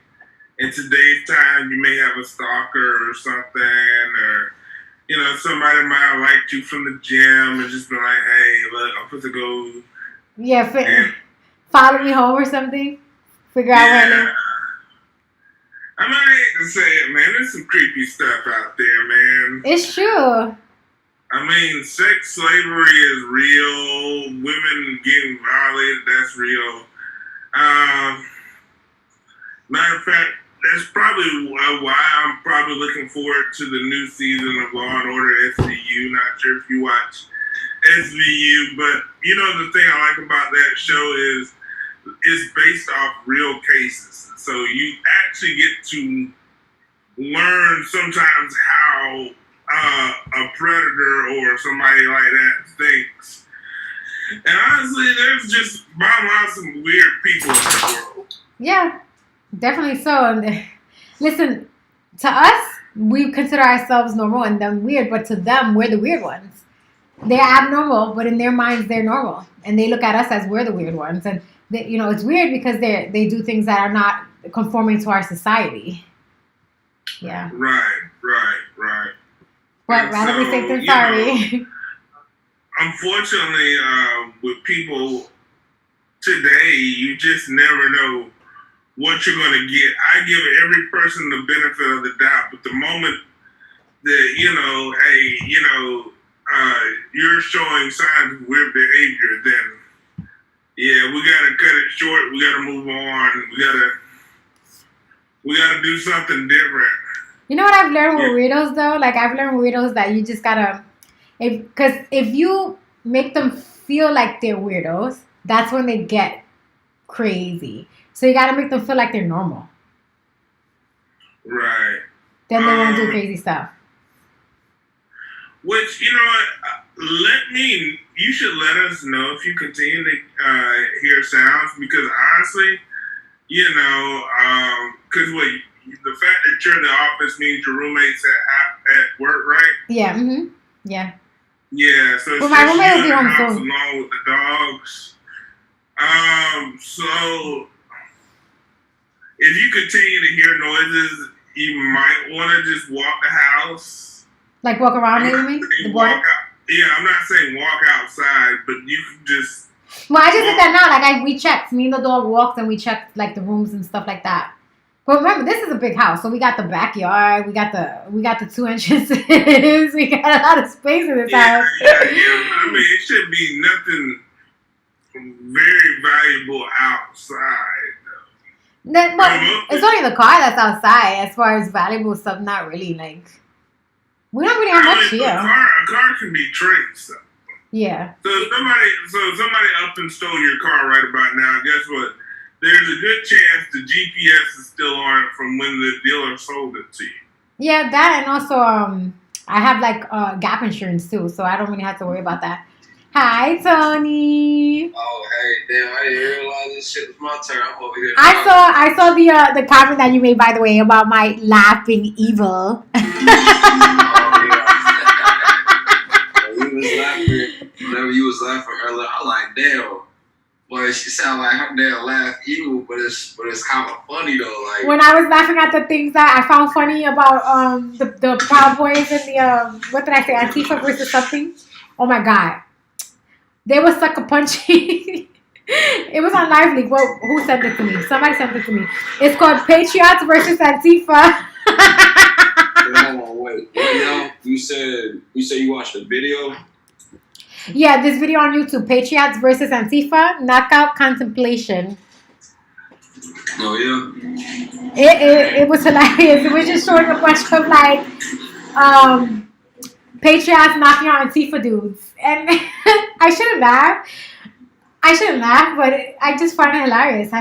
in today's time, you may have a stalker or something, or, you know, somebody might have liked you from the gym and just been like, hey, look, I'm supposed to go. Yeah, follow me home or something. Figure out where I live. I might hate to say it, man. There's some creepy stuff out there, man. It's true. I mean, sex slavery is real. Women getting violated, that's real. Matter of fact, that's probably why I'm probably looking forward to the new season of Law and Order SVU. Not sure if you watch SVU, but you know the thing I like about that show is it's based off real cases. So you actually get to learn sometimes how a predator or somebody like that thinks. And honestly, there's just bottom line some weird people in the world. Yeah, definitely so. And listen, to us, we consider ourselves normal and them weird, but to them, we're the weird ones. They're abnormal, but in their minds, they're normal, and they look at us as we're the weird ones. And they, you know, it's weird because they do things that are not conforming to our society. Yeah. Right. But rather be safe than sorry. Unfortunately, with people today, you just never know what you're going to get. I give every person the benefit of the doubt, but the moment that, you know, hey, you know, you're showing signs of weird behavior, then, yeah, we got to cut it short. We got to move on. We got to do something different. You know what I've learned with weirdos though? Like I've learned with weirdos that you just gotta, because if you make them feel like they're weirdos, that's when they get crazy. So you gotta make them feel like they're normal. Right. Then they won't do crazy stuff. Which, you know what, you should let us know if you continue to hear sounds, because honestly, you know, because the fact that you're in the office means your roommates at work, right? Yeah. Mm-hmm. Yeah. Yeah. So it's my roommate will be home house soon. along with the dogs. So if you continue to hear noises, you might want to just walk the house. Like walk around, you mean? Walk out. Yeah, I'm not saying walk outside, but you can just. Well, I just did that now. Like we checked. Me and the dog walked and we checked like the rooms and stuff like that. But remember, this is a big house, so we got the backyard, we got the 2 entrances, we got a lot of space in this house. Yeah. I mean, it should be nothing very valuable outside. But it's only the car that's outside. As far as valuable stuff, not really. Like we don't really have much here. A car can be traced. So. Yeah. So if somebody up and stole your car right about now, guess what? There's a good chance the GPS is still on it from when the dealer sold it to you. Yeah, that and also I have like gap insurance too, so I don't really have to worry about that. Hi, Tony. Oh, hey, damn! I didn't realize this shit was my turn. I'm over here. I saw the comment that you made, by the way, about my laughing evil. You was laughing. Whenever you was laughing earlier, I'm like, damn. Boy, she sound like her damn laugh evil, but it's kind of funny though. Like when I was laughing at the things that I found funny about the Proud Boys and the what did I say, Antifa versus something. Oh my god, they were sucker punching. It was on Live League. Well, who sent it to me? Somebody sent it to me. It's called Patriots versus Antifa. Hold on, wait. Now you said you watched the video. Yeah, this video on YouTube, Patriots versus Antifa, Knockout Contemplation. Oh, yeah? It was hilarious. It was just showing a bunch of, like, Patriots knocking out Antifa dudes. And I shouldn't laugh. But I just find it hilarious.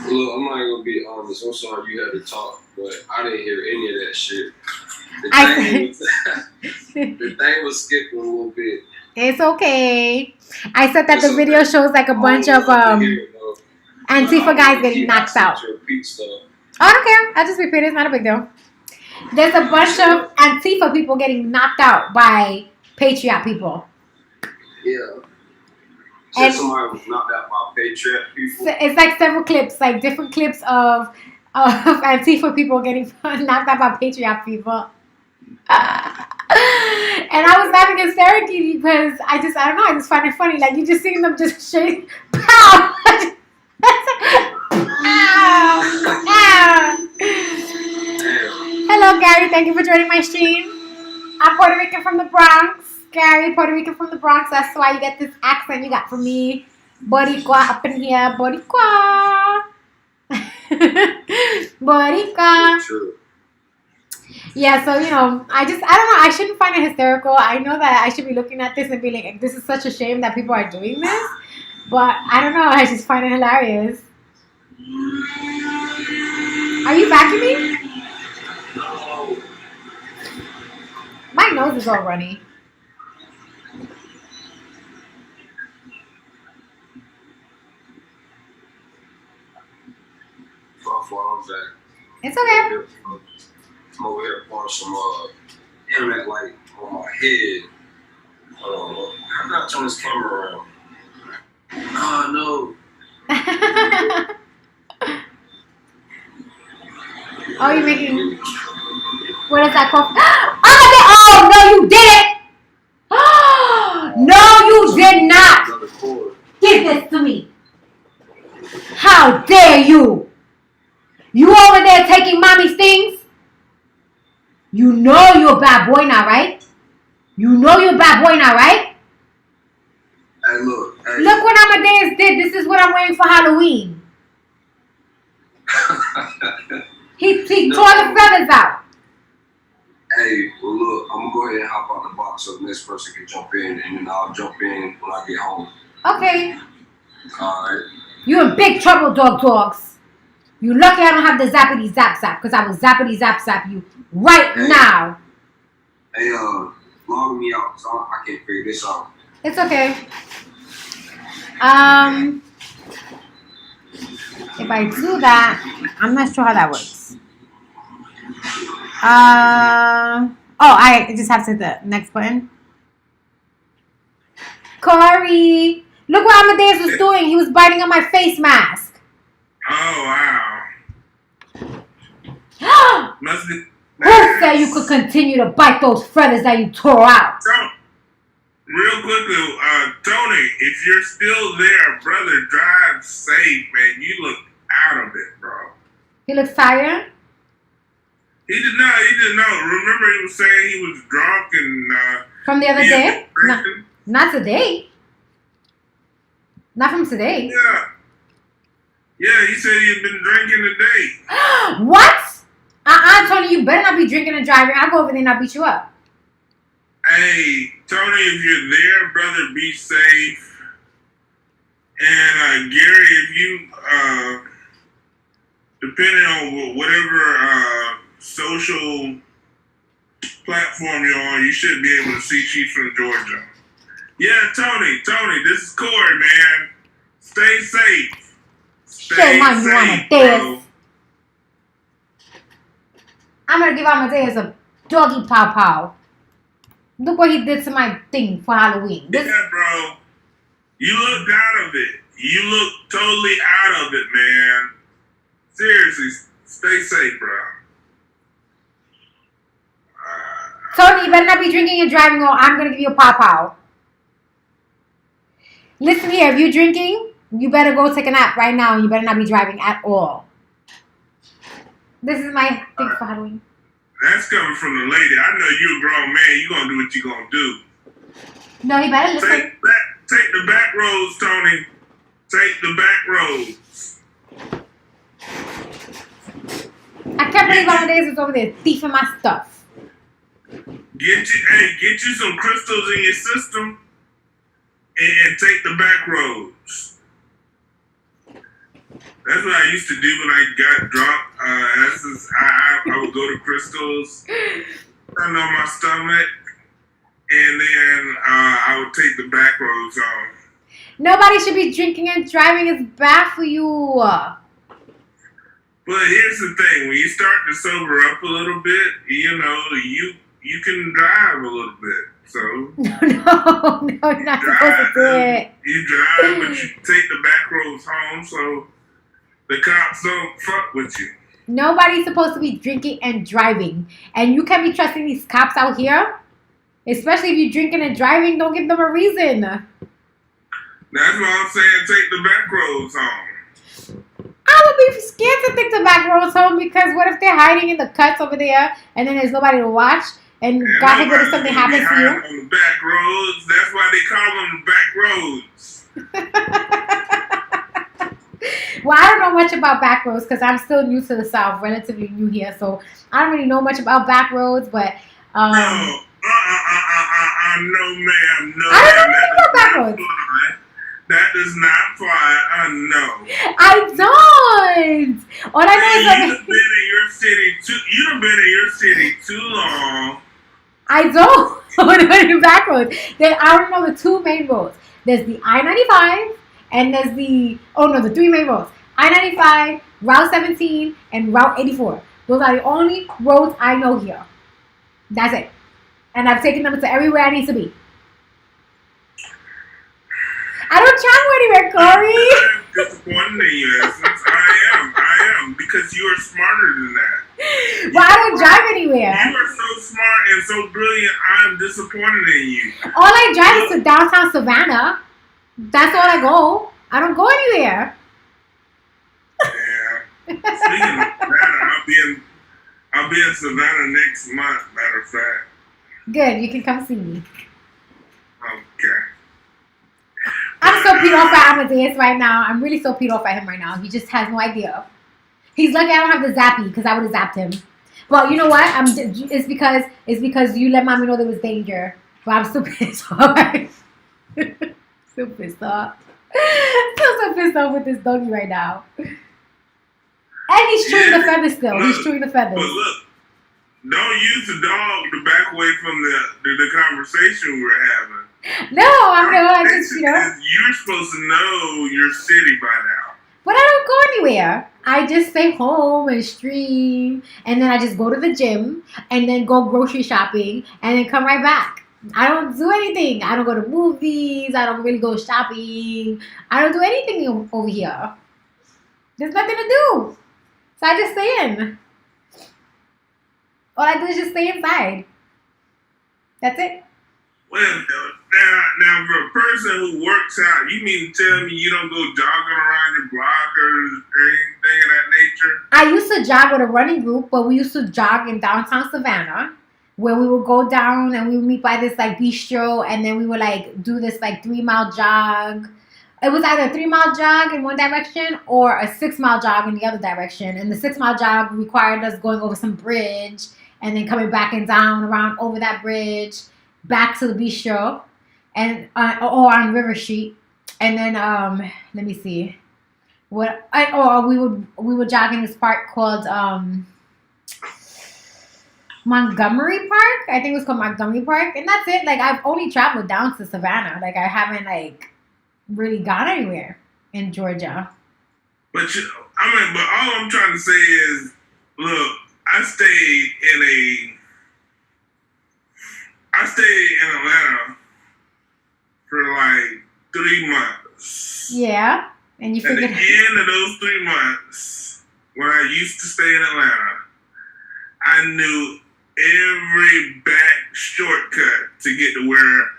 Look, I'm not going to be honest. I'm sorry you had to talk, but I didn't hear any of that shit. The thing was skipping a little bit. It's okay. I said that the video shows like a bunch of Antifa guys getting knocked out. Oh, I don't care. I'll just repeat it. It's not a big deal. There's a bunch of Antifa people getting knocked out by Patriot people. Yeah. So somebody was knocked out by Patriot people? It's like several clips, like different clips of Antifa people getting knocked out by Patriot people. And I was laughing hysterically because I don't know, I just find it funny. Like you just seeing them just shake, pow, Hello, Gary. Thank you for joining my stream. I'm Puerto Rican from the Bronx. Gary, Puerto Rican from the Bronx. That's why you get this accent you got from me. Boricua up in here. Boricua. Boricua. True. Yeah, so, I don't know. I shouldn't find it hysterical. I know that I should be looking at this and be like, this is such a shame that people are doing this. But I don't know. I just find it hilarious. Are you vacuuming? No. My nose is all runny. It's okay. I'm over here pouring some internet light on my head. How can I turn this camera around? Oh, no. Oh, you're making... What is that called? Oh, no, you didn't! No, you did not! Give this to me. How dare you? You over there taking mommy's things? You know you're a bad boy now, right? You know you're a bad boy now, right? Hey, look. Hey. Look what Amadeus did. This is what I'm wearing for Halloween. He tore the feathers out. Hey, well, look, I'm going to go ahead and hop out the box so the next person can jump in, and then I'll jump in when I get home. Okay. All right. You in big trouble, dogs. You lucky I don't have the zappity zap zap, because I will zappity zap zap you right now. Hey, log me out, because I can't figure this out. It's okay. If I do that, I'm not sure how that works. I just have to hit the next button. Corey, look what Amadeus was doing. He was biting on my face mask. Oh, wow. Must be... Who said said you could continue to bite those feathers that you tore out. So, real quickly, Tony, if you're still there, brother, drive safe, man. You look out of it, bro. He looks tired? He did not. Remember he was saying he was drunk and... From the other day? Not today. Not from today. Yeah. Yeah, he said he had been drinking today. What? Tony, you better not be drinking and driving. I'll go over there and I'll beat you up. Hey, Tony, if you're there, brother, be safe. And Gary, if you, depending on whatever social platform you're on, you should be able to see Chief from Georgia. Yeah, Tony, this is Corey, man. Stay safe. Stay safe, bro. I'm gonna give Amadeus a doggy pow pow. Look what he did to my thing for Halloween. Yeah, bro. You looked out of it. You look totally out of it, man. Seriously, stay safe, bro. Tony, you better not be drinking and driving or I'm gonna give you a pow pow. Listen here, if you're drinking, you better go take a nap right now and you better not be driving at all. This is my thing for Halloween. That's coming from the lady. I know you're a grown man. You're going to do what you're going to do. No, he better listen. Take the back roads, Tony. Take the back roads. I can't believe Amadeus is over there thieving my stuff. Get you some crystals in your system and take the back roads. That's what I used to do when I got drunk. I would go to crystals, turn on my stomach, and then I would take the back roads home. Nobody should be drinking and driving. It's bad for you. But here's the thing: when you start to sober up a little bit, you can drive a little bit. So no, you're not supposed to do it. You drive, but you take the back roads home, so the cops don't fuck with you. Nobody's supposed to be drinking and driving. And you can't be trusting these cops out here. Especially if you're drinking and driving, don't give them a reason. That's why I'm saying take the back roads home. I would be scared to take the back roads home because what if they're hiding in the cuts over there and then there's nobody to watch and God forbid if something happens to you? On the back roads. That's why they call them the back roads. Well, I don't know much about back roads because I'm still new to the South, relatively new here, so I don't really know much about back roads. But no, ma'am. No, I don't know anything about back roads. That does not fly. No. I don't. All I know is that you've been in your city too long. I don't know any back roads. I don't know the two main roads. There's the I-95. And there's the three main roads. I-95, Route 17, and Route 84. Those are the only roads I know here. That's it. And I've taken them to everywhere I need to be. I don't travel anywhere, Corey. I'm disappointed in you, Essence. I am. Because you are smarter than that. But I don't drive anywhere. You are so smart and so brilliant. I am disappointed in you. All I drive is to downtown Savannah. That's all I go. I don't go anywhere. Yeah. Speaking of Savannah, I'll be in Savannah next month, matter of fact. Good, you can come see me. Okay. I'm so peed off at Amadeus right now. I'm really so peed off at him right now. He just has no idea. He's lucky I don't have the zappy because I would have zapped him. But you know what? It's because you let mommy know there was danger. But I'm still pissed off. So pissed off. So pissed off with this doggy right now. And he's chewing the feathers still. He's chewing the feathers. But look, don't use the dog to back away from the conversation we're having. No, I just, You're supposed to know your city by now. But I don't go anywhere. I just stay home and stream. And then I just go to the gym. And then go grocery shopping. And then come right back. I don't do anything. I don't go to movies. I don't really go shopping. I don't do anything over here. There's nothing to do. So I just stay in. All I do is just stay inside. That's it. Well, now for a person who works out, you mean to tell me you don't go jogging around your block or anything of that nature? I used to jog with a running group, but we used to jog in downtown Savannah, where we would go down and we would meet by this like bistro, and then we would like do this like 3-mile jog. It was either a 3-mile jog in one direction or a 6-mile jog in the other direction. And the 6-mile jog required us going over some bridge and then coming back and down around over that bridge, back to the bistro, and or on River Street. And then let me see, we would jog in this park called Montgomery Park. I think it was called Montgomery Park, and that's it. Like I've only traveled down to Savannah. Like I haven't like really gone anywhere in Georgia. But but all I'm trying to say is, look, I stayed in Atlanta for like 3 months. Yeah, and you figured. At the end of those 3 months, when I used to stay in Atlanta, I knew every back shortcut to get to where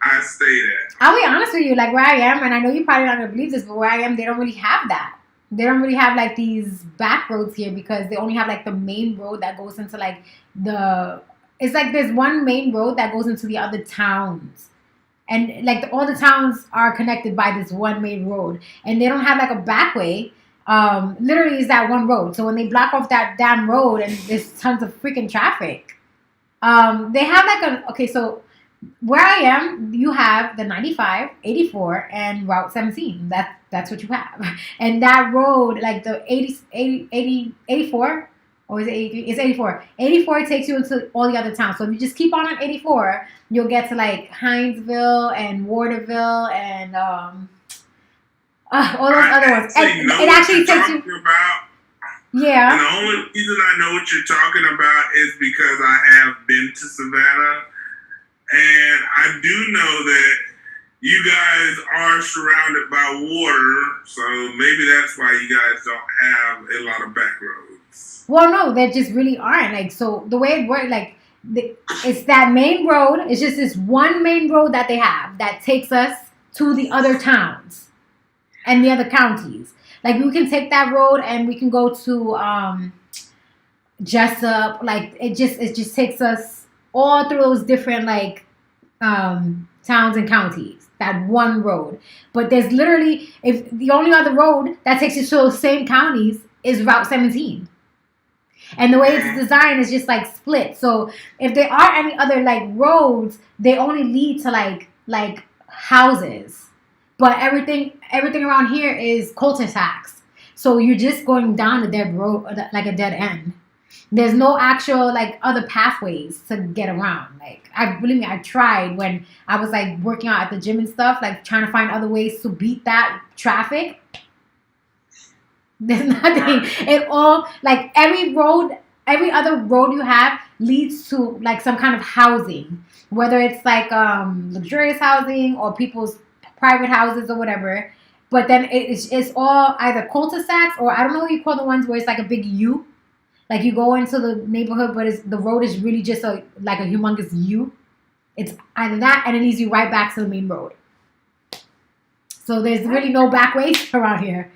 I stayed at. I'll be honest with you, like where I am, and I know you're probably not gonna believe this, but where I am, they don't really have that. They don't really have like these back roads here because they only have like the main road that goes into like it's like there's one main road that goes into the other towns. And like all the towns are connected by this one main road. And they don't have like a back way. Literally is that one road. So when they block off that damn road and there's tons of freaking traffic, they have like so where I am, you have the 95, 84, and Route 17. That's what you have. And that road, like the 84, or is it 83? It's 84. 84 takes you into all the other towns. So if you just keep on 84, you'll get to like Hinesville and Waterville and all those other ones. And it actually takes you. Yeah. And the only reason I know what you're talking about is because I have been to Savannah. And I do know that you guys are surrounded by water, so maybe that's why you guys don't have a lot of back roads. Well, no, there just really aren't. Like, so the way it works, like, it's that main road. It's just this one main road that they have that takes us to the other towns and the other counties. Like, we can take that road and we can go to Jessup. Like, it just takes us all through those different like towns and counties, that one road. But there's literally, if the only other road that takes you to those same counties is Route 17. And the way it's designed is just like split. So if there are any other like roads, they only lead to like houses. But everything around here is cul-de-sacs. So you're just going down a dead road, like a dead end. There's no actual like other pathways to get around. Like believe me, I tried when I was like working out at the gym and stuff, like trying to find other ways to beat that traffic. There's nothing. It all like every other road you have leads to like some kind of housing, whether it's like luxurious housing or people's private houses or whatever. But then it's all either cul-de-sacs or I don't know what you call the ones where it's like a big U. Like you go into the neighborhood, but the road is really just like a humongous U. It's either that, and it leads you right back to the main road. So there's really no back ways around here,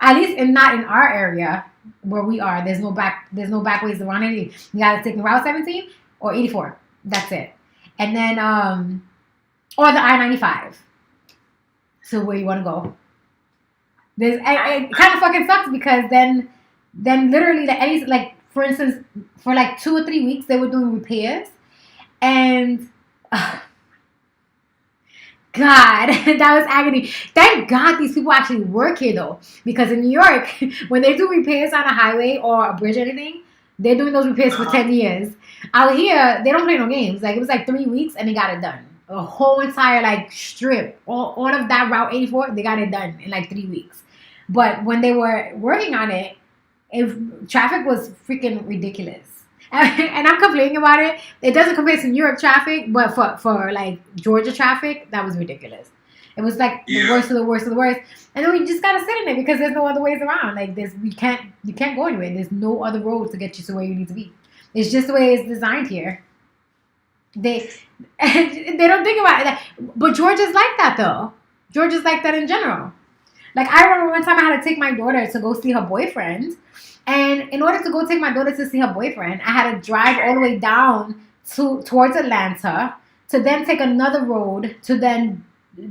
at least not in our area where we are. There's no back ways around anything. You gotta take Route 17 or 84. That's it, and then or the I-95. So where you want to go? It kind of fucking sucks because then literally like for instance for like 2 or 3 weeks they were doing repairs and God, that was agony. Thank God these people actually work here though, because in New York when they do repairs on a highway or a bridge or anything, they're doing those repairs for 10 years. Out here they don't play no games. Like it was like 3 weeks and they got it done. A whole entire like strip, all of that Route 84, they got it done in like 3 weeks. But when they were working on it, traffic was freaking ridiculous. And I'm complaining about it. It doesn't compare to New York traffic, but for like Georgia traffic, that was ridiculous. It was like the worst of the worst of the worst. And then we just gotta sit in it because there's no other ways around. Like you can't go anywhere. There's no other road to get you to where you need to be. It's just the way it's designed here. They don't think about it. But Georgia's like that though. Georgia's like that in general. Like I remember one time I had to take my daughter to go see her boyfriend. And in order to go take my daughter to see her boyfriend, I had to drive all the way down towards Atlanta to then take another road to then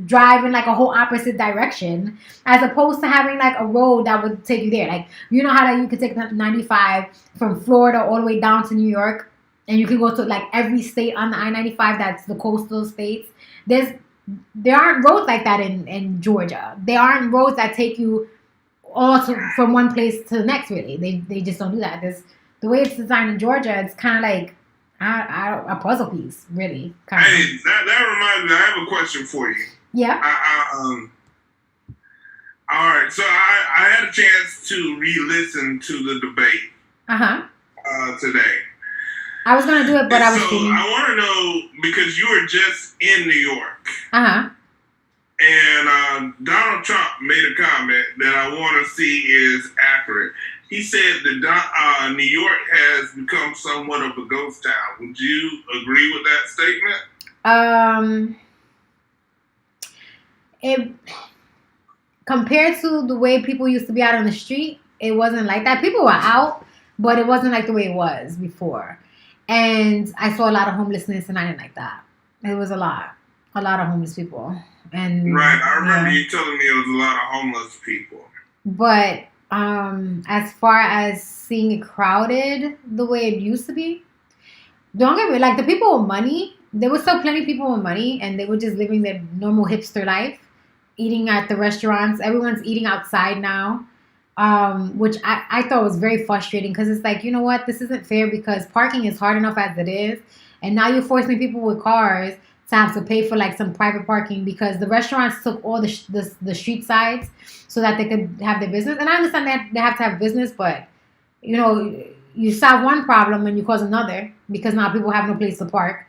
drive in like a whole opposite direction, as opposed to having like a road that would take you there. Like, you know how that you could take 95 from Florida all the way down to New York, and you can go to like every state on the I-95 that's the coastal states. There aren't roads like that in Georgia. There aren't roads that take you from one place to the next, really. They just don't do that. The way it's designed in Georgia, it's kind of like a puzzle piece, really. Hey, that reminds me, I have a question for you. Yeah. All right, so I had a chance to re-listen to the debate today. I was gonna do it, but I was thinking. I want to know, because you were just in New York. And Donald Trump made a comment that I want to see is accurate. He said that New York has become somewhat of a ghost town. Would you agree with that statement? Compared to the way people used to be out on the street, it wasn't like that. People were out, but it wasn't like the way it was before. And I saw a lot of homelessness, and I didn't like that. It was a lot of homeless people. And right, I remember you telling me it was a lot of homeless people. But as far as seeing it crowded the way it used to be, don't get me, like the people with money, there was still plenty of people with money, and they were just living their normal hipster life, eating at the restaurants. Everyone's eating outside now, which I thought was very frustrating, because it's like, you know what, this isn't fair, because parking is hard enough as it is, and now you're forcing people with cars to have to pay for like some private parking, because the restaurants took all the street sides so that they could have their business. And I understand that they have to have business, but you know, you solve one problem and you cause another, because now people have no place to park.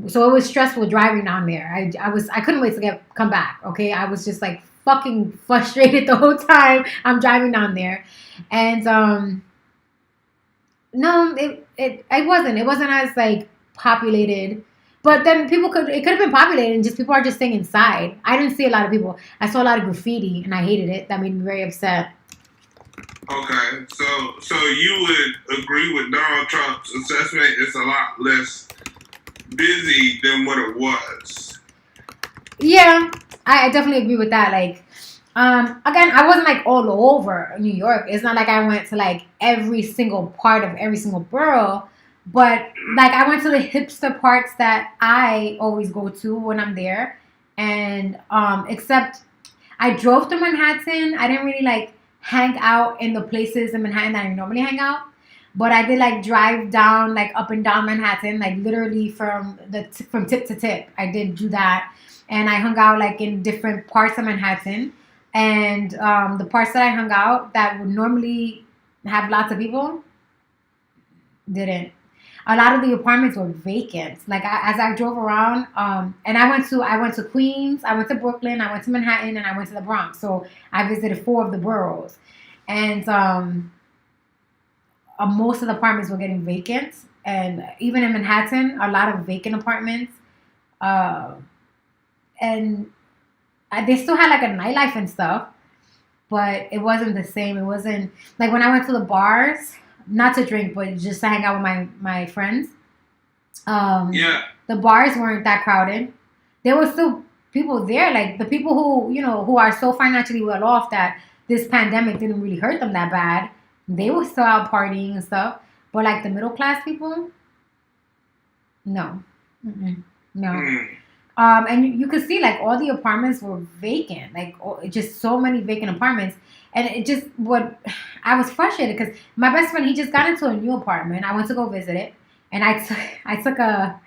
So it was stressful driving down there. I couldn't wait to come back. Okay, I was just like fucking frustrated the whole time I'm driving down there, and no, it wasn't as like populated. But then it could have been populated, and just people are just staying inside. I didn't see a lot of people. I saw a lot of graffiti, and I hated it. That made me very upset. Okay, so you would agree with Donald Trump's assessment? It's a lot less busy than what it was. Yeah, I definitely agree with that. Like, again, I wasn't like all over New York. It's not like I went to like every single part of every single borough. But like I went to the hipster parts that I always go to when I'm there, and except I drove to Manhattan. I didn't really like hang out in the places in Manhattan that I normally hang out, but I did like drive down like up and down Manhattan, like literally from tip to tip. I did do that, and I hung out like in different parts of Manhattan, and the parts that I hung out that would normally have lots of people didn't. A lot of the apartments were vacant. Like as I drove around, and I went to Queens, I went to Brooklyn, I went to Manhattan, and I went to the Bronx. So I visited 4 of the boroughs, and most of the apartments were getting vacant. And even in Manhattan, a lot of vacant apartments, and they still had like a nightlife and stuff, but it wasn't the same. It wasn't like when I went to the bars. Not to drink, but just to hang out with my friends. The bars weren't that crowded. There were still people there, like the people who are so financially well off that this pandemic didn't really hurt them that bad. They were still out partying and stuff. But like the middle class people, no. No. And you could see like all the apartments were vacant, like just so many vacant apartments. And it just I was frustrated because my best friend, he just got into a new apartment. I went to go visit it, and I took a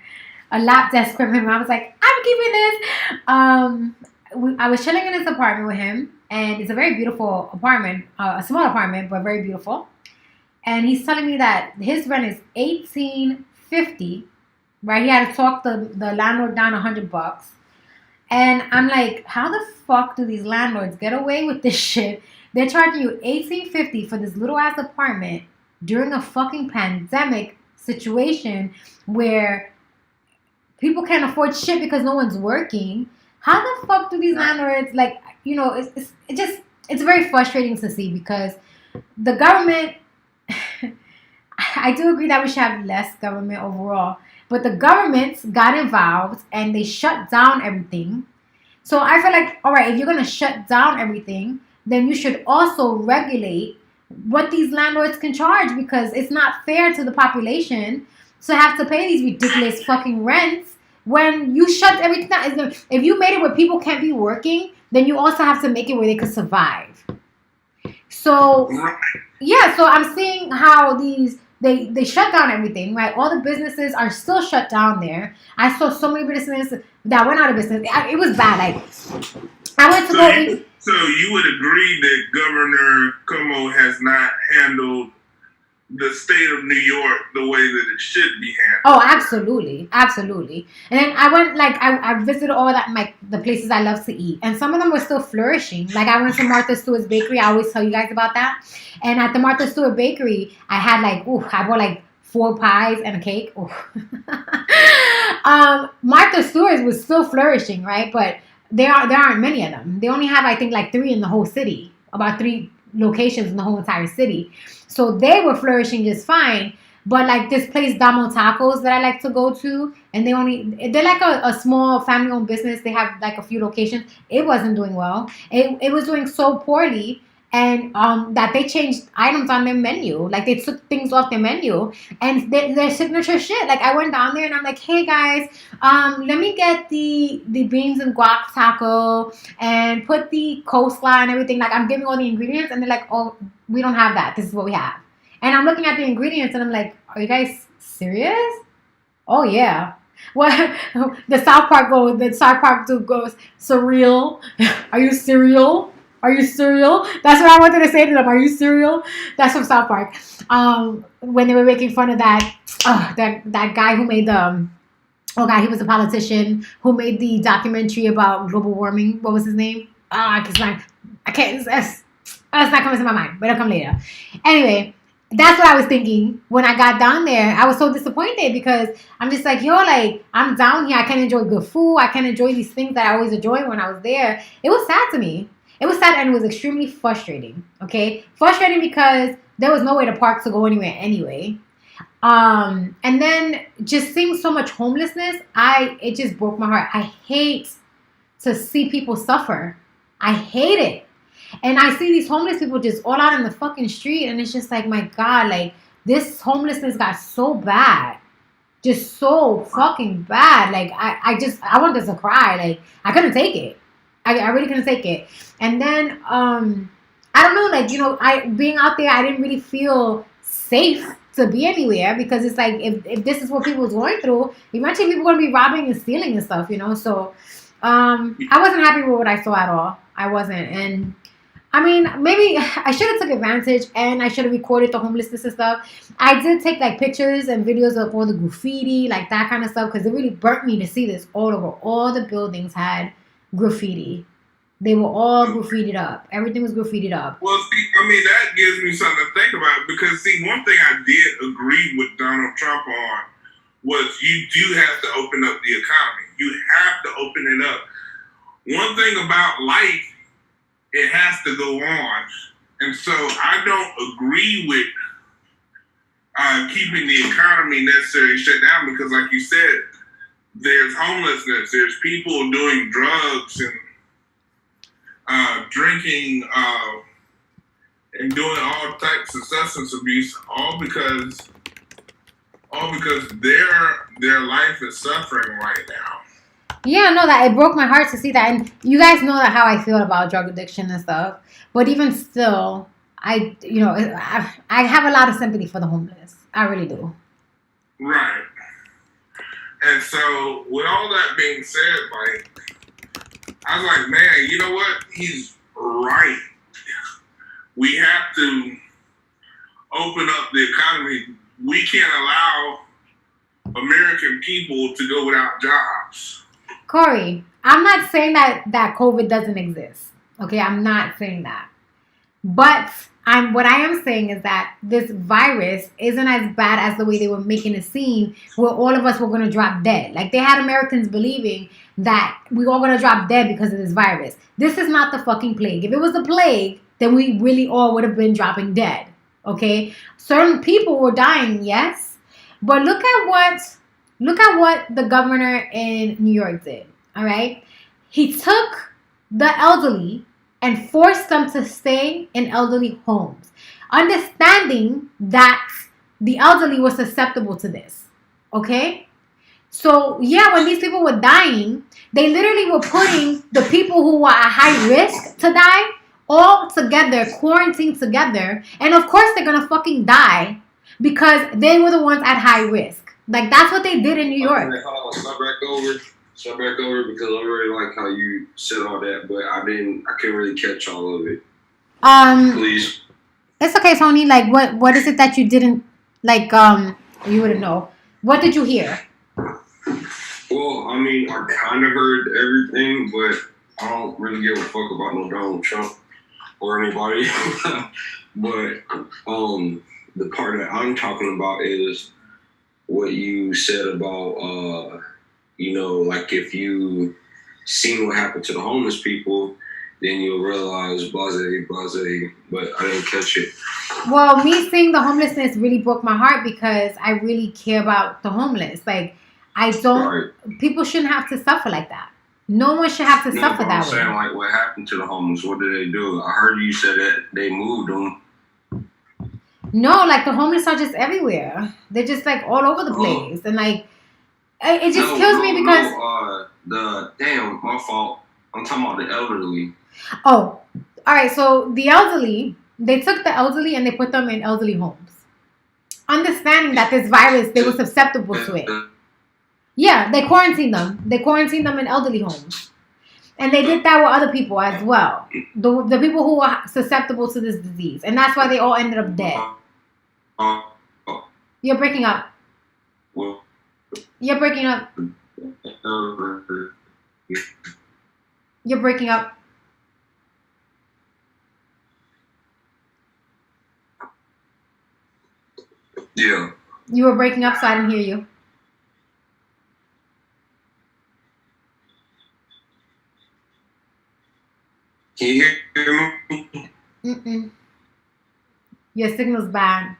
lap desk from him. I was like, I'm keeping this. I was chilling in his apartment with him, and it's a very beautiful apartment, a small apartment, but very beautiful. And he's telling me that his rent is $18.50, right? He had to talk the landlord down $100. And I'm like, how the fuck do these landlords get away with this shit? They're charging you $18.50 for this little ass apartment during a fucking pandemic situation where people can't afford shit because no one's working. How the fuck do these landlords, like, you know, it's very frustrating to see because the government, I do agree that we should have less government overall, but the government got involved and they shut down everything. So I feel like, all right, if you're going to shut down everything, then you should also regulate what these landlords can charge, because it's not fair to the population to have to pay these ridiculous fucking rents when you shut everything down. If you made it where people can't be working, then you also have to make it where they could survive. So, yeah, so I'm seeing how they shut down everything, right? All the businesses are still shut down there. I saw so many businesses that went out of business. It was bad. Like, I went to go eat. So you would agree that Governor Cuomo has not handled the state of New York the way that it should be handled? Oh, absolutely. Absolutely. And then I went, like, I visited all that, like, the places I love to eat. And some of them were still flourishing. Like, I went to Martha Stewart's Bakery. I always tell you guys about that. And at the Martha Stewart Bakery, I had, like, I bought, like, 4 pies and a cake. Martha Stewart's was still flourishing, right? But there aren't many of them. They only have, I think, like 3 in the whole city. About 3 locations in the whole entire city. So they were flourishing just fine. But like this place, Damo Tacos, that I like to go to, and they're like a small family-owned business. They have like a few locations. It wasn't doing well. It was doing so poorly, and that they changed items on their menu. Like they took things off their menu, and their signature shit. Like I went down there and I'm like, hey guys, let me get the beans and guac taco and put the coleslaw and everything. Like I'm giving all the ingredients, and they're like, oh, we don't have that. This is what we have. And I'm looking at the ingredients and I'm like, are you guys serious? Oh yeah. What the South Park dude goes, surreal. Are you cereal? Are you cereal? That's what I wanted to say to them. Are you cereal? That's from South Park. When they were making fun of that guy who made he was a politician who made the documentary about global warming. What was his name? I can't. It's not coming to my mind, but it'll come later. Anyway, that's what I was thinking when I got down there. I was so disappointed because I'm just like, yo, like, I'm down here. I can't enjoy good food. I can't enjoy these things that I always enjoyed when I was there. It was sad to me. It was sad and it was extremely frustrating, okay? Frustrating because there was no way to park to go anywhere anyway. And then just seeing so much homelessness, it just broke my heart. I hate to see people suffer. I hate it. And I see these homeless people just all out in the fucking street. And it's just like, my God, like, this homelessness got so bad. Just so fucking bad. Like, I wanted to cry. Like, I couldn't take it. I really couldn't take it. And then, I don't know, like, you know, being out there, I didn't really feel safe to be anywhere. Because it's like, if this is what people was going through, eventually people are going to be robbing and stealing and stuff, you know. So, I wasn't happy with what I saw at all. I wasn't. And I mean, maybe I should have took advantage and I should have recorded the homelessness and stuff. I did take like pictures and videos of all the graffiti, like that kind of stuff, because it really burnt me to see this all over. All the buildings had graffiti. They were all graffitied up. Everything was graffitied up. Well, see, I mean, that gives me something to think about because, see, one thing I did agree with Donald Trump on was you do have to open up the economy. You have to open it up. One thing about life, it has to go on. And so I don't agree with keeping the economy necessarily shut down because, like you said, there's homelessness, there's people doing drugs and drinking and doing all types of substance abuse, all because their life is suffering right now. Yeah, no, that it broke my heart to see that, and you guys know that how I feel about drug addiction and stuff. But even still, I have a lot of sympathy for the homeless. I really do. Right. And so, with all that being said, like, I was like, man, you know what? He's right. We have to open up the economy. We can't allow American people to go without jobs. Corey, I'm not saying that COVID doesn't exist. Okay, I'm not saying that. But What I am saying is that this virus isn't as bad as the way they were making it seem, where all of us were going to drop dead. Like they had Americans believing that we all going to drop dead because of this virus. This is not the fucking plague. If it was the plague, then we really all would have been dropping dead. Okay? Certain people were dying, yes. But look at what the governor in New York did. All right? He took the elderly and forced them to stay in elderly homes, understanding that the elderly were susceptible to this. Okay? So, yeah, when these people were dying, they literally were putting the people who were at high risk to die all together, quarantined together. And of course, they're going to fucking die because they were the ones at high risk. Like, that's what they did in New York. Start back over because I really like how you said all that, but I couldn't really catch all of it. Please. It's okay, Tony. Like, what is it that you didn't, like, you wouldn't know? What did you hear? Well, I mean, I kind of heard everything, but I don't really give a fuck about no Donald Trump or anybody. But the part that I'm talking about is what you said about, like if you seen what happened to the homeless people, then you'll realize blase, but I didn't catch it. Well, me seeing the homelessness really broke my heart because I really care about the homeless. Like, people shouldn't have to suffer like that. No one should have to suffer that way. I'm saying, like, what happened to the homeless? What did they do? I heard you said that they moved them. No, like, the homeless are just everywhere. They're just, like, all over the place. And, like, it just kills me because... my fault. I'm talking about the elderly. Oh, all right. So the elderly, they took the elderly and they put them in elderly homes. Understanding that this virus, they were susceptible to it. Yeah, they quarantined them. They quarantined them in elderly homes. And they did that with other people as well. The people who were susceptible to this disease. And that's why they all ended up dead. You're breaking up. You're breaking up. You're breaking up. Yeah. You were breaking up, so I didn't hear you. Can you hear me? Mm-mm. Your signal's bad.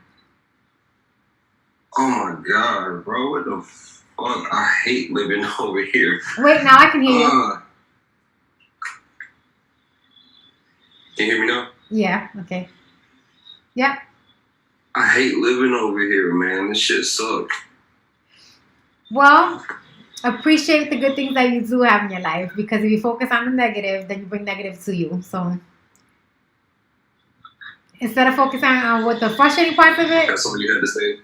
Oh my god, bro. What the fuck? I hate living over here. Wait, now I can hear you. Can you hear me now? Yeah, okay. Yep. I hate living over here, man. This shit sucks. Well, appreciate the good things that you do have in your life, because if you focus on the negative, then you bring negative to you. So instead of focusing on what the frustrating parts of it. That's all you had to say?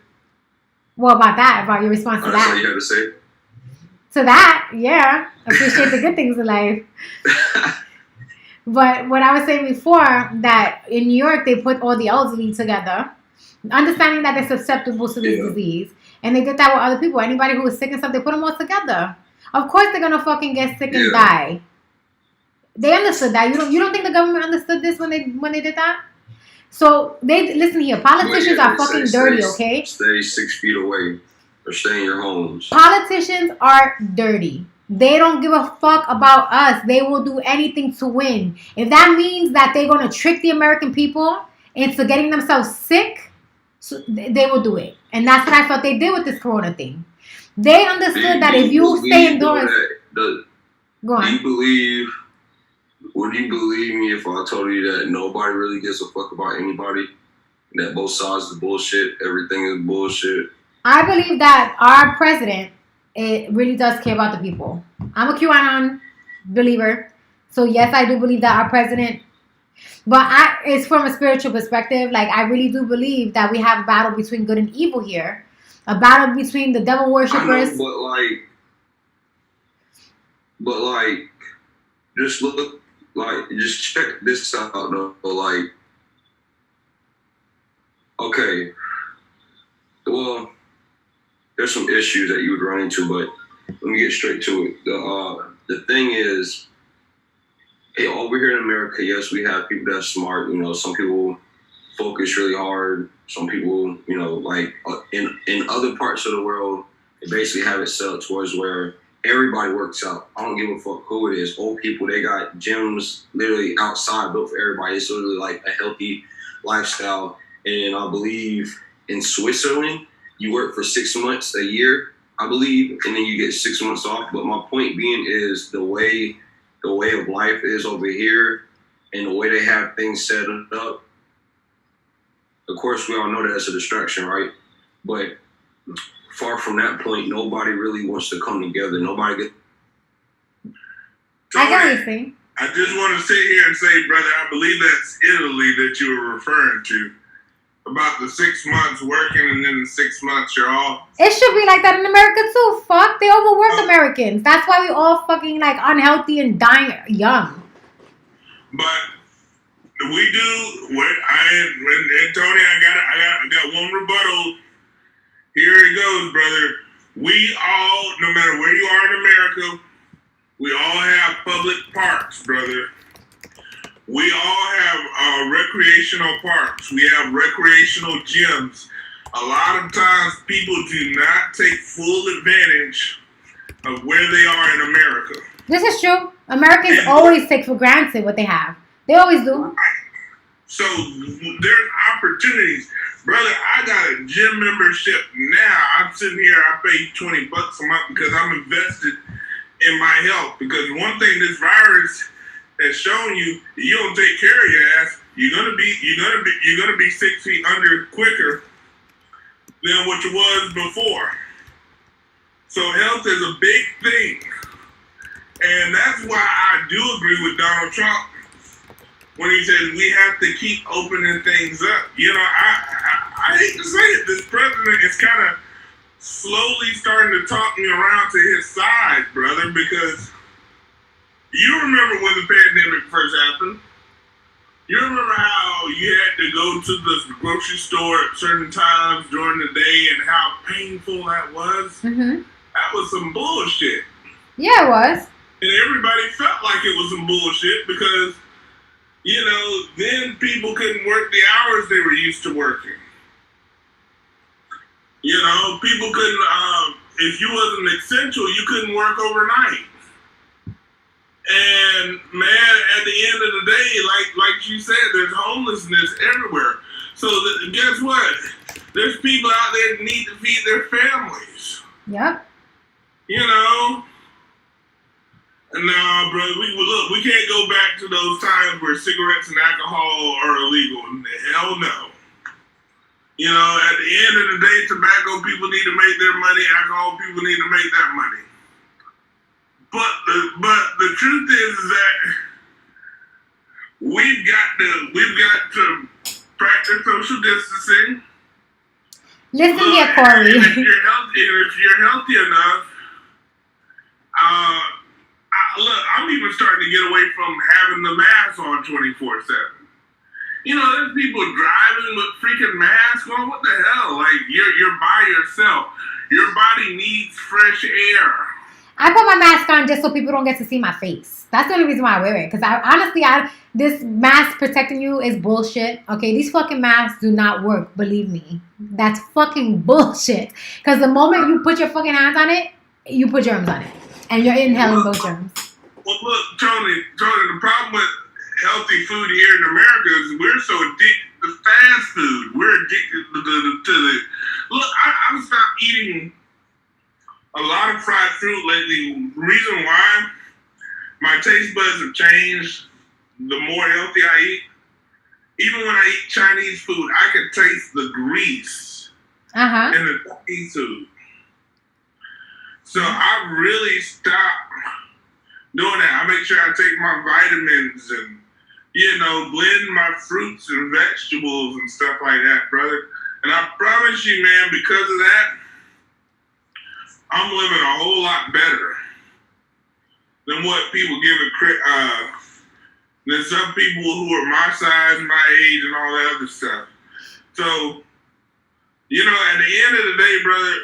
What about that? About your response to that? That's all you had to say? To that, yeah. Appreciate the good things in life. But what I was saying before, that in New York, they put all the elderly together, understanding that they're susceptible to this disease. And they did that with other people. Anybody who was sick and stuff, they put them all together. Of course they're going to fucking get sick and die. They understood that. You don't think the government understood this when they did that? So, listen here. Politicians are fucking dirty, okay? Stay 6 feet away or stay in your homes. Politicians are dirty. They don't give a fuck about us. They will do anything to win. If that means that they're going to trick the American people into getting themselves sick, so they will do it. And that's what I thought they did with this corona thing. They understood that if you stay indoors... Go on. Would you believe me if I told you that nobody really gives a fuck about anybody? That both sides is bullshit, everything is bullshit? I believe that our president... it really does care about the people. I'm a QAnon believer. So yes, I do believe that our president, but it's from a spiritual perspective. Like, I really do believe that we have a battle between good and evil here. A battle between the devil worshippers. I know, but just look, just check this out though. Okay. Well, there's some issues that you would run into, but let me get straight to it. The thing is, over here in America, yes, we have people that's smart. Some people focus really hard. Some people, you know, like in other parts of the world, they basically have it set up towards where everybody works out. I don't give a fuck who it is. Old people, they got gyms literally outside built for everybody. It's literally like a healthy lifestyle. And I believe in Switzerland, you work for 6 months a year, I believe, and then you get 6 months off. But my point being is the way of life is over here and the way they have things set up. Of course, we all know that it's a distraction, right? But far from that point, nobody really wants to come together. Nobody gets. I get what you're saying. I just want to sit here and say, brother, I believe that's Italy that you were referring to. About the 6 months working and then the 6 months you're off. It should be like that in America too. Fuck, they overwork Americans. That's why we all fucking like unhealthy and dying young. But we do what and Tony, I got one rebuttal. Here it goes, brother. We all, no matter where you are in America, we all have public parks, brother. We all have recreational parks. We have recreational gyms. A lot of times people do not take full advantage of where they are in America. This is true. Americans always take for granted what they have. They always do. So there's opportunities. Brother, I got a gym membership now. I'm sitting here, I pay $20 a month because I'm invested in my health. Because one thing this virus has shown you, you don't take care of your ass, you're gonna be 6 feet under quicker than what you was before. So health is a big thing. And that's why I do agree with Donald Trump when he says we have to keep opening things up. You know, I hate to say it, this president is kind of slowly starting to talk me around to his side, brother, because you remember when the pandemic first happened. You remember how you had to go to the grocery store at certain times during the day and how painful that was? Mm-hmm. That was some bullshit. Yeah, it was. And everybody felt like it was some bullshit because, you know, then people couldn't work the hours they were used to working. You know, people couldn't, if you wasn't essential, you couldn't work overnight. And man, at the end of the day, like you said, there's homelessness everywhere. So guess what? There's people out there that need to feed their families. Yep. You know? No, brother, we can't go back to those times where cigarettes and alcohol are illegal. Hell no. You know, at the end of the day, tobacco people need to make their money, alcohol people need to make their money. But the truth is that we've got to practice social distancing. Listen here, Corey. If you're healthy enough, look, I'm even starting to get away from having the mask on 24/7. You know, there's people driving with freaking masks on. What the hell? Like you're by yourself. Your body needs fresh air. I put my mask on just so people don't get to see my face. That's the only reason why I wear it. Because this mask protecting you is bullshit. Okay, these fucking masks do not work. Believe me. That's fucking bullshit. Because the moment you put your fucking hands on it, you put germs on it. And you're inhaling those germs. Well, look, Tony, the problem with healthy food here in America is we're so addicted to fast food. We're addicted to the look, I've stopped eating a lot of fried fruit lately. The reason why my taste buds have changed, the more healthy I eat. Even when I eat Chinese food, I can taste the grease in the Chinese food. So I really stopped doing that. I make sure I take my vitamins and, you know, blend my fruits and vegetables and stuff like that, brother. And I promise you, man, because of that, I'm living a whole lot better than what people give it credit. Than some people who are my size, my age, and all that other stuff. So, you know, at the end of the day, brother,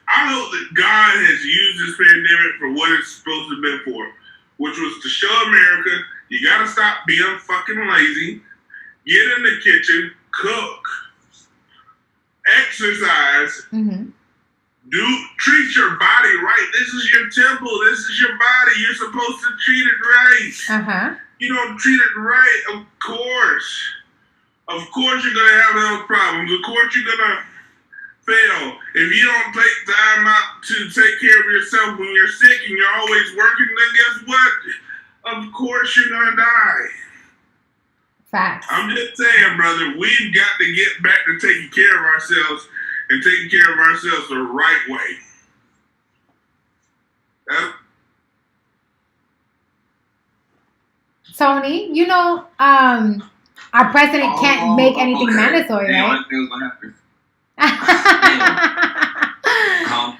I hope that God has used this pandemic for what it's supposed to have been for, which was to show America you gotta stop being fucking lazy. get in the kitchen, cook, exercise, treat your body right. This is your temple. This is your body. You're supposed to treat it right. You don't treat it right, of course. Of course you're going to have health problems. Of course you're going to fail. If you don't take time out to take care of yourself when you're sick and you're always working, then guess what? Of course you're going to die. Facts. I'm just saying, brother, we've got to get back to taking care of ourselves and taking care of ourselves the right way. Tony, you know, our president can't make anything mandatory, right?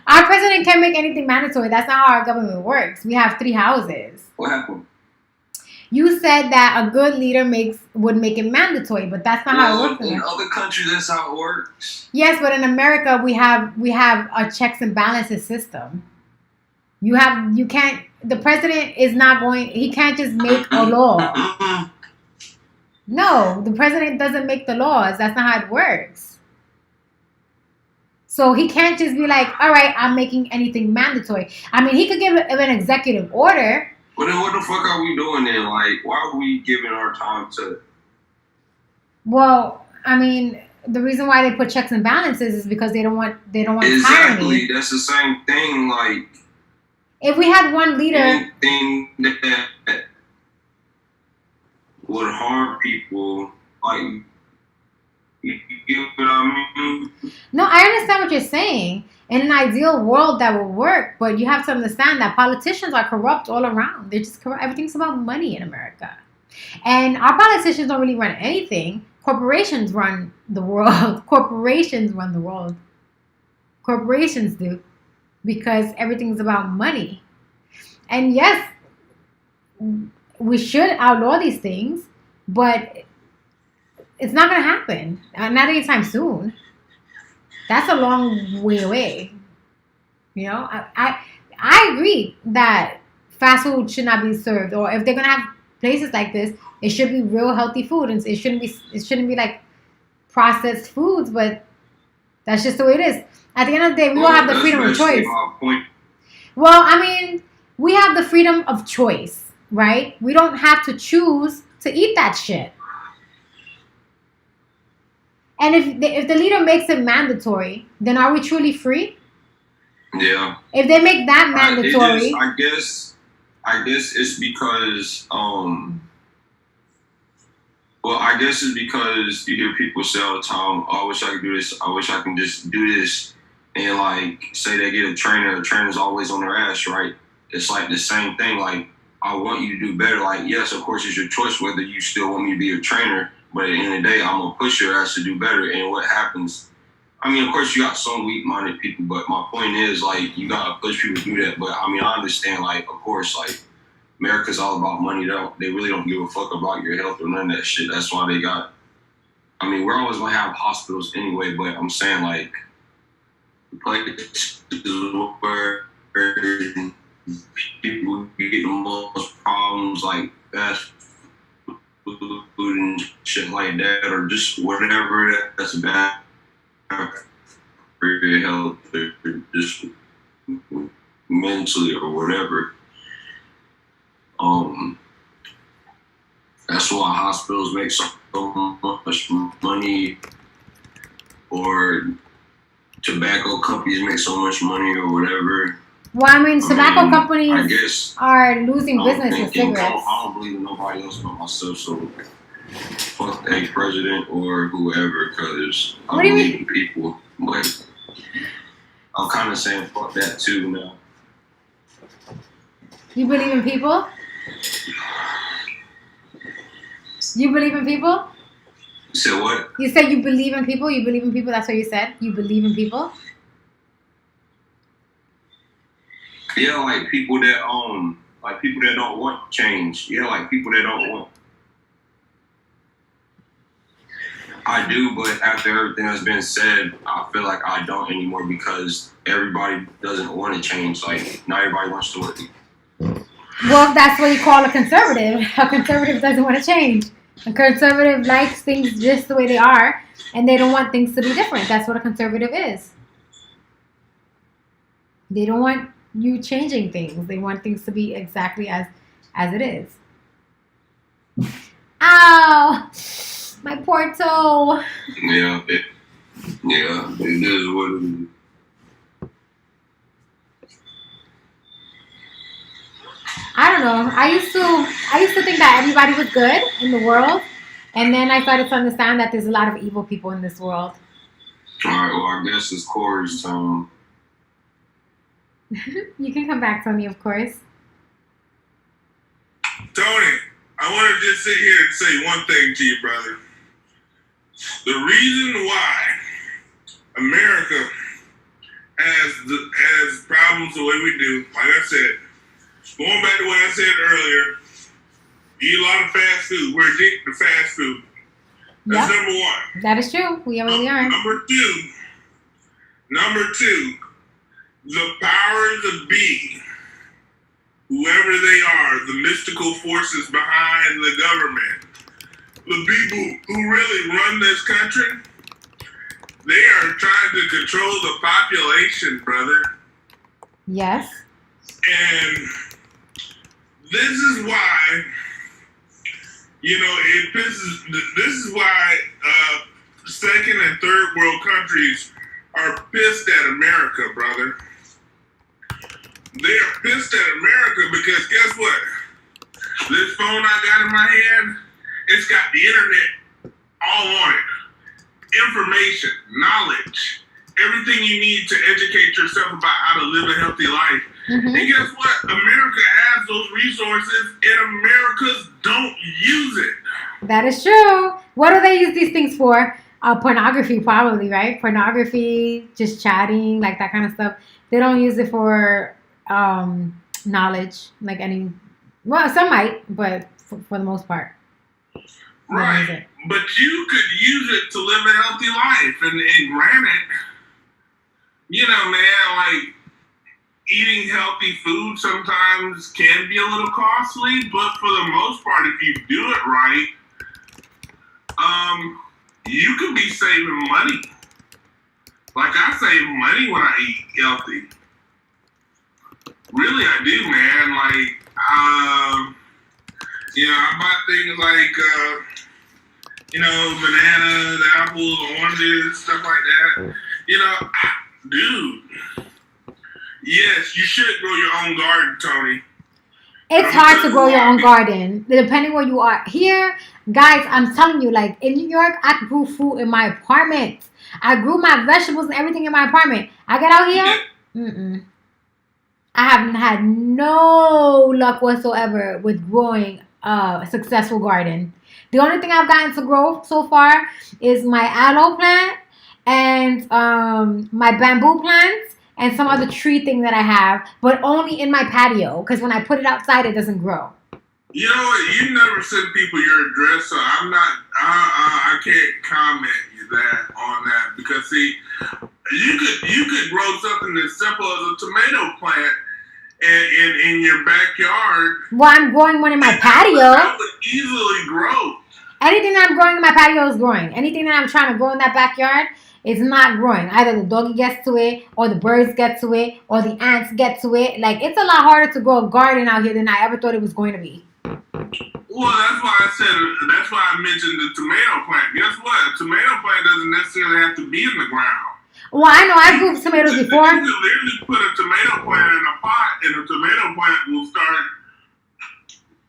Our president can't make anything mandatory. That's not how our government works. We have 3 houses. What happened? You said that a good leader would make it mandatory, but that's not how it works. In other countries, that's how it works. Yes, but in America, we have a checks and balances system. The president is not going. He can't just make a law. No, the president doesn't make the laws. That's not how it works. So he can't just be like, all right, I'm making anything mandatory. I mean, he could give an executive order. But then what the fuck are we doing then? Like, why are we giving our time to... Well, I mean, the reason why they put checks and balances is because they don't want Exactly. tyranny. That's the same thing. Like, if we had one leader... anything that would harm people, like, you know what I mean? No, I understand what you're saying. In an ideal world, that would work, but you have to understand that politicians are corrupt all around. They're just corrupt. Everything's about money in America. And our politicians don't really run anything. Corporations run the world. Corporations run the world. Corporations do. Because everything's about money. And yes, we should outlaw these things, but it's not going to happen. Not anytime soon. That's a long way away. You know, I agree that fast food should not be served, or if they're gonna have places like this, it should be real healthy food, and it shouldn't be like processed foods. But that's just the way it is. At the end of the day, we all have the freedom of choice. Well, I mean, we have the freedom of choice, right? We don't have to choose to eat that shit. And if the leader makes it mandatory, then are we truly free? Yeah. If they make that mandatory, I guess it's because well, I guess it's because you hear people say all the time, oh, I wish I could do this, I wish I can just do this, and like say they get a trainer, the trainer's always on their ass, right? It's like the same thing. Like, I want you to do better. Like, yes, of course, it's your choice whether you still want me to be a trainer. But at the end of the day, I'm going to push your ass to do better. And what happens, I mean, of course, you got some weak-minded people, but my point is, like, you got to push people to do that. But, I mean, I understand, like, of course, like, America's all about money. They really don't give a fuck about your health or none of that shit. That's why they got, I mean, we're always going to have hospitals anyway, but I'm saying, like, places where people get the most problems, like, fast food and shit like that, or just whatever that's bad for your health, or just mentally or whatever. That's why hospitals make so much money, or tobacco companies make so much money, or whatever. Well, I mean, tobacco companies are losing business with cigarettes. I don't believe in nobody else but myself, so fuck a president or whoever, because I believe in people. But I'm kind of saying fuck that too now. You believe in people? You believe in people? You said what? You said you believe in people? You believe in people? That's what you said? You believe in people? Yeah, like people that don't want change. Yeah, like people that don't want. I do, but after everything that's been said, I feel like I don't anymore because everybody doesn't want to change. Like, not everybody wants to work. Well, that's what you call a conservative. A conservative doesn't want to change. A conservative likes things just the way they are, and they don't want things to be different. That's what a conservative is. They don't want you changing things. They want things to be exactly as it is. Ow! My poor toe. Yeah, it is what it is. I don't know. I used to think that everybody was good in the world, and then I started to understand that there's a lot of evil people in this world. All right, well, I guess it's Corey's turn. You can come back, Tony, of course. Tony, I want to just sit here and say one thing to you, brother. The reason why America has problems the way we do, like I said, going back to what I said earlier, eat a lot of fast food. We're addicted to fast food. That's number one. That is true. We really are. Number two, the powers that be, whoever they are, the mystical forces behind the government, the people who really run this country, they are trying to control the population, brother. Yes. And this is why, this is why second and third world countries are pissed at America, brother. They are pissed at America because guess what? This phone I got in my hand, it's got the internet all on it. Information, knowledge, everything you need to educate yourself about how to live a healthy life. Mm-hmm. And guess what? America has those resources and Americans don't use it. That is true. What do they use these things for? Pornography, probably, right? Pornography, just chatting, like that kind of stuff. They don't use it for knowledge, like any. Well, some might, but for the most part. Right. But you could use it to live a healthy life. And granted, man, like eating healthy food sometimes can be a little costly, but for the most part, if you do it right, you could be saving money. Like I save money when I eat healthy. Really, I do, man. Like, I buy things like, bananas, apples, oranges, stuff like that. Dude. Yes, you should grow your own garden, Tony. It's hard to grow your own garden, depending where you are. Here, guys, I'm telling you, like in New York, I grew food in my apartment. I grew my vegetables and everything in my apartment. I get out here, I haven't had no luck whatsoever with growing a successful garden. The only thing I've gotten to grow so far is my aloe plant and my bamboo plants and some other tree thing that I have, but only in my patio because when I put it outside, it doesn't grow. You know what? You never send people your address, so I'm not. I can't comment on that because see, you could grow something as simple as a tomato plant in your backyard. Well, I'm growing one in my patio. That would easily grow. Anything that I'm growing in my patio is growing. Anything that I'm trying to grow in that backyard is not growing. Either the doggy gets to it, or the birds get to it, or the ants get to it. Like, it's a lot harder to grow a garden out here than I ever thought it was going to be. Well, that's why I mentioned the tomato plant. Guess what? A tomato plant doesn't necessarily have to be in the ground. Well, I know. I grew tomatoes before. You can literally put a tomato plant in a pot, and the tomato plant will start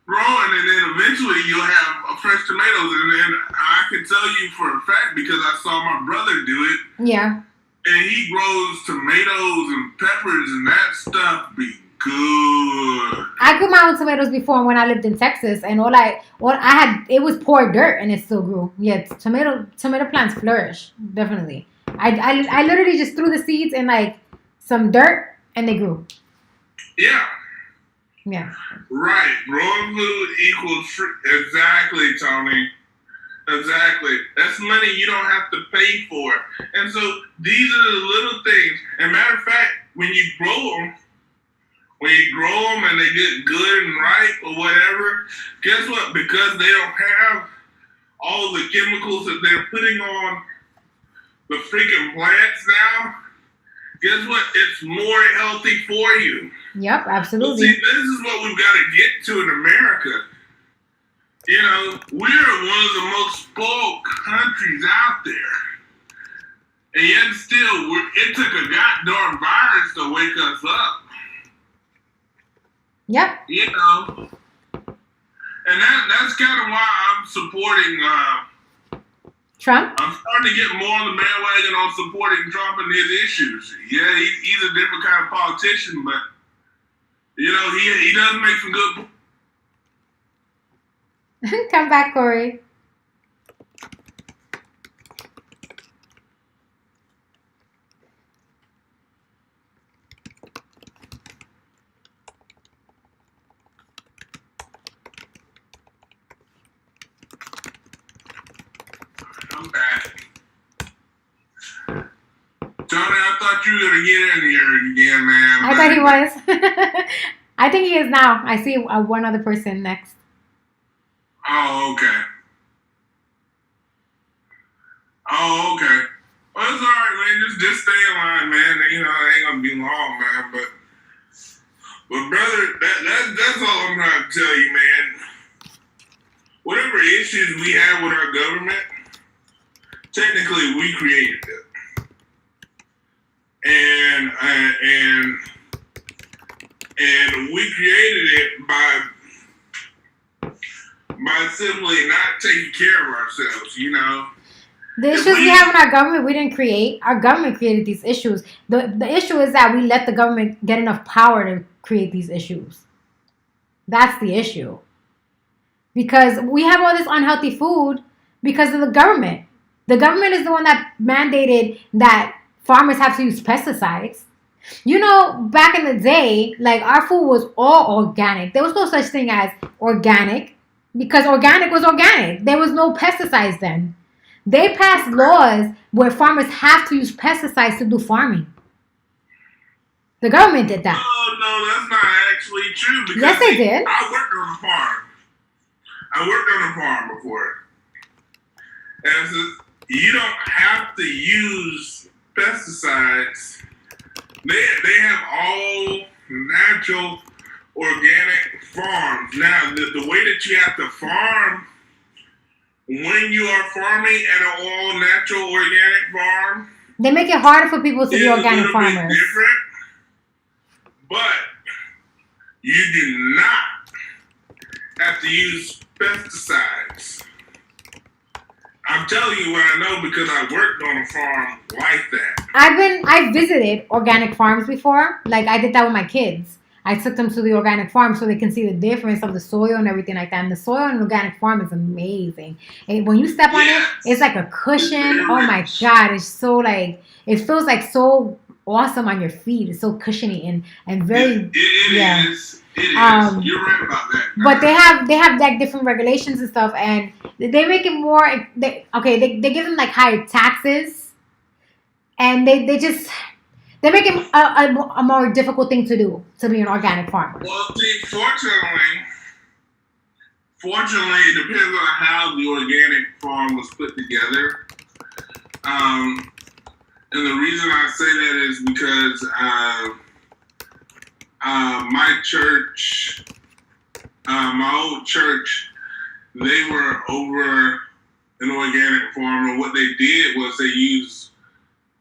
growing, and then eventually you'll have fresh tomatoes. And then I can tell you for a fact because I saw my brother do it. Yeah. And he grows tomatoes and peppers, and that stuff be good. I grew my own tomatoes before when I lived in Texas, and all I had, it was poor dirt, and it still grew. Yeah, tomato plants flourish, definitely. I literally just threw the seeds in like some dirt, and they grew. Yeah. Yeah. Right. Growing food equals free. Exactly, Tony. Exactly. That's money you don't have to pay for. And so these are the little things. And matter of fact, when you grow them and they get good and ripe or whatever, guess what? Because they don't have all the chemicals that they're putting on the freaking plants now, guess what? It's more healthy for you. Yep, But absolutely. see, this is what we've got to get to in America. You know, we're one of the most spoiled countries out there. And yet still, it took a goddamn virus to wake us up. Yep. You know? And that's kind of why I'm supporting Trump? I'm starting to get more on the bandwagon on supporting Trump and his issues. Yeah, he's a different kind of politician, but, you know, he does make some good. Come back, Corey. I'm back. Tony, I thought you were going to get in here again, man. I thought he was. I think he is now. I see one other person next. Oh, okay. Oh, okay. Well, it's all right, man. Just stay in line, man. You know, it ain't gonna be long, man. But brother, that's all I'm trying to tell you, man. Whatever issues we have with our government, technically we created it, and we created it by simply not taking care of ourselves, you know. The issues we have in our government, we didn't create. Our government created these issues. The issue is that we let the government get enough power to create these issues. That's the issue. Because we have all this unhealthy food because of the government. The government is the one that mandated that farmers have to use pesticides. You know, back in the day, like, our food was all organic. There was no such thing as organic because organic was organic. There was no pesticides then. They passed laws where farmers have to use pesticides to do farming. The government did that. No, that's not actually true. Because yes, they did. I worked on a farm. Before. And so you don't have to use pesticides. They have all natural, organic farms. Now, the way that you have to farm when you are farming at an all natural organic farm, they make it harder for people to be organic farmers. Different, but you do not have to use pesticides. I'm telling you what I know because I worked on a farm like that. I visited organic farms before. Like, I did that with my kids. I took them to the organic farm so they can see the difference of the soil and everything like that. And the soil in an organic farm is amazing. And when you step on it, it's like a cushion. Oh my God. It's so like, it feels like so awesome on your feet. It's so cushiony and very, It is. You're right about that. But they have like different regulations and stuff, and they make it more. They give them like higher taxes, and they make it a more difficult thing to do to be an organic farmer. Well, see, fortunately, it depends on how the organic farm was put together. And the reason I say that is because my church, my old church, they were over an organic farm, and what they did was they used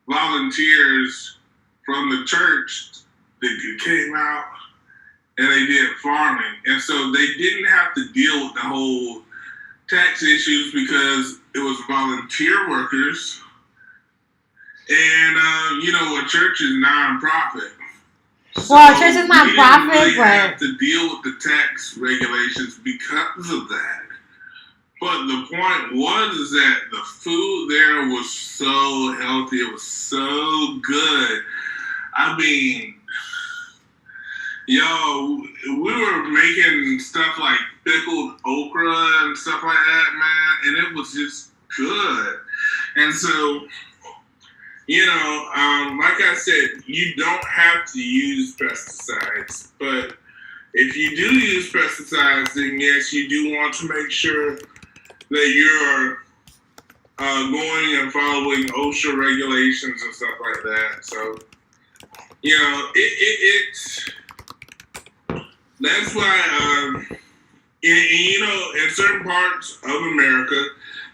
volunteers from the church that came out and they did farming. And so they didn't have to deal with the whole tax issues because it was volunteer workers. And, you know, a church is non-profit. Well, church is not profit, really but have to deal with the tax regulations because of that. But the point was that the food there was so healthy. It was so good. I mean, yo, we were making stuff like pickled okra and stuff like that, man, and it was just good. And so, you know, like I said, you don't have to use pesticides, but if you do use pesticides, then yes, you do want to make sure that you're going and following OSHA regulations and stuff like that. So, you know, it's that's why, you know, in certain parts of America,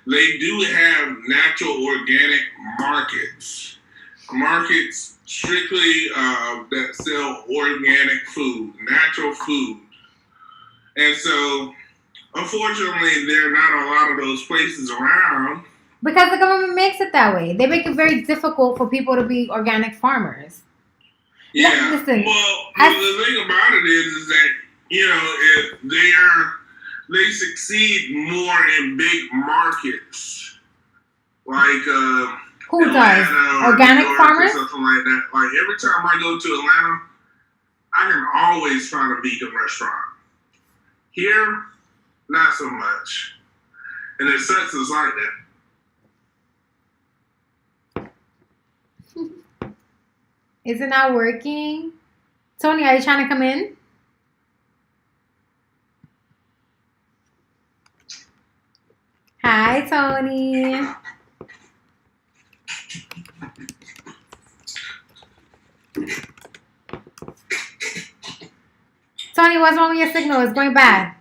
they do have natural organic markets strictly that sell organic food, natural food. And so, unfortunately, there are not a lot of those places around. Because the government makes it that way. They make it very difficult for people to be organic farmers. Yeah. Listen, well, the thing about it is that, you know, if they succeed more in big markets, like who Atlanta does? or Organic New York farmers? or something like that. Like every time I go to Atlanta, I can always find a vegan restaurant. Here, not so much. And it sucks it's like that. Is it not working? Tony, are you trying to come in? Hi, Tony. Tony, what's wrong with your signal? It's going bad.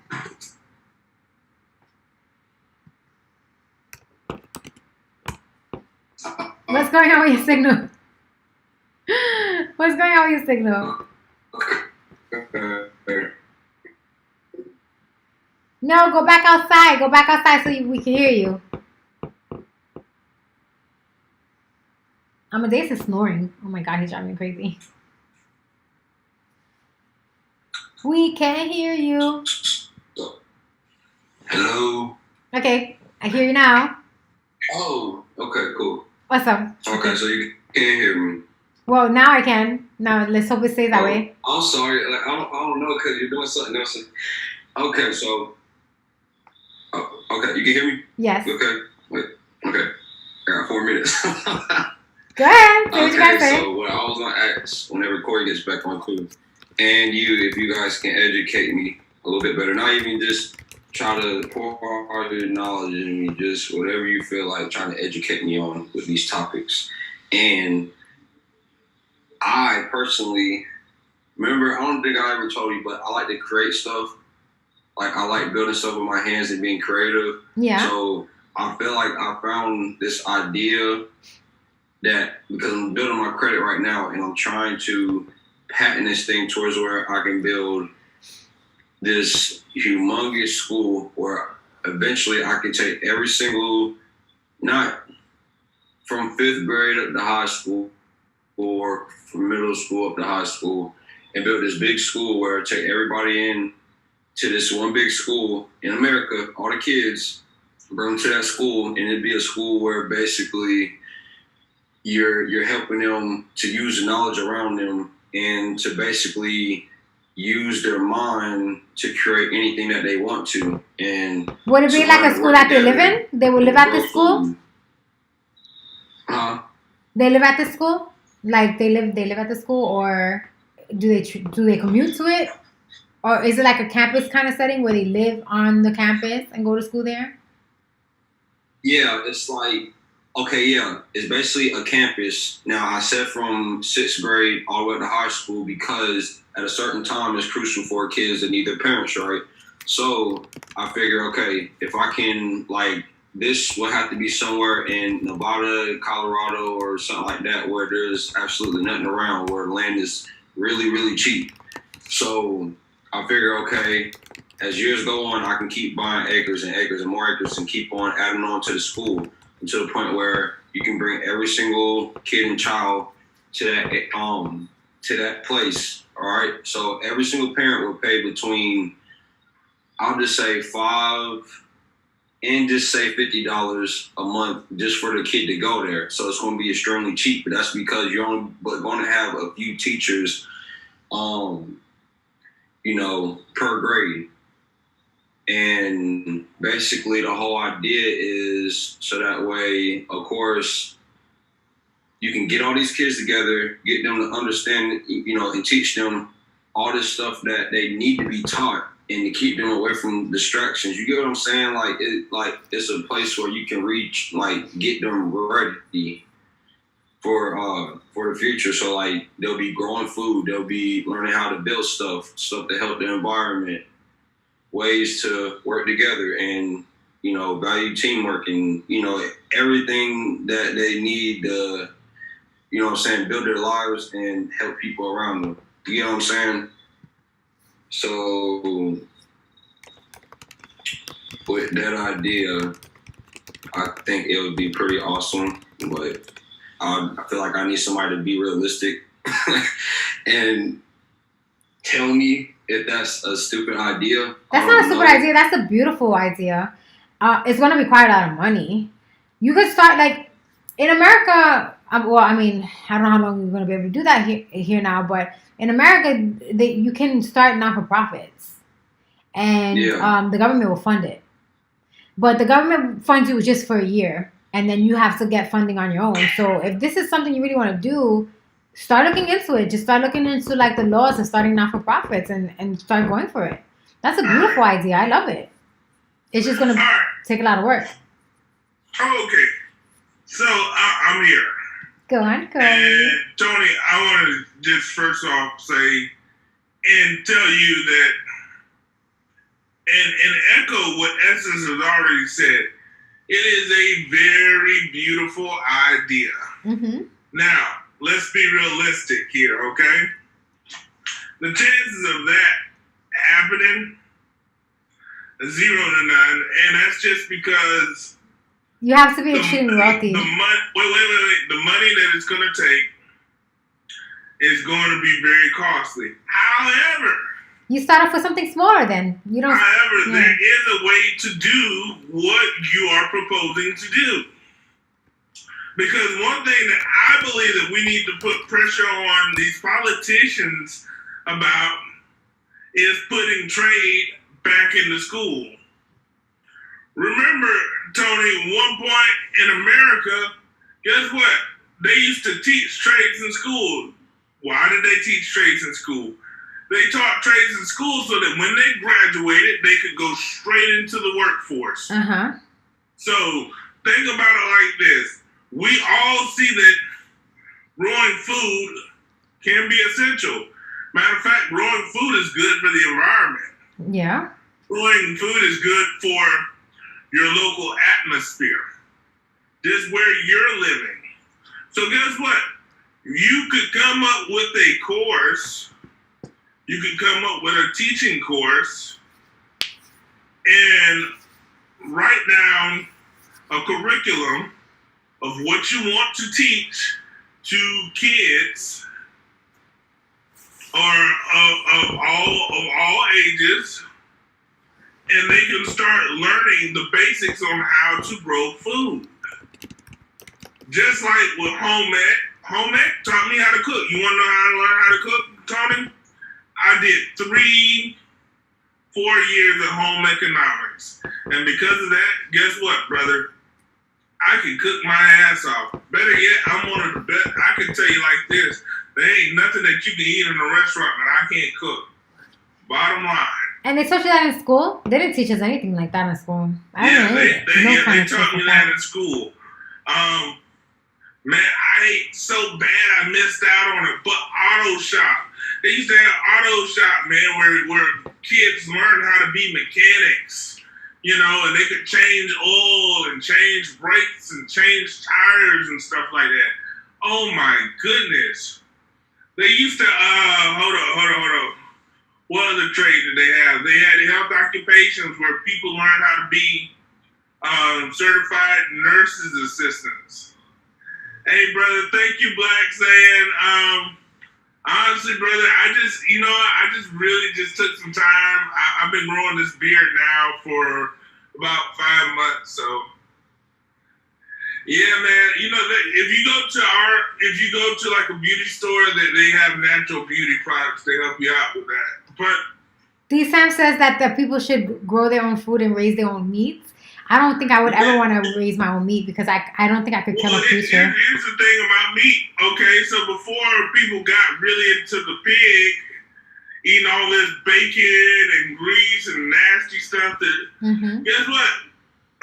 What's going on with your signal? What's going on with your signal? No, go back outside. Go back outside so we can hear you. Amadeus is snoring. Oh my God, he's driving me crazy. We can't hear you. Hello. Okay, I hear you now. Oh, okay, cool. What's up? Okay, so you can't hear me. Well, now I can. Now let's hope it stays that way. I'm sorry. Like I don't know because you're doing something else. Okay, so. Okay, you can hear me? Yes. Okay. Wait. Okay. I got 4 minutes. Go ahead. Say what you gotta say. So what I was gonna ask whenever Corey gets back on too, and if you guys can educate me a little bit better, not even just try to pour all your knowledge in me, just whatever you feel like trying to educate me on with these topics. And I personally remember, I don't think I ever told you, but I like to create stuff. Like I like building stuff with my hands and being creative. Yeah. So I feel like I found this idea that because I'm building my credit right now and I'm trying to patent this thing towards where I can build this humongous school where eventually I can take every single, not from 5th grade up to high school or from middle school up to high school, and build this big school where I take everybody in to this one big school in America, all the kids, bring them to that school, and it'd be a school where basically you're helping them to use the knowledge around them and to basically use their mind to create anything that they want to. And would it be like a school that they live in? They would live at this school? Huh? They live at this school? Like they live at the school, or do they commute to it? Or is it like a campus kind of setting where they live on the campus and go to school there? Yeah, it's like, okay, yeah, it's basically a campus. Now, I said from 6th grade all the way up to high school because at a certain time it's crucial for kids that need their parents, right? So I figure, okay, if I can, like, this will have to be somewhere in Nevada, Colorado, or something like that where there's absolutely nothing around, where land is really, really cheap. So I figure, okay, as years go on, I can keep buying acres and acres and more acres and keep on adding on to the school until the point where you can bring every single kid and child to that place. All right. So every single parent will pay between, I'll just say $5 and just say $50 a month just for the kid to go there. So it's going to be extremely cheap, but that's because you're only going to have a few teachers, per grade. And basically the whole idea is so that way, of course, you can get all these kids together, get them to understand, and teach them all this stuff that they need to be taught. and to keep them away from distractions. You get what I'm saying? It's a place where you can reach, get them ready for the future. So they'll be growing food, they'll be learning how to build stuff to help the environment, ways to work together, and value teamwork, and everything that they need to build their lives and help people around them. You know what I'm saying? So with that idea, I think it would be pretty awesome, but I feel like I need somebody to be realistic and tell me if that's a stupid idea. That's not a stupid idea. That's a beautiful idea. It's going to require a lot of money. You could start in America. Well, I mean, I don't know how long you're going to be able to do that here now, but in America, you can start non-for-profits, and the government will fund it. But the government funds you just for a year, and then you have to get funding on your own. So if this is something you really want to do, start looking into it. Just start looking into the laws of starting non-for-profits and start going for it. That's a beautiful idea. I love it. It's just going to take a lot of work. Okay. So I'm here. Go on, Cody. And Tony, I want to just first off say and tell you that, and echo what Essence has already said, it is a very beautiful idea. Mm-hmm. Now, let's be realistic here, okay? The chances of that happening is 0 to none, and that's just because you have to be extremely wealthy. Wait. The money that it's going to take is going to be very costly. However, you start off with something smaller then. You don't. However, there is a way to do what you are proposing to do. Because one thing that I believe that we need to put pressure on these politicians about is putting trade back into school. Remember, Tony, one point in America, guess what? They used to teach trades in school. Why did they teach trades in school? They taught trades in school so that when they graduated, they could go straight into the workforce. Uh-huh. So think about it like this. We all see that growing food can be essential. Matter of fact, growing food is good for the environment. Yeah. Growing food is good for your local atmosphere, just where you're living. So guess what? You could come up with a course, you could come up with a teaching course and write down a curriculum of what you want to teach to kids or of all ages, and they can start learning the basics on how to grow food. Just like with home ec taught me how to cook. You want to know how to learn how to cook, Tony? I did 3-4 years of home economics. And because of that, guess what, brother? I can cook my ass off. Better yet, I'm one of the best. I can tell you like this. There ain't nothing that you can eat in a restaurant that I can't cook. Bottom line. And they taught you that in school? They didn't teach us anything like that in school. They taught me that in school. Man, I ate so bad I missed out on it. But auto shop. They used to have auto shop, man, where kids learn how to be mechanics. You know, and they could change oil and change brakes and change tires and stuff like that. Oh my goodness. They used to, hold on. What other trade did they have? They had health occupations where people learn how to be certified nurses assistants. Hey, brother, thank you, Black, saying, honestly, brother, I just really took some time. I've been growing this beard now for about 5 months, so yeah, man. You know, if you go to like a beauty store, that they have natural beauty products to help you out with that. But D-Sam says that the people should grow their own food and raise their own meats. I don't think I would ever want to raise my own meat because I don't think I could kill a creature. Here's the thing about meat, okay? So before people got really into the pig, eating all this bacon and grease and nasty stuff. That guess what?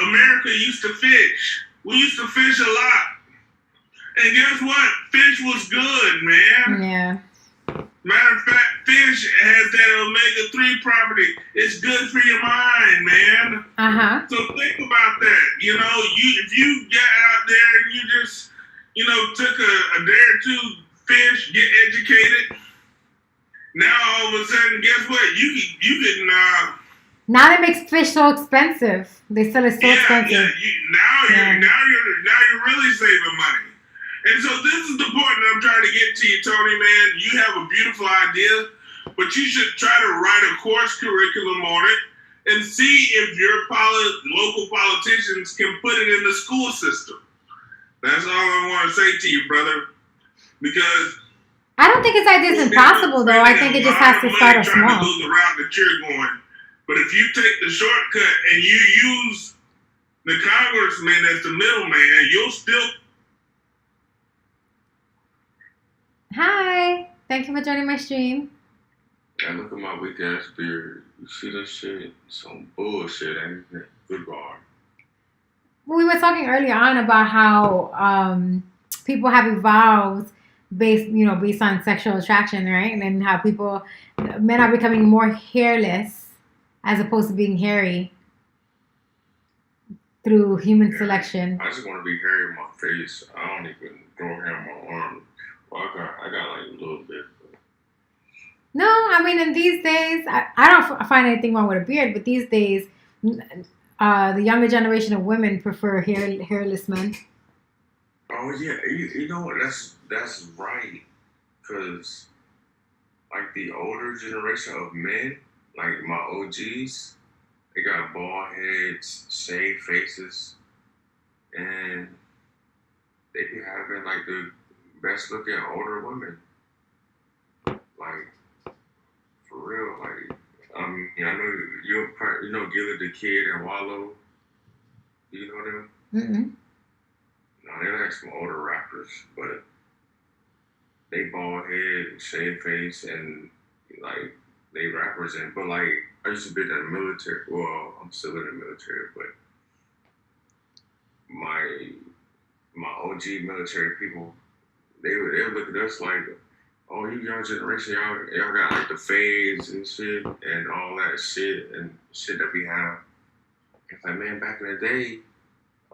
America used to fish. We used to fish a lot, and guess what? Fish was good, man. Yeah. Matter of fact, fish has that omega-3 property. It's good for your mind, man. So think about that. You know, if you got out there and you just, you know, took a day or two fish, get educated. Now all of a sudden, guess what? You can. Now they make fish so expensive. They sell it so expensive. Now you're really saving money. And so this is the point that I'm trying to get to you, Tony, man. You have a beautiful idea, but you should try to write a course curriculum on it and see if your local politicians can put it in the school system. That's all I want to say to you, brother. Because I don't think it's like this impossible, though. I think it just has to start small. Trying to go the route that you're going. But if you take the shortcut and you use the congressman as the middleman, you'll still... Hi. Thank you for joining my stream. I look at my weak ass beard. You see this shit? Some bullshit, ain't it? Good bar. We were talking earlier on about how people have evolved based on sexual attraction, right? And then how men are becoming more hairless as opposed to being hairy through human selection. I just want to be hairy in my face. I don't even grow hair on my arm. Well, I got like a little bit. But... No, I mean, in these days, I don't find anything wrong with a beard, but these days, the younger generation of women prefer hairless men. Oh yeah, you know what? That's right. Cause like the older generation of men, like my OGs, they got bald heads, shaved faces, and they be having like the best looking older women. Like for real, like I know you know Gilly the Kid and Wallow. Do you know them? Mm-mm. No, they're like some older rappers, but they bald head and shaved face and like they rappers and but like I used to be in the military. Well, I'm still in the military, but my OG military people, they would look at us like, oh, you young generation, y'all got like the fades and shit and all that shit and shit that we have. It's like, man, back in the day,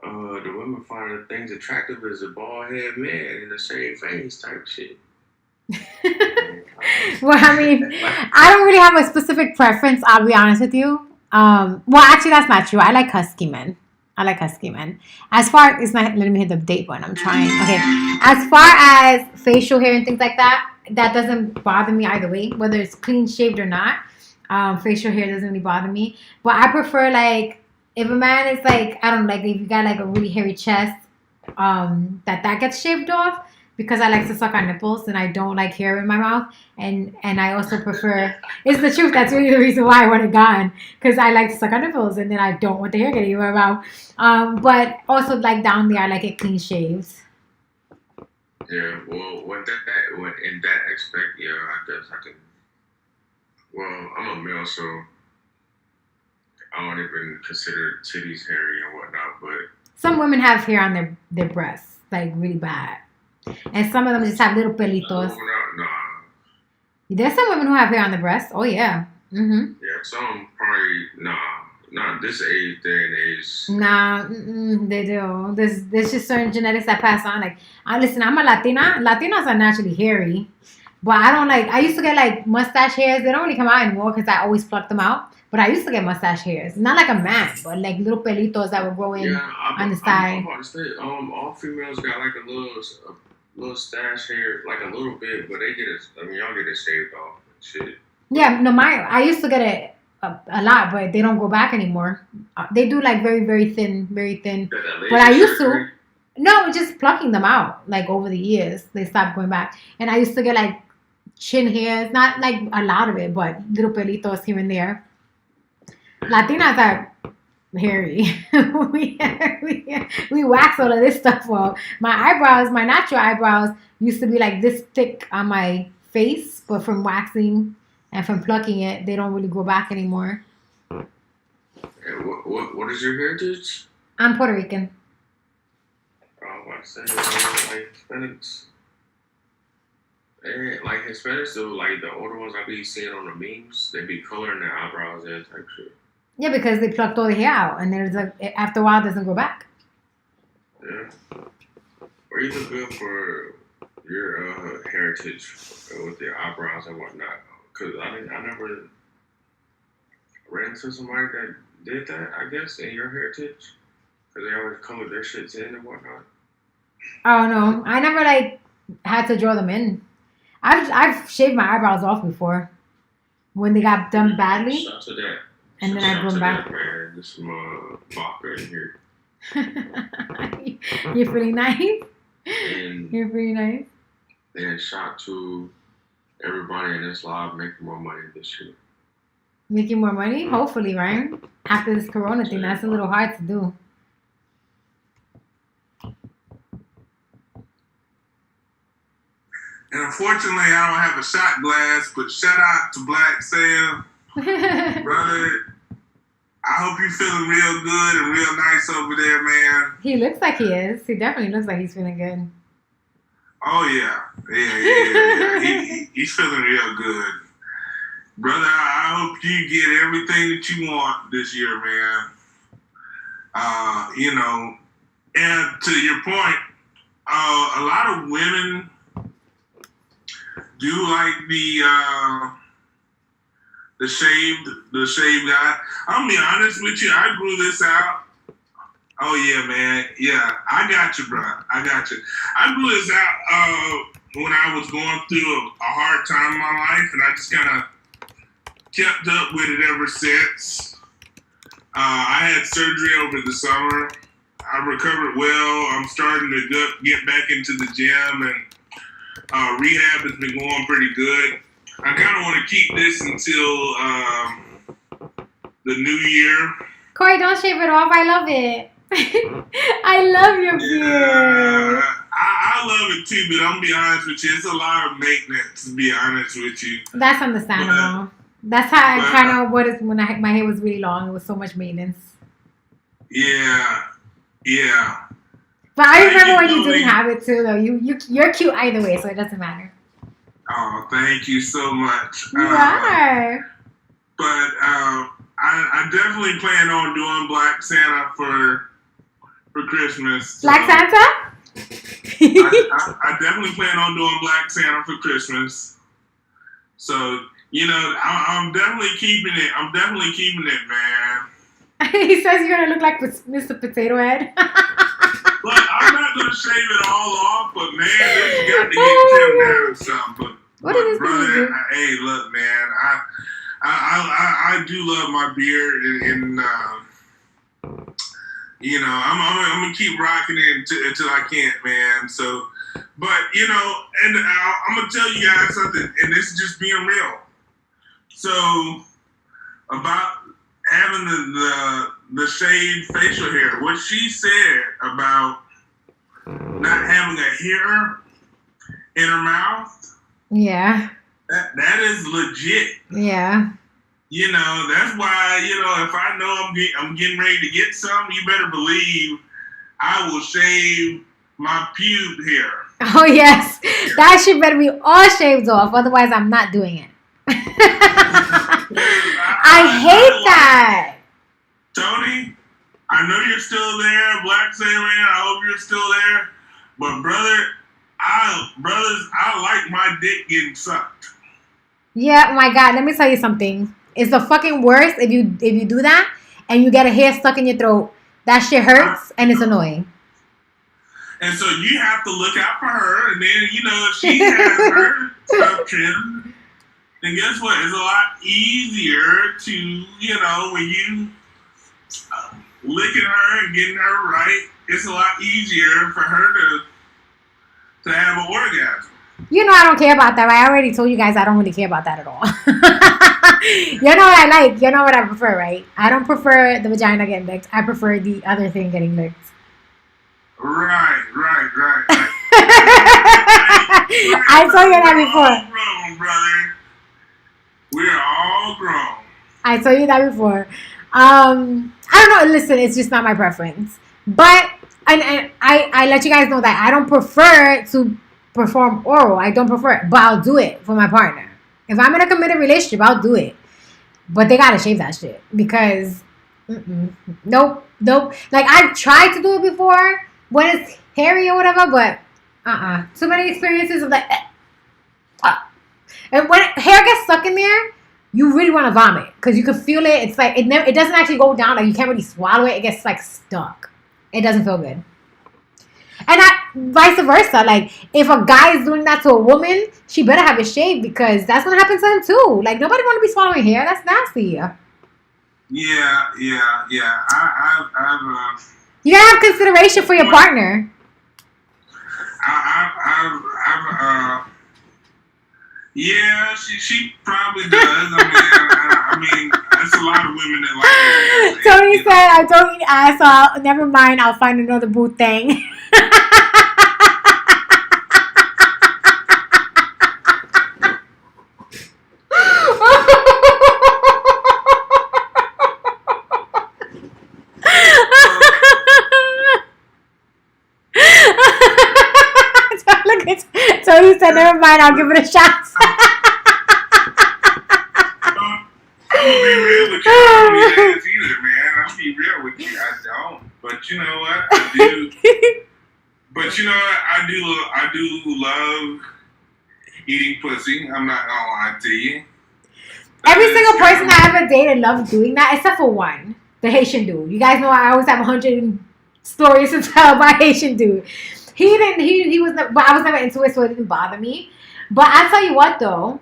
the women find the things attractive as a bald head man and a shaved face type shit. Well, I mean, I don't really have a specific preference, I'll be honest with you. Well, actually, that's not true. I like husky men. As far as, let me hit the date button. I'm trying. Okay. As far as facial hair and things like that, that doesn't bother me either way, whether it's clean shaved or not. Facial hair doesn't really bother me. But I prefer, like, if a man is like, I don't know, like if you got like a really hairy chest, that gets shaved off, because I like to suck on nipples and I don't like hair in my mouth. And I also prefer, it's the truth, that's really the reason why I want it gone, because I like to suck on nipples and then I don't want the hair getting in my mouth. But also like down there, I like it clean shaved. Yeah, well, in that aspect, yeah, I guess I can. Well, I'm a male, so I don't even consider titties hairy and whatnot, but some women have hair on their breasts, like really bad. And some of them just have little pelitos. No. There's some women who have hair on the breast. Oh, yeah. Mm-hmm. Yeah, some probably, not this day and age. Nah, they do. There's just certain genetics that pass on. Like, listen, I'm a Latina. Latinas are naturally hairy. But I used to get like mustache hairs. They don't really come out anymore because I always pluck them out. But I used to get mustache hairs. Not like a man, but like little pelitos that would grow in on the side. I'm about to say, all females got like a little stash hair, like a little bit, but they get it. I mean, y'all get it shaved off and shit. Yeah, no, I used to get it a lot, but they don't go back anymore. They do like very, very thin, very thin. But I used to. No, just plucking them out like over the years. They stopped going back. And I used to get like chin hairs, not like a lot of it, but little pelitos here and there. Latinas are hairy. we wax all of this stuff off. My eyebrows, my natural eyebrows used to be like this thick on my face, but from waxing and from plucking it, they don't really grow back anymore. And what is your heritage? I'm Puerto Rican. I was about to say, like Hispanics. And like Hispanics, though, like the older ones I be seeing on the memes, they be coloring their eyebrows in type shit. Yeah, because they plucked all the hair out, and there's like after a while, it doesn't grow back. Yeah. Or you look good for your heritage with your eyebrows and whatnot. Cause I never ran into somebody that did that. I guess in your heritage, cause they always colored their shits in and whatnot. Oh no, I never like had to draw them in. I've shaved my eyebrows off before when they got done badly. Shout to that. And then I grew them back. Man, there's some vodka in here. You're pretty nice. And You're pretty nice. then shout to everybody in this live making more money this year. Making more money? Hopefully, right? After this corona thing, that's a little hard to do. And unfortunately, I don't have a shot glass, but shout out to Black Sam. Brother, I hope you're feeling real good and real nice over there, man. He looks like he is. He definitely looks like he's feeling good. Oh, yeah. He's feeling real good. Brother, I hope you get everything that you want this year, man. And to your point, a lot of women do like the shaved guy. I'm gonna be honest with you, I grew this out. Oh yeah, man. Yeah, I got you, bro. I got you. I grew this out when I was going through a hard time in my life, and I just kind of kept up with it ever since. I had surgery over the summer. I recovered well. I'm starting to get back into the gym, and rehab has been going pretty good. I kind of want to keep this until the new year. Corey, don't shave it off. I love it. I love your beard. I love it too, but I'm going to be honest with you. It's a lot of maintenance, to be honest with you. That's understandable. That's how I kind of was when my hair was really long. It was so much maintenance. Yeah. But I remember when you didn't have it too, though. You're cute either way, so it doesn't matter. Oh, thank you so much. You are. But I definitely plan on doing Black Santa for Christmas. Black Santa? I definitely plan on doing Black Santa for Christmas. So, I'm definitely keeping it. I'm definitely keeping it, man. He says you're going to look like Mr. Potato Head. Look, I'm not going to shave it all off, but man, this got to get trimmed down or something. But brother, hey, look, man, I do love my beard, and I'm gonna keep rocking it until I can't, man. So, but and I'm gonna tell you guys something, and this is just being real. So, about having the shaved facial hair, what she said about not having a hair in her mouth. Yeah. That is legit. Yeah. That's why, if I know I'm getting ready to get some, you better believe I will shave my pube hair. Oh, yes. That shit better be all shaved off. Otherwise, I'm not doing it. I hate that. Tony, I know you're still there. Black Sailor, I hope you're still there. But, brothers, I like my dick getting sucked. Yeah, oh my God. Let me tell you something. It's the fucking worst if you do that and you get a hair stuck in your throat. That shit hurts and it's annoying. And so you have to look out for her. And then, if she has her stuff trimmed, then guess what? It's a lot easier to, when you licking her and getting her right, it's a lot easier for her to have an orgasm. I don't care about that, right? I already told you guys I don't really care about that at all. You know what I like. You know what I prefer, right? I don't prefer the vagina getting licked. I prefer the other thing getting licked. Right. I told you that before. Wrong, brother. We're all grown. I told you that before. I don't know. Listen, it's just not my preference. But and I let you guys know that I don't prefer to perform oral. I don't prefer it, but I'll do it for my partner. If I'm in a committed relationship, I'll do it. But they gotta shave that shit because nope. Like I've tried to do it before when it's hairy or whatever, but too many experiences of like. And when hair gets stuck in there, you really want to vomit because you can feel it. It's like it doesn't actually go down. Like you can't really swallow it. It gets like stuck. It doesn't feel good. And vice versa. Like if a guy is doing that to a woman, she better have it shaved because that's gonna happen to him too. Like nobody want to be swallowing hair. That's nasty. Yeah. You gotta have consideration for your partner. Yeah, she probably does. I mean, there's a lot of women that like that. Tony said, "I don't eat ass, so never mind. I'll find another boo thing." Tony said, "Never mind. I'll give it a shot." I'm gonna be real with you. I don't eat ass either, man. I'll be real with you. I don't. But you know what? I do. But you know what? I do love eating pussy. I'm not gonna lie to you. Every single person I ever dated loves doing that, except for one, the Haitian dude. You guys know I always have 100 stories to tell about Haitian dude. He was never, but I was never into it, so it didn't bother me. But I tell you what, though,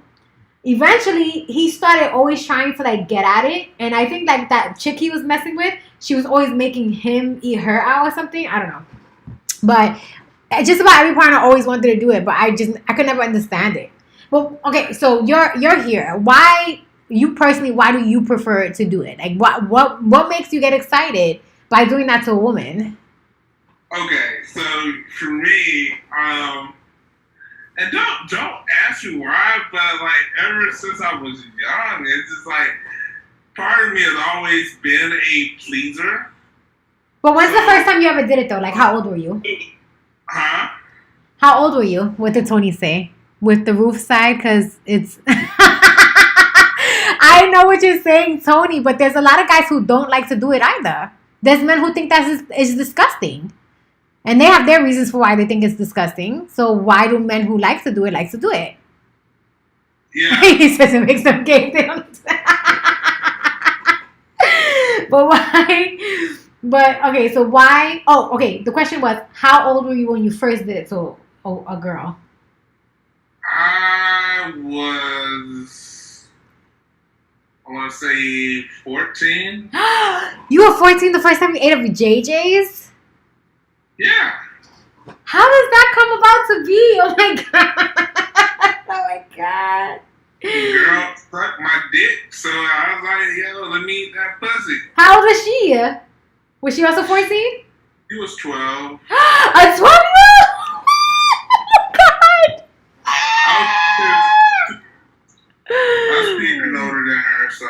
eventually he started always trying to like get at it, and I think like that chick he was messing with, she was always making him eat her out or something. I don't know, but just about every partner always wanted to do it, but I could never understand it. Well, okay, so you're here. Why you personally? Why do you prefer to do it? Like what makes you get excited by doing that to a woman? Okay, so for me, and don't ask me why, but like ever since I was young, it's just like part of me has always been a pleaser. But when's the first time you ever did it though? Like how old were you? Huh? How old were you? What did Tony say? With the roof side? Because it's... I know what you're saying, Tony, but there's a lot of guys who don't like to do it either. There's men who think that is disgusting. And they have their reasons for why they think it's disgusting. So why do men who like to do it to do it? Yeah. He says it makes them gay. They don't But why? But, okay, so why? Oh, okay, the question was, how old were you when you first did it to a girl? I want to say 14. You were 14 the first time you ate up with JJ's? Yeah. How does that come about to be? Oh my god. Oh my god. The girl sucked my dick, so I was like, yo, let me eat that pussy. How old was she? Was she also 14? She was 12. A 12-year-old? Oh god. I was even older than her, so.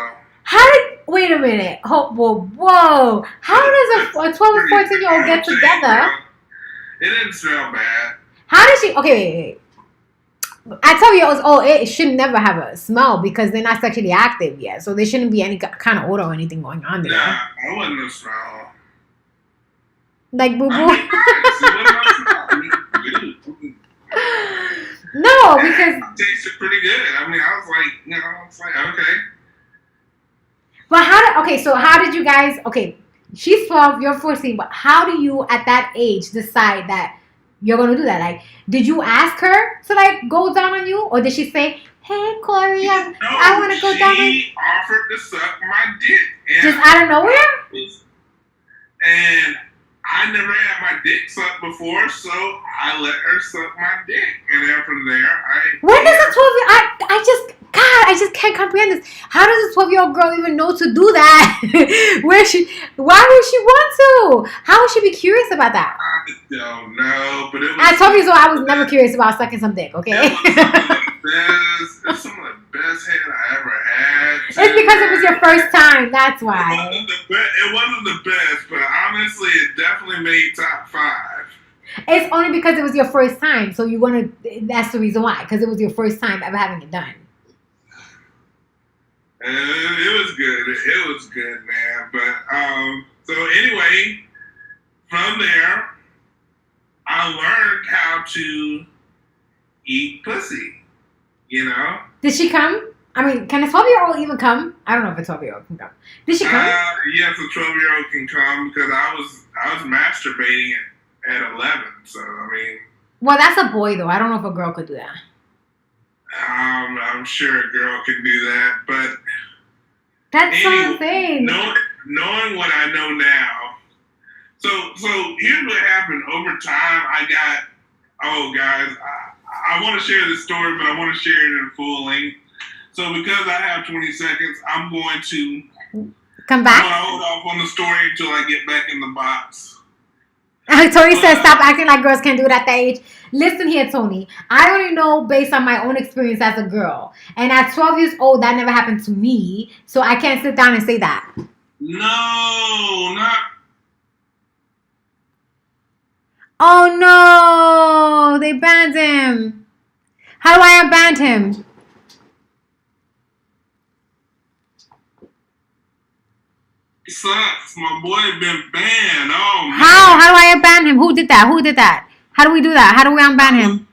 Wait a minute. Whoa. How does a 12 and 14-year-old get together? It didn't smell bad. How did she? Okay, wait. At 12 years old, it should never have a smell because they're not sexually active yet. So there shouldn't be any kind of odor or anything going on there. Nah, I wasn't no smell. Like boo boo. No, no, because it tasted pretty good. I mean, I was like, okay. But how did you guys? Okay, she's 12, you're 14. But how do you, at that age, decide that you're gonna do that? Like, did you ask her to like go down on you, or did she say, "Hey, Corey, I want to go down"? She offered to suck my dick, and just out of nowhere. And I never had my dick sucked before, so I let her suck my dick, and then from there, when does a 12-year-old? I just can't comprehend this. How does a 12-year-old girl even know to do that? Why would she want to? How would she be curious about that? I don't know, but it was. At 12 years old, I was never curious about sucking some dick. Okay. It was some of the best head I ever because it was your first time. That's why. It wasn't the best, but honestly, it definitely made top 5. It's only because it was your first time, so you want to. That's the reason why, because it was your first time ever having it done. It was good. It was good, man. But so anyway, from there, I learned how to eat pussy. You know? Did she come? I mean, can a 12-year-old even come? I don't know if a 12-year-old can come. Did she come? Yes, a 12-year-old can come because I was masturbating at 11. So I mean. Well, that's a boy though. I don't know if a girl could do that. I'm sure a girl can do that, but that's something. Knowing what I know now, so here's what happened. Over time, I got. Oh, guys, I want to share this story, but I want to share it in full length. So because I have 20 seconds, I'm going to come back. I'm going to hold off on the story until I get back in the box. Tony says, stop acting like girls can't do it at that age. Listen here, Tony. I only know based on my own experience as a girl. And at 12 years old, that never happened to me. So I can't sit down and say that. No, not. Oh, no. They banned him. How do I unban him? It sucks. My boy been banned. Oh, man. How do I unban him? Who did that? How do we do that? How do we unban him?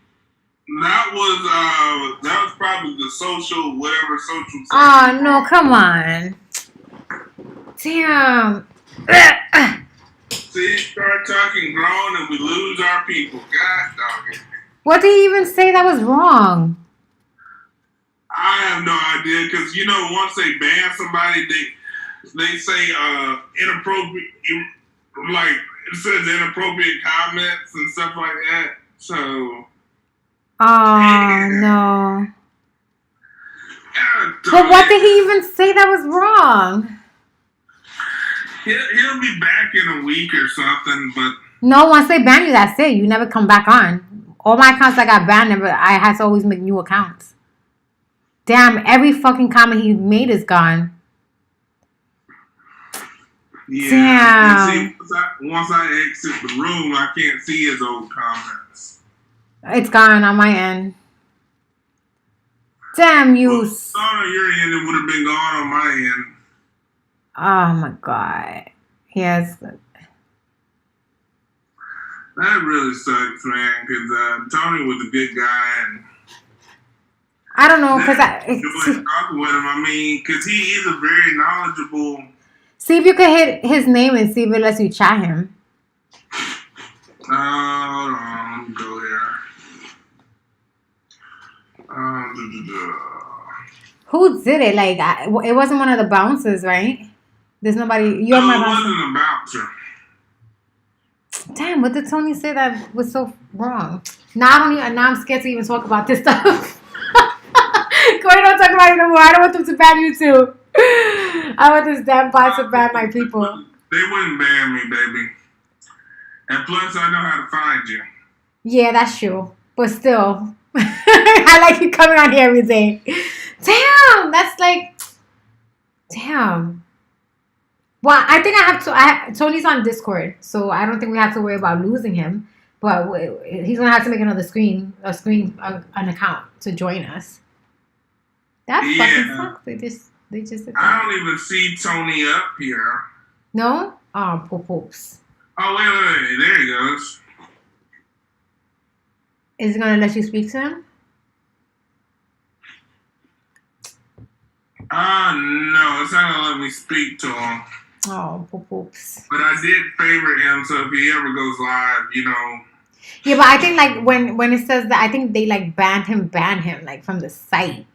That was probably the social. Oh, no, come on. Damn. See, start talking grown and we lose our people. God dog it. What did he even say that was wrong? I have no idea because once they ban somebody, they say inappropriate, like it says inappropriate comments and stuff like that. So. Oh no. But what did he even say that was wrong? He'll be back in a week or something, but no. Once they ban you, that's it. You never come back on. All my accounts that got banned, I had to always make new accounts. Damn, every fucking comment he made is gone. Yeah. Damn. See, once I exit the room, I can't see his old comments. It's gone on my end. Damn you. Well, on your end, it would have been gone on my end. Oh my god. Yes. That really sucks, man, because Tony was a good guy. And I don't know, because talking with him, I mean, because he is a very knowledgeable. See if you can hit his name and see if it lets you chat him. Hold on, let me go here. Who did it? Like, it wasn't one of the bouncers, right? There's nobody. You're my bouncer. It wasn't a bouncer. Damn, what did Tony say that was so wrong? Now I'm scared to even talk about this stuff. Corey, don't talk about it no more. I don't want them to ban you too. I want this damn bot to ban my people. They wouldn't ban me, baby. And plus, I know how to find you. Yeah, that's true. But still, I like you coming on here every day. Damn, that's like, damn. Well, I think I have to. Tony's on Discord, so I don't think we have to worry about losing him. But he's gonna have to make another an account to join us. That fucking sucks. They just. I don't even see Tony up here. No? Oh, poops. Oh wait, there he goes. Is it gonna let you speak to him? No, it's not gonna let me speak to him. Oh, poops. But I did favorite him, so if he ever goes live, Yeah, but I think like when it says that, I think they like ban him like from the site.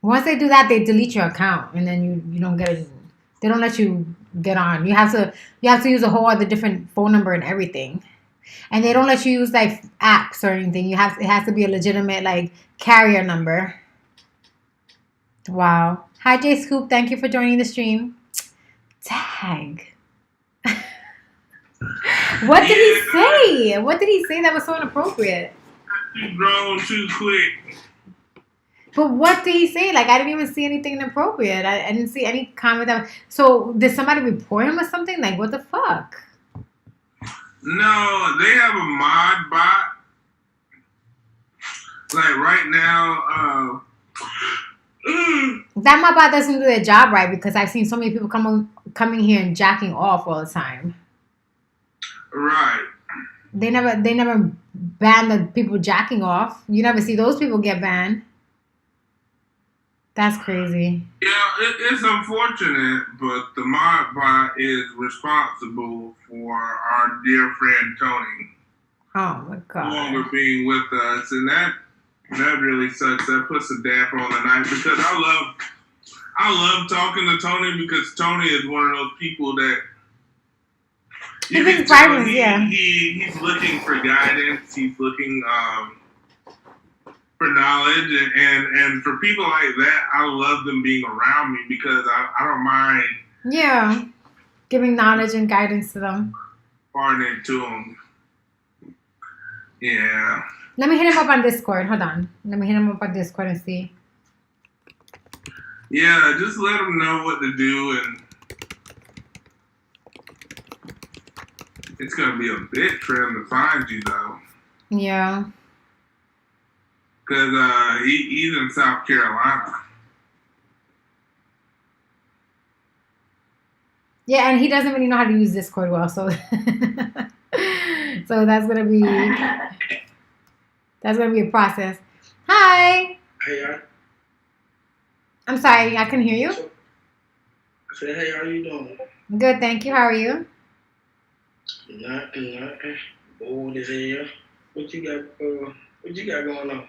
Once they do that, they delete your account, and then you don't get it. They don't let you get on. You have to use a whole other different phone number and everything, and they don't let you use like apps or anything. It has to be a legitimate like carrier number. Wow. Hi, J Scoop. Thank you for joining the stream. Tag. What did he say? What did he say that was so inappropriate? You grown too quick. But what did he say? Like, I didn't even see anything inappropriate. I didn't see any comment. So, did somebody report him or something? Like, what the fuck? No, they have a mod bot. Like right now, that mod bot doesn't do their job right because I've seen so many people coming here and jacking off all the time. Right. They never ban the people jacking off. You never see those people get banned. That's crazy. Yeah, it's unfortunate, but the mod bot is responsible for our dear friend Tony. Oh my god. No longer being with us, and that really sucks. That puts a damper on the night because I love talking to Tony because Tony is one of those people that you can tell he's looking for guidance. He's looking for knowledge, and for people like that, I love them being around me because I don't mind. Yeah, giving knowledge and guidance to them. Parting it to them. Yeah. Let me hit him up on Discord. Hold on. Let me hit him up on Discord and see. Yeah, just let them know what to do, and it's gonna be a bit for him to find you though. Yeah. Because he's in South Carolina. Yeah, and he doesn't really know how to use Discord well, so so that's gonna be a process. Hi. Hey, I'm sorry, I couldn't hear you. I said, hey, how you doing? Good, thank you. How are you? Not bored as hell. What you got going on?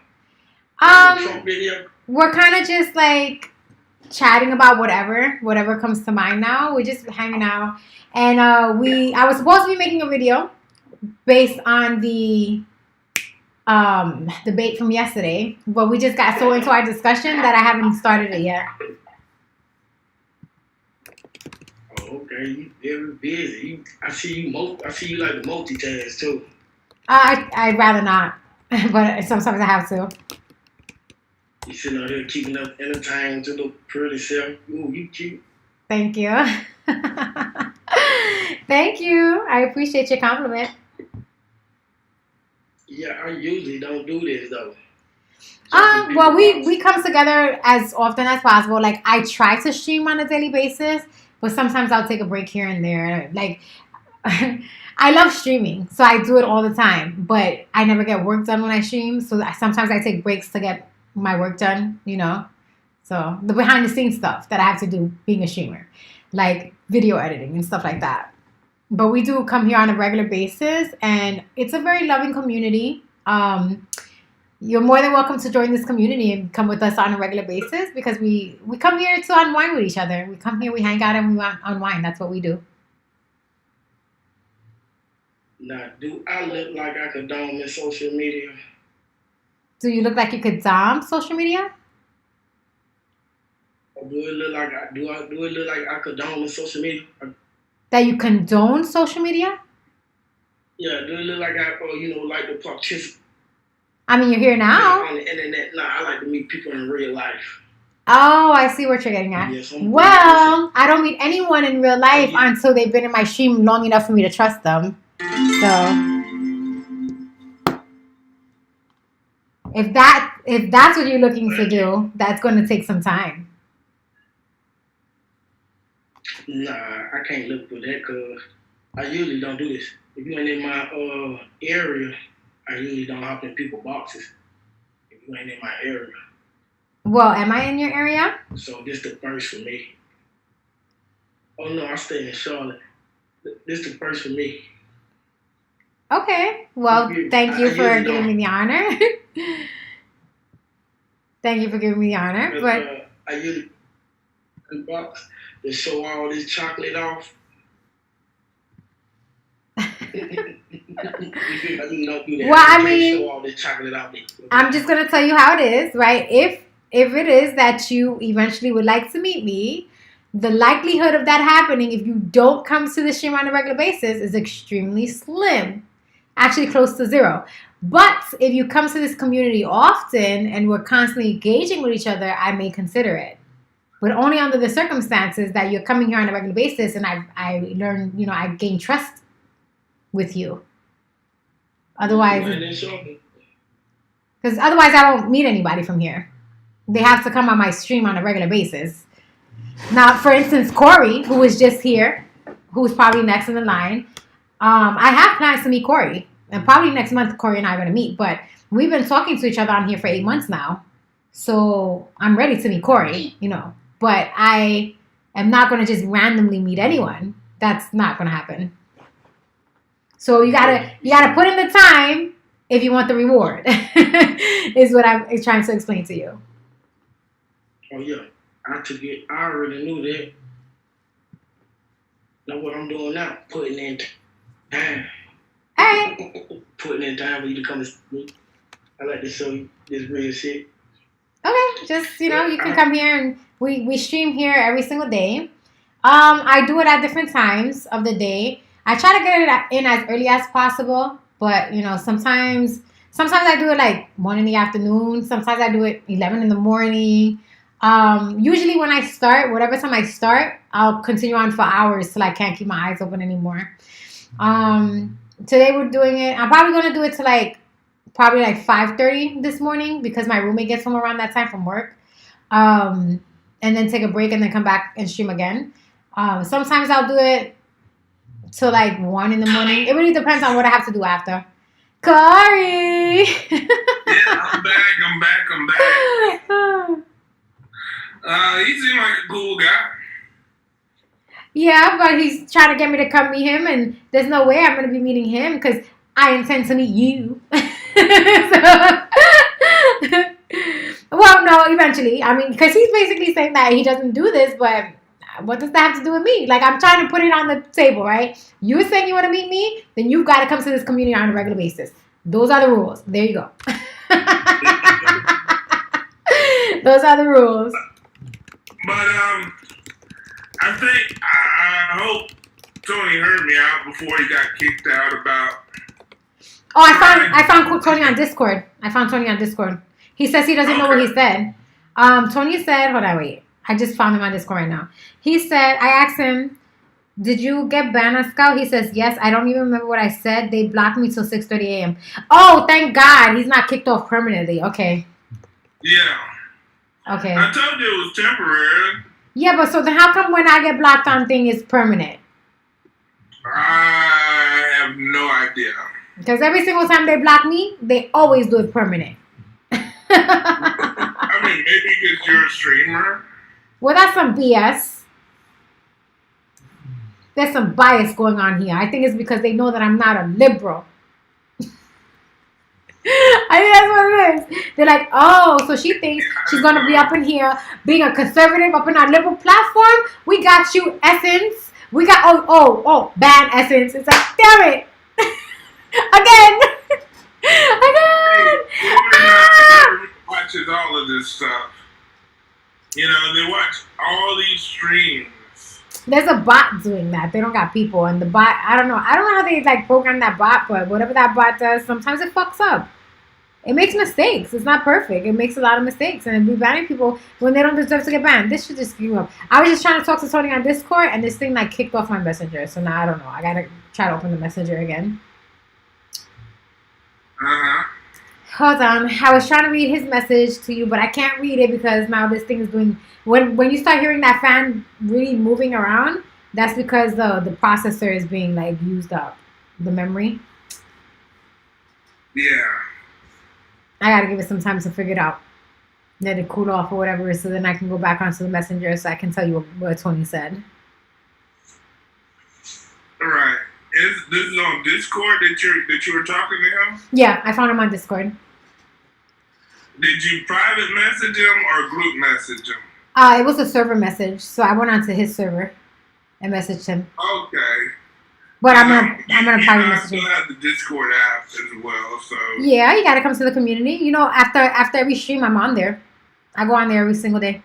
Trump video? We're kind of just like chatting about whatever comes to mind now. We're just hanging out, and I was supposed to be making a video based on the debate from yesterday, but we just got so into our discussion that I haven't started it yet. Oh, okay, you very busy. I see you like to multitask too. I'd rather not, but sometimes I have to. You sitting out here keeping up entertained to look pretty self. Ooh, you cute. Thank you. Thank you. I appreciate your compliment. Yeah, I usually don't do this though. Well, we come together as often as possible. Like, I try to stream on a daily basis, but sometimes I'll take a break here and there. Like, I love streaming, so I do it all the time, but I never get work done when I stream. So sometimes I take breaks to get my work done, you know. So the behind the scenes stuff that I have to do being a streamer, like video editing and stuff like that. But we do come here on a regular basis, and it's a very loving community. You're more than welcome to join this community and come with us on a regular basis because we come here to unwind with each other. We come here, we hang out, and we unwind. That's what we do. Now, do I look like I could dome in social media? Do you look like you could dom social media? Or do it look like I could dome in social media? That you condone social media? Yeah, do it look like I, like to participate? I mean, you're here now. On the internet, I like to meet people in real life. Oh, I see what you're getting at. Yes, well, I don't meet anyone in real life until they've been in my stream long enough for me to trust them. So if that's what you're looking to do, that's going to take some time. Nah, I can't look for that because I usually don't do this. If you ain't in my area, I usually don't hop in people's boxes. If you ain't in my area. Well, am I in your area? So this the first for me. Oh no, I stay in Charlotte. This the first for me. Okay. Well, thank you for giving me the honor. Thank you for giving me the honor. But I usually in box to show all this chocolate off. Well, I mean, I'm just gonna tell you how it is, right? If it is that you eventually would like to meet me, the likelihood of that happening if you don't come to the stream on a regular basis is extremely slim, actually close to zero. But if you come to this community often and we're constantly engaging with each other, I may consider it. But only under the circumstances that you're coming here on a regular basis and I learn, I gain trust with you. Otherwise, because otherwise I won't meet anybody from here. They have to come on my stream on a regular basis. Now, for instance, Corey, who was just here, who's probably next in the line, I have plans to meet Corey. And probably next month, Corey and I are going to meet. But we've been talking to each other on here for 8 months now. So I'm ready to meet Corey, But I am not going to just randomly meet anyone. That's not going to happen. So you gotta put in the time if you want the reward, is what I'm trying to explain to you. Oh yeah, I already knew that. Know what I'm doing now? Putting in time. Hey. Putting in time for you to come and see me. I like to show you this real shit. Okay, just you can come here and we stream here every single day. I do it at different times of the day. I try to get it in as early as possible, but sometimes I do it like 1 in the afternoon. Sometimes I do it 11 in the morning. Usually when I start, whatever time I start, I'll continue on for hours till I can't keep my eyes open anymore. Today we're doing it. I'm probably gonna do it to probably 5:30 this morning because my roommate gets home around that time from work. And then take a break and then come back and stream again. Sometimes I'll do it till 1 in the morning. It really depends on what I have to do after. Corey! Yeah, I'm back. He seemed like a cool guy. Yeah, but he's trying to get me to come meet him, and there's no way I'm going to be meeting him because I intend to meet you. Well, no, eventually. I mean, because he's basically saying that he doesn't do this, but what does that have to do with me? I'm trying to put it on the table, right? You're saying you want to meet me, then you've got to come to this community on a regular basis. Those are the rules. There you go. Those are the rules. But I hope Tony heard me out before he got kicked out about. Oh, I found Tony on Discord. He says he doesn't know what he said. Tony said, hold on, wait. I just found him on Discord right now. He said, I asked him, did you get banned on Scout? He says, yes. I don't even remember what I said. They blocked me till 6:30 a.m. Oh, thank God. He's not kicked off permanently. Okay. Yeah. Okay. I told you it was temporary. Yeah, but so then how come when I get blocked on thing it's permanent? I have no idea. Because every single time they block me, they always do it permanent. I mean, maybe because you're a streamer. Well, that's some BS. There's some bias going on here. I think it's because they know that I'm not a liberal. I think that's what it is. They're like, oh, so she thinks she's going to be up in here being a conservative up in our liberal platform. We got you, Essence. We got, ban Essence. It's like, damn it. Again. Everybody watches all of this stuff. They watch all these streams. There's a bot doing that. They don't got people, and the bot. I don't know how they program that bot, but whatever that bot does, sometimes it fucks up. It makes mistakes. It's not perfect. It makes a lot of mistakes, and we banning people when they don't deserve to get banned. This should just screw up. I was just trying to talk to Tony on Discord, and this thing kicked off my messenger. So now I don't know. I gotta try to open the messenger again. Hold on. I was trying to read his message to you, but I can't read it because now this thing is doing. When you start hearing that fan really moving around, that's because the processor is being used up, the memory. Yeah. I gotta give it some time to figure it out. Let it cool off or whatever, so then I can go back onto the messenger so I can tell you what Tony said. All right. This is on Discord that you were talking to him? Yeah, I found him on Discord. Did you private message him or group message him? It was a server message, so I went onto his server and messaged him. Okay. But I'm gonna private message him. I still have the Discord app as well, so. Yeah, you gotta come to the community. After every stream, I'm on there. I go on there every single day.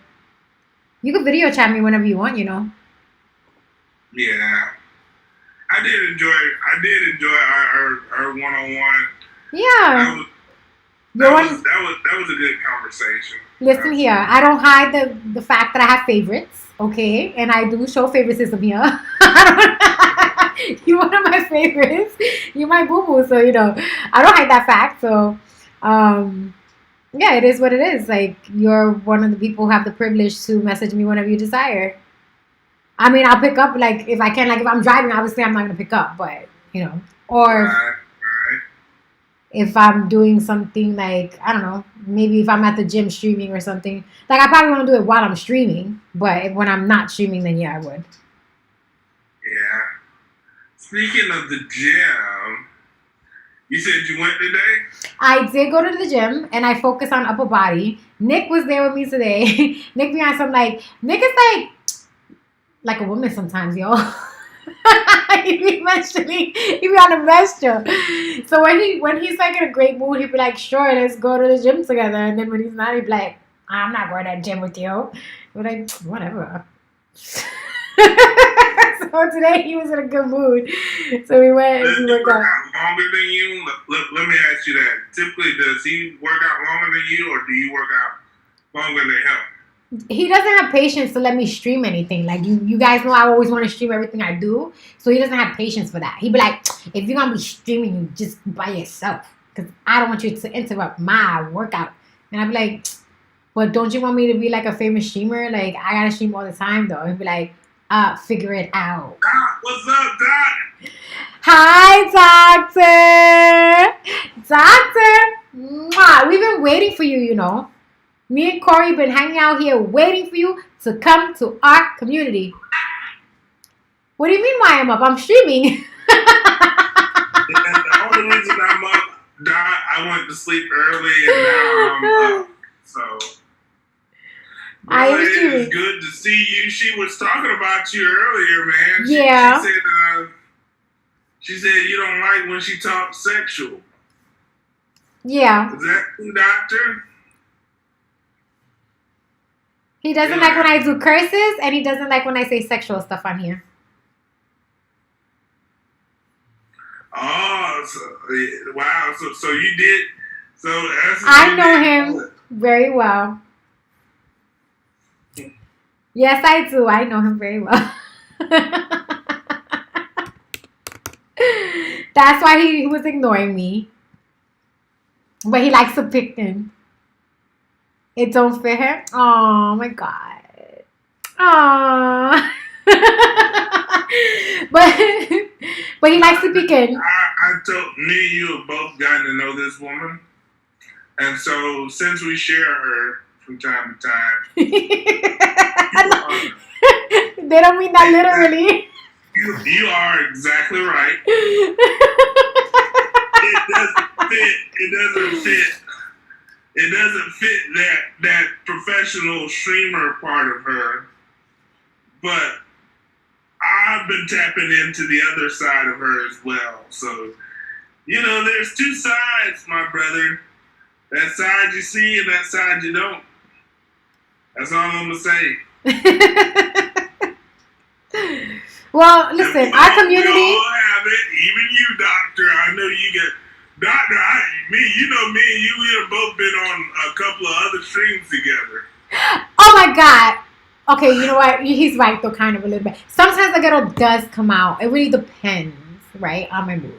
You can video chat me whenever you want, Yeah. I did enjoy our one-on-one Yeah. That was a good conversation. Listen here, I don't hide the fact that I have favorites, okay? And I do show favoritism here. You're one of my favorites. You're my boo-boo, so, I don't hide that fact. So, yeah, it is what it is. Like, you're one of the people who have the privilege to message me whenever you desire. I mean, I'll pick up, like, if I can. Like, if I'm driving, obviously I'm not going to pick up, but, or... Right. If I'm doing something like, I don't know, maybe if I'm at the gym streaming or something. Like, I probably want to do it while I'm streaming. But when I'm not streaming, then yeah, I would. Yeah. Speaking of the gym, you said you went today? I did go to the gym, and I focus on upper body. Nick was there with me today. Nick be on some, like, Nick is like a woman sometimes, yo. He be on the menstrual. So when he's like in a great mood, he'd be like, sure, let's go to the gym together. And then when he's not, he'd be like, I'm not going to the gym with you. We're like, whatever. So today he was in a good mood. So we went. Does he work out longer than you? Let me ask you that. Typically, does he work out longer than you, or do you work out longer than him? He doesn't have patience to let me stream anything. Like, you guys know I always want to stream everything I do. So he doesn't have patience for that. He'd be like, if you're going to be streaming, you just by yourself. Because I don't want you to interrupt my workout. And I'd be like, but don't you want me to be like a famous streamer? Like, I got to stream all the time, though. He'd be like, figure it out. Doc, what's up, Doc? Hi, Doctor. Doctor. Mwah. We've been waiting for you, Me and Corey been hanging out here waiting for you to come to our community. What do you mean why I'm up? I'm streaming. The only reason I'm up, Doc, I went to sleep early and now I'm up. So, I am it streaming. is good to see you. She was talking about you earlier, man. Yeah. She said you don't like when she talks sexual. Yeah. Is that true, Doctor? He doesn't like when I do curses, and he doesn't like when I say sexual stuff on here. Oh, wow. So you did. So I know him very well. Yes, I do. I know him very well. That's why he was ignoring me. But he likes to pick him. It don't fit her? Oh my God. Aww. but he likes to pick in. I told me and you have both gotten to know this woman. And so since we share her from time to time. They don't mean that literally. You are exactly right. It doesn't fit that professional streamer part of her. But I've been tapping into the other side of her as well. So, there's two sides, my brother. That side you see and that side you don't. That's all I'm going to say. Well, listen, our community. We all have it, even you, Doctor. I know you get. Doctor, me and you, we have both been on a couple of other streams together. Oh my God. Okay, you know what? He's right though, kind of a little bit. Sometimes the ghetto does come out. It really depends, right, on my mood.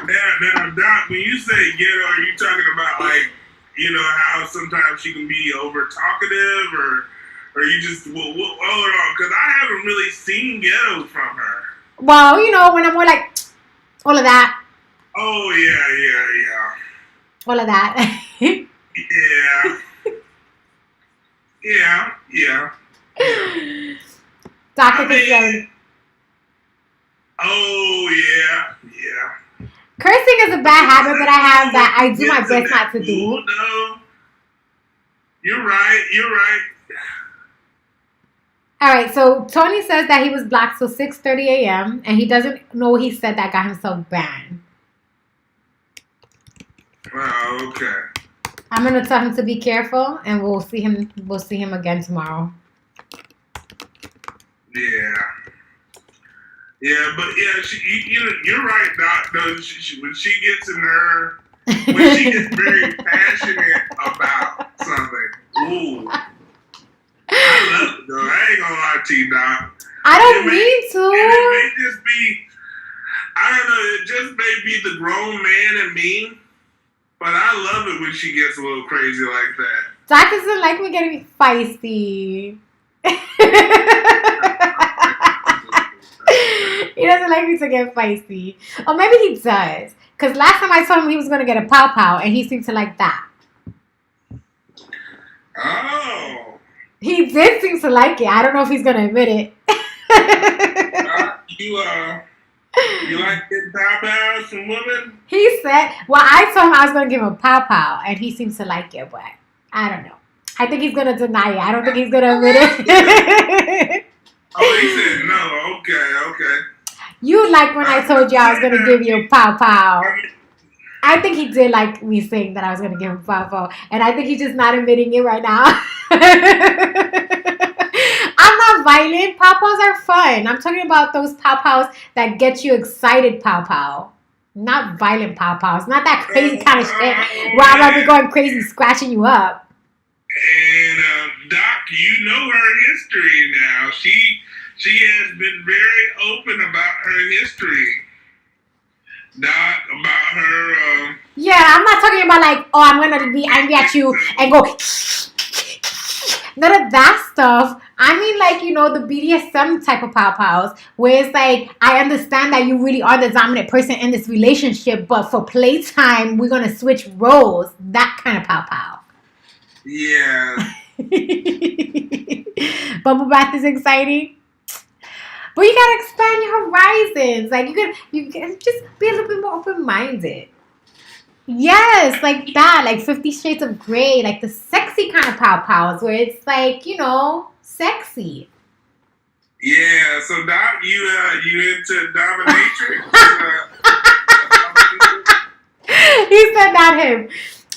Now, Doc, when you say ghetto, are you talking about how sometimes she can be over talkative, or you just hold on? Because I haven't really seen ghetto from her. Well, when I'm more like all of that. Oh yeah. All of that. Yeah. Dr. Oh yeah. Cursing is a bad habit that I have that I do my best not to do. No. You're right. All right, so Tony says that he was blocked till 6:30 a.m. and he doesn't know what he said that got himself banned. Oh, okay. I'm gonna tell him to be careful, and we'll see him again tomorrow. Yeah. Yeah, but yeah, you're right, Doc. Though when she gets in her, when she gets very passionate about something, ooh, I love it though. I ain't gonna lie to you, Doc. I don't mean to. And it may just be, I don't know, it just may be the grown man in me, but I love it when she gets a little crazy like that. Doc doesn't like me getting feisty. He doesn't like me to get feisty. Or maybe he does. Because last time I told him he was going to get a pow pow, and he seemed to like that. Oh. He did seem to like it. I don't know if he's going to admit it. You like getting pow pows from women? He said, well, I told him I was going to give him a pow pow, and he seems to like it, but I don't know. I think he's going to deny it. I don't think he's going to admit it. Oh, he said no. Okay. You like when I told you I was going to give you a pow pow. I think he did like me saying that I was going to give him a pow pow. And I think he's just not admitting it right now. I'm not violent. Pow pows are fun. I'm talking about those pow pows that get you excited pow pow. Not violent pow pows. Not that crazy kind of shit where I'm going to be going crazy scratching you up. And Doc, you know her history now. She has been very open about her history. Doc, about her. Yeah, I'm not talking about like, oh, I'm gonna be angry at you and go. None of that stuff. I mean, like, you know, the BDSM type of pow pows, where it's like, I understand that you really are the dominant person in this relationship, but for playtime, we're gonna switch roles. That kind of pow pow. Yeah. Bubble bath is exciting. But you gotta expand your horizons. Like you can just be a little bit more open-minded. Yes, like that, like 50 Shades of Grey, like the sexy kind of pow pows where it's like, you know, sexy. Yeah, so Doc, you into dominatrix? He said not him.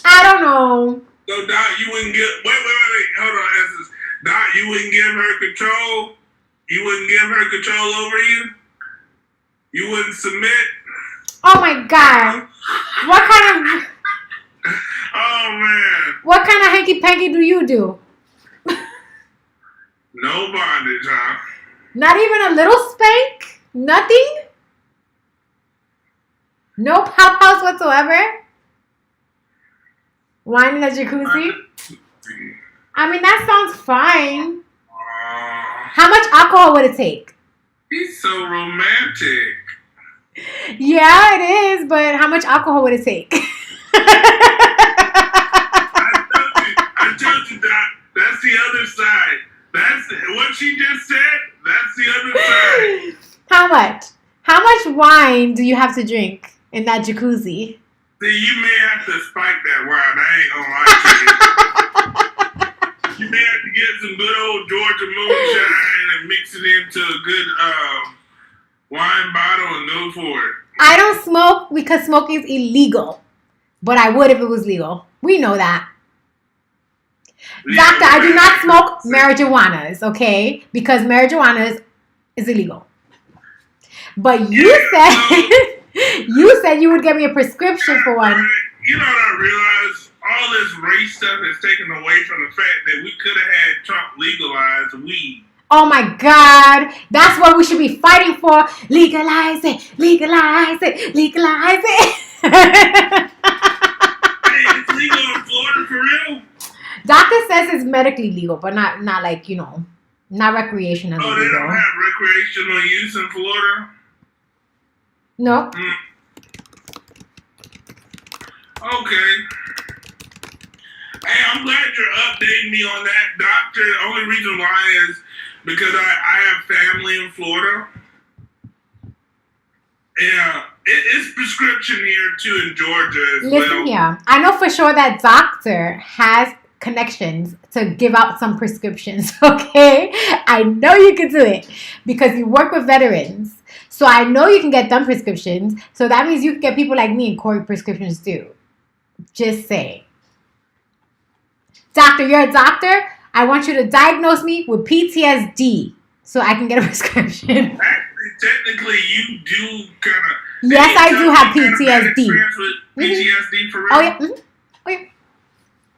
I don't know. So Doc, you wouldn't give hold on, Essence. Doc, you wouldn't give her control? You wouldn't give her control over you? You wouldn't submit? Oh my God. What kind of... Oh man. What kind of hanky-panky do you do? No bondage, huh? Not even a little spank? Nothing? No pow-pows whatsoever? Wine in a jacuzzi? I mean, that sounds fine. How much alcohol would it take? He's so romantic. Yeah, it is, but how much alcohol would it take? I told you that. That's the other side. That's what she just said. That's the other side. How much? How much wine do you have to drink in that jacuzzi? See, you may have to spike that wine. I ain't gonna lie to you. You may have to get some good old Georgia moonshine and mix it into a good wine bottle and go for it. I don't smoke because smoking is illegal. But I would if it was legal. We know that. Yeah, Doctor, I do not smoke marijuanas, okay? Because marijuana is illegal. But you said you would get me a prescription for one. You know what I realized? All this race stuff is taken away from the fact that we could have had Trump legalize weed. Oh my God. That's what we should be fighting for. Legalize it. Legalize it. Legalize it. Hey, it's legal in Florida for real? Doctor says it's medically legal, but not like, you know, not recreational. Oh, they don't have recreational use in Florida? No. Okay. Hey, I'm glad you're updating me on that, Doctor. The only reason why is because I have family in Florida. Yeah, it's prescription here too in Georgia as well. Listen here, I know for sure that Doctor has connections to give out some prescriptions, okay? I know you can do it because you work with veterans. So I know you can get them prescriptions. So that means you can get people like me and Corey prescriptions too. Just say. Doctor, you're a doctor. I want you to diagnose me with PTSD so I can get a prescription. Actually, technically you do kind of. Yes, I do have PTSD. PTSD for real? Oh yeah. Mm-hmm. Oh yeah.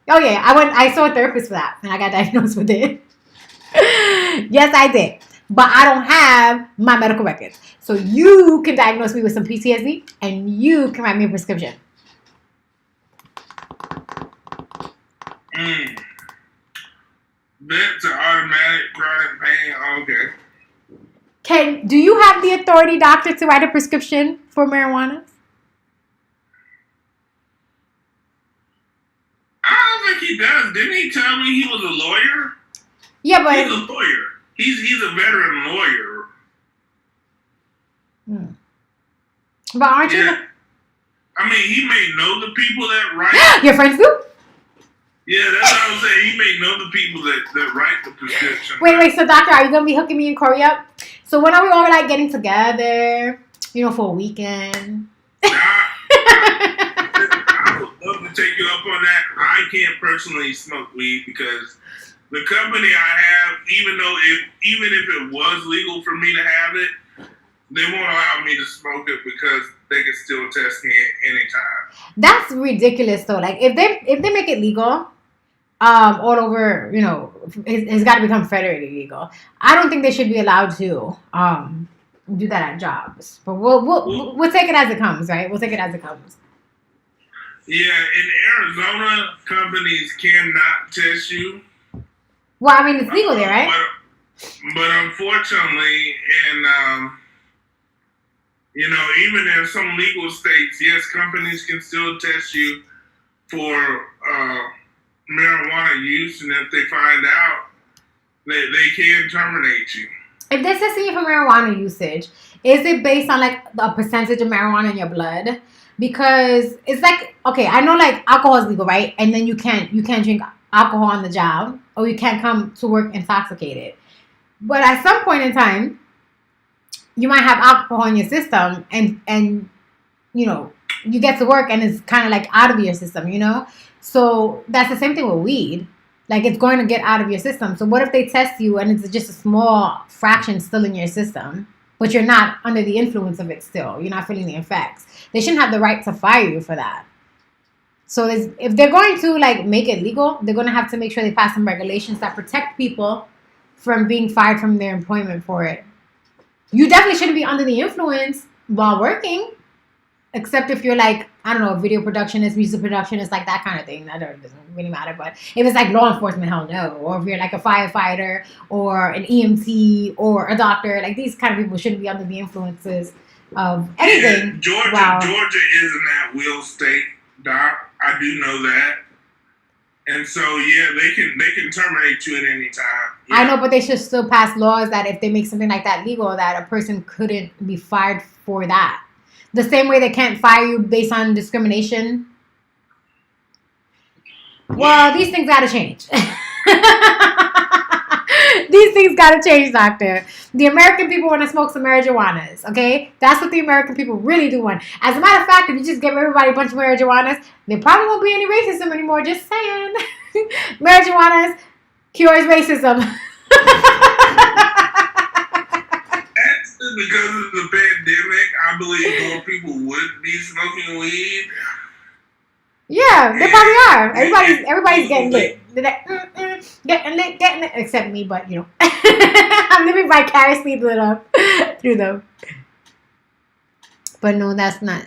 Oh yeah. I saw a therapist for that, and I got diagnosed with it. Yes, I did. But I don't have my medical records. So you can diagnose me with some PTSD, and you can write me a prescription. That's an automatic chronic pain. Okay. Do you have the authority, doctor, to write a prescription for marijuana? I don't think he does. Didn't he tell me he was a lawyer? Yeah, but he's a lawyer. He's a veteran lawyer. But aren't you? I mean, he may know the people that write. Your friends do? Yeah, that's what I'm saying. He may know the people that write the prescription. Wait. So, doctor, are you gonna be hooking me and Corey up? So when are we all like getting together? For a weekend. I would love to take you up on that. I can't personally smoke weed because the company I have, even if it was legal for me to have it, they won't allow me to smoke it because they can still test me at any time. That's ridiculous, though. Like if they make it legal, all over, it's got to become federally legal. I don't think they should be allowed to do that at jobs. But we'll take it as it comes, right? We'll take it as it comes. Yeah, in Arizona, companies cannot test you. Well, I mean, it's legal there, right? But unfortunately, even in some legal states, yes, companies can still test you for marijuana use, and if they find out, they can terminate you. If they're testing you for marijuana usage, is it based on like a percentage of marijuana in your blood? Because it's like, okay, I know like alcohol is legal, right? And then you can't drink alcohol on the job, or you can't come to work intoxicated. But at some point in time, you might have alcohol in your system, and you get to work and it's kind of like out of your system, So that's the same thing with weed. Like it's going to get out of your system. So what if they test you and it's just a small fraction still in your system, but you're not under the influence of it still? You're not feeling the effects. They shouldn't have the right to fire you for that. So if they're going to like make it legal, they're going to have to make sure they pass some regulations that protect people from being fired from their employment for it. You definitely shouldn't be under the influence while working, except if you're like, I don't know, a video productionist, music productionist, like that kind of thing. That doesn't really matter. But if it's like law enforcement, hell no. Or if you're like a firefighter or an EMT or a doctor, like these kind of people shouldn't be under the influences of anything. Yeah, Georgia is an at-will state, Doc. I do know that. And so, yeah, they can terminate you at any time. Yeah. I know, but they should still pass laws that if they make something like that legal, that a person couldn't be fired for that. The same way they can't fire you based on discrimination. Well, these things gotta change. These things gotta change, doctor. The American people want to smoke some marijuanas, okay? That's what the American people really do want. As a matter of fact, if you just give everybody a bunch of marijuanas, there probably won't be any racism anymore, just saying. Marijuanas cures racism. Because of the pandemic, I believe more people would be smoking weed. Yeah, they probably are. Everybody's getting lit. Getting lit, except me, but I'm living vicariously through them. But no, that's not.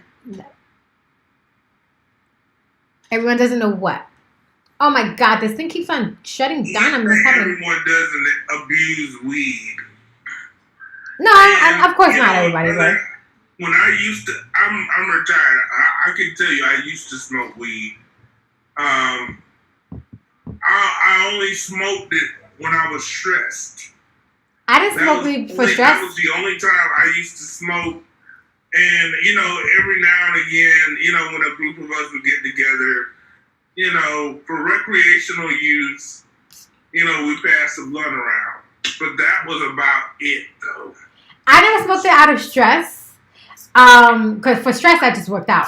Everyone doesn't know what. Oh my God, this thing keeps on shutting down. Everyone doesn't abuse weed. No, of course not everybody. When I used to, I'm retired. I can tell you, I used to smoke weed. I only smoked it when I was stressed. I didn't smoke weed for stress. That was the only time I used to smoke. And, every now and again, when a group of us would get together, for recreational use, we pass the blunt around. But that was about it, though. I never smoked it out of stress. Because for stress, I just worked out.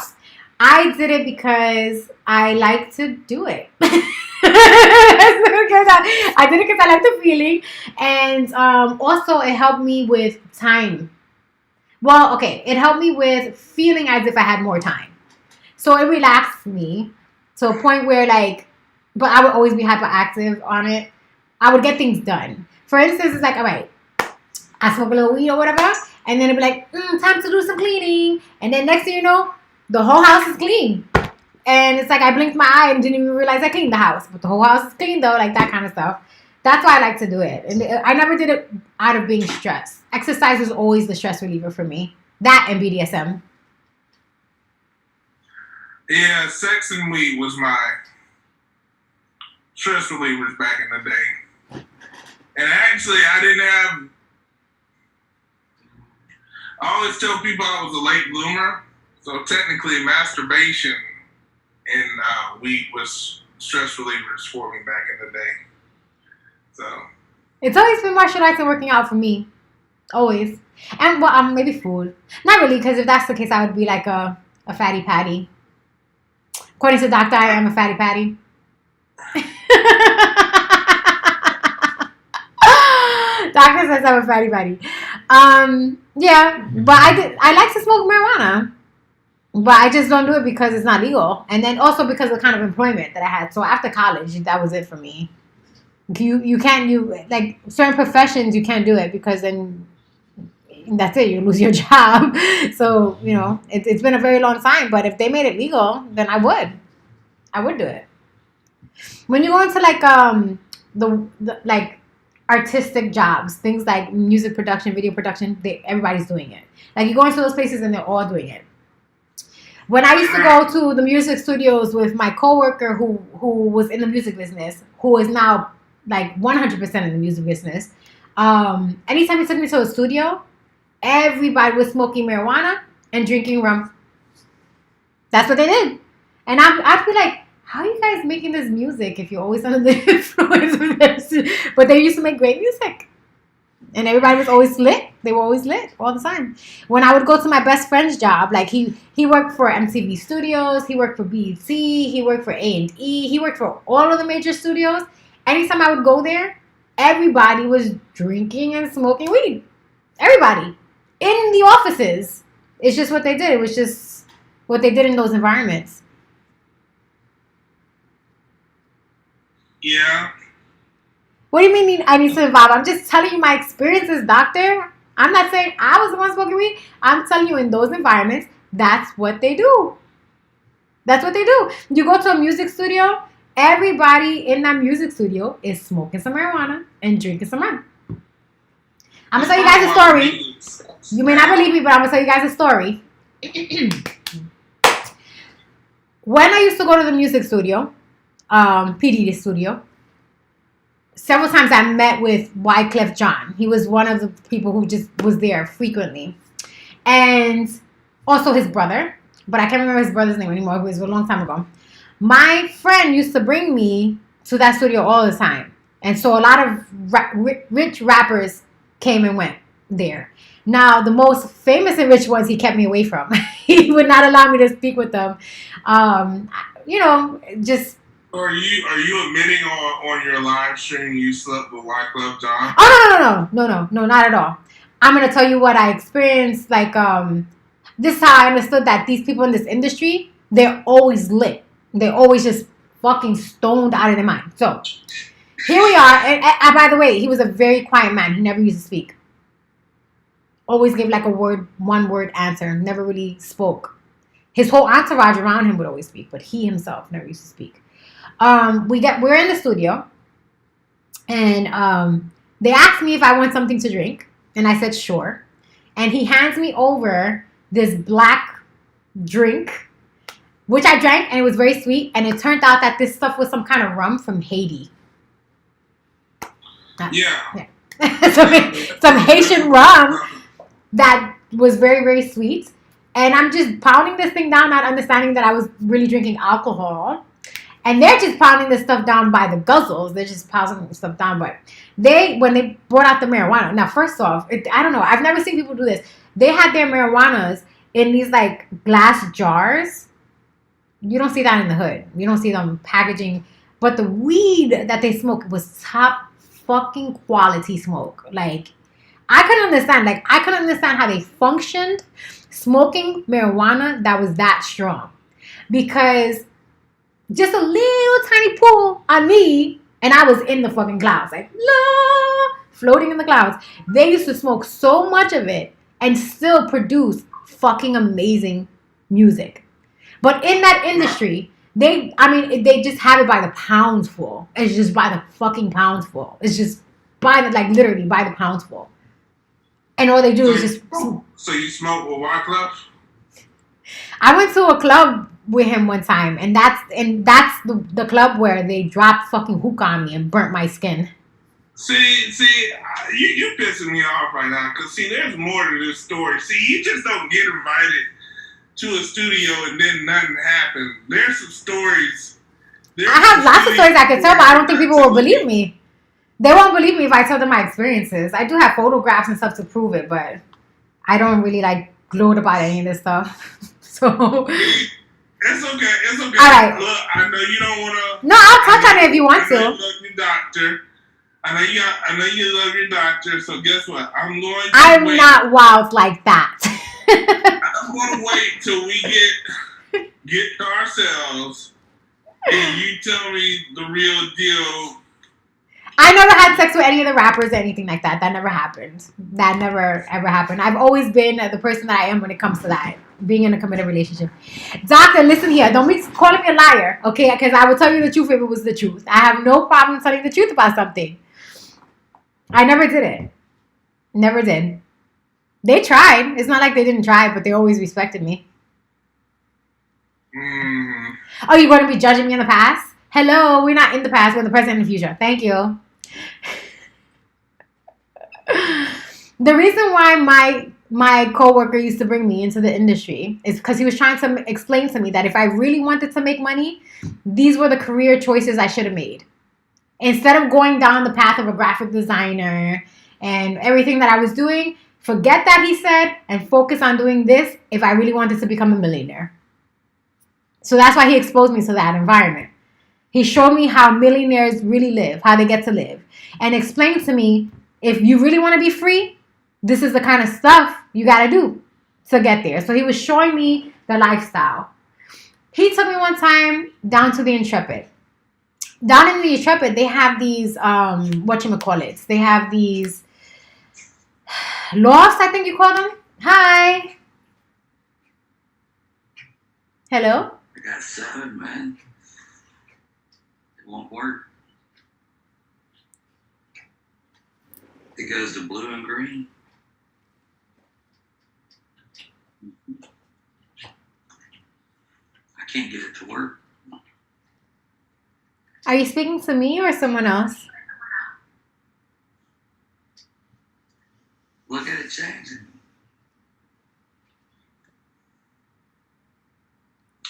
I did it because I like to do it. I did it because I like the feeling. And also, it helped me with time. Well, okay, it helped me with feeling as if I had more time. So it relaxed me to a point where, like, but I would always be hyperactive on it. I would get things done. For instance, it's like, all right, I smoke a little weed or whatever, and then it'd be like, time to do some cleaning. And then next thing you know, the whole house is clean. And it's like I blinked my eye and didn't even realize I cleaned the house. But the whole house is clean, though, like that kind of stuff. That's why I like to do it. And I never did it out of being stressed. Exercise was always the stress reliever for me. That and BDSM. Yeah, sex and weed was my stress relievers back in the day. And actually, I didn't have... I always tell people I was a late bloomer. So technically, masturbation and weed was stress relievers for me back in the day. So it's always been martial arts and working out for me. Always. And well, maybe food. Not really, because if that's the case, I would be like a fatty patty. According to Doctor, I am a fatty patty. Doctor says I'm a fatty patty. Yeah, but I like to smoke marijuana. But I just don't do it because it's not legal. And then also because of the kind of employment that I had. So after college, that was it for me. You can't, like certain professions, you can't do it because then that's it. You lose your job. So, you know, it's been a very long time. But if they made it legal, then I would do it. When you go into like the like artistic jobs, things like music production, video production, everybody's doing it. Like you go into those places and they're all doing it. When I used to go to the music studios with my coworker who was in the music business, who is now like 100% in the music business, anytime he took me to a studio, everybody was smoking marijuana and drinking rum. That's what they did. And I'd be like, how are you guys making this music if you're always under the influence of this? But they used to make great music. And everybody was always lit. They were always lit all the time. When I would go to my best friend's job, like he worked for MTV Studios, he worked for BET, he worked for A&E, he worked for all of the major studios. Anytime I would go there, everybody was drinking and smoking weed. Everybody. In the offices. It's just what they did. It was just what they did in those environments. Yeah. What do you mean I need to survive? I'm just telling you my experiences, doctor. I'm not saying I was the one smoking weed. I'm telling you in those environments, that's what they do. That's what they do. You go to a music studio, everybody in that music studio is smoking some marijuana and drinking some rum. I'm going to tell you guys a story. You may not believe me, but I'm going to tell you guys a story. When I used to go to the music studio, PD studio, several times I met with Wyclef Jean. He was one of the people who just was there frequently. And also his brother. But I can't remember his brother's name anymore. It was a long time ago. My friend used to bring me to that studio all the time. And so a lot of rich rappers came and went there. Now, the most famous and rich ones he kept me away from. He would not allow me to speak with them. You know, just... Are you admitting on your live stream you slept with Wyclef Jean? Oh, no, not at all. I'm going to tell you what I experienced. Like, this is how I understood that these people in this industry, they're always lit. They're always just fucking stoned out of their mind. So, here we are. And by the way, he was a very quiet man. He never used to speak. Always gave like one word answer. Never really spoke. His whole entourage around him would always speak, but he himself never used to speak. We're in the studio, and they asked me if I want something to drink, and I said sure. And he hands me over this black drink, which I drank, and it was very sweet. And it turned out that this stuff was some kind of rum from Haiti. Yeah. Some Haitian rum that was very, very sweet. And I'm just pounding this thing down, not understanding that I was really drinking alcohol. And they're just pounding this stuff down by the guzzles. They're just pounding stuff down. But when they brought out the marijuana. Now, first off, I don't know. I've never seen people do this. They had their marijuanas in these like glass jars. You don't see that in the hood. You don't see them packaging. But the weed that they smoke was top fucking quality smoke. Like, I couldn't understand. Like, I couldn't understand how they functioned smoking marijuana that was that strong. Because just a little tiny pull on me, and I was in the fucking clouds. Like, la, floating in the clouds. They used to smoke so much of it and still produce fucking amazing music. But in that industry, they just have it by the pounds full. It's just by the fucking pounds full. It's just literally by the pounds full. And all they do is just... So you smoke with White Club? I went to a club with him one time, and that's the club where they dropped fucking hookah on me and burnt my skin. See, you pissing me off right now, because, see, there's more to this story. See, you just don't get invited to a studio and then nothing happens. There's some stories. I have lots of stories I could tell, but I don't think people will believe me. They won't believe me if I tell them my experiences. I do have photographs and stuff to prove it, but I don't really, gloat about any of this stuff. So... It's okay. It's okay. All right. Look, I know you don't want to... No, I'll touch on it if you want to. I know you love your doctor. I know you love your doctor, so guess what? I'm going to I'm wait. not wild like that. I'm going to wait till we get to ourselves and you tell me the real deal. I never had sex with any of the rappers or anything like that. That never happened. That never, ever happened. I've always been the person that I am when it comes to that. Being in a committed relationship. Doctor, listen here. Don't be calling me a liar, okay? Because I will tell you the truth if it was the truth. I have no problem telling the truth about something. I never did it. Never did. They tried. It's not like they didn't try, but they always respected me. Oh, you're going to be judging me in the past? Hello, we're not in the past. We're in the present and the future. Thank you. The reason why my coworker used to bring me into the industry is because he was trying to explain to me that if I really wanted to make money, these were the career choices I should have made. Instead of going down the path of a graphic designer and everything that I was doing, forget that, he said, and focus on doing this if I really wanted to become a millionaire. So that's why he exposed me to that environment. He showed me how millionaires really live, how they get to live, and explained to me, if you really want to be free, this is the kind of stuff you got to do to get there. So he was showing me the lifestyle. He took me one time down to the Intrepid. Down in the Intrepid, they have these, whatchamacallits. They have these lofts, I think you call them. Hi. Hello? I got 7, man. It won't work. It goes to blue and green. I can't get it to work. Are you speaking to me or someone else? Look at it changing.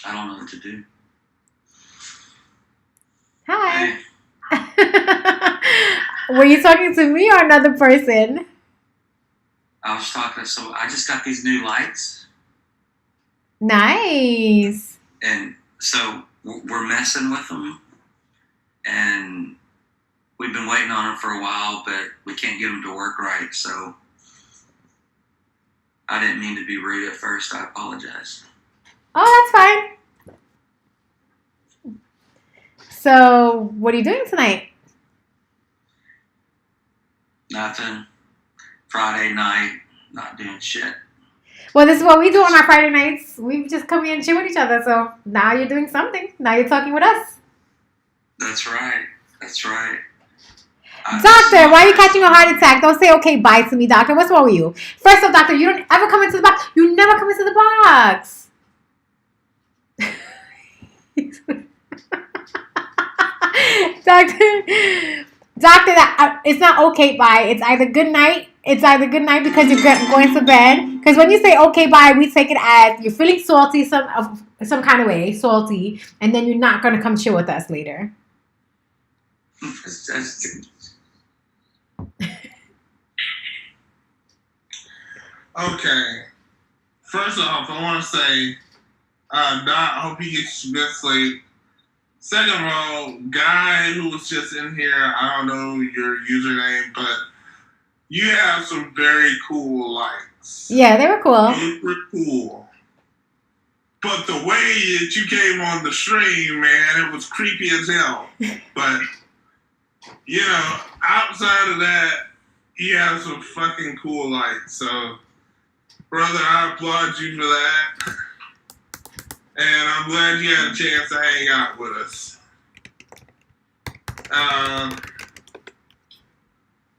I don't know what to do. Hi. Were you talking to me or another person? I was talking, so I just got these new lights. Nice. And so we're messing with them. And we've been waiting on them for a while, but we can't get them to work right. So I didn't mean to be rude at first. I apologize. Oh, that's fine. So what are you doing tonight? Nothing. Friday night, not doing shit. Well, this is what we do on our Friday nights. We just come here and chill with each other. So now you're doing something. Now you're talking with us. That's right. That's right. Doctor, why are you catching a heart attack? Don't say okay bye to me, doctor. What's wrong with you? First off, doctor, you don't ever come into the box. You never come into the box. Doctor, it's not okay bye. It's either good night. It's either good night because you're going to bed. Because when you say okay bye, we take it as you're feeling salty some kind of way, salty, and then you're not going to come chill with us later. Okay. First off, I want to say, Doc, I hope you get your best sleep. Second of all, guy who was just in here, I don't know your username, but You have some very cool lights. Yeah, they were cool. Super cool. But the way that you came on the stream, man, it was creepy as hell. But, you know, outside of that, you have some fucking cool lights. So, brother, I applaud you for that. And I'm glad you had a chance to hang out with us.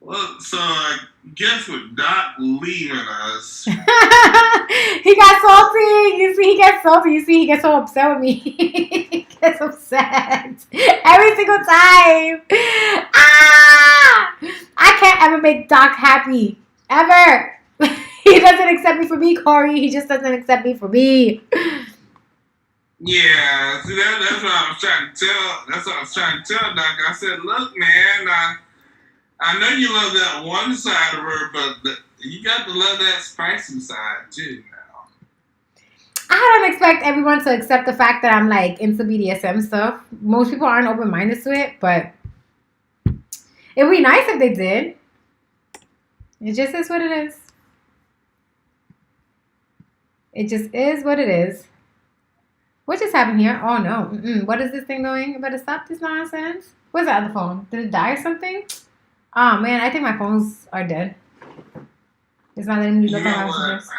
Well, so I guess with Doc leaving us. He got salty. You see, he gets salty. You see, he gets so upset with me. He gets upset every single time. I can't ever make Doc happy. Ever. He doesn't accept me for me, Corey. He just doesn't accept me for me. Yeah, see, that's what I was trying to tell. That's what I was trying to tell Doc. I said, look, man, I know you love that one side of her, but you got to love that spicy side too now. I don't expect everyone to accept the fact that I'm like into BDSM stuff. Most people aren't open-minded to it, but it would be nice if they did. It just is what it is. It just is what it is. What just happened here? Oh no. What is this thing doing? I better stop this nonsense. What's the other phone? Did it die or something? Oh man, I think my phones are dead. It's not letting me look at my messages.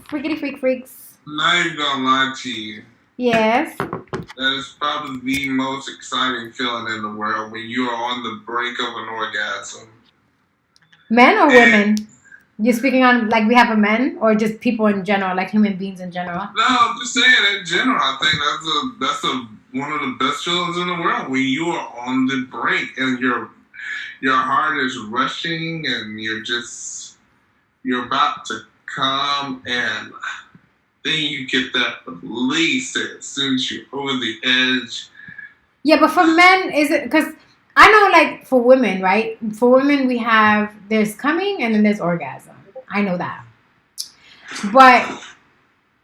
Freakity freaks. Not even gonna lie to you. Yes. That is probably the most exciting feeling in the world when you are on the brink of an orgasm. Men or women? You're speaking on like we have a men or just people in general, like human beings in general? No, I'm just saying in general. I think that's one of the best feelings in the world when you are on the brink and your heart is rushing and you're about to come and then you get that release as soon as you're over the edge. Yeah, but for men, is it because I know like for women, right? For women, there's coming and then there's orgasm. I know that. But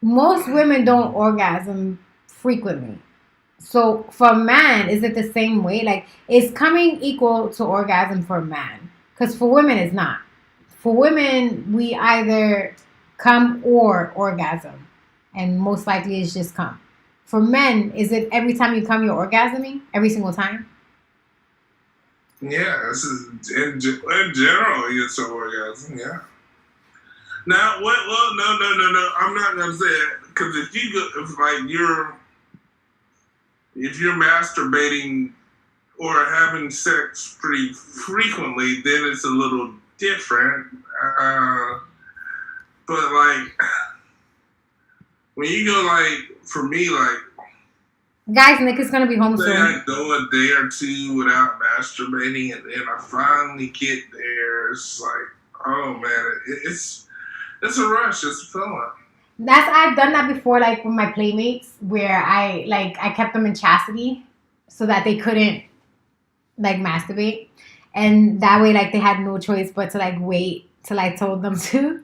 most women don't orgasm frequently. So for a man, is it the same way? Like, is coming equal to orgasm for a man? Because for women, it's not. For women, we either come or orgasm. And most likely it's just come. For men, is it every time you come, you're orgasming? Every single time? Yeah, this is in general, it's an orgasm, yeah. Now, what? Well, no. I'm not gonna say it because if you're masturbating or having sex pretty frequently, then it's a little different. But like when you go like for me like. Guys, Nick is gonna be home soon. I go a day or two without masturbating, and then I finally get there. It's like, oh man, it's a rush. It's a feeling. I've done that before, like with my playmates, where I kept them in chastity so that they couldn't like masturbate, and that way like they had no choice but to like wait till I told them to.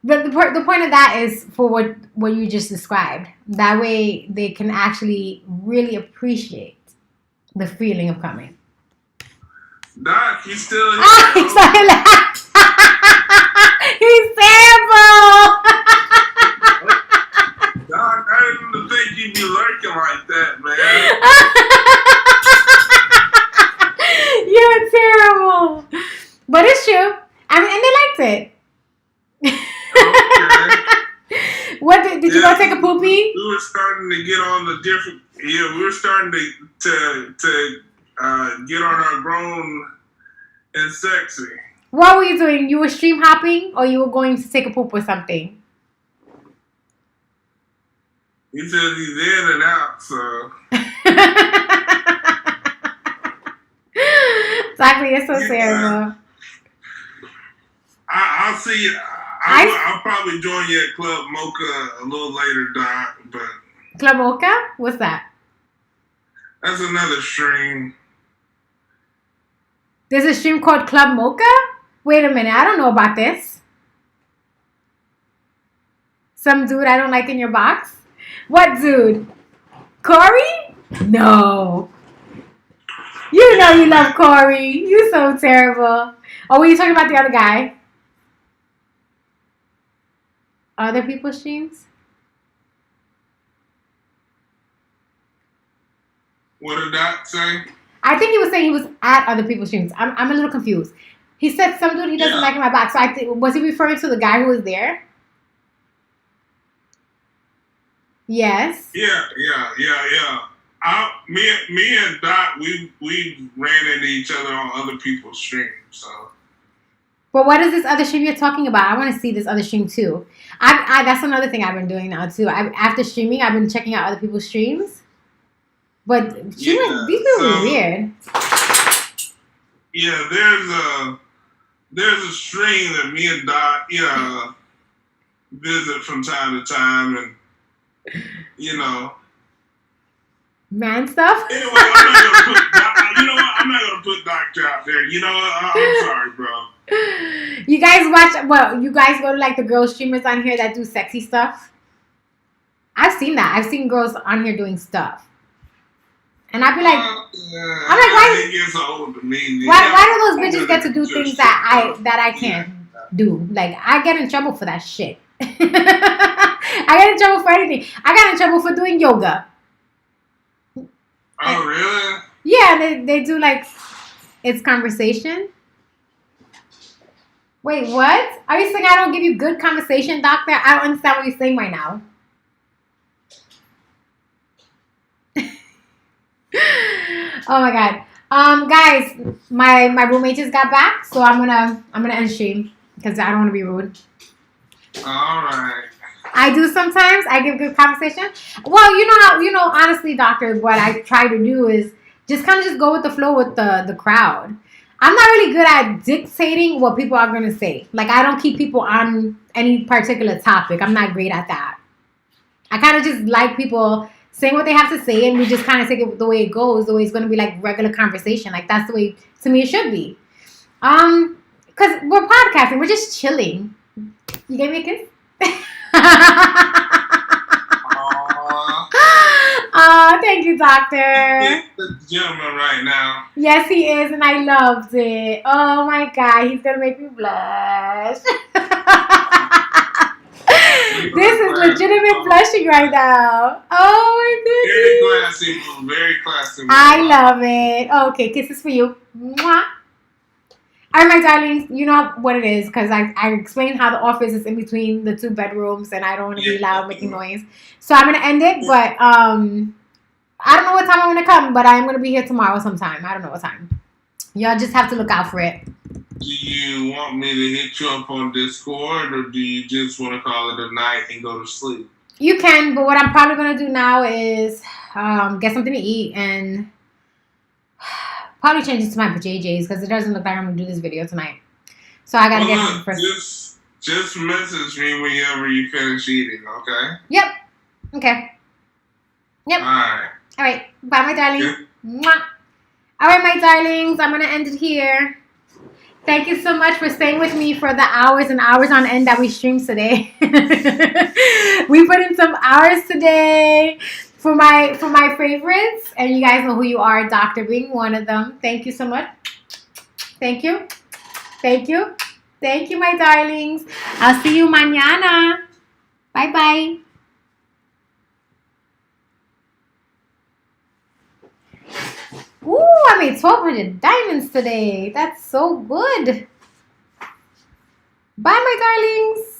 But the point of that is for what you just described. That way they can actually really appreciate the feeling of coming. Doc, he's still here. Oh, he's he's terrible. Doc, I didn't think you'd be lurking like that, man. You're terrible. But it's true. I mean, and they liked it. What did you go take a poopy? We were starting to get on the different. Yeah, we were starting to get on our grown and sexy. What were you doing? You were stream hopping, or you were going to take a poop or something? He says he's in and out, so. Exactly, it's so terrible. I'll see you. I'll probably join you at Club Mocha a little later, Doc. But Club Mocha? What's that? That's another stream. There's a stream called Club Mocha? Wait a minute, I don't know about this. Some dude I don't like in your box? What dude? Corey? No. You know you love Corey. You so terrible. Oh, were you talking about the other guy? Other people's streams? What did that say? I think he was saying he was at other people's streams. I'm a little confused. He said some dude he doesn't like in my back. So I think, was he referring to the guy who was there? Yes. Yeah. Me and Doc, we ran into each other on other people's streams. So. But what is this other stream you're talking about? I want to see this other stream too. I that's another thing I've been doing now too. After streaming, I've been checking out other people's streams. But these people are weird. Yeah, there's a stream that me and Doc, visit from time to time, and man stuff. Anyway, I'm not gonna put Doc, I'm not gonna put Doc out there. I'm sorry, bro. You guys watch? Well, you guys go to like the girl streamers on here that do sexy stuff. I've seen that. I've seen girls on here doing stuff. And I'd be like, I'm like, why do those bitches get to do things that I can't do? Like, I get in trouble for that shit. I get in trouble for anything. I got in trouble for doing yoga. Oh, really? Yeah, they do like, it's conversation. Wait, what? Are you saying I don't give you good conversation, doctor? I don't understand what you're saying right now. Oh my god. Guys, my roommate just got back, so I'm gonna end stream because I don't want to be rude. All right. I do sometimes. I give good conversation. Well, honestly, doctor, what I try to do is just go with the flow with the crowd. I'm not really good at dictating what people are gonna say. Like, I don't keep people on any particular topic. I'm not great at that. I kind of just like people saying what they have to say, and we just kind of take it the way it goes, the way it's going to be like regular conversation. Like, that's the way, to me, it should be. Because we're podcasting. We're just chilling. You gave me a kiss? Thank you, doctor. He's the gentleman right now. Yes, he is, and I loved it. Oh, my God. He's going to make me blush. This is legitimate blushing right now. Oh my goodness. Very classy. I love it. Okay, kisses for you. Mwah. All right, my darlings, you know what it is because I explained how the office is in between the two bedrooms and I don't want to be loud making noise. So I'm going to end it, but I don't know what time I'm going to come, but I'm going to be here tomorrow sometime. I don't know what time. Y'all just have to look out for it. Do you want me to hit you up on Discord, or do you just want to call it a night and go to sleep? You can, but what I'm probably going to do now is get something to eat and probably change it to my JJ's because it doesn't look like I'm going to do this video tonight. So I got to get something first. Just message me whenever you finish eating, okay? Yep. Okay. Yep. All right. Bye, my darling. Mwah. All right, my darlings. I'm going to end it here. Thank you so much for staying with me for the hours and hours on end that we streamed today. We put in some hours today for my favorites, and you guys know who you are, Doctor being one of them. Thank you so much. Thank you. Thank you. Thank you, my darlings. I'll see you mañana. Bye-bye. Ooh, I made 1,200 diamonds today. That's so good. Bye, my darlings.